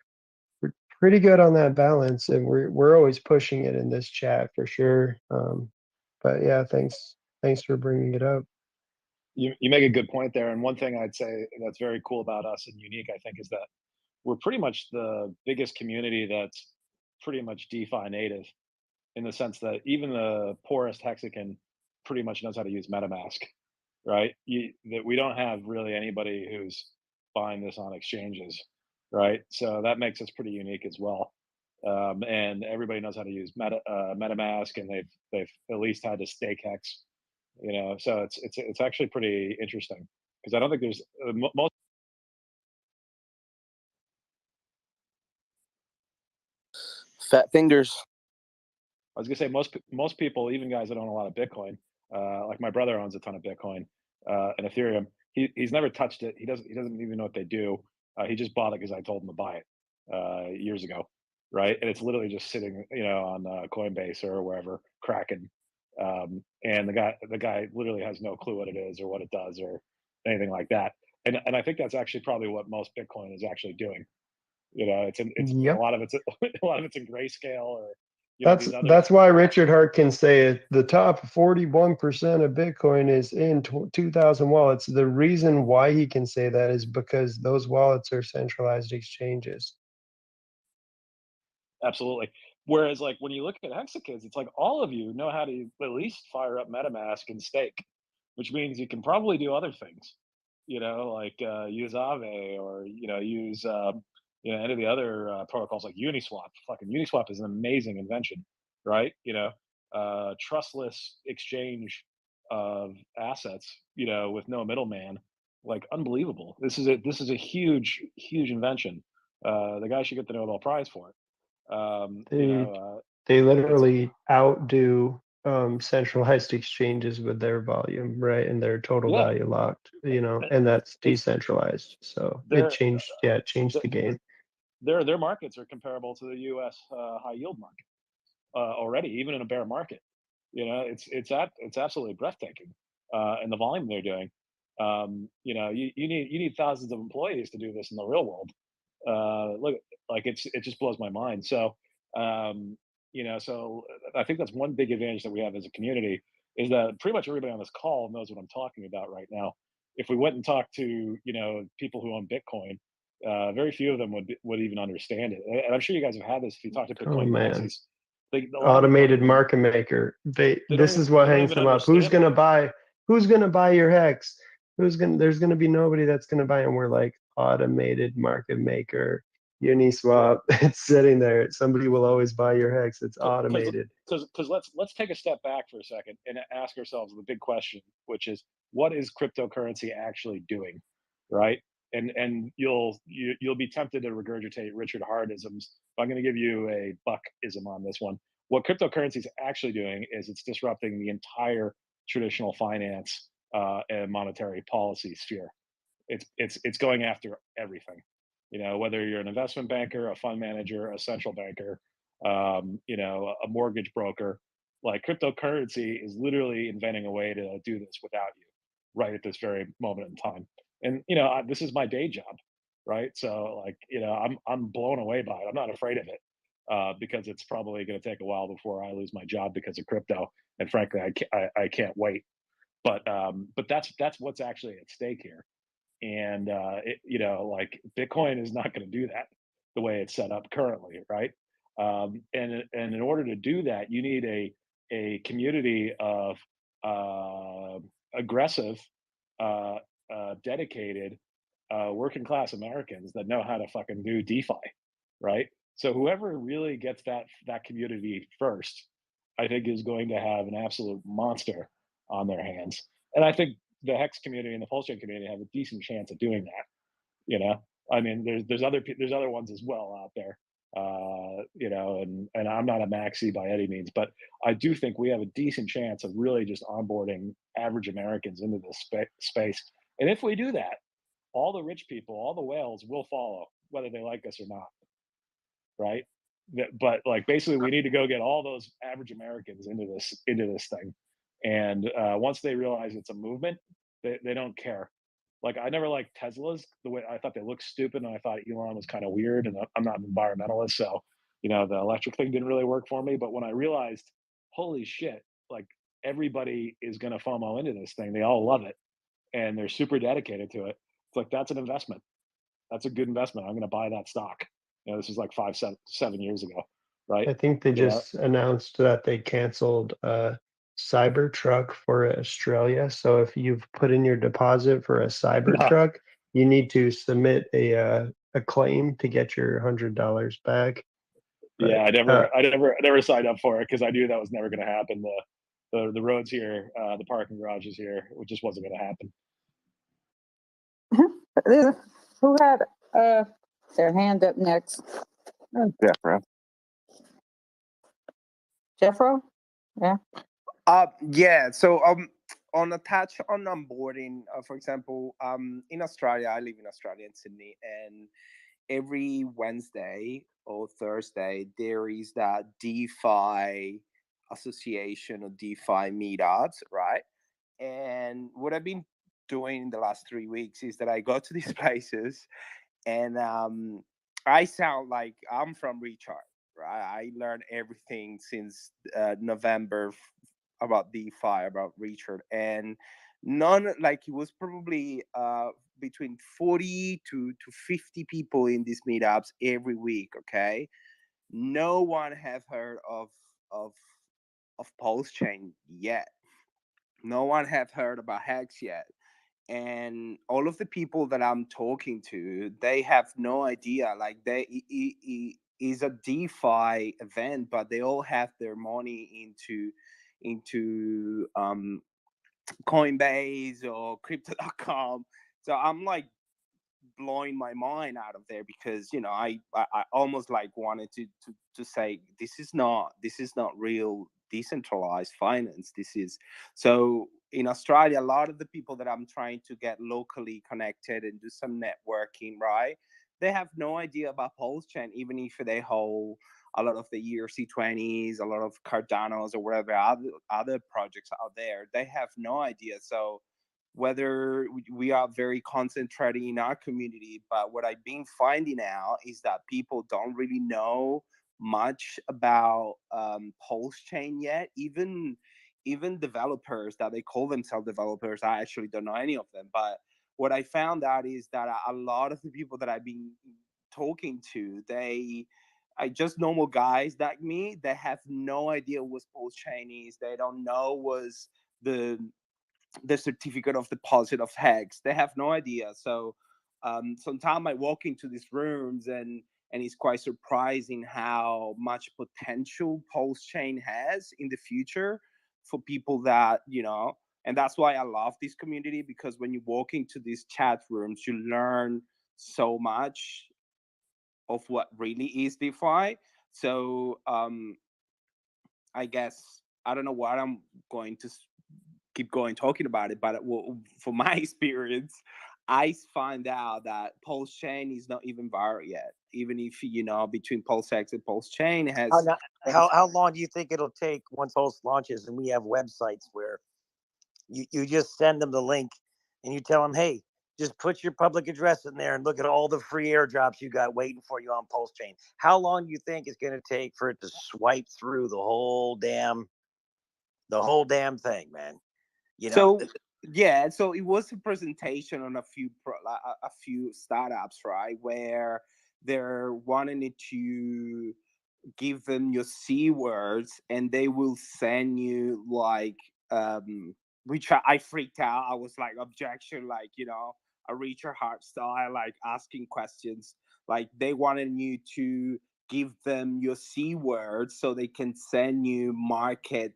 pretty good on that balance, and we're always pushing it in this chat for sure. But yeah, thanks for bringing it up. You make a good point there, and one thing I'd say that's very cool about us and unique, I think, is that we're pretty much the biggest community that's pretty much DeFi native, in the sense that even the poorest Hexican pretty much knows how to use MetaMask, right? That we don't have really anybody who's buying this on exchanges, right? So that makes us pretty unique as well. And everybody knows how to use MetaMask, and they've at least had to stake Hex, So it's actually pretty interesting, because I don't think there's most. Fat fingers. I was gonna say most people, even guys that own a lot of Bitcoin, like my brother owns a ton of Bitcoin and Ethereum. He's never touched it. He doesn't even know what they do. He just bought it because I told him to buy it years ago, right? And it's literally just sitting, on Coinbase or wherever, Kraken. And the guy literally has no clue what it is or what it does or anything like that. And I think that's actually probably what most Bitcoin is actually doing. It's Yep. a lot of it's in Grayscale or That's why Richard Hart can say the top 41% of Bitcoin is in 2,000 wallets. The reason why he can say that is because those wallets are centralized exchanges. Absolutely. Whereas, like, when you look at Hexakids, it's like all of you know how to at least fire up MetaMask and stake, which means you can probably do other things, like use Aave or use any of the other protocols like Uniswap. Fucking Uniswap is an amazing invention, right? Trustless exchange of assets, with no middleman, like unbelievable. This is a huge invention. The guy should get the Nobel Prize for it. They literally outdo centralized exchanges with their volume, right? And their total value locked, and that's decentralized. So it changed the game. Their markets are comparable to the U.S. High yield market already, even in a bear market. It's absolutely breathtaking, and the volume they're doing. You need thousands of employees to do this in the real world. Look, like it just blows my mind. So so I think that's one big advantage that we have as a community, is that pretty much everybody on this call knows what I'm talking about right now. If we went and talked to people who own Bitcoin, very few of them would even understand it. And I'm sure you guys have had this if you talk to Bitcoin maxis. Automated market maker. This is what hangs them up. Who's gonna buy your Hex? There's gonna be nobody that's gonna buy, and we're like, automated market maker, Uniswap. It's sitting there. Somebody will always buy your Hex. It's automated. Because let's take a step back for a second and ask ourselves the big question, which is, what is cryptocurrency actually doing, right? And you'll be tempted to regurgitate Richard Hart-isms. But I'm going to give you a Buck-ism on this one. What cryptocurrency is actually doing is it's disrupting the entire traditional finance and monetary policy sphere. It's going after everything. Whether you're an investment banker, a fund manager, a central banker, a mortgage broker, like cryptocurrency is literally inventing a way to do this without you, right at this very moment in time. And this is my day job, right? So like I'm blown away by it. I'm not afraid of it. because it's probably going to take a while before I lose my job because of crypto. And frankly, I can't wait. But that's what's actually at stake here. And like Bitcoin is not going to do that the way it's set up currently, right? And in order to do that, you need a community of aggressive, dedicated, working class Americans that know how to fucking do DeFi, right? So whoever really gets that community first, I think is going to have an absolute monster on their hands. And I think the Hex community and the Pulse Chain community have a decent chance of doing that. I mean, there's other ones as well out there. And I'm not a maxi by any means, but I do think we have a decent chance of really just onboarding average Americans into this space. And if we do that, all the rich people, all the whales will follow, whether they like us or not. Right. But like, basically we need to go get all those average Americans into this thing. And once they realize it's a movement, they don't care. Like, I never liked Teslas. The way I thought they looked stupid, and I thought Elon was kind of weird, and I'm not an environmentalist, so the electric thing didn't really work for me. But when I realized, holy shit, like, everybody is going to FOMO into this thing, they all love it, and they're super dedicated to it. It's like, that's an investment. That's a good investment. I'm going to buy that stock. This is like 7 years ago, right? I think they just announced that they canceled Cybertruck for Australia. So if you've put in your deposit for a Cybertruck, you need to submit a claim to get your $100 back. But, yeah, I never signed up for it because I knew that was never going to happen. The roads here, the parking garages here, it just wasn't going to happen. Who had their hand up next? Jeffro. Jeffro? Yeah. Yeah. So on a touch on onboarding, for example, in Australia, I live in Australia in Sydney, and every Wednesday or Thursday there is that DeFi association or DeFi meetups, right? And what I've been doing in the last 3 weeks is that I go to these places, and I sound like I'm from Recharge, right? I learned everything since November about DeFi, about Richard, and it was probably between 40 to 50 people in these meetups every week. Okay, no one have heard of Pulse Chain yet. No one have heard about Hex yet. And all of the people that I'm talking to, they have no idea. Like, it is a DeFi event, but they all have their money into Coinbase or Crypto.com. So I'm like blowing my mind out of there because I almost like wanted to say this is not real decentralized finance. This is so. In Australia, a lot of the people that I'm trying to get locally connected and do some networking, right? They have no idea about Pulse Chain, even if they hold a lot of the ERC20s, a lot of Cardanos or whatever other projects out there. They have no idea. So whether we are very concentrated in our community, but what I've been finding out is that people don't really know much about Pulse Chain yet. Even developers that they call themselves developers, I actually don't know any of them. But what I found out is that a lot of the people that I've been talking to, they are just normal guys like me. They have no idea what Pulse Chain is. They don't know was the certificate of deposit of Hex. They have no idea. So sometimes I walk into these rooms and it's quite surprising how much potential Pulse Chain has in the future for people that, and that's why I love this community, because when you walk into these chat rooms, you learn so much of what really is DeFi. So I guess, I don't know what I'm going to keep going talking about it, but for my experience, I find out that Pulse Chain is not even viral yet. Even if between PulseX and Pulse Chain has. How long do you think it'll take once Pulse launches and we have websites where you just send them the link and you tell them, hey, just put your public address in there and look at all the free airdrops you got waiting for you on Pulse Chain. How long do you think it's going to take for it to swipe through the whole damn thing, man? You know. So yeah, so it was a presentation on a few startups, right, where they're wanting to give them your C words and they will send you like which I freaked out. I was like, objection, like, you know, a Richard Hart style, like asking questions. Like they wanted you to give them your C words so they can send you market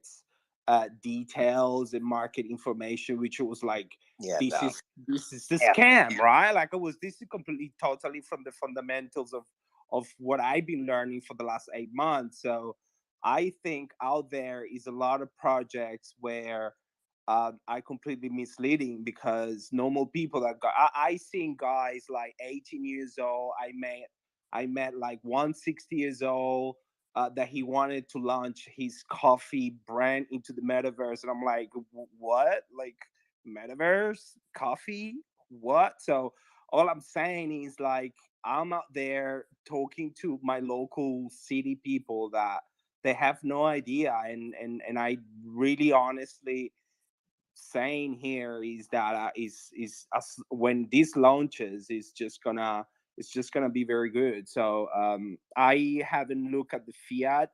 details and market information, which was like, this is the scam, right? Like this is completely totally from the fundamentals of what I've been learning for the last 8 months. So I think out there is a lot of projects where I completely misleading, because normal people that I seen guys like 18 years old. I met like 160 years old that he wanted to launch his coffee brand into the metaverse, and I'm like, what? Like metaverse coffee? What? So all I'm saying is like I'm out there talking to my local city people that they have no idea, and I really honestly saying here is that when this launches, it's just gonna be very good. So I haven't looked at the Fiat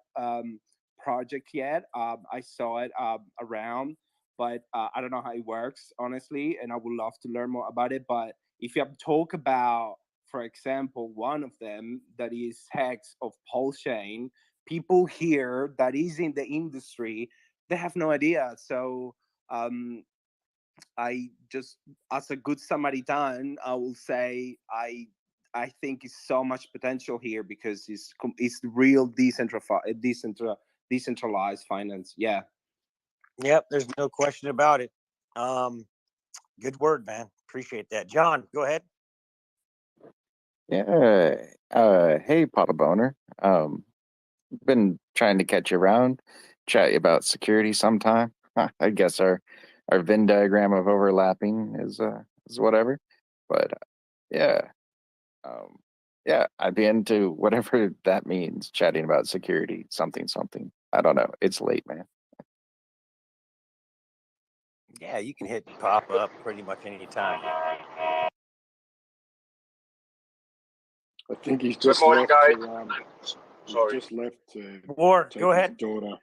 project yet. I saw it around, but I don't know how it works, honestly, and I would love to learn more about it. But if you talk about, for example, one of them that is Hex of Pulse Chain, people here that is in the industry, they have no idea. So I just, as a good Samaritan, I will say I think it's so much potential here because it's real decentralized finance. Yeah. Yep, there's no question about it. Good word, man. Appreciate that. John, go ahead. Yeah. Hey, Pot of Boner. Been trying to catch you around, chat you about security sometime. I guess our Venn diagram of overlapping is whatever. But yeah. Yeah, I'd be into whatever that means, chatting about security, something. I don't know. It's late, man. Yeah, you can hit pop up pretty much any time. I think he's just morning, left guys. to, Sorry. just left to War, take go his ahead. daughter.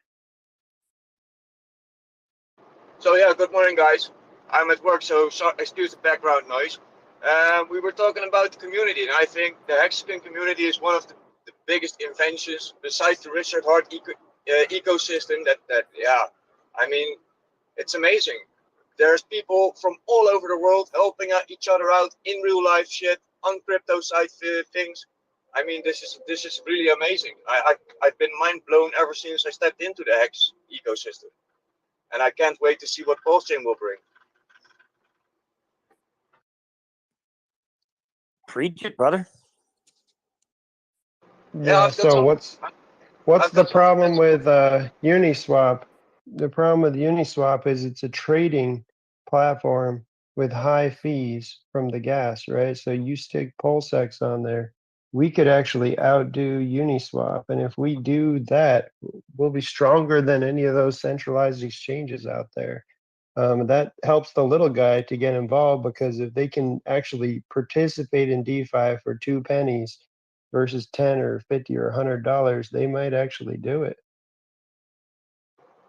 So yeah, good morning, guys. I'm at work, so excuse the background noise. We were talking about the community, and I think the Hexagon community is one of the biggest inventions besides the Richard Hart ecosystem. I mean, it's amazing. There's people from all over the world helping each other out in real life shit on crypto side things. I mean, this is really amazing. I've been mind blown ever since I stepped into the Hex ecosystem, and I can't wait to see what Pulse Chain will bring. Preach it, brother. Yeah. So what's the problem with Uniswap? The problem with Uniswap is it's a trading platform with high fees from the gas, right? So you stick PulseX on there, we could actually outdo Uniswap, and if we do that, we'll be stronger than any of those centralized exchanges out there. That helps the little guy to get involved, because if they can actually participate in DeFi for 2 pennies versus 10 or 50 or $100, they might actually do it.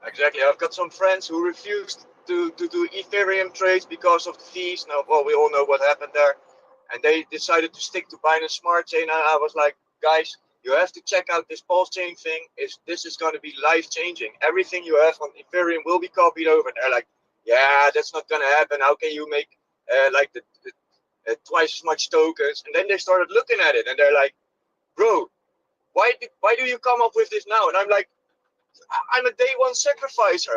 Exactly. I've got some friends who refused to do Ethereum trades because of the fees. Now, well, we all know what happened there. And they decided to stick to Binance Smart Chain. And I was like, guys, you have to check out this Pulse Chain thing. This is going to be life-changing. Everything you have on Ethereum will be copied over. And they're like, yeah, that's not going to happen. How can you make like the twice as much tokens? And then they started looking at it. And they're like, bro, why do you come up with this now? And I'm like, I'm a day one sacrificer.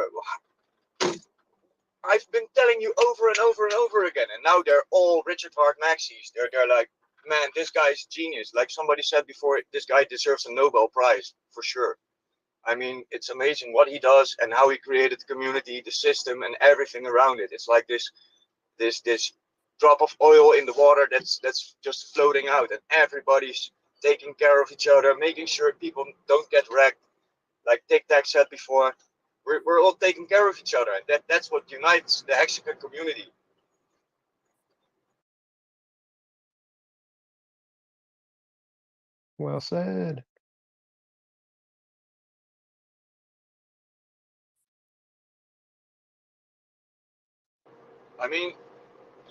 I've been telling you over and over and over again, and now they're all Richard Hart maxis. They're like, man, this guy's genius. Like somebody said before, this guy deserves a Nobel Prize for sure. I mean, it's amazing what he does and how he created the community, the system, and everything around it. It's like this drop of oil in the water that's just floating out, and everybody's taking care of each other, making sure people don't get wrecked. Like Tic Tac said before, we're all taking care of each other, and that's what unites the Hexagon community. Well said. I mean,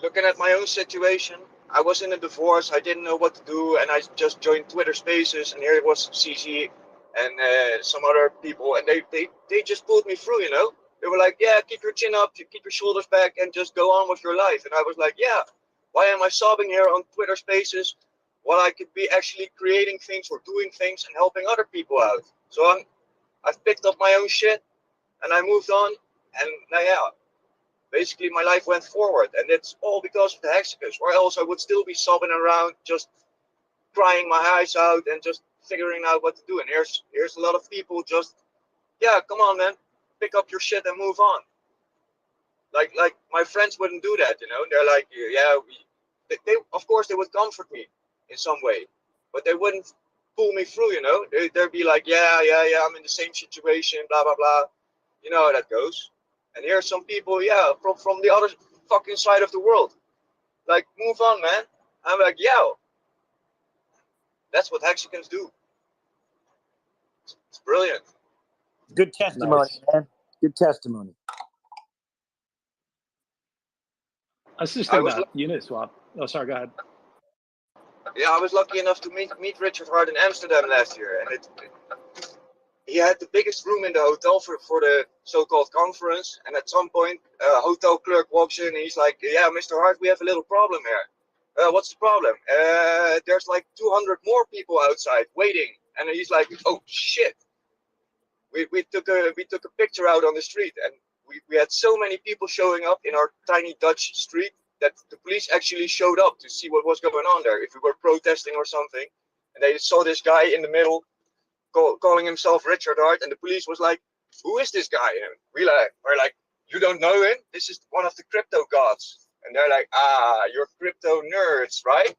looking at my own situation, I was in a divorce. I didn't know what to do, and I just joined Twitter Spaces, and here it was CZ and some other people, and they just pulled me through. You know, they were like, "Yeah, keep your chin up, keep your shoulders back, and just go on with your life." And I was like, "Yeah, why am I sobbing here on Twitter Spaces while I could be actually creating things or doing things and helping other people out?" So I've picked up my own shit, and I moved on, and now yeah. Basically, my life went forward, and it's all because of the Hexagons, or else I would still be sobbing around, just crying my eyes out and just figuring out what to do. And here's a lot of people just, yeah, come on, man, pick up your shit and move on. Like my friends wouldn't do that, you know. They're like, yeah, they of course they would comfort me in some way, but they wouldn't pull me through, you know. They'd be like, yeah, I'm in the same situation, blah blah blah. You know how that goes. And here's some people, yeah, from the other fucking side of the world. Like, move on, man. I'm like, yeah, that's what Hexagons do. It's brilliant. Good testimony, Nice. man. Good testimony. I was just thinking about Uniswap. Oh, sorry, go ahead. Yeah, I was lucky enough to meet Richard Hart in Amsterdam last year, and he had the biggest room in the hotel for the so-called conference. And at some point, a hotel clerk walks in and he's like, "Yeah, Mr. Hart, we have a little problem here." What's the problem? There's like 200 more people outside waiting. And he's like, "Oh shit." We took a picture out on the street, and we had so many people showing up in our tiny Dutch street that the police actually showed up to see what was going on there, if we were protesting or something. And they saw this guy in the middle calling himself Richard Hart, and the police was like, "Who is this guy?" And we're like, "You don't know him? This is one of the crypto gods." And they're like, "Ah, you're crypto nerds, right?"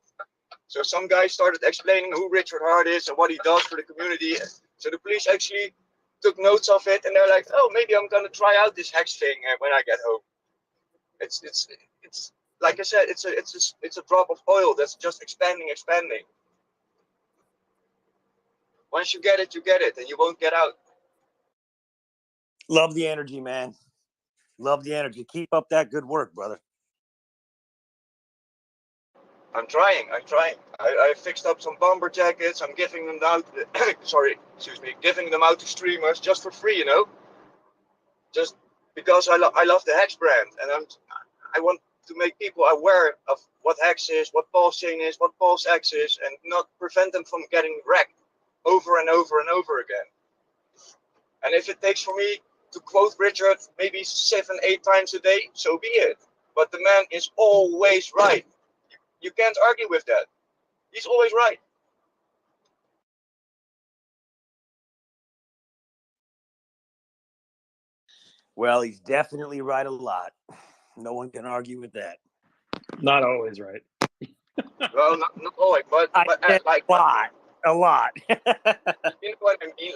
So some guy started explaining who Richard Hart is and what he does for the community. So the police actually took notes of it, and they're like, "Oh, maybe I'm gonna try out this hex thing when I get home." It's like I said, it's a drop of oil that's just expanding. Once you get it, and you won't get out. Love the energy, man. Love the energy. Keep up that good work, brother. I'm trying. I fixed up some bomber jackets. I'm giving them out. Giving them out to streamers just for free, you know. Just because I love the Hex brand, and I want to make people aware of what Hex is, what Pulse Chain is, what Pulse X is, and not prevent them from getting wrecked over and over and over again. And if it takes for me to quote Richard maybe 7-8 times a day, so be it. But the man is always right. You can't argue with that. He's always right. Well, he's definitely right a lot. No one can argue with that. Not always right. Well, not always, but like a lot. You know what I mean?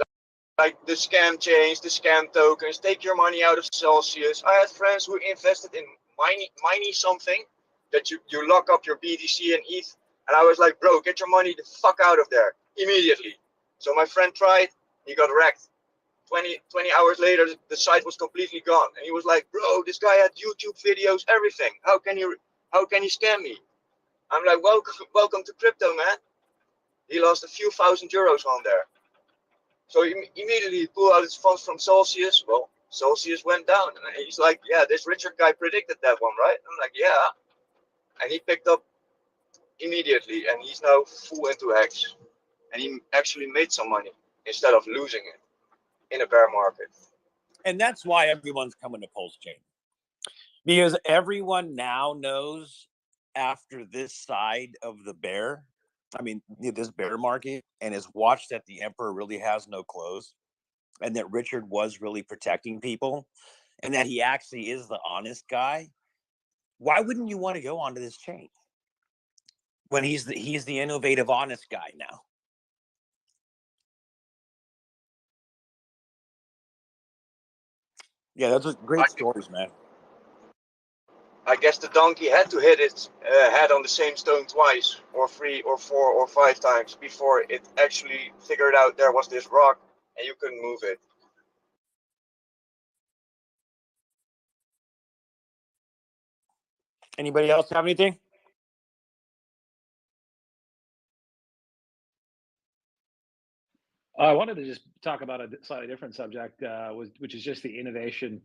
Like the scam chains, the scam tokens. Take your money out of Celsius. I had friends who invested in Miny something that you lock up your BTC and ETH, and I was like, "Bro, get your money the fuck out of there immediately." So my friend tried, he got wrecked. 20 hours later, the site was completely gone, and he was like, "Bro, this guy had YouTube videos, everything. How can he scam me?" I'm like, welcome to crypto, man. He lost a few €1,000 on there. So he immediately pulled out his funds from Celsius. Well, Celsius went down, and he's like, "Yeah, this Richard guy predicted that one, right?" I'm like, "Yeah," and he picked up immediately, and he's now full into Hex, and he actually made some money instead of losing it in a bear market. And that's why everyone's coming to Pulse Chain, because everyone now knows after this side of the bear, this bear market, and has watched that the emperor really has no clothes, and that Richard was really protecting people, and that he actually is the honest guy. why wouldn't you want to go onto this chain when he's the innovative, honest guy now? Yeah, those are great stories, man. I guess the donkey had to hit its head on the same stone twice, or 3 or 4 or 5 times before it actually figured out there was this rock and you couldn't move it. Anybody else have anything? I wanted to just talk about a slightly different subject, which is just the innovation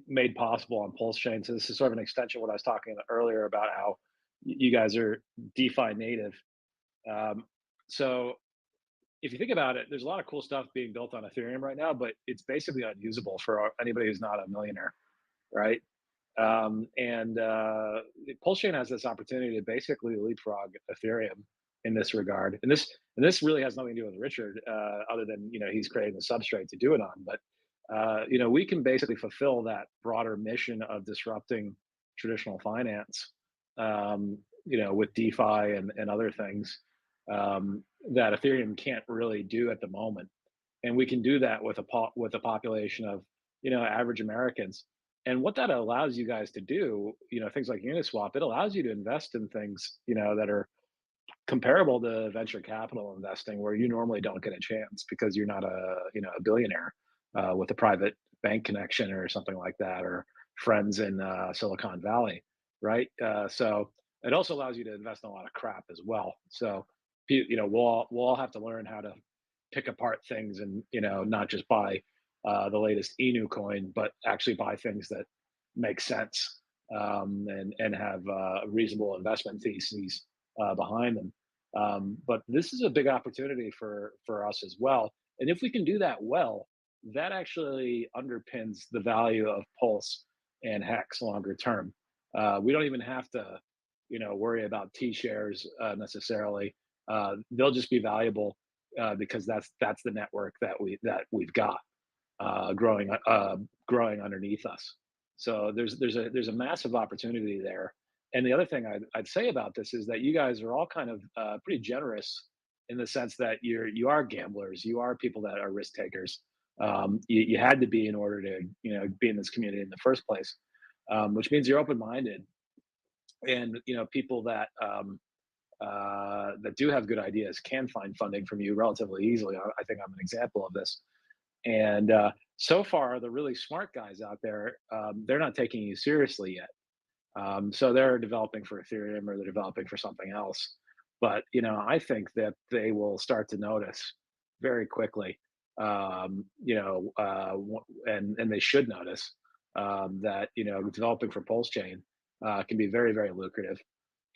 made possible on Pulse Chain. So this is sort of an extension of what I was talking earlier about how you guys are DeFi native. So if you think about it, there's a lot of cool stuff being built on Ethereum right now, but it's basically unusable for anybody who's not a millionaire, right? Pulse Chain has this opportunity to basically leapfrog Ethereum in this regard. And this really has nothing to do with Richard, other than, he's creating the substrate to do it on. But, we can basically fulfill that broader mission of disrupting traditional finance, with DeFi and other things that Ethereum can't really do at the moment. And we can do that with a population of, average Americans. And what that allows you guys to do, things like Uniswap, it allows you to invest in things, that are comparable to venture capital investing, where you normally don't get a chance because you're not a billionaire with a private bank connection or something like that, or friends in Silicon Valley, right? So it also allows you to invest in a lot of crap as well. So, we'll all have to learn how to pick apart things and, not just buy the latest Inu coin, but actually buy things that make sense and have reasonable investment theses behind them. But this is a big opportunity for us as well. And if we can do that well, that actually underpins the value of Pulse and Hex longer term. We don't even have to, worry about T shares necessarily. They'll just be valuable because that's the network that we've got growing underneath us. So there's a massive opportunity there. And the other thing I'd say about this is that you guys are all kind of pretty generous in the sense that you are gamblers, you are people that are risk takers. You had to be in order to be in this community in the first place, which means you're open-minded, and people that that do have good ideas can find funding from you relatively easily. I think I'm an example of this. And so far, the really smart guys out there, they're not taking you seriously yet. So they're developing for Ethereum or they're developing for something else. But I think that they will start to notice very quickly, and they should notice that developing for Pulse Chain can be very, very lucrative.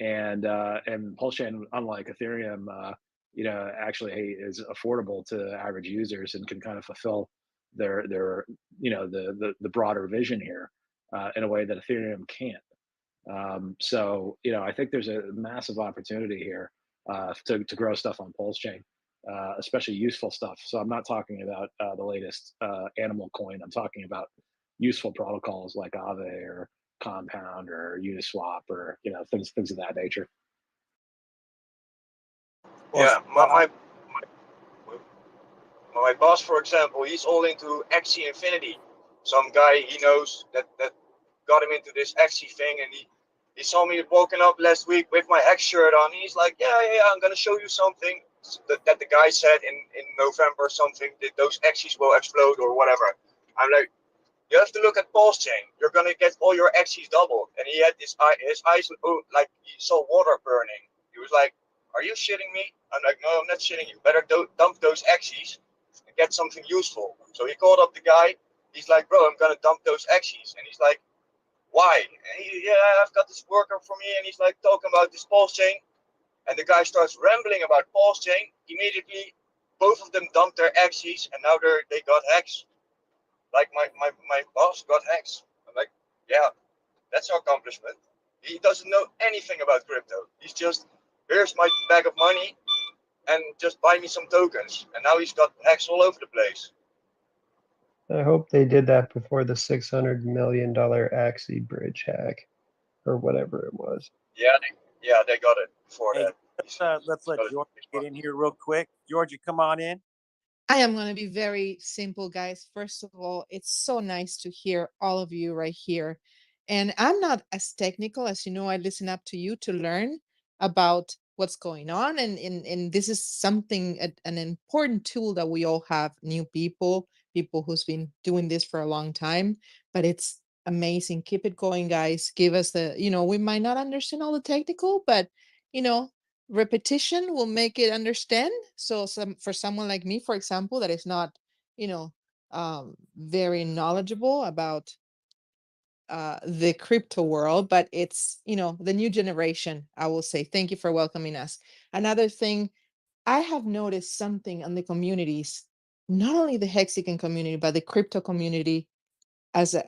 And Pulse Chain, unlike Ethereum, actually is affordable to average users and can kind of fulfill their the broader vision here in a way that Ethereum can't. So I think there's a massive opportunity here to grow stuff on Pulse Chain, especially useful stuff. So I'm not talking about the latest animal coin. I'm talking about useful protocols like Aave or Compound or Uniswap or things of that nature. Yeah, my boss, for example, he's all into Axie Infinity. Some guy he knows that got him into this Axie thing, and he saw me walking up last week with my Hex shirt on. And he's like, yeah, I'm gonna show you something that the guy said in November or something, that those Axies will explode or whatever. I'm like, you have to look at Pulse Chain. You're gonna get all your Axies doubled. And he had his eyes like he saw water burning. He was like, are you shitting me? I'm like, no, I'm not shitting you. Better dump those Axies and get something useful. So he called up the guy. He's like, bro, I'm gonna dump those Axies. And he's like, why? And I've got this worker for me. And he's like talking about this Pulse Chain. And the guy starts rambling about Pulse Chain. Immediately, both of them dumped their Axies, and now they got Hex. Like my boss got Hex. I'm like, yeah, that's an accomplishment. He doesn't know anything about crypto. He's just, here's my bag of money and just buy me some tokens. And now he's got Hex all over the place. I hope they did that before the $600 million Axie bridge hack. or whatever it was. Yeah, they got it before Hey, that. let's let George get in here real quick. Georgia, come on in. I am going to be very simple, guys. First of all, it's so nice to hear all of you right here. And I'm not as technical as you know, I listen up to you to learn about what's going on. And this is something, an important tool that we all have, new people who's been doing this for a long time, but it's amazing. Keep it going, guys. Give us we might not understand all the technical, but you know, repetition will make it understand. So for someone like me, for example, that is not you know very knowledgeable about the crypto world, but it's the new generation, I will say. Thank you for welcoming us. Another thing, I have noticed something on the communities, not only the Hexican community but the crypto community as it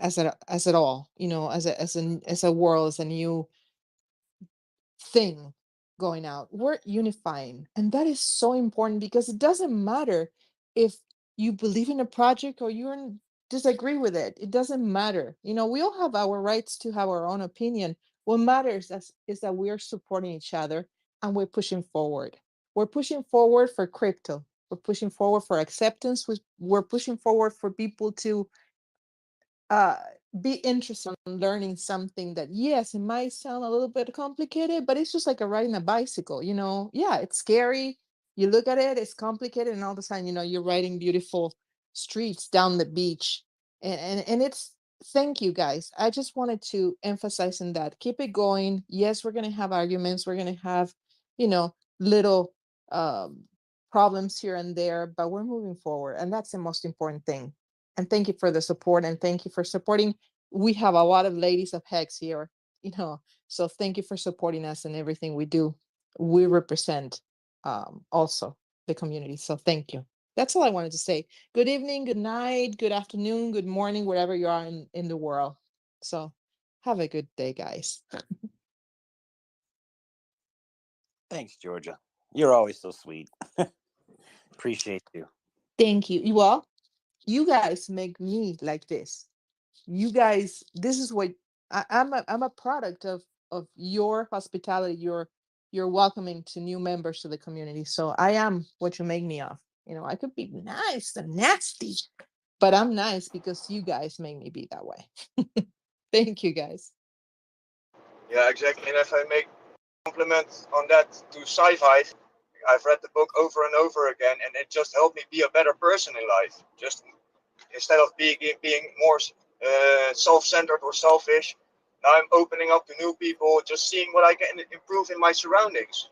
all, as a world, as a new thing going out. We're unifying. And that is so important because it doesn't matter if you believe in a project or you disagree with it. It doesn't matter. We all have our rights to have our own opinion. What matters is that we are supporting each other and we're pushing forward. We're pushing forward for crypto. We're pushing forward for acceptance. We're pushing forward for people to uh be interested in learning something that, yes, it might sound a little bit complicated, but it's just like a riding a bicycle. Yeah, it's scary. You look at it, it's complicated, and all of a sudden, you're riding beautiful streets down the beach. And it's thank you, guys. I just wanted to emphasize in that. Keep it going. Yes, we're gonna have arguments, we're gonna have little um problems here and there, but we're moving forward, and that's the most important thing. And thank you for the support, and thank you for supporting. We have a lot of ladies of Hex here, so thank you for supporting us in everything we do. We represent also the community, so thank you. That's all I wanted to say. Good evening, good night, good afternoon, good morning, wherever you are in the world. So have a good day, guys. Thanks, Georgia. You're always so sweet. Appreciate you. Thank you. Well, you guys make me like this. You guys, this is what I'm a product of your hospitality, your welcoming to new members to the community. So I am what you make me of. I could be nice and nasty, but I'm nice because you guys make me be that way. Thank you, guys. Yeah, exactly. And if I make compliment on that to sci-fi, I've read the book over and over again, and it just helped me be a better person in life. Just instead of being more self-centered or selfish, now I'm opening up to new people, just seeing what I can improve in my surroundings.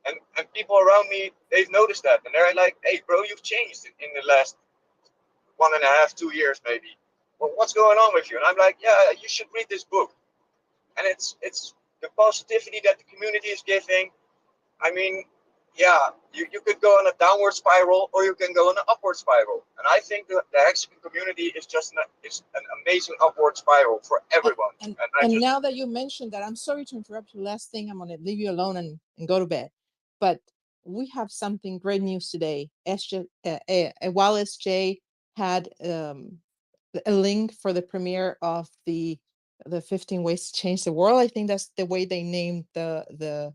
And people around me, they've noticed that, and they're like, "Hey, bro, you've changed in the last 1.5, 2 years, maybe. Well, what's going on with you?" And I'm like, "Yeah, you should read this book." And it's the positivity that the community is giving. I mean, yeah, you could go on a downward spiral or you can go on an upward spiral. And I think the Hexican community is just an amazing upward spiral for everyone. And now that you mentioned that, I'm sorry to interrupt you. Last thing, I'm going to leave you alone and go to bed. But we have something great news today. While SJ had a link for the premiere of the 15 Ways to Change the World. I think that's the way they named the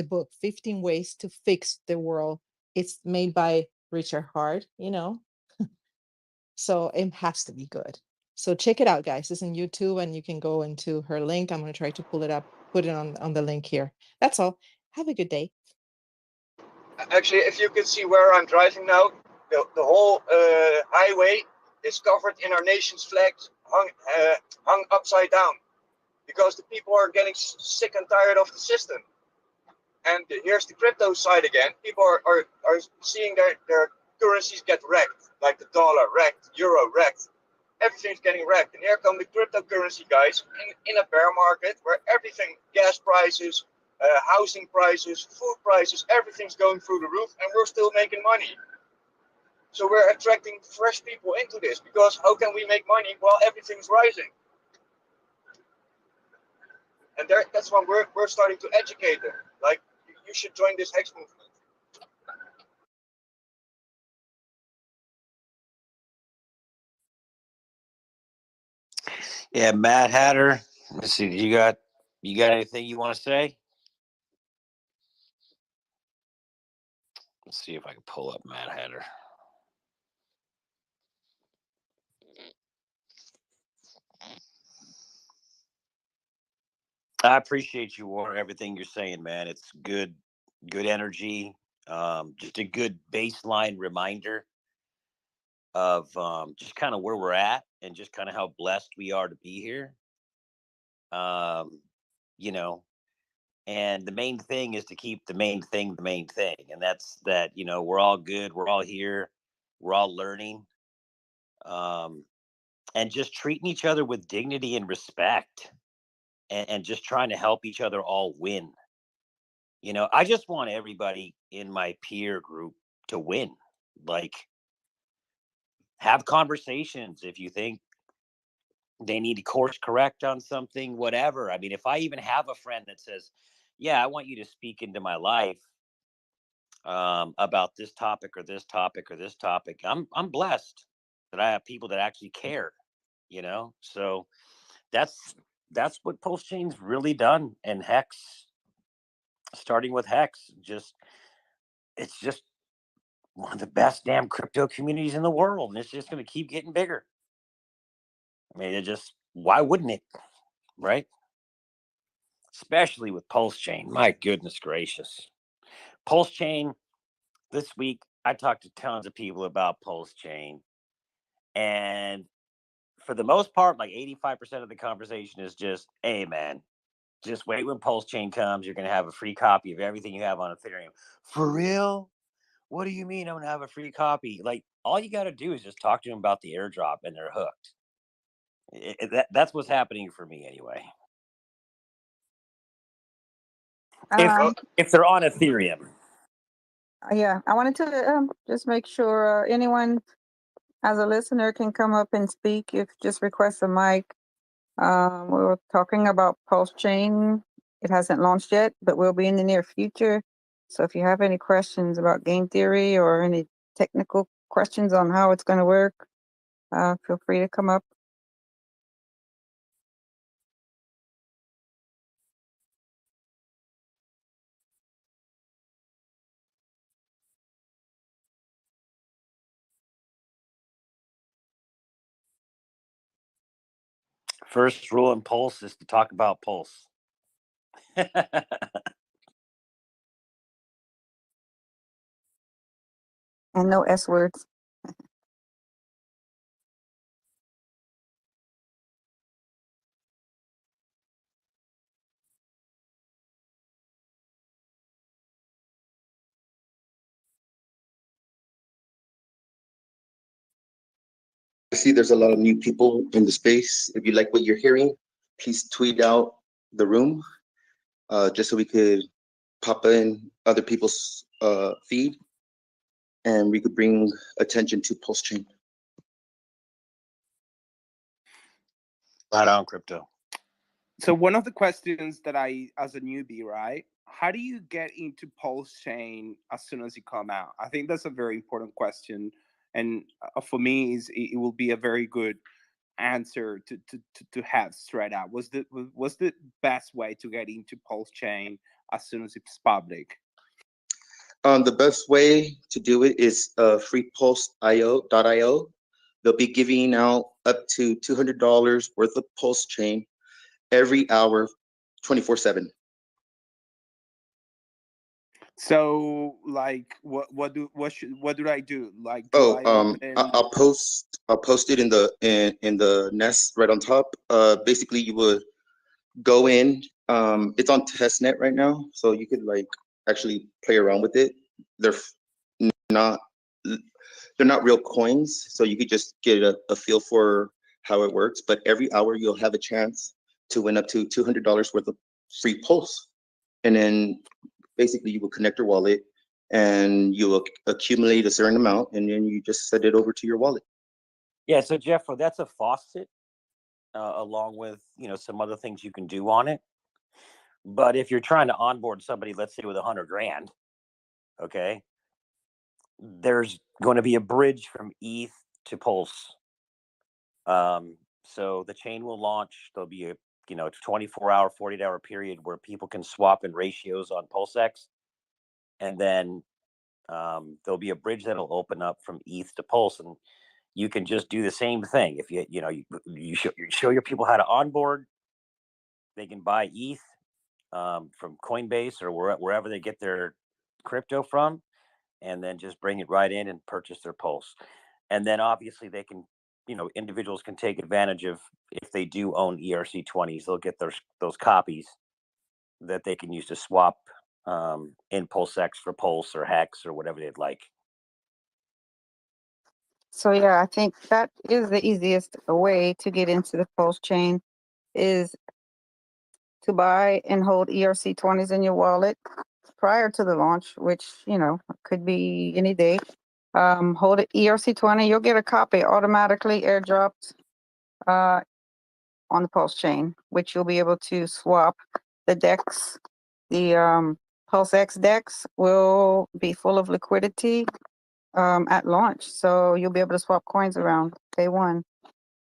book, 15 Ways to Fix the World. It's made by Richard Hart, so it has to be good. So check it out, guys. It's on YouTube, and you can go into her link. I'm going to try to pull it up, put it on the link here. That's all. Have a good day. Actually, if you can see where I'm driving now, the whole highway is covered in our nation's flags, hung upside down, because the people are getting sick and tired of the system. And here's the crypto side again. People are seeing their currencies get wrecked, like the dollar wrecked, euro wrecked. Everything's getting wrecked. And here come the cryptocurrency guys in a bear market where everything, gas prices, housing prices, food prices, everything's going through the roof, and we're still making money. So we're attracting fresh people into this, because how can we make money while everything's rising? And that's when we're starting to educate them. Like, you should join this Hex movement. Yeah, Mad Hatter, Let's see. You got anything you want to say? Let's see if I can pull up Mad Hatter. I appreciate you, Warner, everything you're saying, man. It's good energy. Just a good baseline reminder of just kind of where we're at and just kind of how blessed we are to be here. You know, and the main thing is to keep the main thing. And that's that, we're all good. We're all here. We're all learning. And just treating each other with dignity and respect and just trying to help each other all win. I just want everybody in my peer group to win. Like, have conversations if you think they need to course correct on something, whatever. I mean, if I even have a friend that says, yeah, I want you to speak into my life about this topic or this topic or this topic, I'm blessed that I have people that actually care, so that's what Pulse Chain's really done. And Hex, starting with Hex, it's just one of the best damn crypto communities in the world, and it's just going to keep getting bigger. I mean, why wouldn't it, right? Especially with Pulse Chain. My goodness gracious. Pulse Chain, this week, I talked to tons of people about Pulse Chain, and for the most part, like 85% of the conversation is just, hey, man, just wait when Pulse Chain comes. You're going to have a free copy of everything you have on Ethereum. For real? What do you mean I'm going to have a free copy? Like, all you got to do is just talk to them about the airdrop and they're hooked. That's what's happening for me anyway. If they're on Ethereum. Yeah, I wanted to just make sure anyone as a listener can come up and speak. If just request a mic. We were talking about Pulse Chain. It hasn't launched yet, but will be in the near future. So if you have any questions about game theory or any technical questions on how it's going to work, feel free to come up. First rule in Pulse is to talk about Pulse. And no S words. I see there's a lot of new people in the space. If you like what you're hearing, please tweet out the room, just so we could pop in other people's feed and we could bring attention to Pulse Chain. Right on, crypto. So one of the questions that I, as a newbie, right? How do you get into Pulse Chain as soon as you come out? I think that's a very important question. And for me, it will be a very good answer to have straight out. What's the best way to get into Pulse Chain as soon as it's public? The best way to do it is freepulse.io. They'll be giving out up to $200 worth of Pulse Chain every hour, 24/7. So, like, what do I do? Like, I'll post it in the nest right on top. Basically, you would go in. It's on testnet right now, so you could like actually play around with it. They're not real coins, so you could just get a feel for how it works. But every hour you'll have a chance to win up to $200 worth of free Pulse, and then basically you will connect your wallet and you will accumulate a certain amount, and then you just set it over to your wallet. Yeah, so Jeff, that's a faucet, along with some other things you can do on it. But if you're trying to onboard somebody, let's say with $100,000, okay, there's going to be a bridge from ETH to Pulse. So the chain will launch. There'll be a 24-hour, 48-hour period where people can swap in ratios on PulseX, and then there'll be a bridge that'll open up from ETH to Pulse, and you can just do the same thing. If you show your people how to onboard, they can buy ETH from Coinbase or wherever they get their crypto from, and then just bring it right in and purchase their Pulse. And then obviously they can, individuals can take advantage of, if they do own ERC20s, they'll get those copies that they can use to swap in PulseX for Pulse or Hex or whatever they'd like. So yeah, I think that is the easiest way to get into the Pulse chain, is to buy and hold ERC20s in your wallet prior to the launch, which, could be any day. Hold it ERC20, you'll get a copy automatically airdropped on the Pulse chain, which you'll be able to swap. The DEX, the PulseX DEX will be full of liquidity at launch. So you'll be able to swap coins around day one.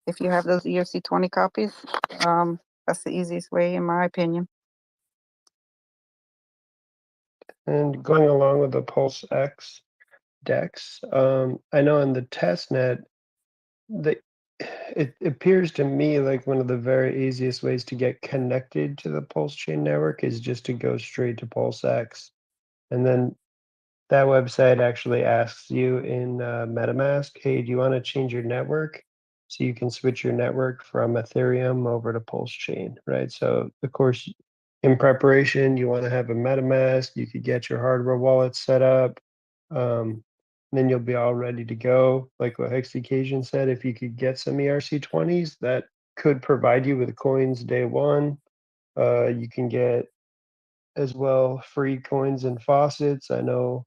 If you have those ERC20 copies, that's the easiest way, in my opinion. And going along with the PulseX DEX, I know in the testnet, it appears to me like one of the very easiest ways to get connected to the Pulse chain network is just to go straight to PulseX. And then that website actually asks you in MetaMask, hey, do you want to change your network? So you can switch your network from Ethereum over to Pulse chain, right? So of course, in preparation, you want to have a MetaMask. You could get your hardware wallet set up. Then you'll be all ready to go. Like what Hexicasian said, if you could get some ERC20s, that could provide you with coins day one. You can get as well free coins and faucets. I know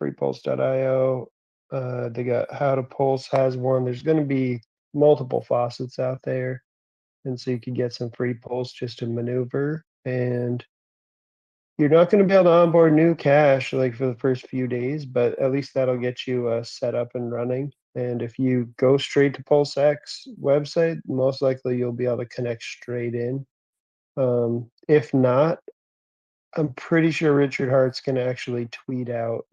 freepulse.io, they got How to Pulse has one. There's going to be multiple faucets out there. And so you could get some free Pulse just to maneuver. And you're not going to be able to onboard new cash like for the first few days, but at least that'll get you set up and running. And if you go straight to PulseX website, most likely you'll be able to connect straight in. If not, I'm pretty sure Richard Hart's going to actually tweet out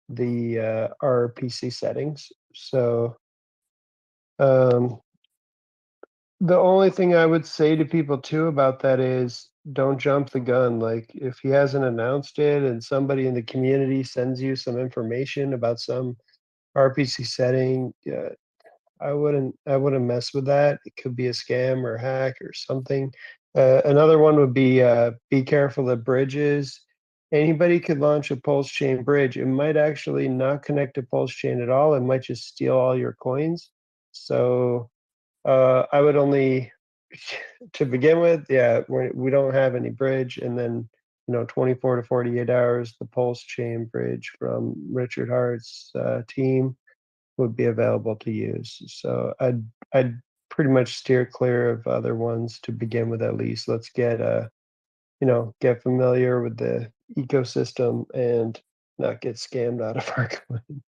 the RPC settings. So the only thing I would say to people too about that is don't jump the gun. Like if he hasn't announced it and somebody in the community sends you some information about some RPC setting, I wouldn't mess with that. It could be a scam or a hack or something. Another one would be careful of bridges. Anybody could launch a Pulse chain bridge. It might actually not connect to Pulse chain at all. It might just steal all your coins. So I would only, to begin with, we don't have any bridge. And then, 24 to 48 hours, the Pulse chain bridge from Richard Hart's team would be available to use. So I'd pretty much steer clear of other ones to begin with. At least let's get get familiar with the ecosystem and not get scammed out of our coin.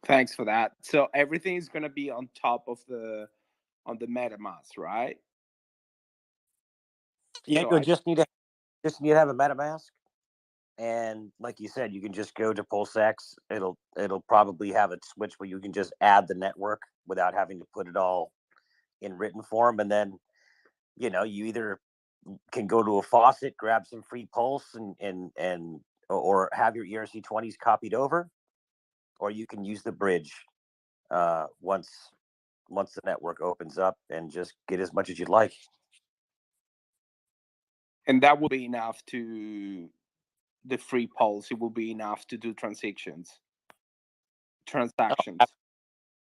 Thanks for that. So everything is going to be on top of the MetaMask, right? Yeah, you just need to have a MetaMask, and like you said, you can just go to PulseX. It'll probably have a switch where you can just add the network without having to put it all in written form, and then you either can go to a faucet, grab some free Pulse, and or have your ERC20s copied over, or you can use the bridge once the network opens up and just get as much as you'd like. And that will be enough the free Pulse. It will be enough to do transactions.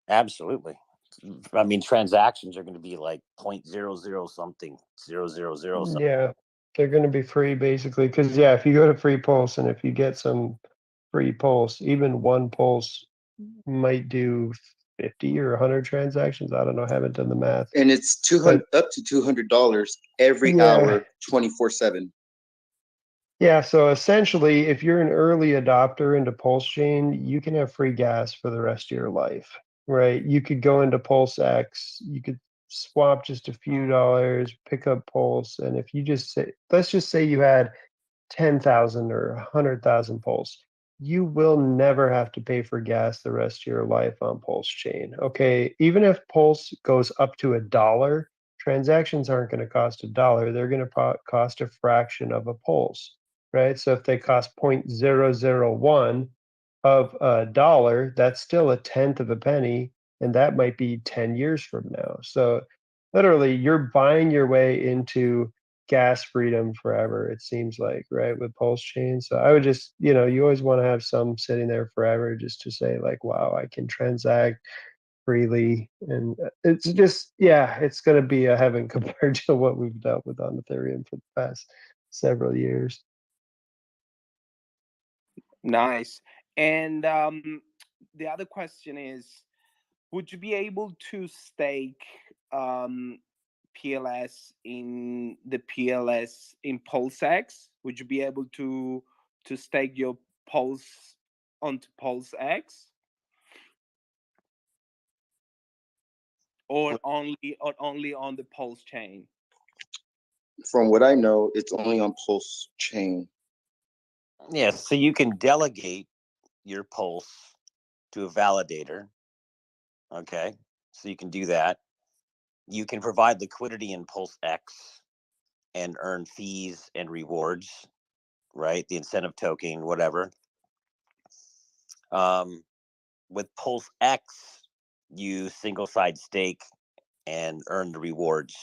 Absolutely. I mean, transactions are going to be like 0.00 something, 000 something. Yeah, they're going to be free basically. Because if you go to free Pulse and if you get some free Pulse, even one Pulse might do 50 or 100 transactions. I don't know. I haven't done the math. And it's up to $200 every hour, 24/7. Yeah, so essentially, if you're an early adopter into Pulse Chain, you can have free gas for the rest of your life, right? You could go into Pulse X, you could swap just a few dollars, pick up Pulse, and if you just say, let's just say you had 10,000 or 100,000 Pulse, you will never have to pay for gas the rest of your life on Pulse Chain. Okay, even if Pulse goes up to $1, transactions aren't going to cost $1. They're going to cost a fraction of a Pulse, right? So if they cost 0.001 of $1, that's still a tenth of a penny, and that might be 10 years from now. So literally, you're buying your way into gas freedom forever, it seems like, right, with Pulse Chain. So I would just, you always want to have some sitting there forever just to say like, wow, I can transact freely. And it's just, yeah, it's going to be a heaven compared to what we've dealt with on Ethereum for the past several years. Nice. And the other question is, would you be able to stake PLS in the PLS in PulseX? Would you be able to stake your Pulse onto PulseX? Or only on the Pulse chain? From what I know, it's only on Pulse Chain. Yes, so you can delegate your Pulse to a validator. Okay, so you can do that. You can provide liquidity in Pulse X and earn fees and rewards, right? The incentive token, whatever. With Pulse X, you single side stake and earn the rewards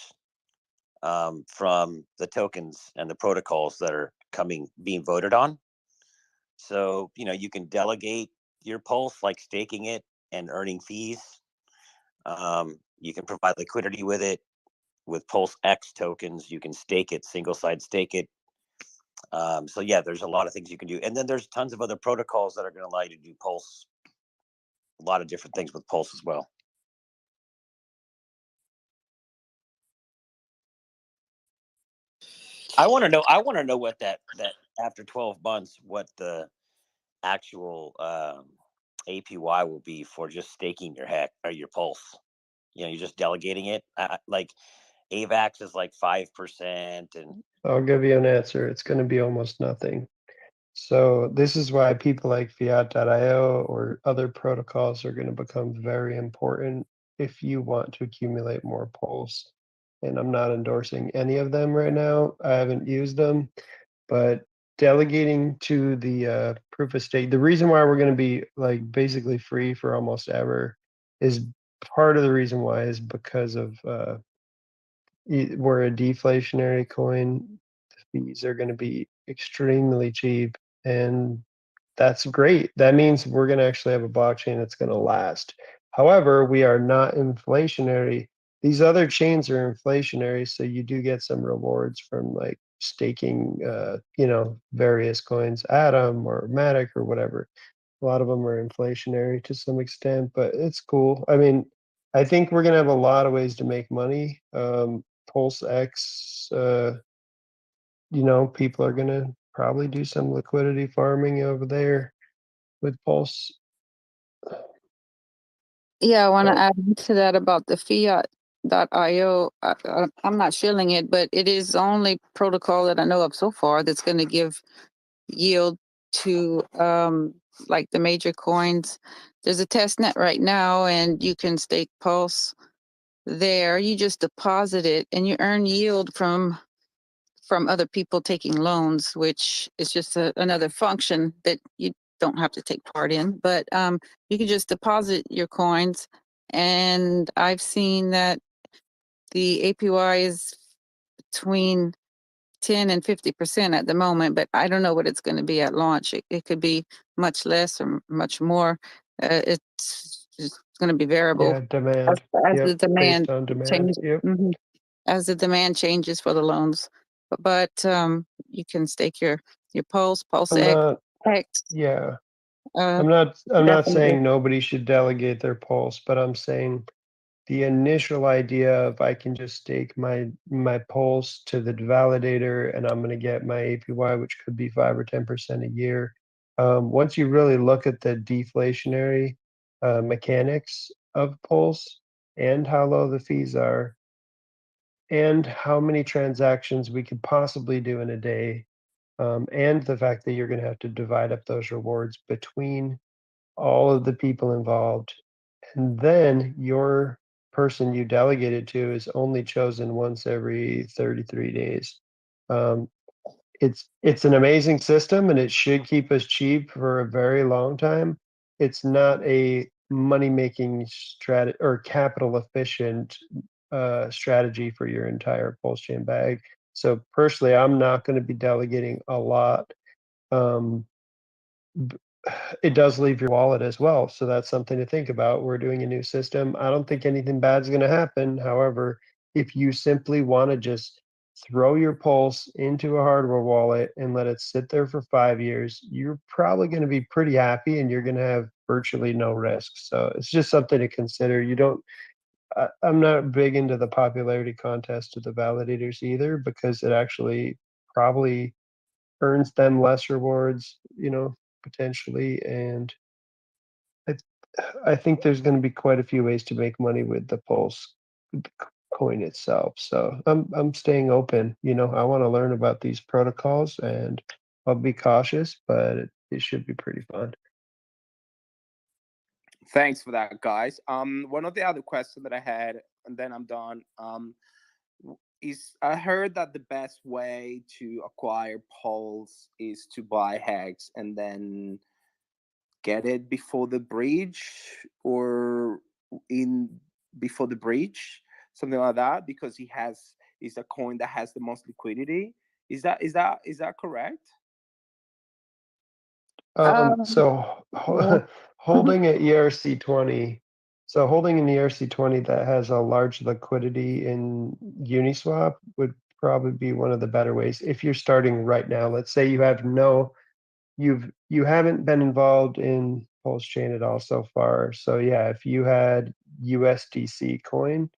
from the tokens and the protocols that are being voted on. So, you can delegate your Pulse, like staking it and earning fees. You can provide liquidity with it. With Pulse X tokens, you can stake it, single side stake it. So yeah, there's a lot of things you can do. And then there's tons of other protocols that are going to allow you to do Pulse. A lot of different things with Pulse as well. I want to know what that after 12 months, what the actual APY will be for just staking your or your Pulse. You're just delegating it. Like AVAX is like 5%, and I'll give you an answer. It's going to be almost nothing. So this is why people like Fiat.io or other protocols are going to become very important if you want to accumulate more Pulse. And I'm not endorsing any of them right now. I haven't used them, but delegating to the proof of stake, the reason why we're going to be like basically free for almost ever is part of the reason why is because of we're a deflationary coin. The fees are going to be extremely cheap, and that's great. That means we're going to actually have a blockchain that's going to last. However, we are not inflationary. These other chains are inflationary, so you do get some rewards from like staking, various coins, Atom or Matic or whatever. A lot of them are inflationary to some extent, but it's cool. I mean, I think we're going to have a lot of ways to make money. Pulse X, people are going to probably do some liquidity farming over there with Pulse. Yeah, I want to add to that about the Fiat.io. I'm not shilling it, but it is the only protocol that I know of so far that's going to give yield to like the major coins. There's a test net right now, and you can stake Pulse there. You just deposit it, and you earn yield from other people taking loans, which is just another function that you don't have to take part in. But you can just deposit your coins, and I've seen that the APY is between 10 and 50% at the moment, but I don't know what it's going to be at launch. It could be much less or much more. It's going to be variable. Yeah, demand. As the demand based on demand. changes. Yep. As the demand changes for the loans. But you can stake your Pulse X. Yeah. I'm not definitely. saying nobody should delegate their Pulse, but I'm saying the initial idea of I can just stake my pulse to the validator and I'm going to get my APY, which could be 5 or 10% a year. Once you really look at the deflationary mechanics of pulse and how low the fees are and how many transactions we could possibly do in a day, and the fact that you're going to have to divide up those rewards between all of the people involved, and then your person you delegated to is only chosen once every 33 days. It's an amazing system and it should keep us cheap for a very long time. It's not a money making strategy or capital efficient strategy for your entire pulse chain bag. So personally, I'm not going to be delegating a lot. Um, it does leave your wallet as well. So that's something to think about. We're doing a new system. I don't think anything bad is going to happen. However, if you simply want to just throw your pulse into a hardware wallet and let it sit there for 5 years, you're probably going to be pretty happy and you're going to have virtually no risk. So it's just something to consider. You don't, I'm not big into the popularity contest of the validators either, because it actually probably earns them less rewards, potentially. And I, I think there's going to be quite a few ways to make money with the Pulse coin itself. So I'm staying open. I want to learn about these protocols, and I'll be cautious, but it should be pretty fun. Thanks for that, guys. One of the other questions that I had, and then I'm done. Is I heard that the best way to acquire Pulse is to buy Hex and then get it before the bridge or before the bridge, something like that, because is a coin that has the most liquidity. Is that correct? So holding an ERC20, holding an ERC20 that has a large liquidity in Uniswap would probably be one of the better ways. If you're starting right now, let's say you haven't been involved in Pulse Chain at all so far. So yeah, if you had USDC coin,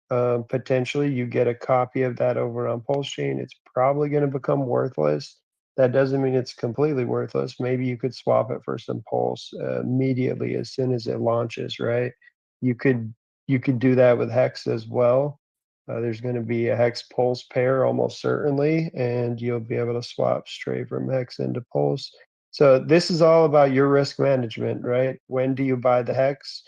potentially you get a copy of that over on Pulse Chain. It's probably going to become worthless. That doesn't mean it's completely worthless. Maybe you could swap it for some Pulse immediately as soon as it launches, right? You could do that with Hex as well. There's going to be a Hex Pulse pair almost certainly, and you'll be able to swap straight from Hex into Pulse. So this is all about your risk management, right? When do you buy the Hex?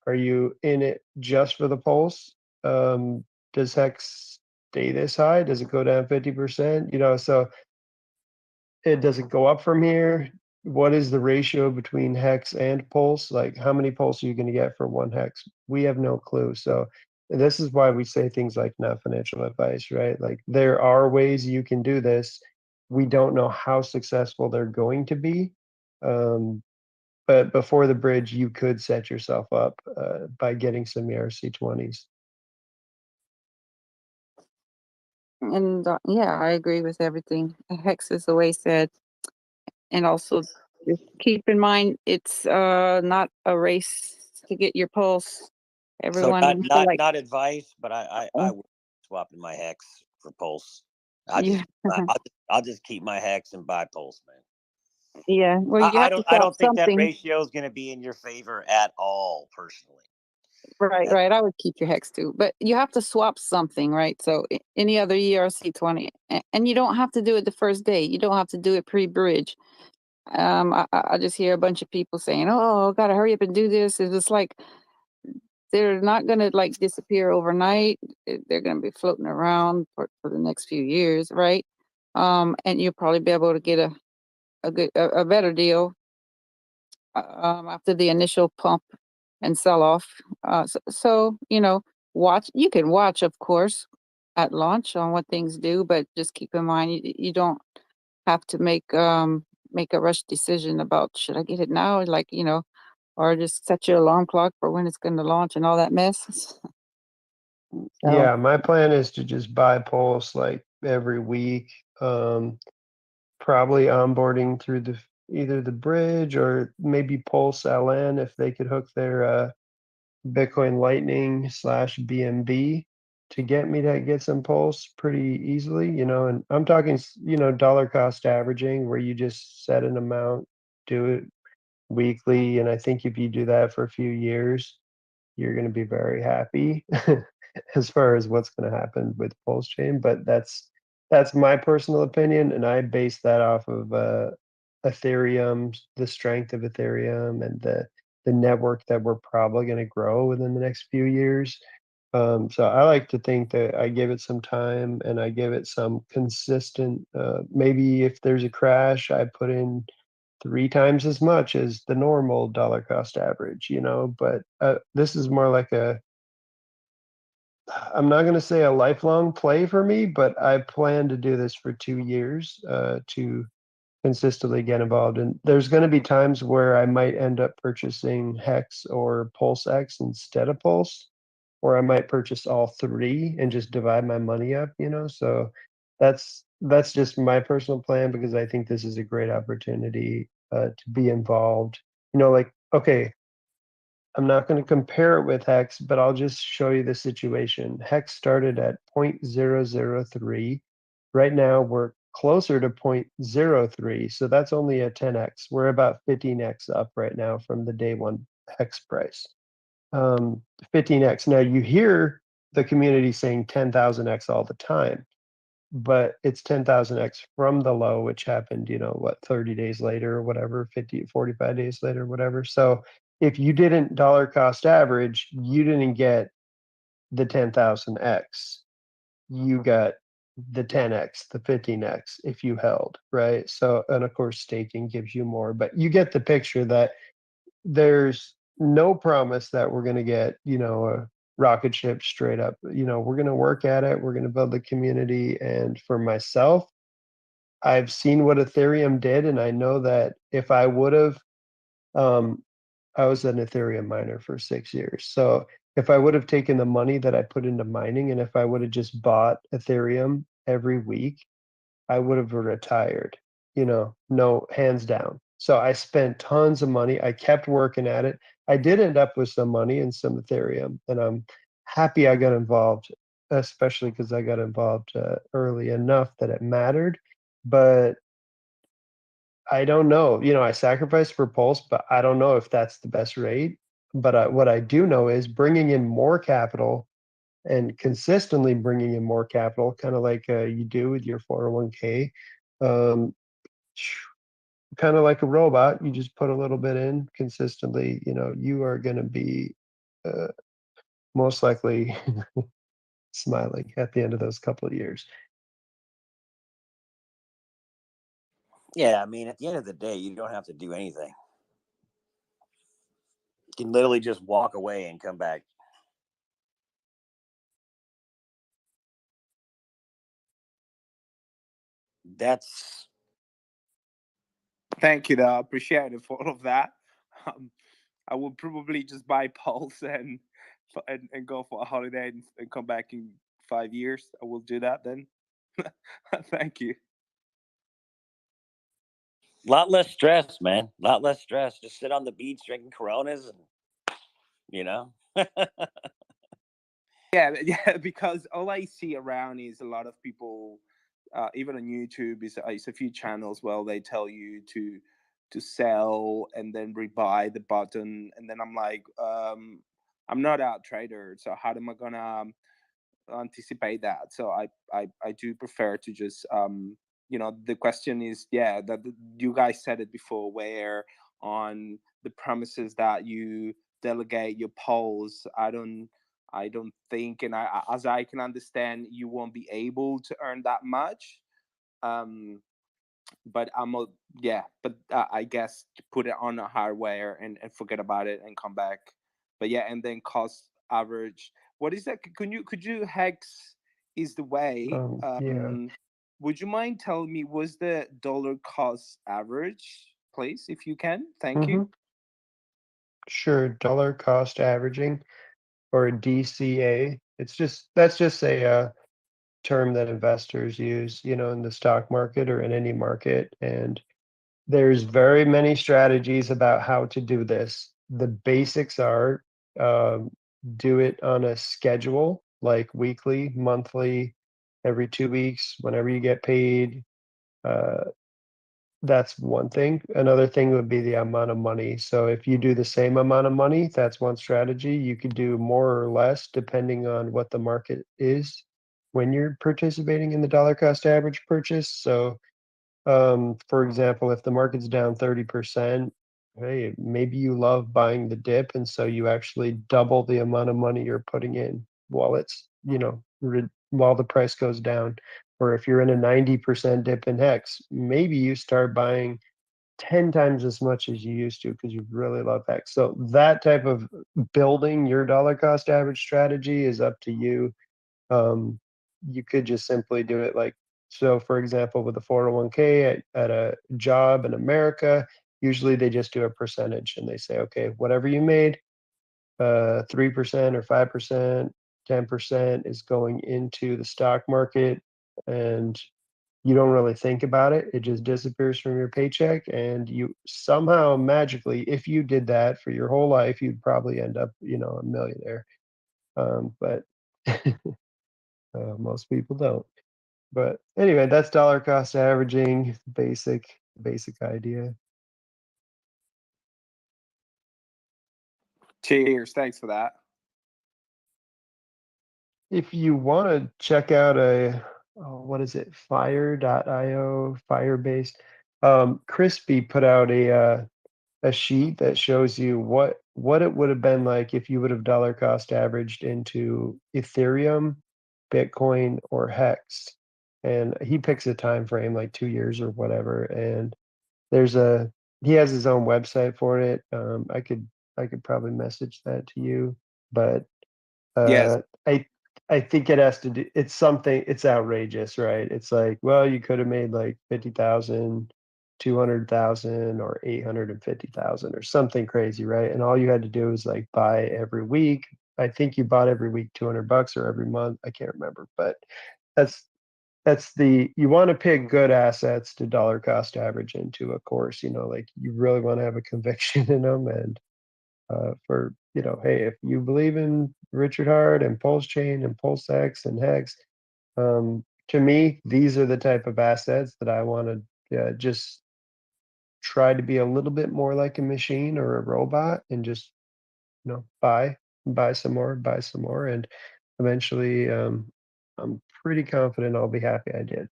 Are you in it just for the Pulse? Does Hex stay this high? Does it go down 50%? So it does it go up from here? What is the ratio between Hex and Pulse? Like, how many Pulse are you going to get for one Hex? We have no clue. So this is why we say things like not financial advice, right? Like, there are ways you can do this. We don't know how successful they're going to be. But before the bridge, you could set yourself up by getting some ERC20s. And yeah, I agree with everything Hex is always said. And also just keep in mind, it's not a race to get your pulse. Everyone so not advice, but I would swap in my Hex for Pulse. I'll just keep my Hex and buy Pulse, man. Yeah, well, I don't think that ratio is going to be in your favor at all, personally. Right. I would keep your Hex too, but you have to swap something, right? So any other ERC20, and you don't have to do it the first day. You don't have to do it pre-bridge. I just hear a bunch of people saying, "Oh, gotta hurry up and do this." It's just like they're not gonna like disappear overnight. They're gonna be floating around for the next few years, right? And you'll probably be able to get a better deal after the initial pump and sell off. So watch. You can watch, of course, at launch on what things do, but just keep in mind you don't have to make a rush decision about should I get it now, like or just set your alarm clock for when it's going to launch and all that mess. Yeah, my plan is to just buy Pulse like every week. Probably onboarding through either the bridge or maybe Pulse LN if they could hook their Bitcoin Lightning / BNB to get me to get some pulse pretty easily, you know, and I'm talking, you know, dollar cost averaging where you just set an amount, do it weekly. And I think if you do that for a few years, you're going to be very happy as far as what's going to happen with Pulse Chain. But that's my personal opinion, and I base that off of Ethereum, the strength of Ethereum, and the network that we're probably going to grow within the next few years. So I like to think that I give it some time and I give it some consistent. Maybe if there's a crash, I put in 3 times as much as the normal dollar cost average, you know. But this is more like I'm not going to say a lifelong play for me, but I plan to do this for 2 years to consistently get involved. And there's going to be times where I might end up purchasing Hex or Pulse X instead of Pulse, or I might purchase all 3 and just divide my money up, you know. So that's just my personal plan, because I think this is a great opportunity to be involved. You know, like, okay, I'm not going to compare it with Hex, but I'll just show you the situation. Hex started at 0.003. Right now we're closer to 0.03, so that's only a 10x. We're about 15x up right now from the day one Hex price. 15x. Now you hear the community saying 10,000x all the time, but it's 10,000x from the low, which happened, you know, what, 30 days later or whatever, 45 days later, whatever. So if you didn't dollar cost average, you didn't get the 10,000x. You got the 10x, the 15x if you held, right? So, and of course, staking gives you more, but you get the picture that there's no promise that we're going to get, you know, a rocket ship straight up. You know, we're going to work at it. We're going to build the community. And for myself, I've seen what Ethereum did, and I know that if I would have, I was an Ethereum miner for 6 years. So if I would have taken the money that I put into mining, and if I would have just bought Ethereum every week, I would have retired, you know, no, hands down. So I spent tons of money. I kept working at it. I did end up with some money and some Ethereum, and I'm happy I got involved, especially because I got involved early enough that it mattered. But I don't know. You know, I sacrificed for Pulse, but I don't know if that's the best rate. But what I do know is bringing in more capital and consistently bringing in more capital, kind of like you do with your 401k. Kind of like a robot, you just put a little bit in consistently, you know, you are going to be most likely smiling at the end of those couple of years. Yeah, I mean, at the end of the day, you don't have to do anything. You can literally just walk away and come back. That's. Thank you, though. I appreciate it for all of that. I will probably just buy Pulse and go for a holiday and come back in 5 years. I will do that then. Thank you. A lot less stress, man. A lot less stress. Just sit on the beach drinking Coronas, and you know. Yeah, because all I see around is a lot of people, even on YouTube, is a few channels where they tell you to sell and then rebuy the button, and then I'm like, I'm not a trader, so how am I gonna anticipate that? So I do prefer to just you know, the question is, yeah, that you guys said it before, where on the premises that you delegate your polls, I don't think, and as I can understand, you won't be able to earn that much. But I guess put it on a hardware and forget about it and come back. But yeah, and then cost average. What is that? Could you Hex is the way? Yeah. Would you mind telling me what's the dollar cost average, please, if you can? Thank you. Sure, dollar cost averaging, or DCA. That's just a term that investors use, you know, in the stock market or in any market. And there's very many strategies about how to do this. The basics are do it on a schedule, like weekly, monthly, every 2 weeks, whenever you get paid. That's one thing. Another thing would be the amount of money. So if you do the same amount of money, that's one strategy. You could do more or less depending on what the market is when you're participating in the dollar cost average purchase. So for example, if the market's down 30%, hey, maybe you love buying the dip, and so you actually double the amount of money you're putting in while it's, while the price goes down. Or if you're in a 90% dip in HEX, maybe you start buying 10 times as much as you used to because you really love HEX. So that type of building your dollar cost average strategy is up to you. You could just simply do it like, so for example, with a 401k at a job in America, usually they just do a percentage and they say, okay, whatever you made, 3% or 5%, 10% is going into the stock market, and you don't really think about it. It just disappears from your paycheck, and you somehow magically, if you did that for your whole life, you'd probably end up, a millionaire. But most people don't. But anyway, that's dollar cost averaging, basic idea. Cheers. Thanks for that. If you want to check out what is it, Fire.io, Firebase, Crispy put out a sheet that shows you what it would have been like if you would have dollar cost averaged into Ethereum, Bitcoin, or Hex. And he picks a time frame like 2 years or whatever. And he has his own website for it. I could probably message that to you, but Yes. I think it has to do, it's outrageous, right? It's like, well, you could have made like 50,000, 200,000, or 850,000 or something crazy, right? And all you had to do is like buy every week. I think you bought every week $200 or every month. I can't remember, but you want to pick good assets to dollar cost average into, of course, like you really want to have a conviction in them. And for, hey, if you believe in Richard Hart and Pulse Chain and PulseX and Hex, to me, these are the type of assets that I want to just try to be a little bit more like a machine or a robot and just, buy some more. And eventually, I'm pretty confident I'll be happy I did.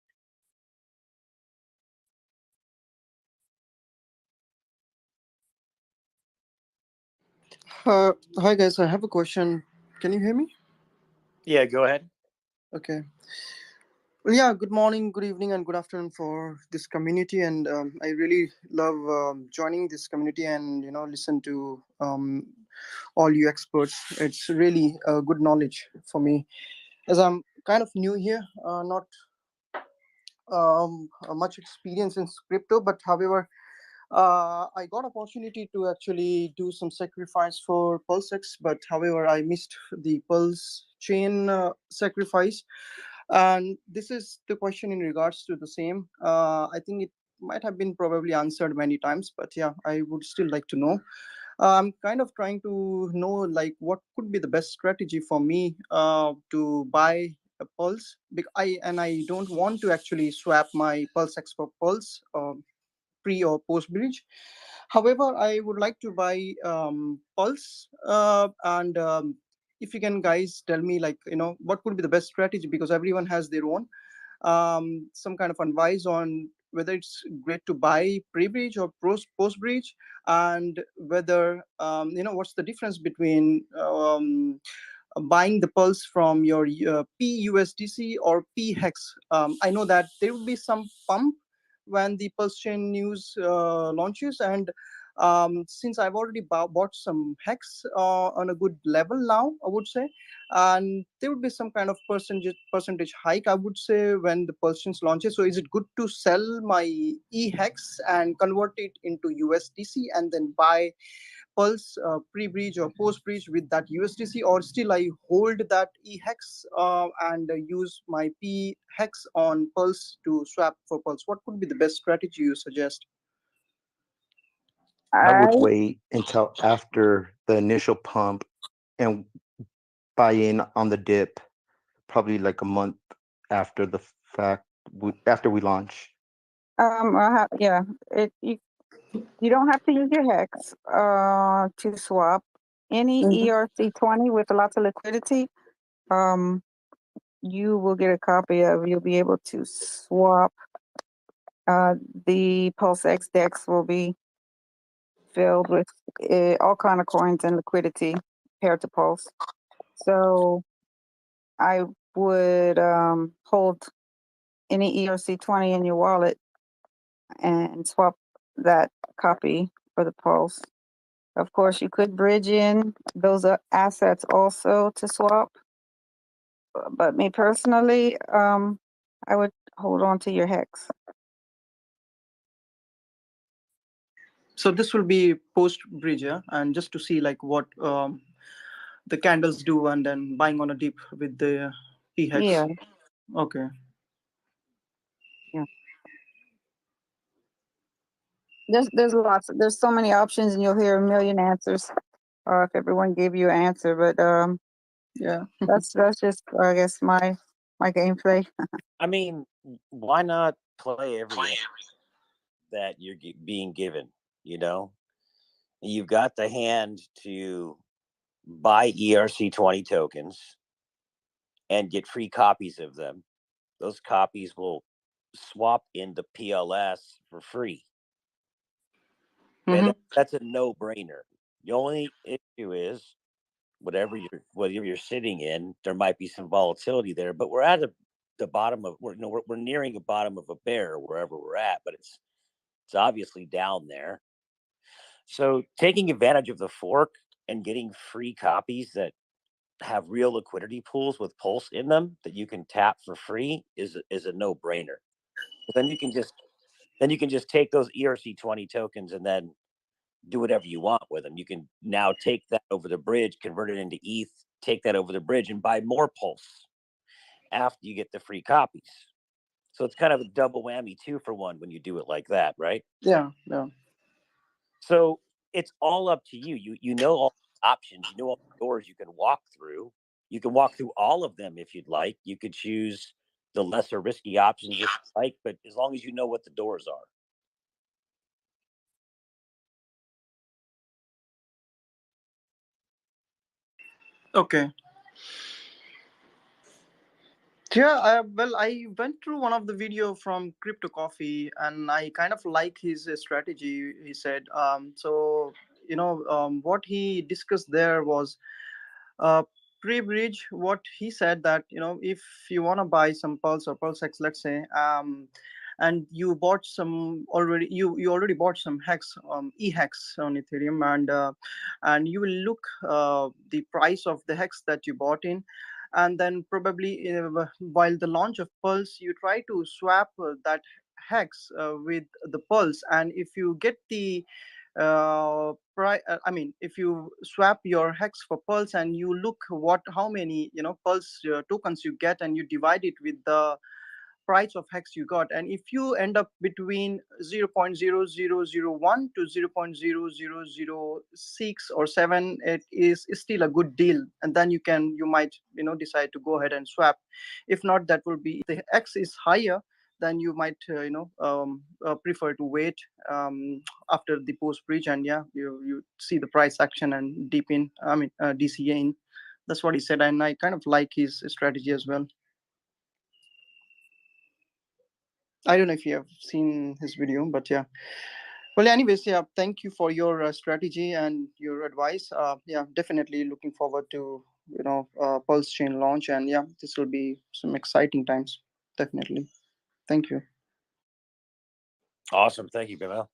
Hi guys, I have a question. Can you hear me? Yeah, go ahead. Okay. Well, yeah, good morning, good evening, and good afternoon for this community. And I really love joining this community and, listen to all you experts. It's really good knowledge for me, as I'm kind of new here, not much experience in crypto, but however, I got opportunity to actually do some sacrifice for PulseX, but however, I missed the Pulse chain sacrifice. And this is the question in regards to the same. I think it might have been probably answered many times, but yeah, I would still like to know. I'm kind of trying to know like what could be the best strategy for me to buy a Pulse. I don't want to actually swap my PulseX for Pulse pre or post bridge. However, I would like to buy Pulse, and if you can guys tell me like what could be the best strategy, because everyone has their own some kind of advice on whether it's great to buy pre-bridge or post bridge, and whether what's the difference between buying the Pulse from your PUSDC or PHEX. I know that there will be some pump when the Pulse chain news launches, and since I've already bought some Hex on a good level now, I would say, and there would be some kind of percentage hike, I would say, when the Pulse chain launches. So is it good to sell my eHex and convert it into USDC and then buy Pulse pre-bridge or post-bridge with that USDC, or still I hold that eHex and use my PHEX on Pulse to swap for Pulse? What could be the best strategy you suggest? I would wait until after the initial pump and buy in on the dip probably like a month after the fact, after we launch. Yeah, you don't have to use your hex to swap any ERC20 with lots of liquidity. You will get a copy of. You'll be able to swap. The Pulse X DEX will be filled with all kind of coins and liquidity paired to Pulse. So I would hold any ERC20 in your wallet and swap that copy for the Pulse. Of course, you could bridge in those assets also to swap. But me personally, I would hold on to your hex. So this will be post bridge, yeah? And just to see like what the candles do, and then buying on a dip with the P hex. Yeah. Okay. Yeah. There's so many options, and you'll hear a million answers. If everyone gave you an answer, but yeah, that's just I guess my gameplay. I mean, why not play every hand that you're being given? You know, you've got the hand to buy ERC20 tokens and get free copies of them. Those copies will swap into PLS for free. And that's a no-brainer. The only issue is whatever you're sitting in, there might be some volatility there, but we're at the bottom of we're nearing the bottom of a bear wherever we're at, but it's obviously down there. So taking advantage of the fork and getting free copies that have real liquidity pools with Pulse in them that you can tap for free is a no-brainer. But then you can just take those ERC20 tokens and then do whatever you want with them. You can now take that over the bridge, convert it into ETH, take that over the bridge and buy more Pulse after you get the free copies. So it's kind of a double whammy 2 for 1 when you do it like that, right? Yeah. So it's all up to you. You know all the options, you know all the doors you can walk through. You can walk through all of them if you'd like. You could choose the lesser risky options if you like, but as long as you know what the doors are. Okay. Yeah, well, I went through one of the video from Crypto Coffee, and I kind of like his strategy. He said, so what he discussed there was pre-bridge. What he said that if you want to buy some Pulse or Pulse X, let's say, and you bought some already, you already bought some hex, e-hex on Ethereum, and you will look the price of the hex that you bought in. And then probably while the launch of Pulse, you try to swap that hex with the Pulse. And if you get the if you swap your hex for Pulse and you look how many Pulse tokens you get, and you divide it with the price of hex you got, and if you end up between 0.0001 to 0.0006 or 7, it is still a good deal, and then you might decide to go ahead and swap. If not, that will be, if the X is higher, then you might prefer to wait after the post bridge, and you see the price action and deep in DCA in. That's what he said, and I kind of like his strategy as well. I don't know if you have seen his video, but yeah. Well, anyways, yeah, thank you for your strategy and your advice. Yeah, definitely looking forward to Pulse Chain launch, and yeah, this will be some exciting times. Definitely. Thank you. Awesome. Thank you, Gamal.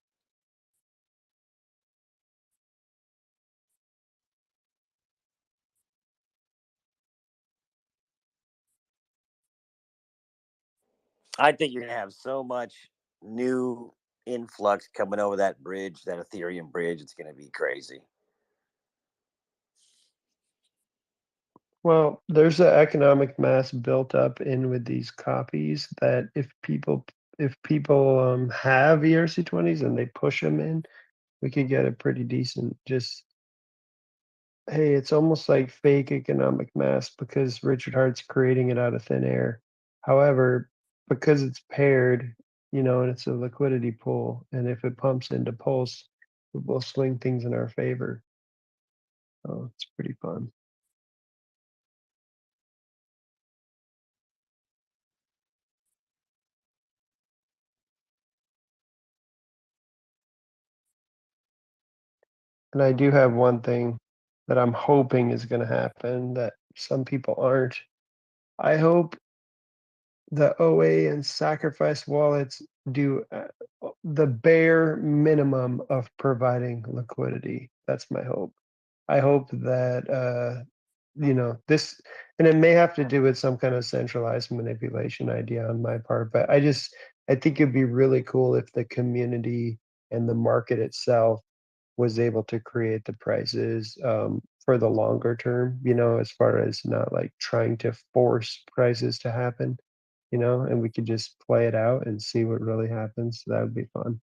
I think you're going to have so much new influx coming over that bridge, that Ethereum bridge. It's going to be crazy. Well, there's an economic mass built up in with these copies that if people have ERC20s and they push them in, we could get a pretty decent, just hey, it's almost like fake economic mass because Richard Hart's creating it out of thin air. However, because it's paired, and it's a liquidity pool, and if it pumps into Pulse, it will swing things in our favor. So it's pretty fun. And I do have one thing that I'm hoping is going to happen that some people aren't. I hope the OA and sacrifice wallets do the bare minimum of providing liquidity. That's my hope. I hope that this, and it may have to do with some kind of centralized manipulation idea on my part, but I think it'd be really cool if the community and the market itself was able to create the prices for the longer term, as far as not like trying to force prices to happen, and we could just play it out and see what really happens. That would be fun.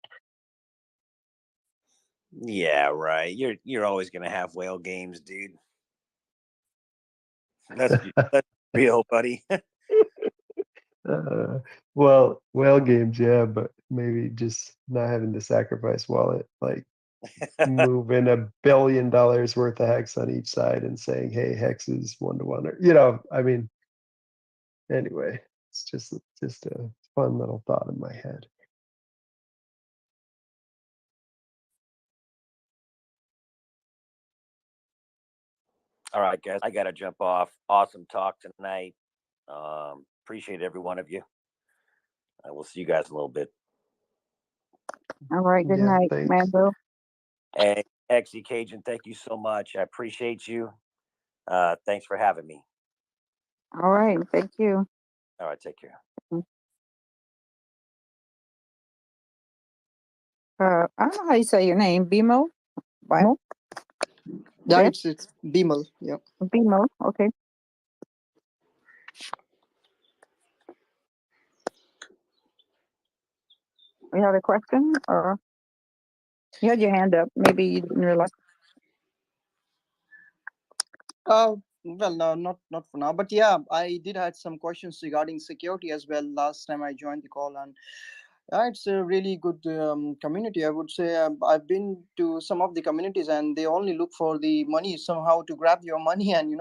Yeah, right. You're always gonna have whale games, dude. That's real, buddy. Well, whale games, yeah, but maybe just not having the sacrifice wallet, like moving $1 billion worth of hex on each side and saying, hey, hex is 1-to-1, or I mean, anyway, it's just a fun little thought in my head. All right, guys, I gotta jump off. Awesome talk tonight. Appreciate every one of you. I will see you guys in a little bit. All right. Good night, Mando. And XE Cajun, thank you so much. I appreciate you. Thanks for having me. All right. Thank you. All right, take care. I don't know how you say your name. Bimo? Bimo? Yeah, Okay. it's Bimal. Yeah. Bimo. Okay. You have a question, or you had your hand up? Maybe you didn't realize. Well, no, not for now. But yeah, I did had some questions regarding security as well last time I joined the call, and it's a really good community. I would say I've been to some of the communities, and they only look for the money somehow to grab your money, and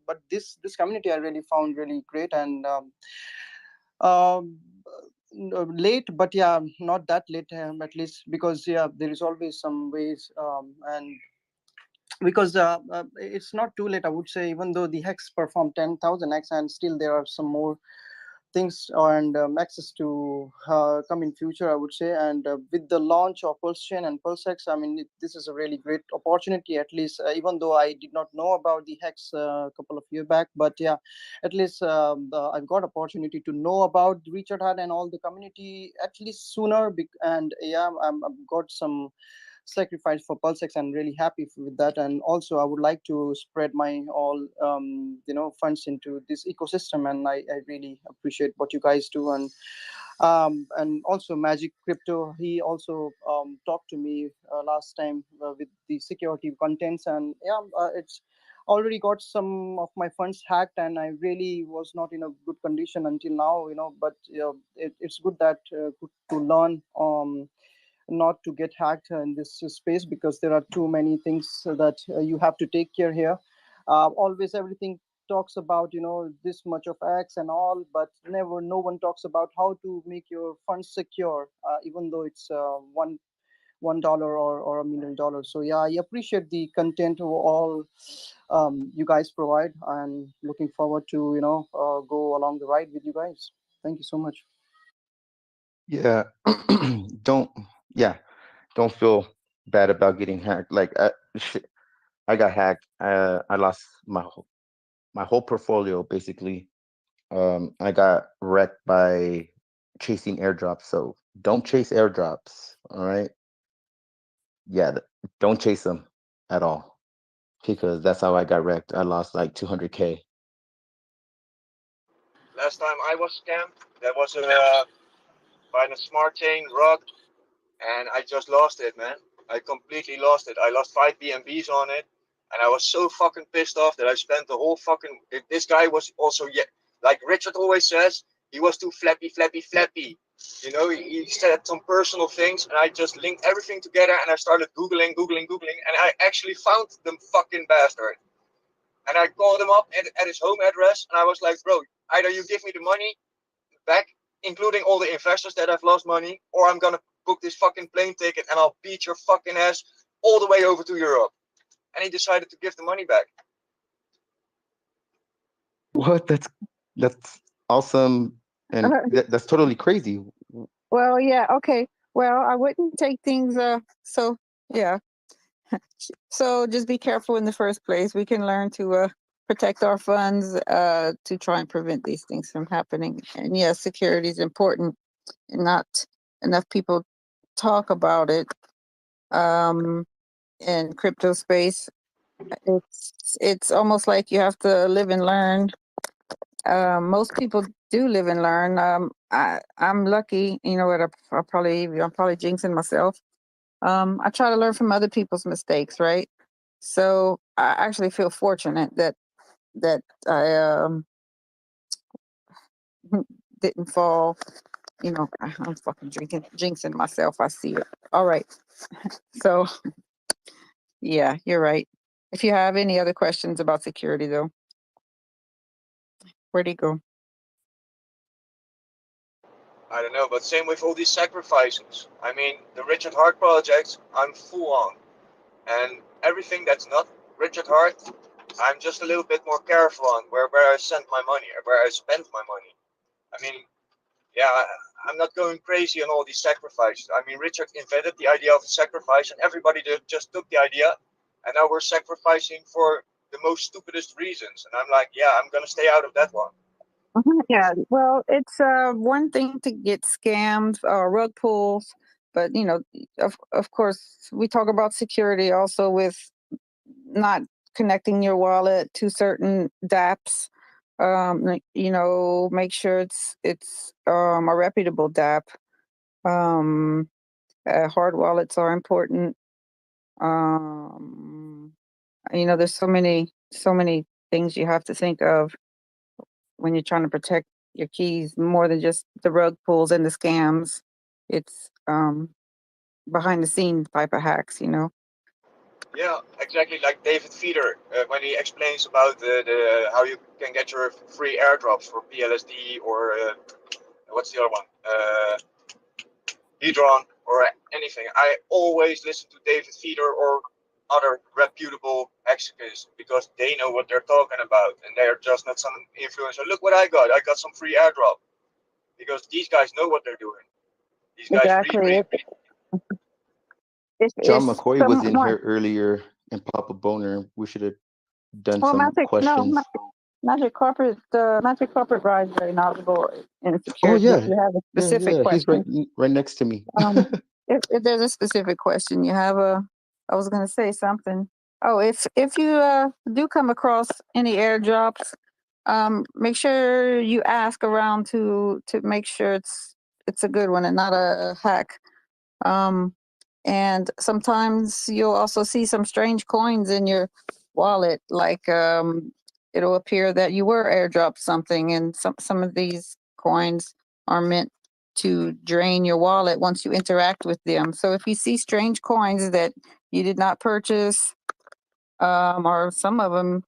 But this community I really found really great, and late, but yeah, not that late, at least, because yeah, there is always some ways, and because it's not too late, I would say, even though the hex performed 10,000x, and still there are some more things and access to come in future, I would say. And with the launch of Pulse Chain and PulseX, I mean, this is a really great opportunity, at least, even though I did not know about the hex a couple of years back. But yeah, at least I've got opportunity to know about Richard Hart and all the community at least sooner. And yeah, I've got some sacrifice for PulseX, and really happy with that. And also I would like to spread my all funds into this ecosystem, and I really appreciate what you guys do. And also Magic Crypto, he also talked to me last time with the security contents, and yeah, it's already got some of my funds hacked, and I really was not in a good condition until now, but it's good that good to learn not to get hacked in this space, because there are too many things that you have to take care here. Always everything talks about this much of X and all, but no one talks about how to make your funds secure, even though it's $1 or $1 million. So yeah, I appreciate the content of all you guys provide, and looking forward to go along the ride with you guys. Thank you so much. Yeah. don't don't feel bad about getting hacked. Like I got hacked. I lost my whole portfolio basically. I got wrecked by chasing airdrops. So don't chase airdrops. All right. Yeah, don't chase them at all, because that's how I got wrecked. I lost like 200K. Last time I was scammed, that was by a smart chain rug, and I just lost it, man. I completely lost it. I lost 5 BNBs on it. And I was so fucking pissed off that I spent the whole fucking. This guy was also, yeah, like Richard always says, he was too flappy. You know, he said some personal things, and I just linked everything together, and I started googling, and I actually found the fucking bastard. And I called him up at his home address, and I was like, bro, either you give me the money back, including all the investors that have lost money, or I'm gonna book this fucking plane ticket and I'll beat your fucking ass all the way over to Europe. And he decided to give the money back. What? That's awesome, and that's totally crazy. Well, yeah, okay. Well, I wouldn't take things so yeah. So just be careful in the first place. We can learn to protect our funds to try and prevent these things from happening. And yes, security is important, and not enough people talk about it in crypto space. It's almost like you have to live and learn. Most people do live and learn. I'm lucky, you know what? I'm probably jinxing myself. I try to learn from other people's mistakes, right? So I actually feel fortunate that I didn't fall. You know, I'm fucking jinxing myself. I see it. All right. So yeah, you're right. If you have any other questions about security, though, where'd he go? I don't know, but same with all these sacrifices. I mean, the Richard Hart projects, I'm full on. And everything that's not Richard Hart, I'm just a little bit more careful on where I send my money, or where I spend my money. I mean, yeah, I'm not going crazy on all these sacrifices. I mean, Richard invented the idea of a sacrifice, and everybody just took the idea, and now we're sacrificing for the most stupidest reasons. And I'm like, yeah, I'm gonna stay out of that one. Yeah, well, it's one thing to get scammed, rug pulls, but you know, of course, we talk about security also with not connecting your wallet to certain dApps. You know, make sure it's a reputable dApp. Hard wallets are important. You know, there's so many things you have to think of when you're trying to protect your keys, more than just the rug pulls and the scams. It's behind the scenes type of hacks, you know. Yeah, exactly like David Feeder when he explains about the how you can get your free airdrops for PLSD or what's the other one, Hedron or anything. I always listen to David Feeder or other reputable executives because they know what they're talking about, and they're just not some influencer. Look what I got! I got some free airdrop, because these guys know what they're doing. These guys Exactly. John McCoy was in here earlier, and Papa Boner. We should have done some questions. Magic Corporate Rise is very knowledgeable in Oh security. yeah, If you have a specific He's question, right next to me. if there's a specific question, you have I was going to say something. Oh, if you do come across any airdrops, make sure you ask around to make sure it's a good one and not a hack. And sometimes you'll also see some strange coins in your wallet, like it'll appear that you were airdropped something, and some of these coins are meant to drain your wallet once you interact with them. So if you see strange coins that you did not purchase, or some of them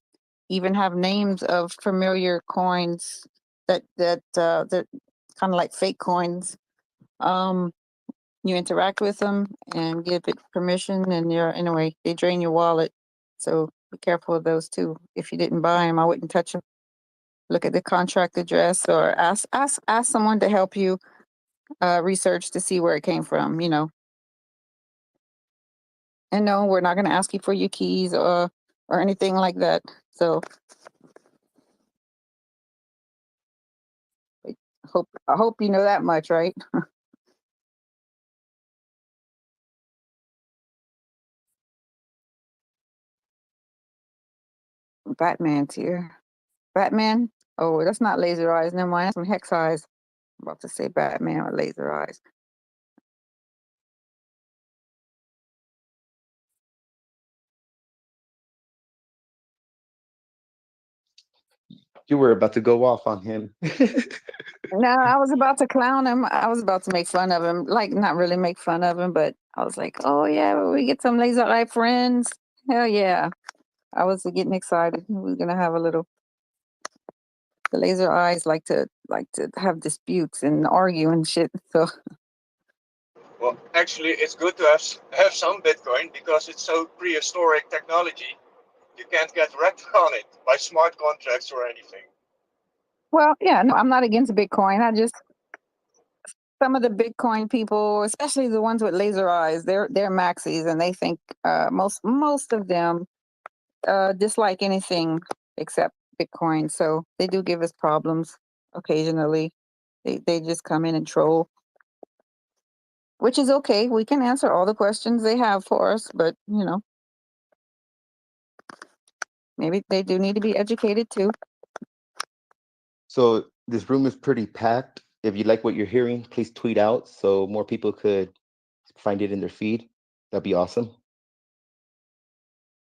even have names of familiar coins that kind of like fake coins. You interact with them and give it permission, and anyway, they drain your wallet. So be careful of those too. If you didn't buy them, I wouldn't touch them. Look at the contract address, or ask someone to help you research to see where it came from. You know. And no, we're not going to ask you for your keys or anything like that. So I hope you know that much, right? Batman's here. Batman? Oh, that's not laser eyes. Never mind. That's some hex eyes. I'm about to say Batman with laser eyes. You were about to go off on him. No, I was about to clown him. I was about to make fun of him. Like, not really make fun of him, but I was like, oh, yeah, we get some laser eye friends. Hell yeah. I was getting excited. We were going to have a little. The laser eyes like to have disputes and argue and shit. So, Well, actually, it's good to have some Bitcoin because it's so prehistoric technology. You can't get wrecked on it by smart contracts or anything. well, yeah, no, I'm not against Bitcoin. I just, some of the Bitcoin people, especially the ones with laser eyes, they're maxis, and they think most of them dislike anything except Bitcoin. So they do give us problems occasionally. They just come in and troll, which is okay. We can answer all the questions they have for us, but maybe they do need to be educated too. So this room is pretty packed. If you like what you're hearing, please tweet out so more people could find it in their feed. That'd be awesome.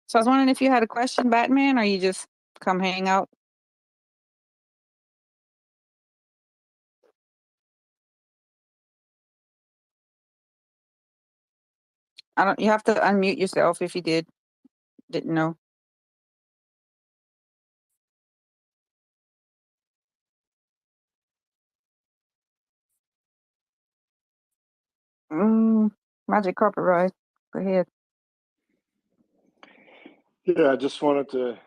So I was wondering if you had a question, Batman, or you just come hang out. I don't. You have to unmute yourself if you didn't know. Magic carpet ride. Go ahead. Yeah, I just wanted to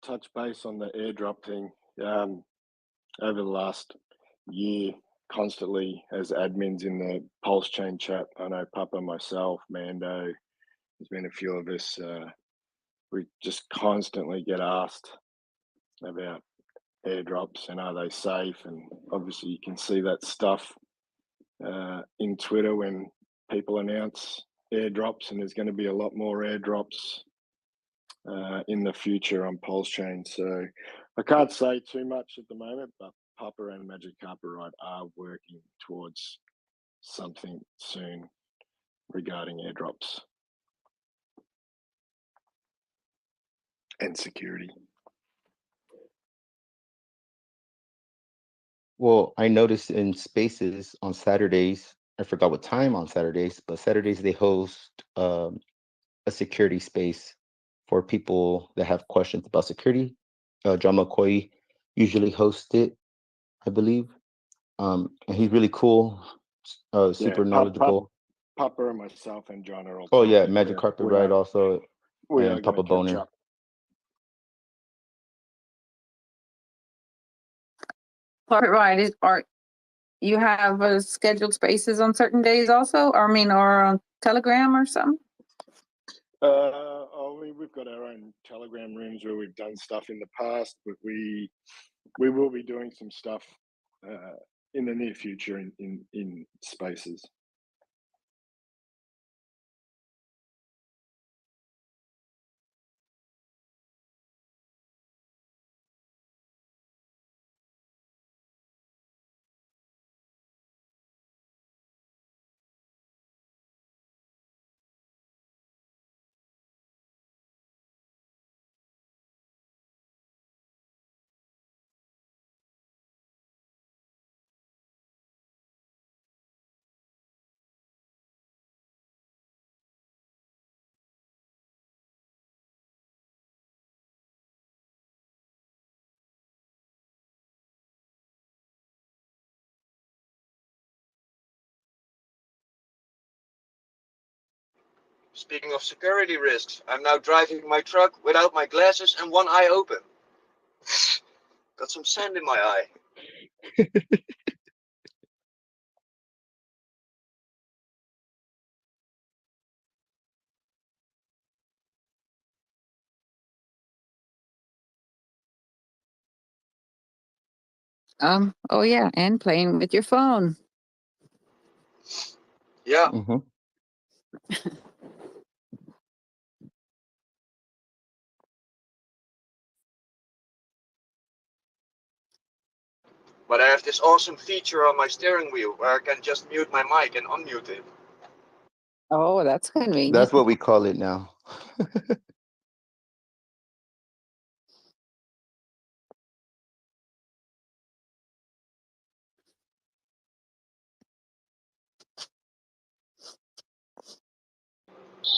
touch base on the airdrop thing. Over the last year, constantly as admins in the Pulse Chain chat, I know Papa, myself, Mando, there's been a few of us. We just constantly get asked about airdrops and are they safe? And obviously, you can see that stuff in Twitter when people announce airdrops, and there's going to be a lot more airdrops in the future on Pulse Chain. So I can't say too much at the moment, but Papa and Magic Carpet Ride are working towards something soon regarding airdrops and security. Well, I noticed in Spaces on Saturdays, I forgot what time on Saturdays, but Saturdays they host a security space for people that have questions about security. John McCoy usually hosts it, I believe. And he's really cool, super knowledgeable. Papa and myself and John are all. Oh yeah, Magic Carpet Ride also, we are and Papa gonna catch Boner. up. Carpet ride are you have scheduled spaces on certain days also, or or on Telegram or something? We've got our own Telegram rooms where we've done stuff in the past, but we will be doing some stuff in the near future in Spaces. Speaking of security risks, I'm now driving my truck without my glasses and one eye open. Got some sand in my eye. Oh yeah, and playing with your phone. Yeah. Mm-hmm. But I have this awesome feature on my steering wheel where I can just mute my mic and unmute it. Oh, that's convenient. That's what we call it now.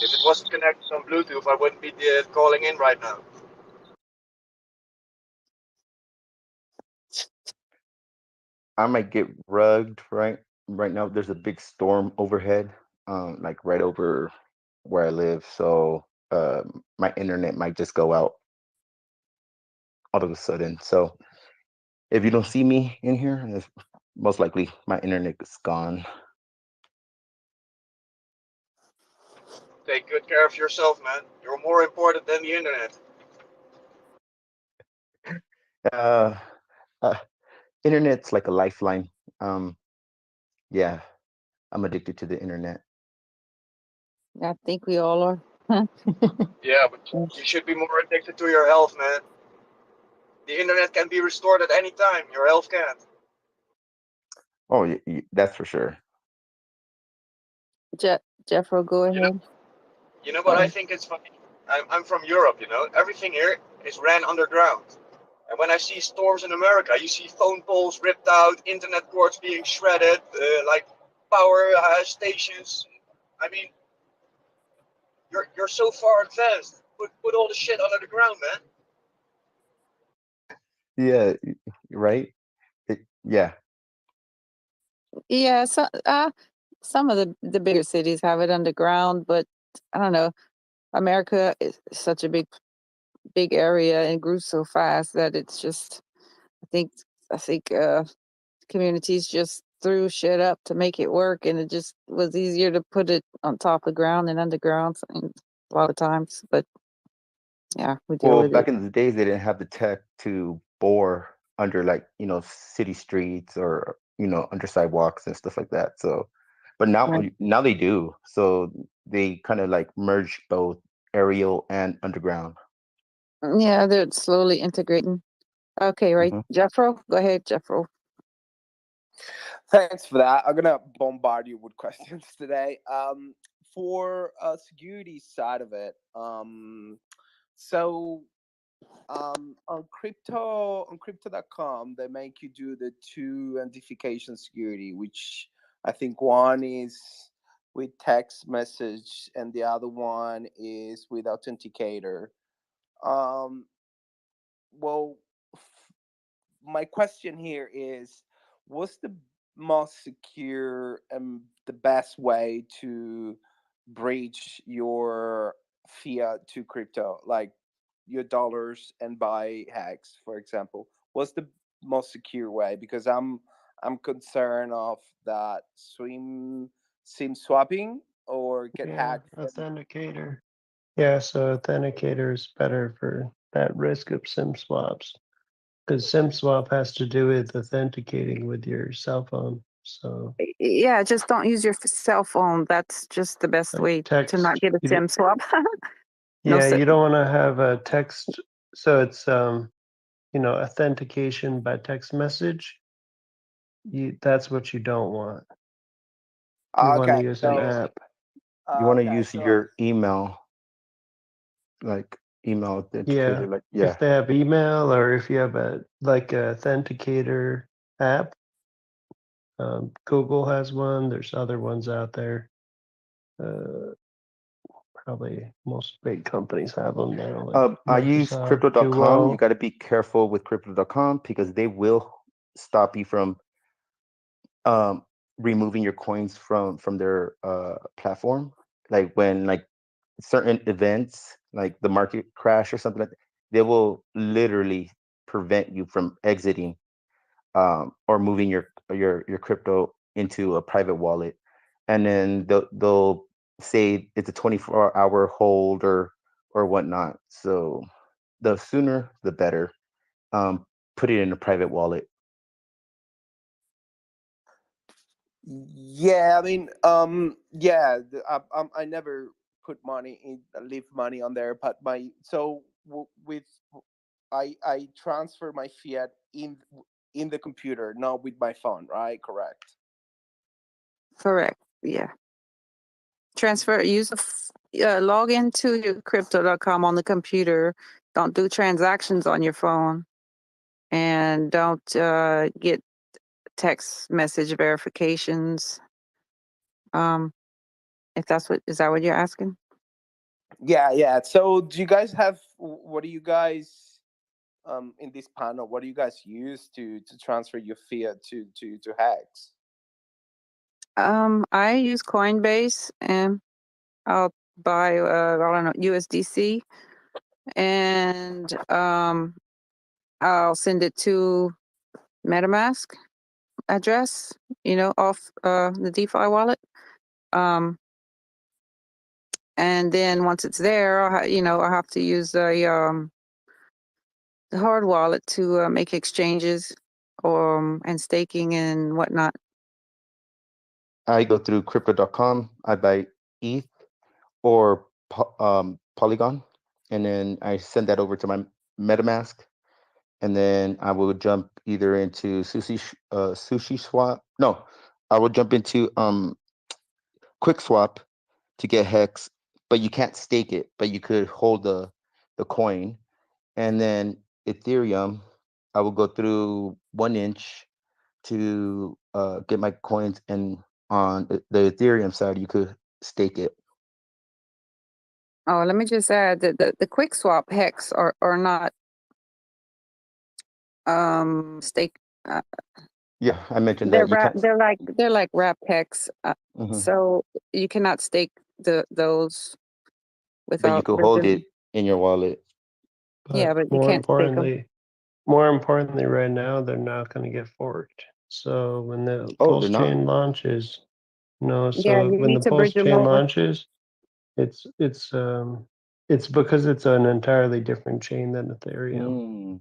If it wasn't connected on Bluetooth, I wouldn't be calling in right now. I might get rugged right now. There's a big storm overhead, like right over where I live. So my internet might just go out all of a sudden. So if you don't see me in here, it's most likely my internet is gone. Take good care of yourself, man. You're more important than the internet. Uh, uh Internet's like a lifeline. Yeah, I'm addicted to the internet. I think we all are. Yeah, but you should be more addicted to your health, man. The internet can be restored at any time. Your health can't. Oh, that's for sure. Jeffro, go ahead. You know what I think it's funny? I'm from Europe, you know. Everything here is ran underground. And when I see storms in America, you see phone poles ripped out, internet cords being shredded, like power stations. I mean, you're so far advanced. Put all the shit under the ground, man. Yeah, right. Yeah. Yeah, so some of the bigger cities have it underground, but I don't know. America is such a big area and grew so fast that it's just I think communities just threw shit up to make it work, and it just was easier to put it on top of the ground than underground a lot of times. But yeah, we deal Well, with back it. in the days, they didn't have the tech to bore under like, city streets or, under sidewalks and stuff like that. So, but Right. now they do. So they kind of like merge both aerial and underground. Yeah, they're slowly integrating. Okay, right. Mhm. Jeffro, go ahead, Jeffro. Thanks for that. I'm gonna bombard you with questions today. For security side of it, so on crypto.com, they make you do the two identification security, which I think one is with text message and the other one is with authenticator. Well, my question here is, what's the most secure and the best way to breach your fiat to crypto, like your dollars, and buy hacks, for example? What's the most secure way? Because I'm concerned of that SIM swapping or get Yeah, hacked. authenticator. Yeah, so authenticator is better for that risk of SIM swaps. Because SIM swap has to do with authenticating with your cell phone. So Yeah, just don't use your cell phone. That's just the best way to text. not get a SIM swap. Yeah, SIM. you don't want to have a text. So it's authentication by text message. That's what you don't want. You want to Okay, use an app. You want to okay, use so your email, like email authenticator, Yeah, like yeah. if they have email or if you have a authenticator app. Google has one. There's other ones out there. Probably most big companies have them now, like I use Microsoft, crypto.com. You Duo. got to be careful with crypto.com because they will stop you from removing your coins from their platform. Like when like certain events, like the market crash or something like that, they will literally prevent you from exiting or moving your crypto into a private wallet, and then they'll say it's a 24-hour hold or whatnot. So the sooner the better. Put it in a private wallet. Yeah, I mean, yeah, I never put money in, leave money on there, but with I transfer my fiat in the computer, not with my phone, right? Correct. Correct. Yeah. Log into your crypto.com on the computer. Don't do transactions on your phone, and don't get text message verifications. If is that what you're asking? Yeah. So do you guys have, what do you guys, in this panel, what do you guys use to transfer your fiat to Hex? I use Coinbase and I'll buy I don't know, USDC, and I'll send it to MetaMask address, off the DeFi wallet. And then once it's there, I'll have to use the hard wallet to make exchanges and staking and whatnot. I go through crypto.com. I buy ETH or Polygon, and then I send that over to my MetaMask, and then I will jump either into Sushi Swap. No, I will jump into QuickSwap to get Hex, but you can't stake it, but you could hold the coin. And then Ethereum, I will go through 1inch to get my coins, and on the Ethereum side, you could stake it. Oh, let me just add that the QuickSwap Hex are not stake. Yeah, I mentioned that you can't. They're like wrap Hex, so you cannot stake those But you without. could hold it in your wallet. Yeah, but you more can't stake them. importantly, right now they're not going to get forked. So when the Oh, Pulse they're not? chain launches, no. Yeah, So you when need the to Pulse bridge them chain over. launches, it's because it's an entirely different chain than Ethereum.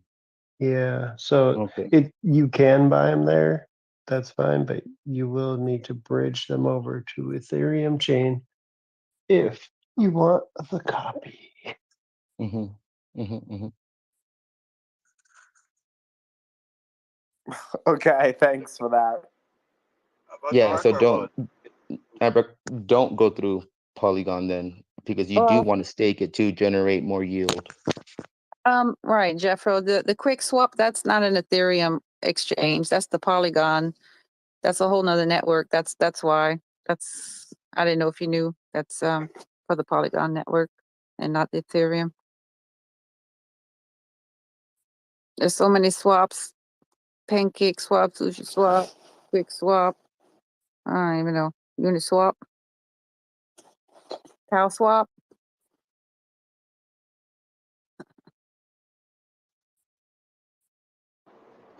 Yeah. So Okay. you can buy them there. That's fine, but you will need to bridge them over to Ethereum chain if you want the copy. Okay, thanks for that. Yeah, so don't go through Polygon then, because you do want to stake it to generate more yield. Right, Jeffro. The QuickSwap, that's not an Ethereum exchange. That's the Polygon. That's a whole nother network. That's why. I didn't know if you knew. That's for the Polygon network and not the Ethereum. There's so many swaps: Pancake Swap, Sushi Swap, QuickSwap. I don't even know. Uniswap, Cow Swap.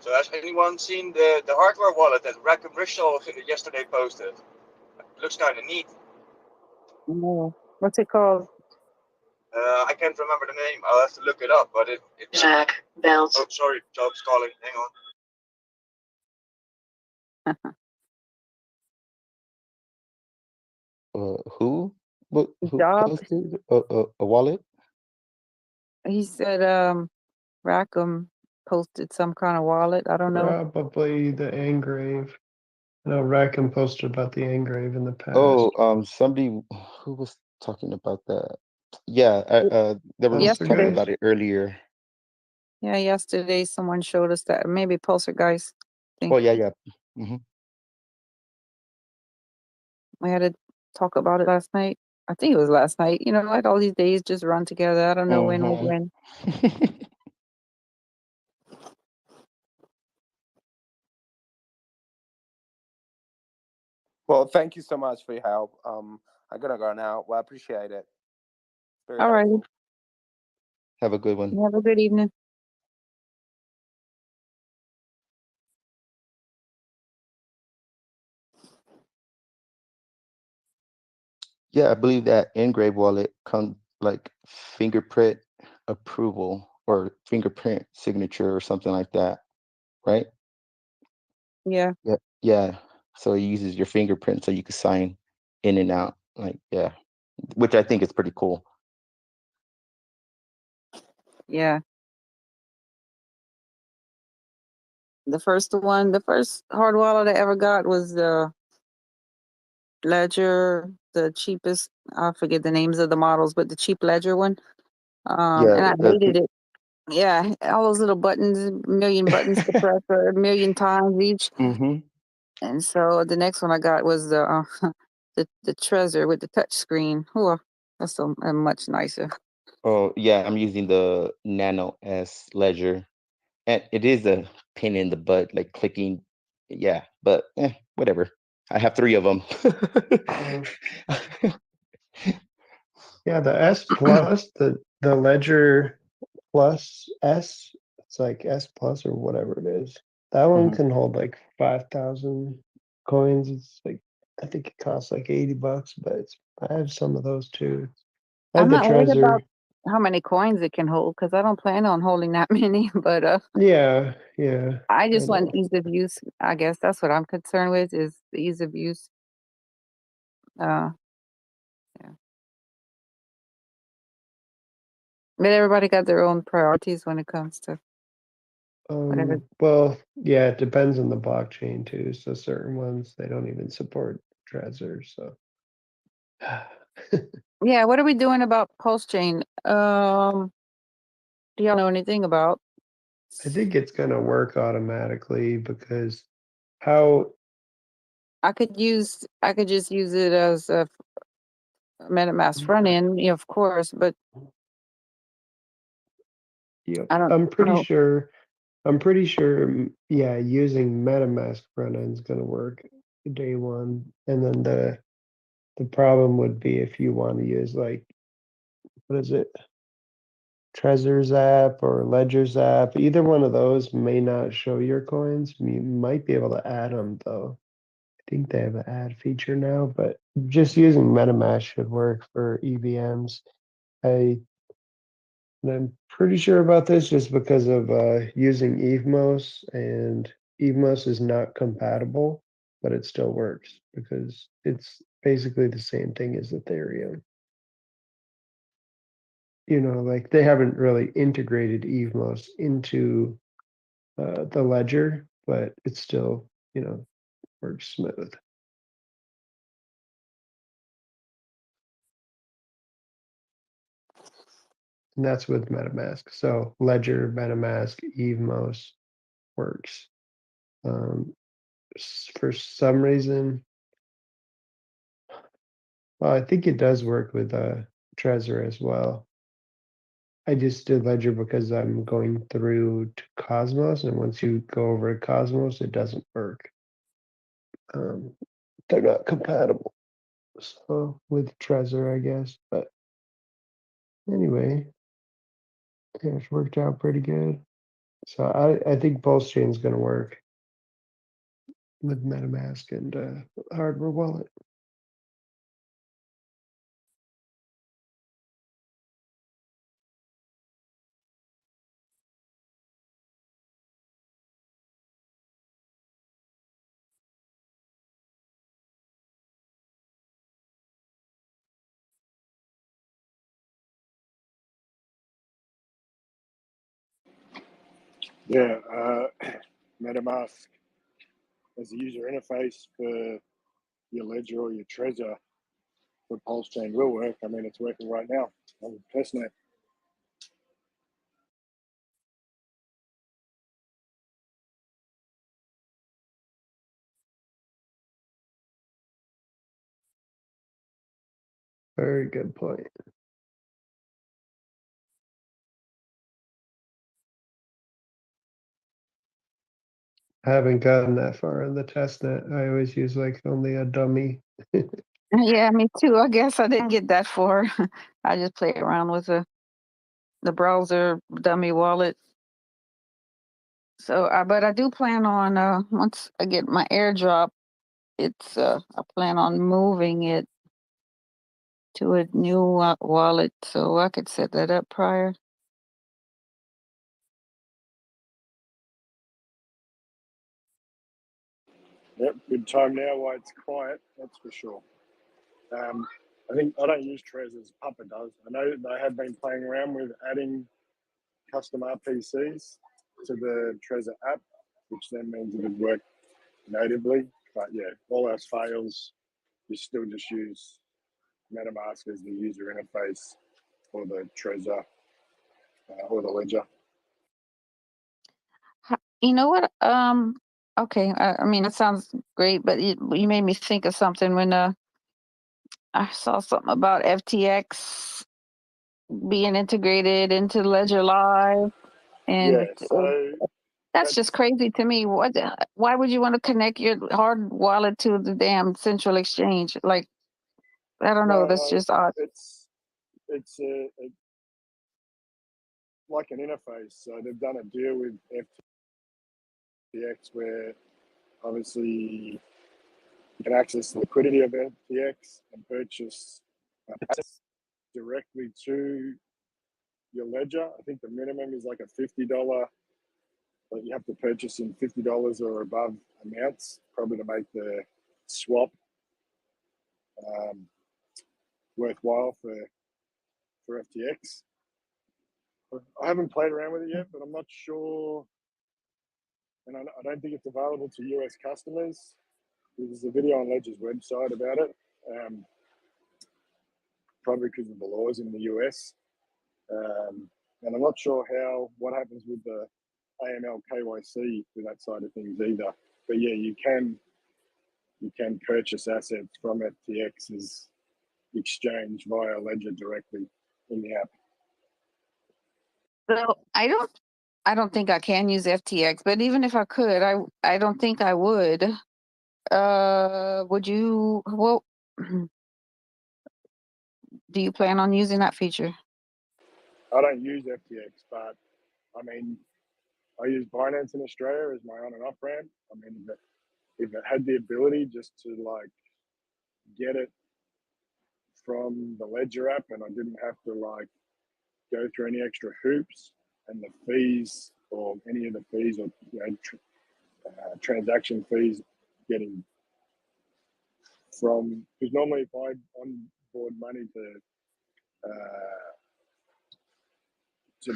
So has anyone seen the hardware wallet that Rackham Rishal yesterday posted? Looks kind of neat. No. What's it called? I can't remember the name. I'll have to look it up. But it's Jack Belt. Oh, sorry, Job's calling. Hang on. Who? Who Job. posted a wallet? He said Rackham posted some kind of wallet. I don't know. Probably the Engrave. No, Rackham posted about the Engrave in the past. Oh, somebody who was talking about that. Yeah, they were talking about it earlier. Yeah, yesterday someone showed us that. Maybe Poltergeist. Oh yeah. We had to talk about it last night. I think it was last night. Like all these days just run together. I don't know when was when. Well, thank you so much for your help. I'm gonna go now. Well, I appreciate it. Very All right. helpful. Have a good one. Have a good evening. Yeah, I believe that Engrave wallet comes like fingerprint approval or fingerprint signature or something like that, right? Yeah. Yeah. So it uses your fingerprint so you can sign in and out. Which I think is pretty cool. Yeah. The first hard wallet I ever got was the Ledger, the cheapest. I forget the names of the models, but the cheap Ledger one. And I hated it. Yeah, all those little buttons, a million buttons to press a million times each. And so the next one I got was the the Trezor with the touch screen. Ooh, That's much nicer. Oh yeah, I'm using the Nano S Ledger, and it is a pain in the butt, like clicking. Yeah, but whatever. I have 3 of them. Yeah, the S Plus, the Ledger Plus S, it's like S Plus or whatever it is. That one Mhm. can hold like 5,000 coins. It's like I think it costs like $80, but I have some of those too. I have I'm the not worried Trezor. about how many coins it can hold because I don't plan on holding that many. But Yeah, I I just want know. ease of use. I guess that's what I'm concerned with is the ease of use. Uh, yeah. But everybody got their own priorities when it comes to whatever. Well, yeah, it depends on the blockchain too. So certain ones they don't even support Trezor. So Yeah, what are we doing about Pulse Chain? Do y'all know anything about? I think it's gonna work automatically because how I could just use it as a MetaMask front end, of course, but yeah, I don't I'm pretty know. sure yeah, using MetaMask front end is gonna work day one. And then the problem would be if you want to use like what is it? Trezor's app or Ledger's app. Either one of those may not show your coins. You might be able to add them though. I think they have an add feature now, but just using MetaMask should work for EVMs. I and I'm pretty sure about this just because of using Evmos, and Evmos is not compatible, but it still works because it's basically the same thing as Ethereum. You know, like they haven't really integrated Evmos into the ledger, but it still, works smooth. And that's with MetaMask. So Ledger, MetaMask, Evmos works. For some reason, well, I think it does work with Trezor as well. I just did Ledger because I'm going through to Cosmos, and once you go over to Cosmos, it doesn't work. They're not compatible. So with Trezor, I guess. But anyway, yeah, it's worked out pretty good. So I think Pulse Chain is going to work with MetaMask and hardware wallet. Yeah, MetaMask as a user interface for your Ledger or your Trezor for Pulse Chain will work. I mean, it's working right now on testnet. Very good point. I haven't gotten that far in the testnet. I always use like only a dummy. Yeah, me too. I guess I didn't get that far. I just play around with the browser dummy wallet. So, but I do plan on once I get my airdrop, I plan on moving it to a new wallet so I could set that up prior. Yep, good time now while it's quiet, that's for sure. I think I don't use Trezor as Papa does. I know they have been playing around with adding custom RPCs to the Trezor app, which then means it would work natively. But yeah, all else fails, you still just use MetaMask as the user interface for the Trezor or the Ledger. You know what? Okay. I mean, it sounds great, but you made me think of something when I saw something about FTX being integrated into Ledger Live, Yeah, and so that's just that's crazy to me. Why would you want to connect your hard wallet to the damn central exchange? Like, I don't know. That's no, just odd. it's like an interface. So they've done a deal with FTX where obviously you can access the liquidity of FTX and purchase assets directly to your ledger. I think the minimum is like a $50, but you have to purchase in $50 or above amounts, probably to make the swap worthwhile for FTX. I haven't played around with it yet, but I'm not sure, and I don't think it's available to US customers. There's a video on Ledger's website about it, probably because of the laws in the US. And I'm not sure what happens with the AML KYC with that side of things either. But yeah, you can purchase assets from FTX's exchange via Ledger directly in the app. So I don't think I can use FTX, but even if I could, I don't think I would. Would you? Well, do you plan on using that feature? I don't use FTX, but I mean, I use Binance in Australia as my on and off ramp. I mean, if it had the ability just to like get it from the Ledger app and I didn't have to like go through any extra hoops and the fees or any of the fees or transaction fees getting from, because normally if I onboard money to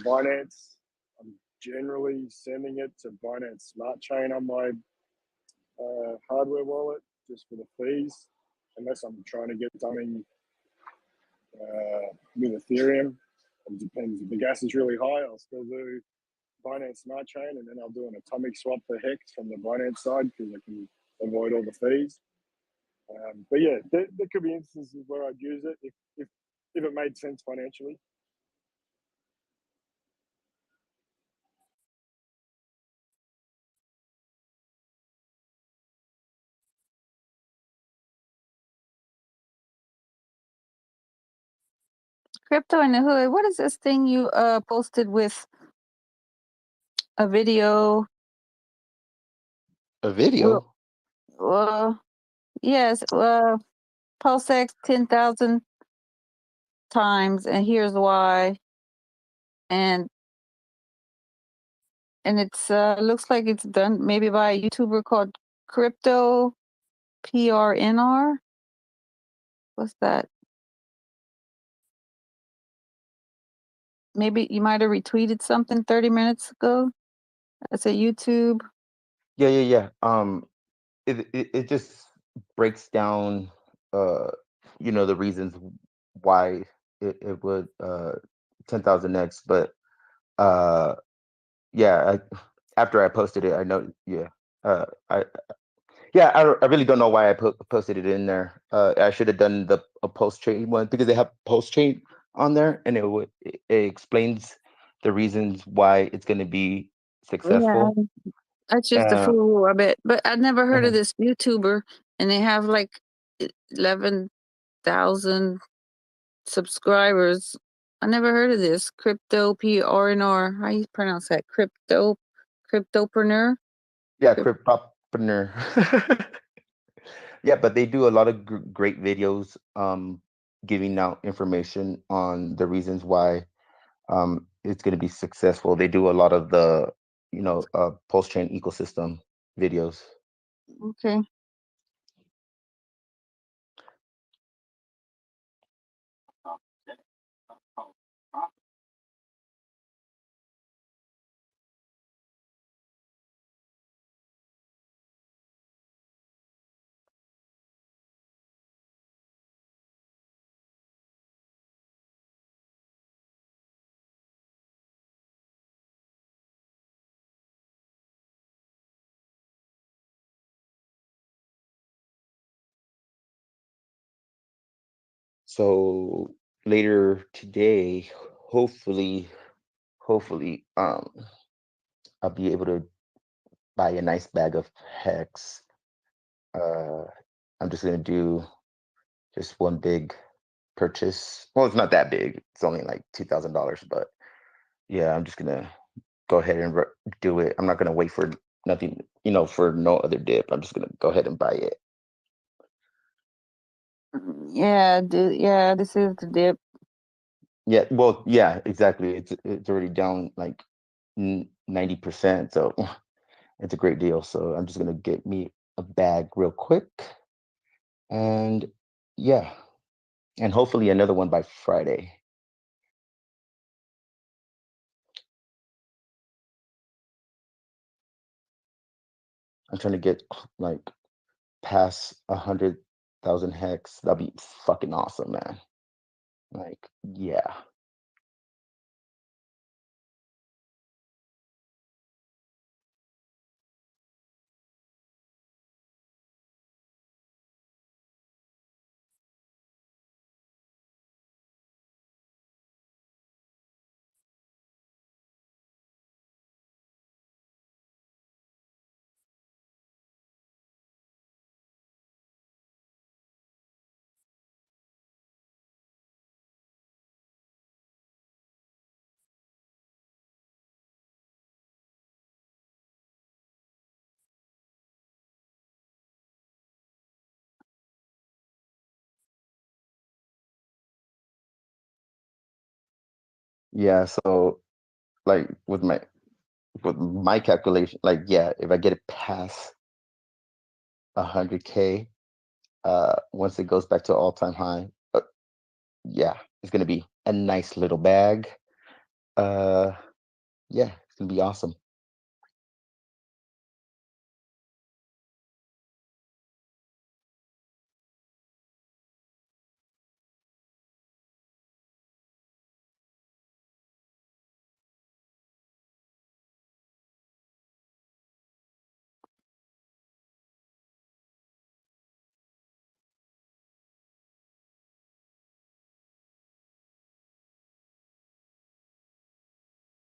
Binance, I'm generally sending it to Binance Smart Chain on my hardware wallet just for the fees, unless I'm trying to get something with Ethereum. It depends. If the gas is really high, I'll still do Binance Smart Chain, and then I'll do an atomic swap for Hex from the Binance side because I can avoid all the fees. But yeah, there could be instances where I'd use it if it made sense financially. Crypto in the Hood. What is this thing you posted with a video? A video? Yes. PulseX 10,000 times, and here's why. And it's looks like it's done maybe by a YouTuber called Crypto PRNR. What's that? Maybe you might have retweeted something 30 minutes ago. That's a YouTube. Yeah. It just breaks down, the reasons why it would 10,000x. But yeah, after I posted it, I know, yeah, I really don't know why I posted it in there. I should have done a post chain one because they have post chain on there, and it explains the reasons why it's going to be Yeah, successful. that's just a fool, I bet. But I'd never heard of Mhm. this YouTuber, and they have like 11,000 subscribers. I never heard of this. Crypto PRNR. How you pronounce that? Cryptopreneur? Yeah, Cryptopreneur. Yeah, but they do a lot of great videos, giving out information on the reasons why it's going to be successful. They do a lot of the, post chain ecosystem videos. Okay. So later today, hopefully, I'll be able to buy a nice bag of Hex. I'm just gonna do just one big purchase. Well, it's not that big. It's only like $2,000, but yeah, I'm just gonna go ahead and do it. I'm not gonna wait for nothing, for no other dip. I'm just gonna go ahead and buy it. Yeah, yeah, this is the dip. Yeah, well, yeah, exactly. It's already down like 90%, so it's a great deal. So I'm just gonna get me a bag real quick, and yeah, and hopefully another one by Friday. I'm trying to get like past 100,000 Hex. That'd be fucking awesome, man. Like, yeah. Yeah, so like with my calculation, like yeah, if I get it past 100K, once it goes back to all-time high, yeah, it's gonna be a nice little bag. Yeah, it's gonna be awesome.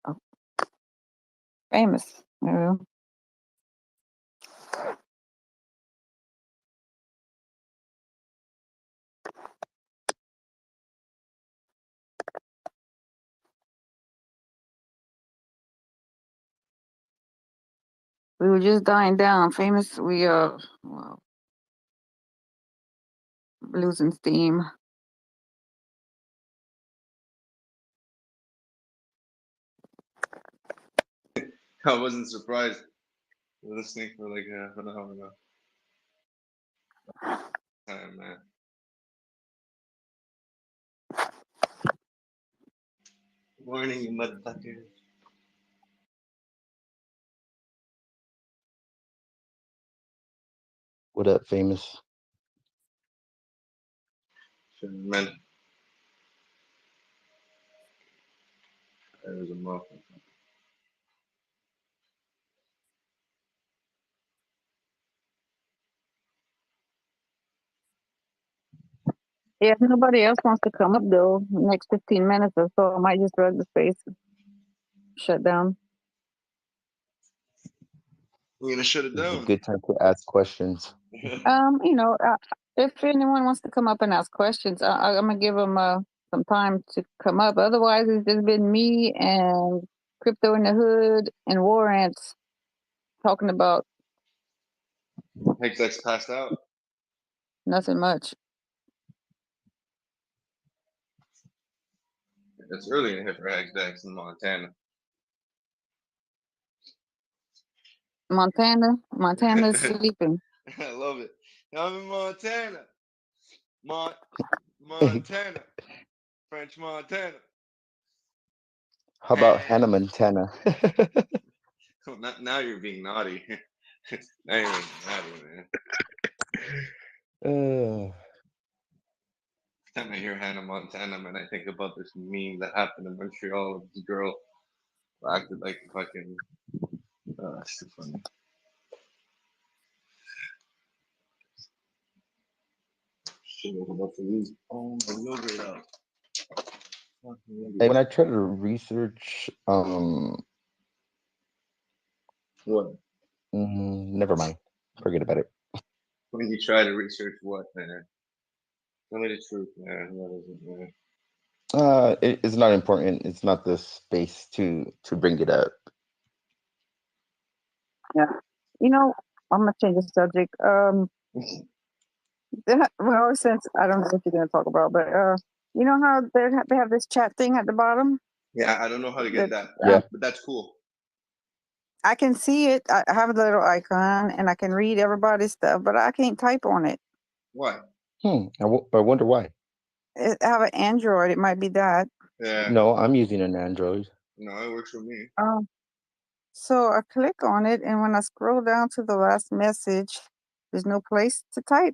Oh, famous. We were just dying down. Famous. We well, losing steam. I wasn't surprised. Listening for like half an hour now. Time, man. Morning, you motherfuckers. What up, famous? Shit, man. There's a motherfucker. Yeah, if nobody else wants to come up though, next 15 minutes or so, I might just drag the space, shut down. We're gonna shut it This is a down. good time to ask questions. If anyone wants to come up and ask questions, I'm gonna give them some time to come up. Otherwise, it's just been me and Crypto in the Hood and War Ants talking about Hexx passed out. nothing much. It's early in here for Hexx in Montana. Montana's sleeping. I love it. I'm in Montana. Montana. French Montana. How about Hannah Montana? Oh, now you're being naughty. Now you're being naughty, man. Every time I hear Hannah Montana, man, I think about this meme that happened in Montreal of this girl who acted like fucking. It's too funny. Shit, I'm about to lose. Oh my yogurt out. Hey, when I try to research, What? never mind. Forget about it. When you try to research what, man? Tell me the truth, man. What is it, man? It's not important. It's not the space to bring it up. Yeah. You know, I'm gonna change the subject. Well, since I don't know what you're gonna talk about, but you know how they have this chat thing at the bottom? Yeah, I don't know how to get that. Yeah. But that's cool. I can see it. I have a little icon and I can read everybody's stuff, but I can't type on it. Why? I wonder why. I have an Android. It might be that. Yeah. No, I'm using an Android. No, it works for me. So I click on it, and when I scroll down to the last message, there's no place to type.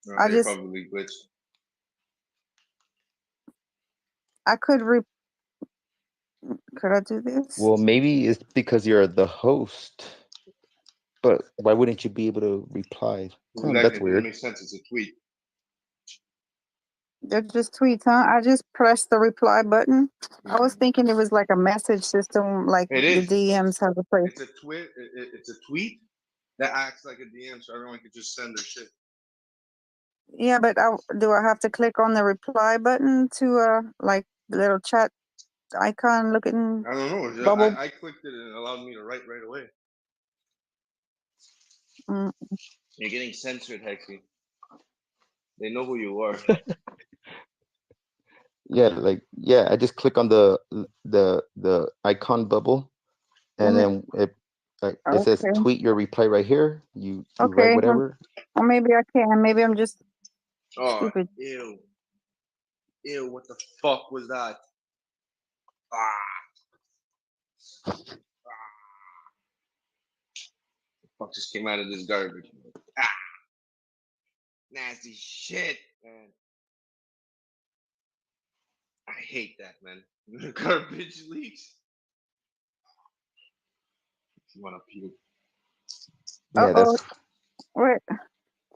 No, I they just probably glitched. I could I do this? Well, maybe it's because you're the host. But why wouldn't you be able to reply? Exactly. That's It doesn't weird. make sense. It's a tweet. They're just tweets, huh? I just pressed the reply button. I was thinking it was like a message system, like It the is. DMs have a place. It's a tweet. It's a tweet that acts like a DM, so everyone can just send their shit. Yeah, but do I have to click on the reply button to like the little chat icon looking I don't know. bubble? I clicked it and it allowed me to write right away. Mm. You're getting censored, Hexy. They know who you are. Yeah, I just click on the icon bubble, and then it says Okay. tweet your reply right here. You write Okay. whatever. Or maybe I can. Maybe I'm just Oh, stupid. ew. Ew, what the fuck was that? Fuck just came out of this garbage. Nasty shit, man. I hate that, man. Garbage leaks. You wanna puke? Yeah, Uh-oh. that's Wait.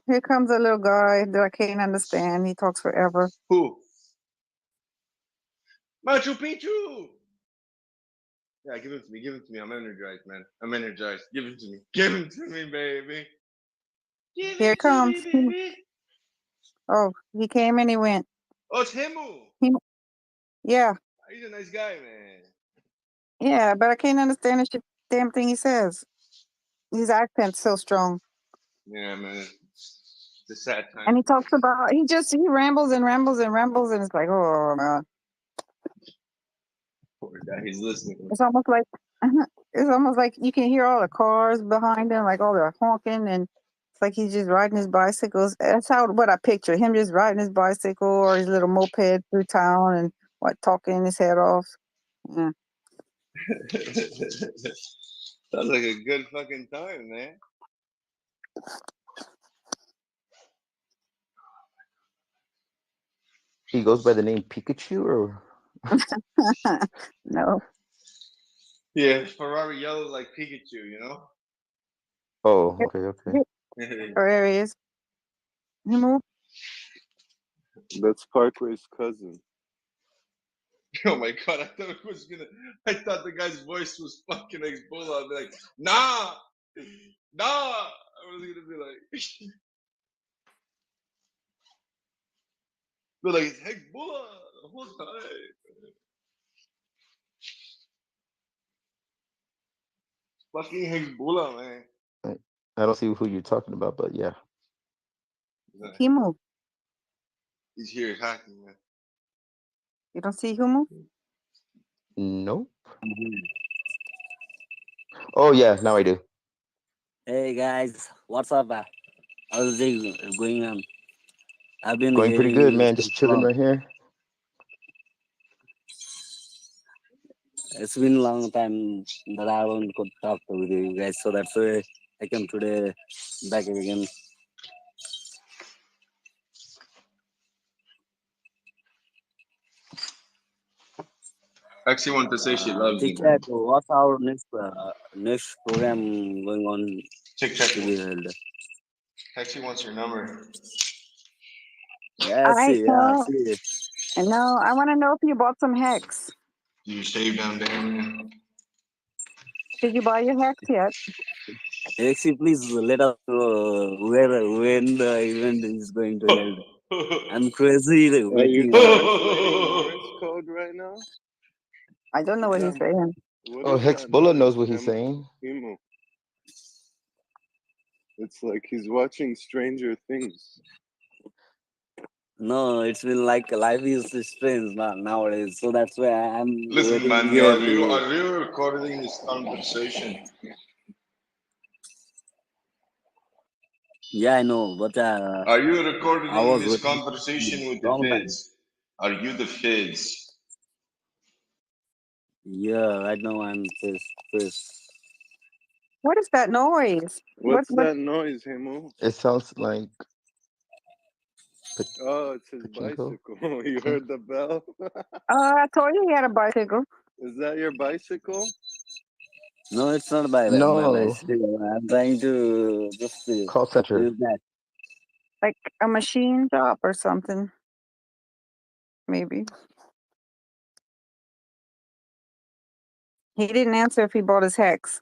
Here comes a little guy that I can't understand. He talks forever. Who? Machu Picchu! Yeah, give it to me. Give it to me. I'm energized, man. I'm energized. Give it to me. Give it to me, baby. Give Here it it to comes. me, baby. Oh, he came and he went. Oh, it's Himu. Yeah. He's a nice guy, man. Yeah, but I can't understand the damn thing he says. His accent's so strong. Yeah, man. It's a sad time. And he talks about, he rambles and rambles and rambles, and it's like, oh, man. Poor guy. He's listening. It's almost like, you can hear all the cars behind him, like all the honking, and it's like he's just riding his bicycles. That's what I picture, him just riding his bicycle or his little moped through town and talking his head off. Yeah. Sounds like a good fucking time, man. he goes by the name Pikachu, or No. Yeah, Ferrari yellow like Pikachu, you know? oh, okay. There he is. Himu? That's Parkway's cousin. Oh my god, I thought the guy's voice was fucking Hezbollah. I'd be like, nah! I was gonna be like, it's Hezbollah the whole time. Fucking Hezbollah, man. I don't see who you're talking about, but yeah. Himu. He's here hacking, man. You don't see Himu? Nope. Oh yeah, now I do. Hey guys, what's up? How's it going on? I've been Going pretty good, man. Just chilling right here. It's been a long time that I haven't could talk with you guys, so that's why I came today back again. Actually, wanted to say she loves you. Chit-chat, what's our next program going on Chit-chat. to be held? Actually wants your number. Yeah, I see, yeah, know. see. I know. I want to know if you bought some hex. You save down there. Did you buy your hex yet? Alexi, please let us know where when the event is going to held. I'm crazy Are you waiting on it. translating Morse code right now? I don't know what Yeah. he's saying. What Oh, is that Hexbullet noise, knows what he's saying. Himu? It's like he's watching Stranger Things. No, it's been like life is strange nowadays, so that's why I'm Listen, waiting man, here are you to. are you recording this conversation? Yeah, I know, but Are you I recording was this waiting conversation with the long time. Fizz? Are you the Fizz? Yeah, right now I'm pissed. What is that noise? What's What? that noise, Himu? It sounds like Oh, it's his pachinko. bicycle. You heard the bell? I told you he had a bicycle. Is that your bicycle? No, it's not my No, bicycle. I'm trying to just call center. use that. Like a machine shop or something. Maybe. He didn't answer if he bought his hex.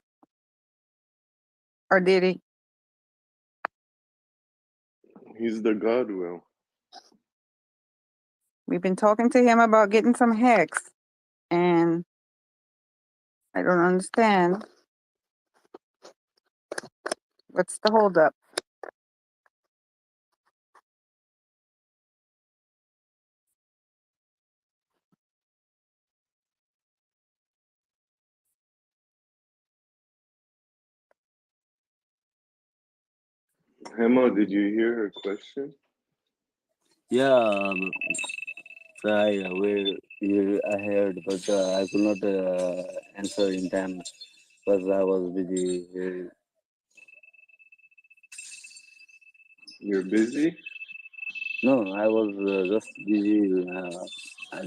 Or did he? He's the Godwill. We've been talking to him about getting some hex. And I don't understand. What's the holdup? Hemo, did you hear her question? Yeah, try I heard, but I could not answer in time because I was busy. You're busy? No, I was just busy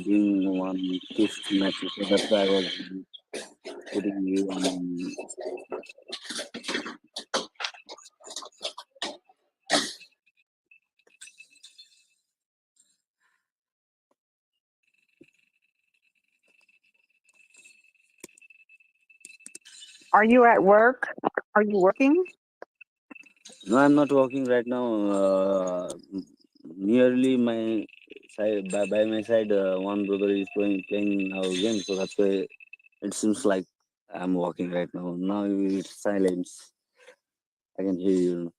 doing one test match, so that's why I was putting you on. Are you at work? Are you working? No, I'm not working right now. Nearly my side by my side, one brother is playing our game, so that's why it seems like I'm working right now. Now it's silence. I can hear you.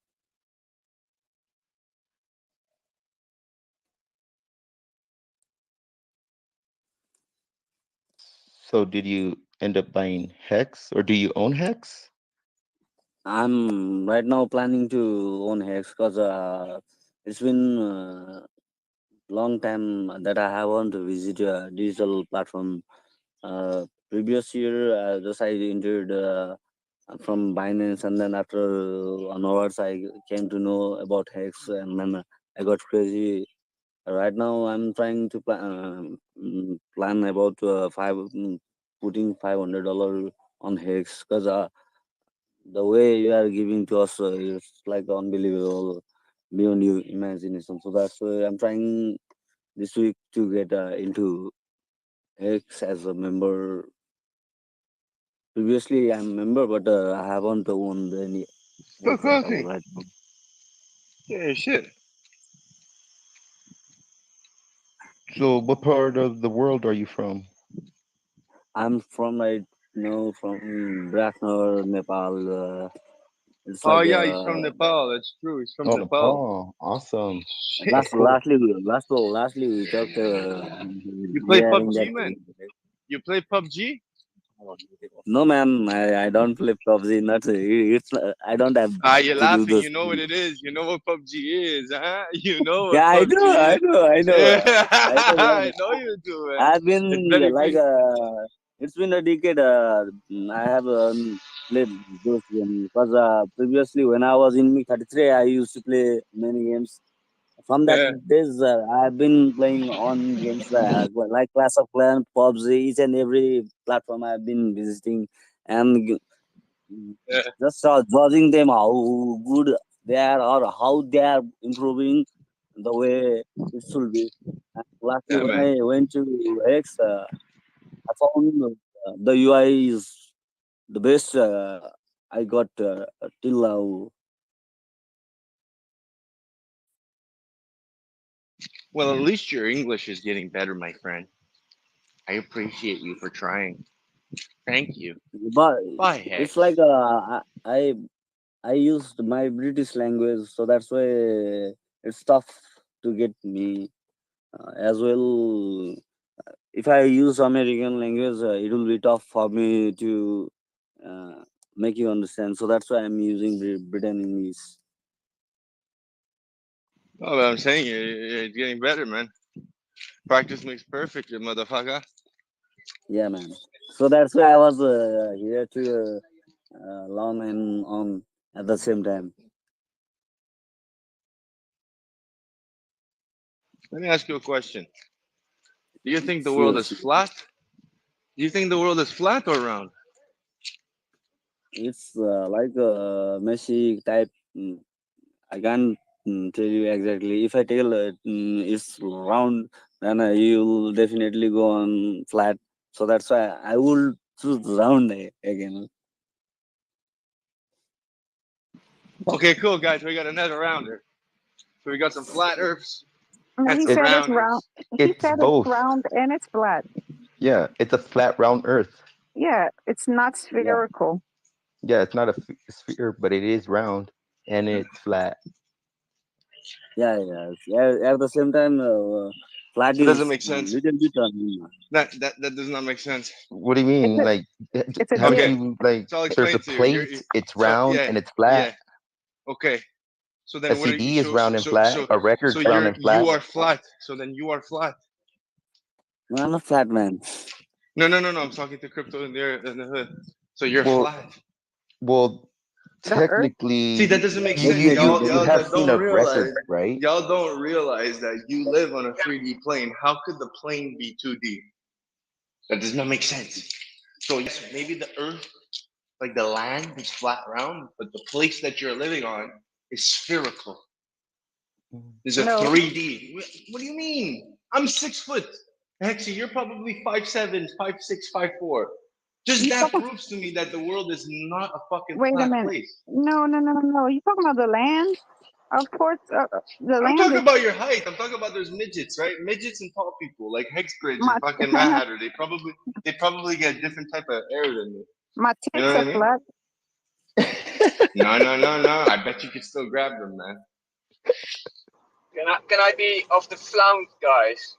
So did you end up buying Hex or do you own Hex? I'm right now planning to own Hex because it's been long time that I haven't visited a digital platform. Previous year, just I entered from Binance, and then after onwards, I came to know about Hex, and then I got crazy. Right now, I'm trying to plan about putting $500 on Hex because the way you are giving to us is like unbelievable, beyond your imagination. So that's why I'm trying this week to get into Hex as a member. Previously, I'm a member, but I haven't owned any So Hex at all crazy. right now. Yeah, shit. So what part of the world are you from? I'm from right now from Bratnor, Nepal. It's Oh like yeah, he's from Nepal. That's true. He's from Oh, Nepal. Nepal. Awesome. That's Shit. cool. lastly we talked You play regarding that. PUBG, man? You play PUBG? No, man, I don't play PUBG. Not it's I don't have Ah, you're to do laughing. those You know what things. it is. You know what PUBG is, huh? You know what Yeah, I PUBG know, I is. know, I know. Yeah, I know that. I know you do, man. I've It's been very like big. it's been a decade. I have played those games because previously when I was in Mi 33, I used to play many games. From that Yeah. days, I've been playing on games like Clash of Clans, PUBG, each and every platform I've been visiting, and Yeah. just judging them how good they are or how they are improving. the way it should be. And lastly, Yeah, when man. I went to X, I found the UI is the best I got till now. Well, at least your English is getting better, my friend. I appreciate you for trying. Thank you. But Bye, Hex. it's like I used my British language, so that's why it's tough to get me as well. If I use American language, it will be tough for me to make you understand. So that's why I'm using Britain English. Oh, but I'm saying it's getting better, man. Practice makes perfect, you motherfucker. Yeah, man. So that's why I was here to learn and on at the same time. Let me ask you a question. Do you think the world is Sure. flat? Do you think the world is flat or round? It's like a messy type. I can't tell you exactly. If I tell it's round, then you'll definitely go on flat. So that's why I will choose round again. Okay, cool, guys. We got another rounder. So we got some flat earths No, and he some said it's rounders. round. He It's said it's both. round and it's flat. Yeah, it's a flat, round Earth. Yeah, it's not spherical. Yeah, it's not a sphere, but it is round and it's flat. Yeah. At the same time, flat It doesn't is make sense. little bit. That does not make sense. What do you mean? Like, It's a haven't dick. you like? So I'll There's a explain to you. plate. It's So round yeah, and it's flat. yeah. Okay. So A then what are you? CD is So round and flat. A record's round and you flat. are flat. So then you are flat. No, I'm a flat man. No. I'm talking to crypto in there in the hood. So you're Well, flat. well, The Earth. technically, See, that doesn't make you sense. you Y'all you have seen don't a realize. record, right? Y'all don't realize that you live on a 3D plane. How could the plane be 2D? That does not make sense. So yes, maybe the Earth, like the land, is flat round, but the place that you're living on is spherical. There's a No. 3D. What do you mean? I'm 6 foot. Hexy, you're probably 5'7", 5'6", 5'4". Just You that talking? proves to me that the world is not a fucking Wait a flat minute. place. No. You talking about the land? Of course, the I'm land talking is about your height. I'm talking about there's midgets, right? Midgets and tall people, like Hexbridge my and fucking Mad Hatter. They probably get different type of air than me. my You tits know what I are mean? flat. No. I bet you could still grab them, man. Can I be of the flount, guys?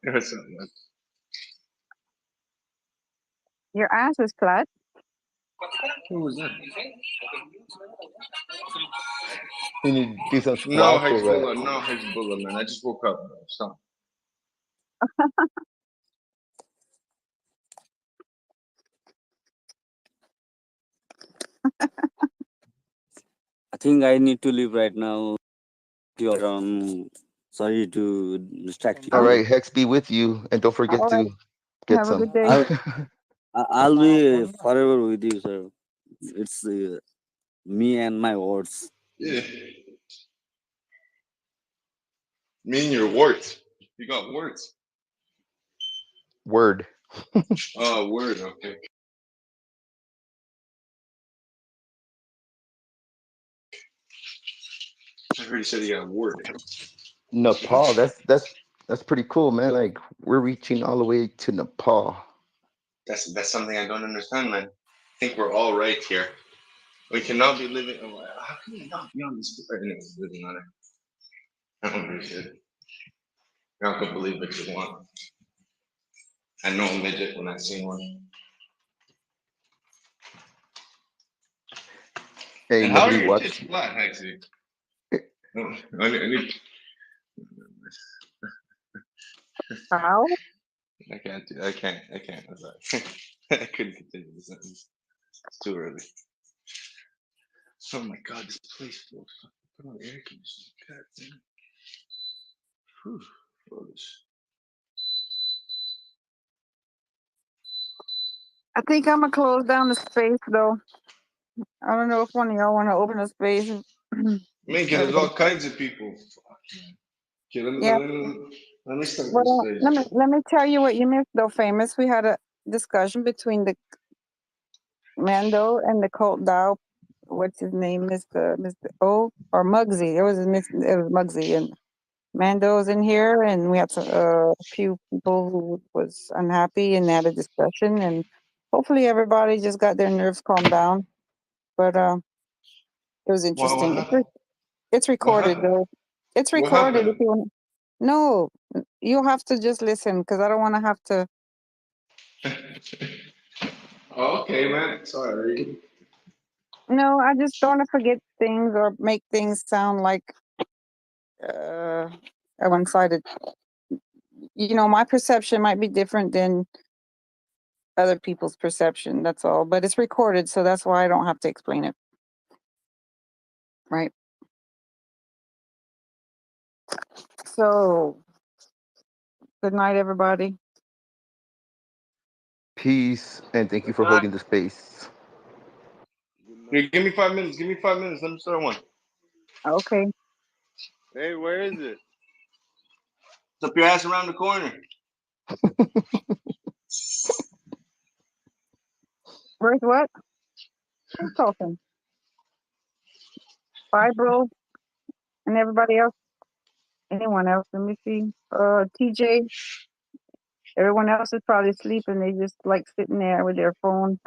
What's up, man? Your ass is flat. Who was that? You need to do some No, squats or what? Hezbollah, man. I just woke up, bro. Stop. I think I need to leave right now. Sorry to distract All you. right, Hex be with you, and don't forget All right. to get Have a some. good day. I'll be forever with you, sir. It's me and my words. Yeah. Me and your warts. You got warts. Word. Oh, word. Okay. I heard you said you got a wart. Nepal. That's pretty cool, man. Like we're reaching all the way to Nepal. That's something I don't understand, man. I think we're all right here. We cannot be living. How can we not be on this? Anyway, living on it. I don't understand. Y'all can believe what you want. I know a midget when I see one. Hey, And how are nobody your tits watched. flat, Hexy? I need. How? I can't. I'm sorry. I couldn't continue the sentence. It's too early. Oh my god, this place feels fucking. Put on air conditioning. God damn. Whew. Foolish. I think I'm gonna close down the space though. I don't know if one of y'all want to open a space. I mean, 'cause there's all kinds of people. Fuck, man. Okay, Yeah. let me start this Well, page. let me tell you what you missed though, famous. We had a discussion between the Mando and the Cult Dow. What's his name, Mr. O or Muggsy? It was Muggsy, and Mando's in here, and we had a few people who was unhappy and had a discussion, and hopefully everybody just got their nerves calmed down. But it was What interesting. happened? It's What recorded happened? though. It's What recorded if happened? you want. No, you have to just listen because I don't want to have to. Okay, man. Sorry. No, I just don't want to forget things or make things sound like uh, one-sided. You know, my perception might be different than other people's perception. That's all. But it's recorded, so that's why I don't have to explain it. Right. So, good night, everybody. Peace, and thank you Good for night. holding the space. Here, give me 5 minutes. Give me 5 minutes. Let me start one. Okay. Hey, where is it? It's up your ass around the corner. Where's what? Who's talking? Bye, bro. And everybody else. Anyone else? Let me see. TJ. Everyone else is probably sleeping. They just like sitting there with their phone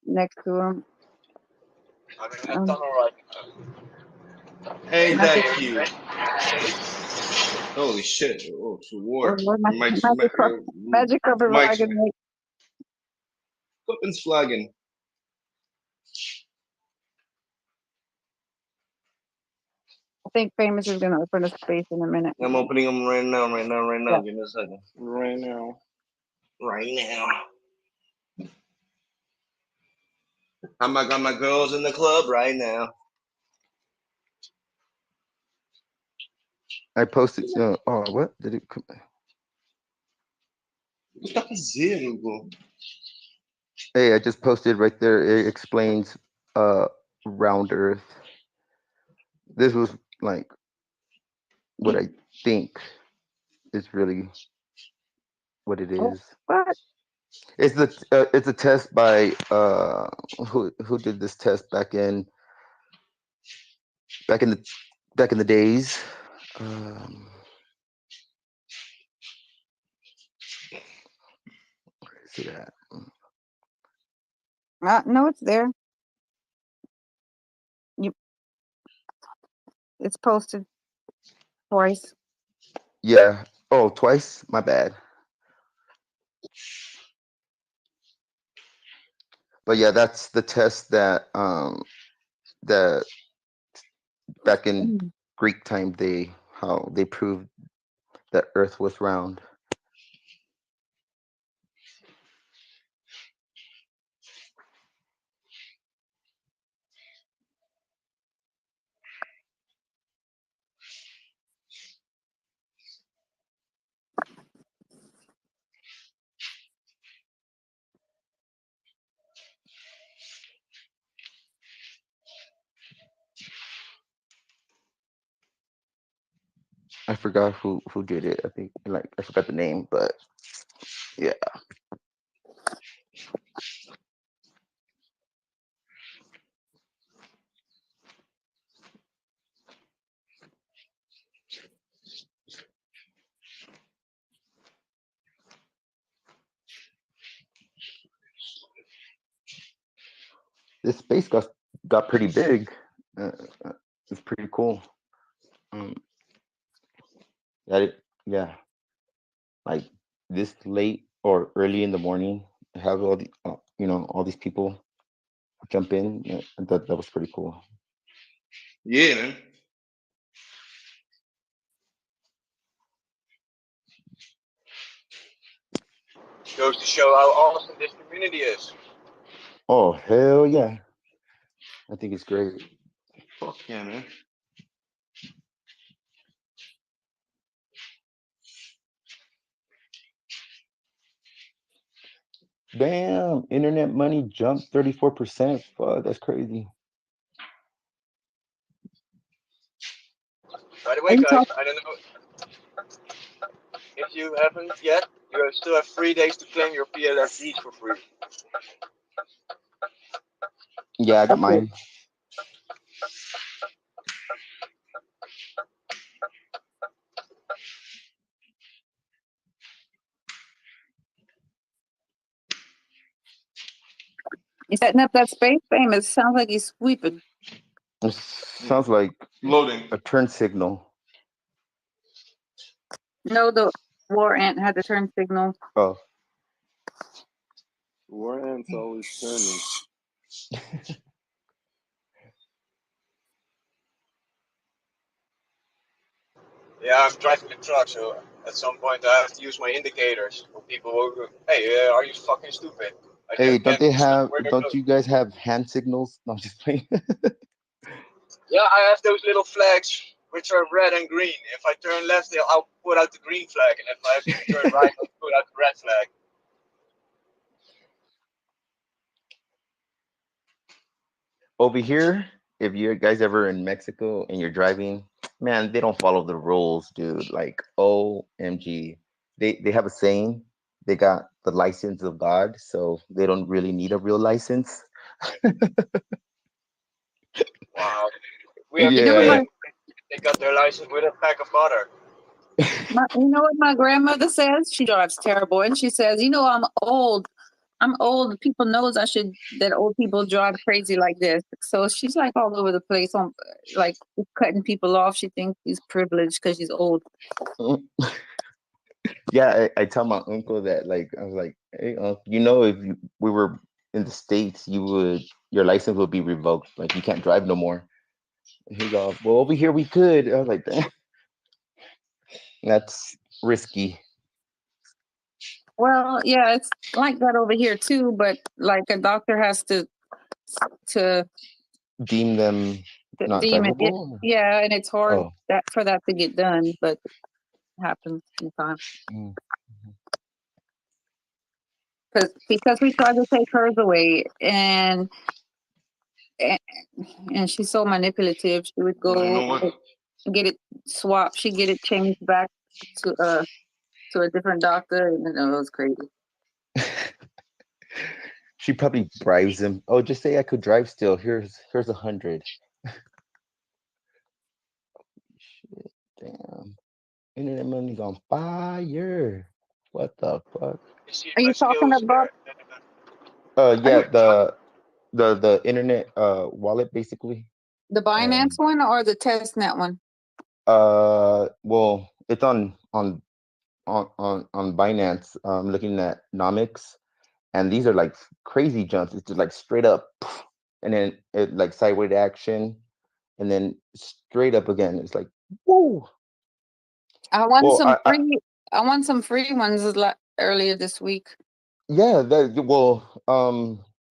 next to them. Hey, Magic, that cute. Holy shit. Oh, it's a war. magic, Mike's magic of Aragon. Flippin's flagging. I think Famous is gonna open a space in a minute. I'm opening them right now. Yeah. Give me a second. Right now. I got my girls in the club right now. I posted. Oh, what did it? O que você tá fazendo, Hugo? Hey, I just posted right there. It explains round Earth. This was like what I think is really what it is. What? It's a test by who did this test back in the days. Where is it at? No, it's there. It's posted twice. Yeah. Oh, twice. My bad. But yeah, that's the test that back in Greek time how they proved that Earth was round. I forgot who did it. I think I forgot the name, but yeah. This space got pretty big. It's pretty cool. Yeah, like this late or early in the morning, have all the all these people jump in. Yeah, that was pretty cool. Yeah, man. Goes to show how awesome this community is. Oh hell yeah! I think it's great. Fuck yeah, man. Damn, internet money jumped 34%. Fuck, that's crazy. the Are way, you guys, talking? I don't know if you haven't yet. You still have 3 days to claim your PLFGs for free. Yeah, I got Okay. mine. He's setting up that space famous. Sounds like he's sweeping. It sounds like Loading. a turn signal. No, the war ant had the turn signal. Oh, War ants always turning. Yeah, I'm driving the truck, so at some point I have to use my indicators. For people who go, hey, are you fucking stupid? I hey, just can't see where they're don't going. you guys have hand signals? No, I'm just playing. Yeah, I have those little flags which are red and green. If I turn left, I'll put out the green flag, and if I have to turn right, I'll put out the red flag. Over here, if you guys ever in Mexico and you're driving, man, they don't follow the rules, dude. Like, OMG. They have a saying, they got the license of God, so they don't really need a real license. Wow. We have You know what Yeah. my, they got their license with a pack of butter. you know what my grandmother says? She drives terrible, and she says, "You know, I'm old. I'm old. People knows that old people drive crazy like this." So she's like all over the place, on like cutting people off. She thinks she's privileged because she's old. Yeah, I tell my uncle that, like, I was like, hey, you know, if we were in the States, your license would be revoked. Like, you can't drive no more. And he's all, well, over here we could. I was like, that's risky. Well, yeah, it's like that over here too, but like a doctor has to Deem them not deem it. drivable? Yeah, and it's hard Oh. for that to get done, but it happens sometimes. Mm. Because we tried to take hers away, and she's so manipulative. She would You know go what? get it swapped. She'd get it changed back to a different doctor, and it was crazy. She probably bribes him. Oh, just say I could drive still. Here's 100. Shit, damn. Internet money's on fire. What the fuck? You see Are my you talking skills about? Yeah, the internet wallet basically. The Binance one or the testnet one? Well, it's on Binance. I'm looking at Nomics, and these are like crazy jumps. It's just like straight up, and then it like sideways action, and then straight up again. It's like, woo. I won Well, some free. I won some free ones earlier this week. yeah,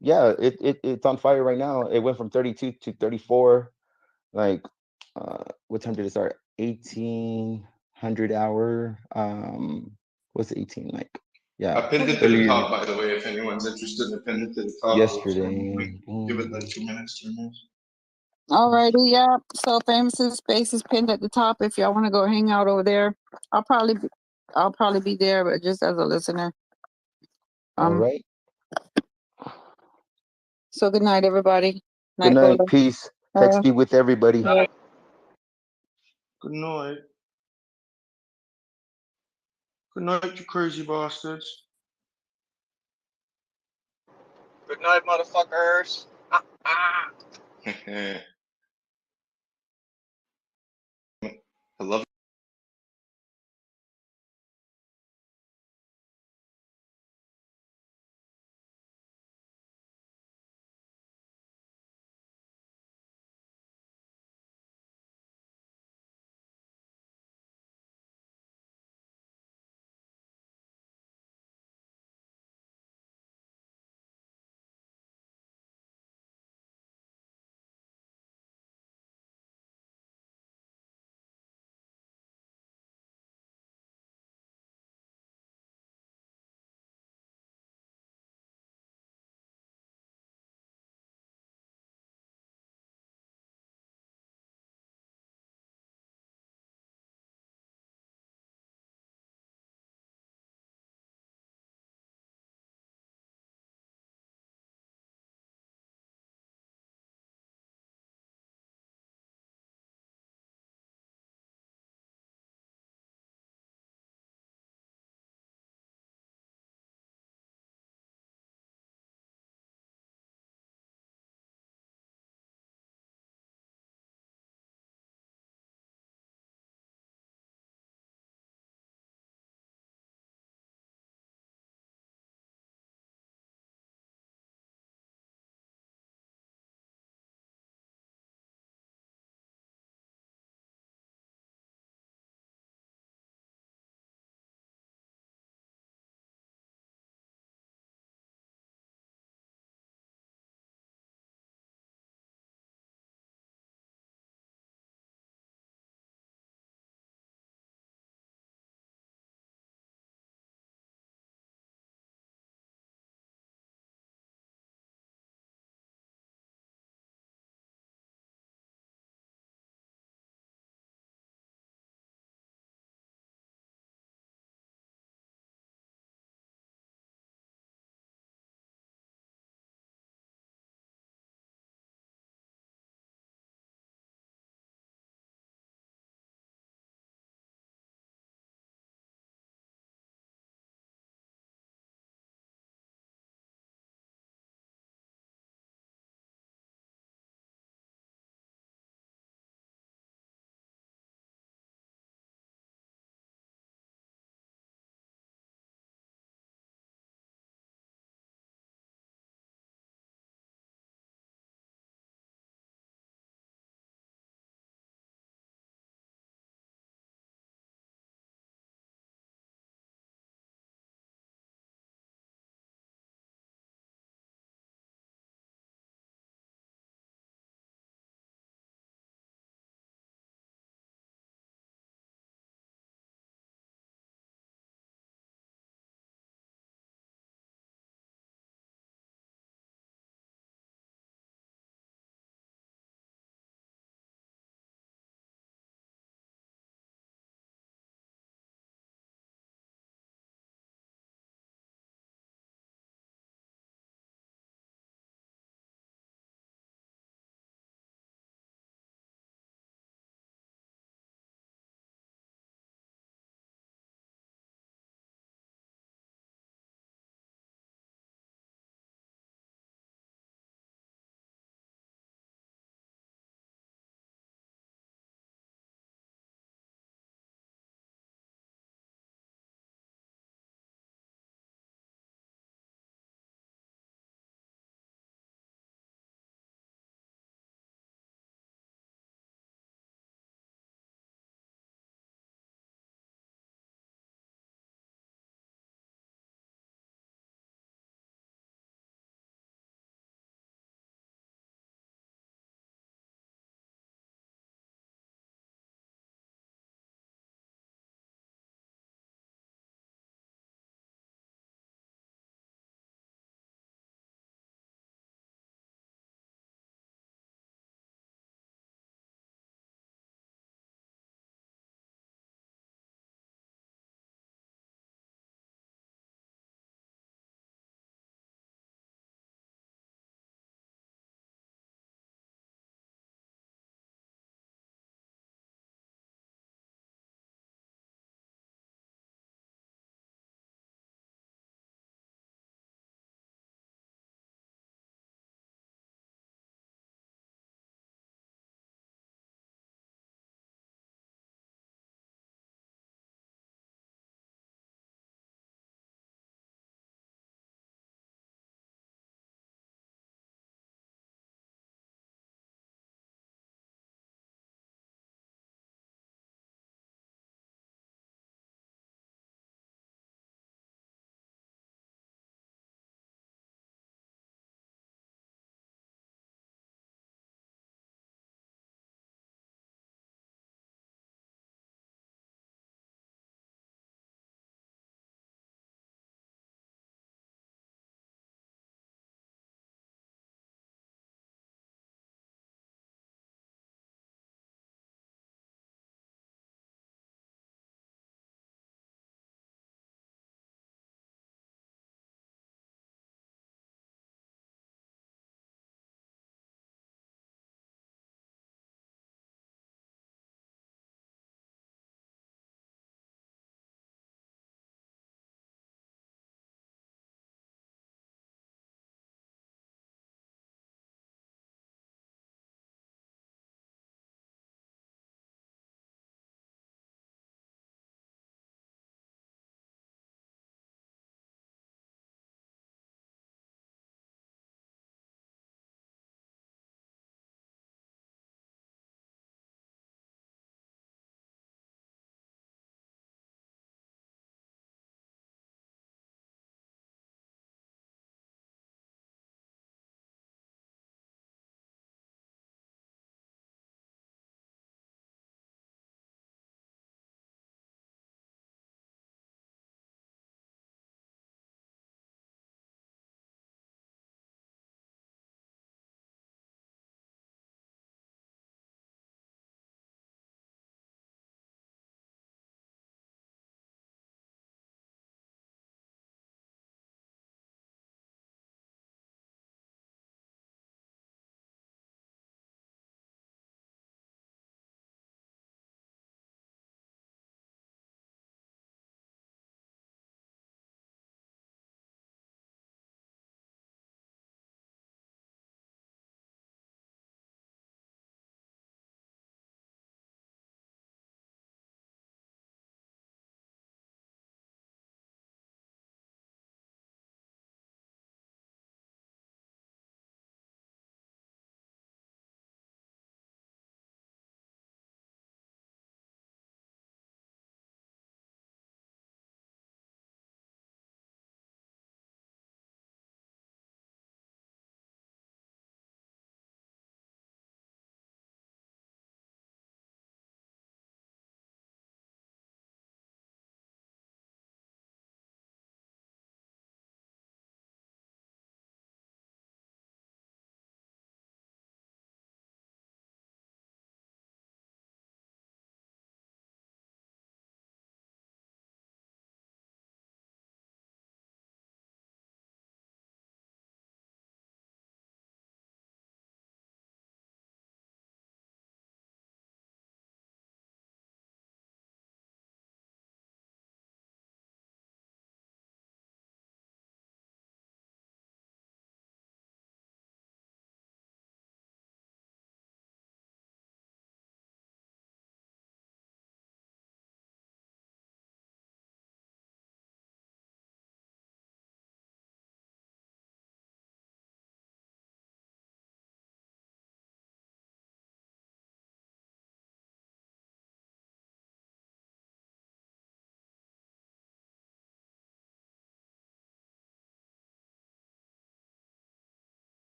yeah, it's on fire right now. It went from 32 to 34. Like, what time did it start? 1800 hour. What's 18 like? Yeah, I pinned it to the earlier top, by the way, if anyone's interested. I pinned it to the top. yesterday. Give it like 2 minutes, 3 minutes. Alrighty, yeah. So Famous's space is pinned at the top. If y'all want to go hang out over there, I'll probably be there, but just as a listener. All right. So good night, everybody. Good night. Lola. Peace. Text be with everybody. Yeah. Good night. Good night, you crazy bastards. Good night, motherfuckers. I love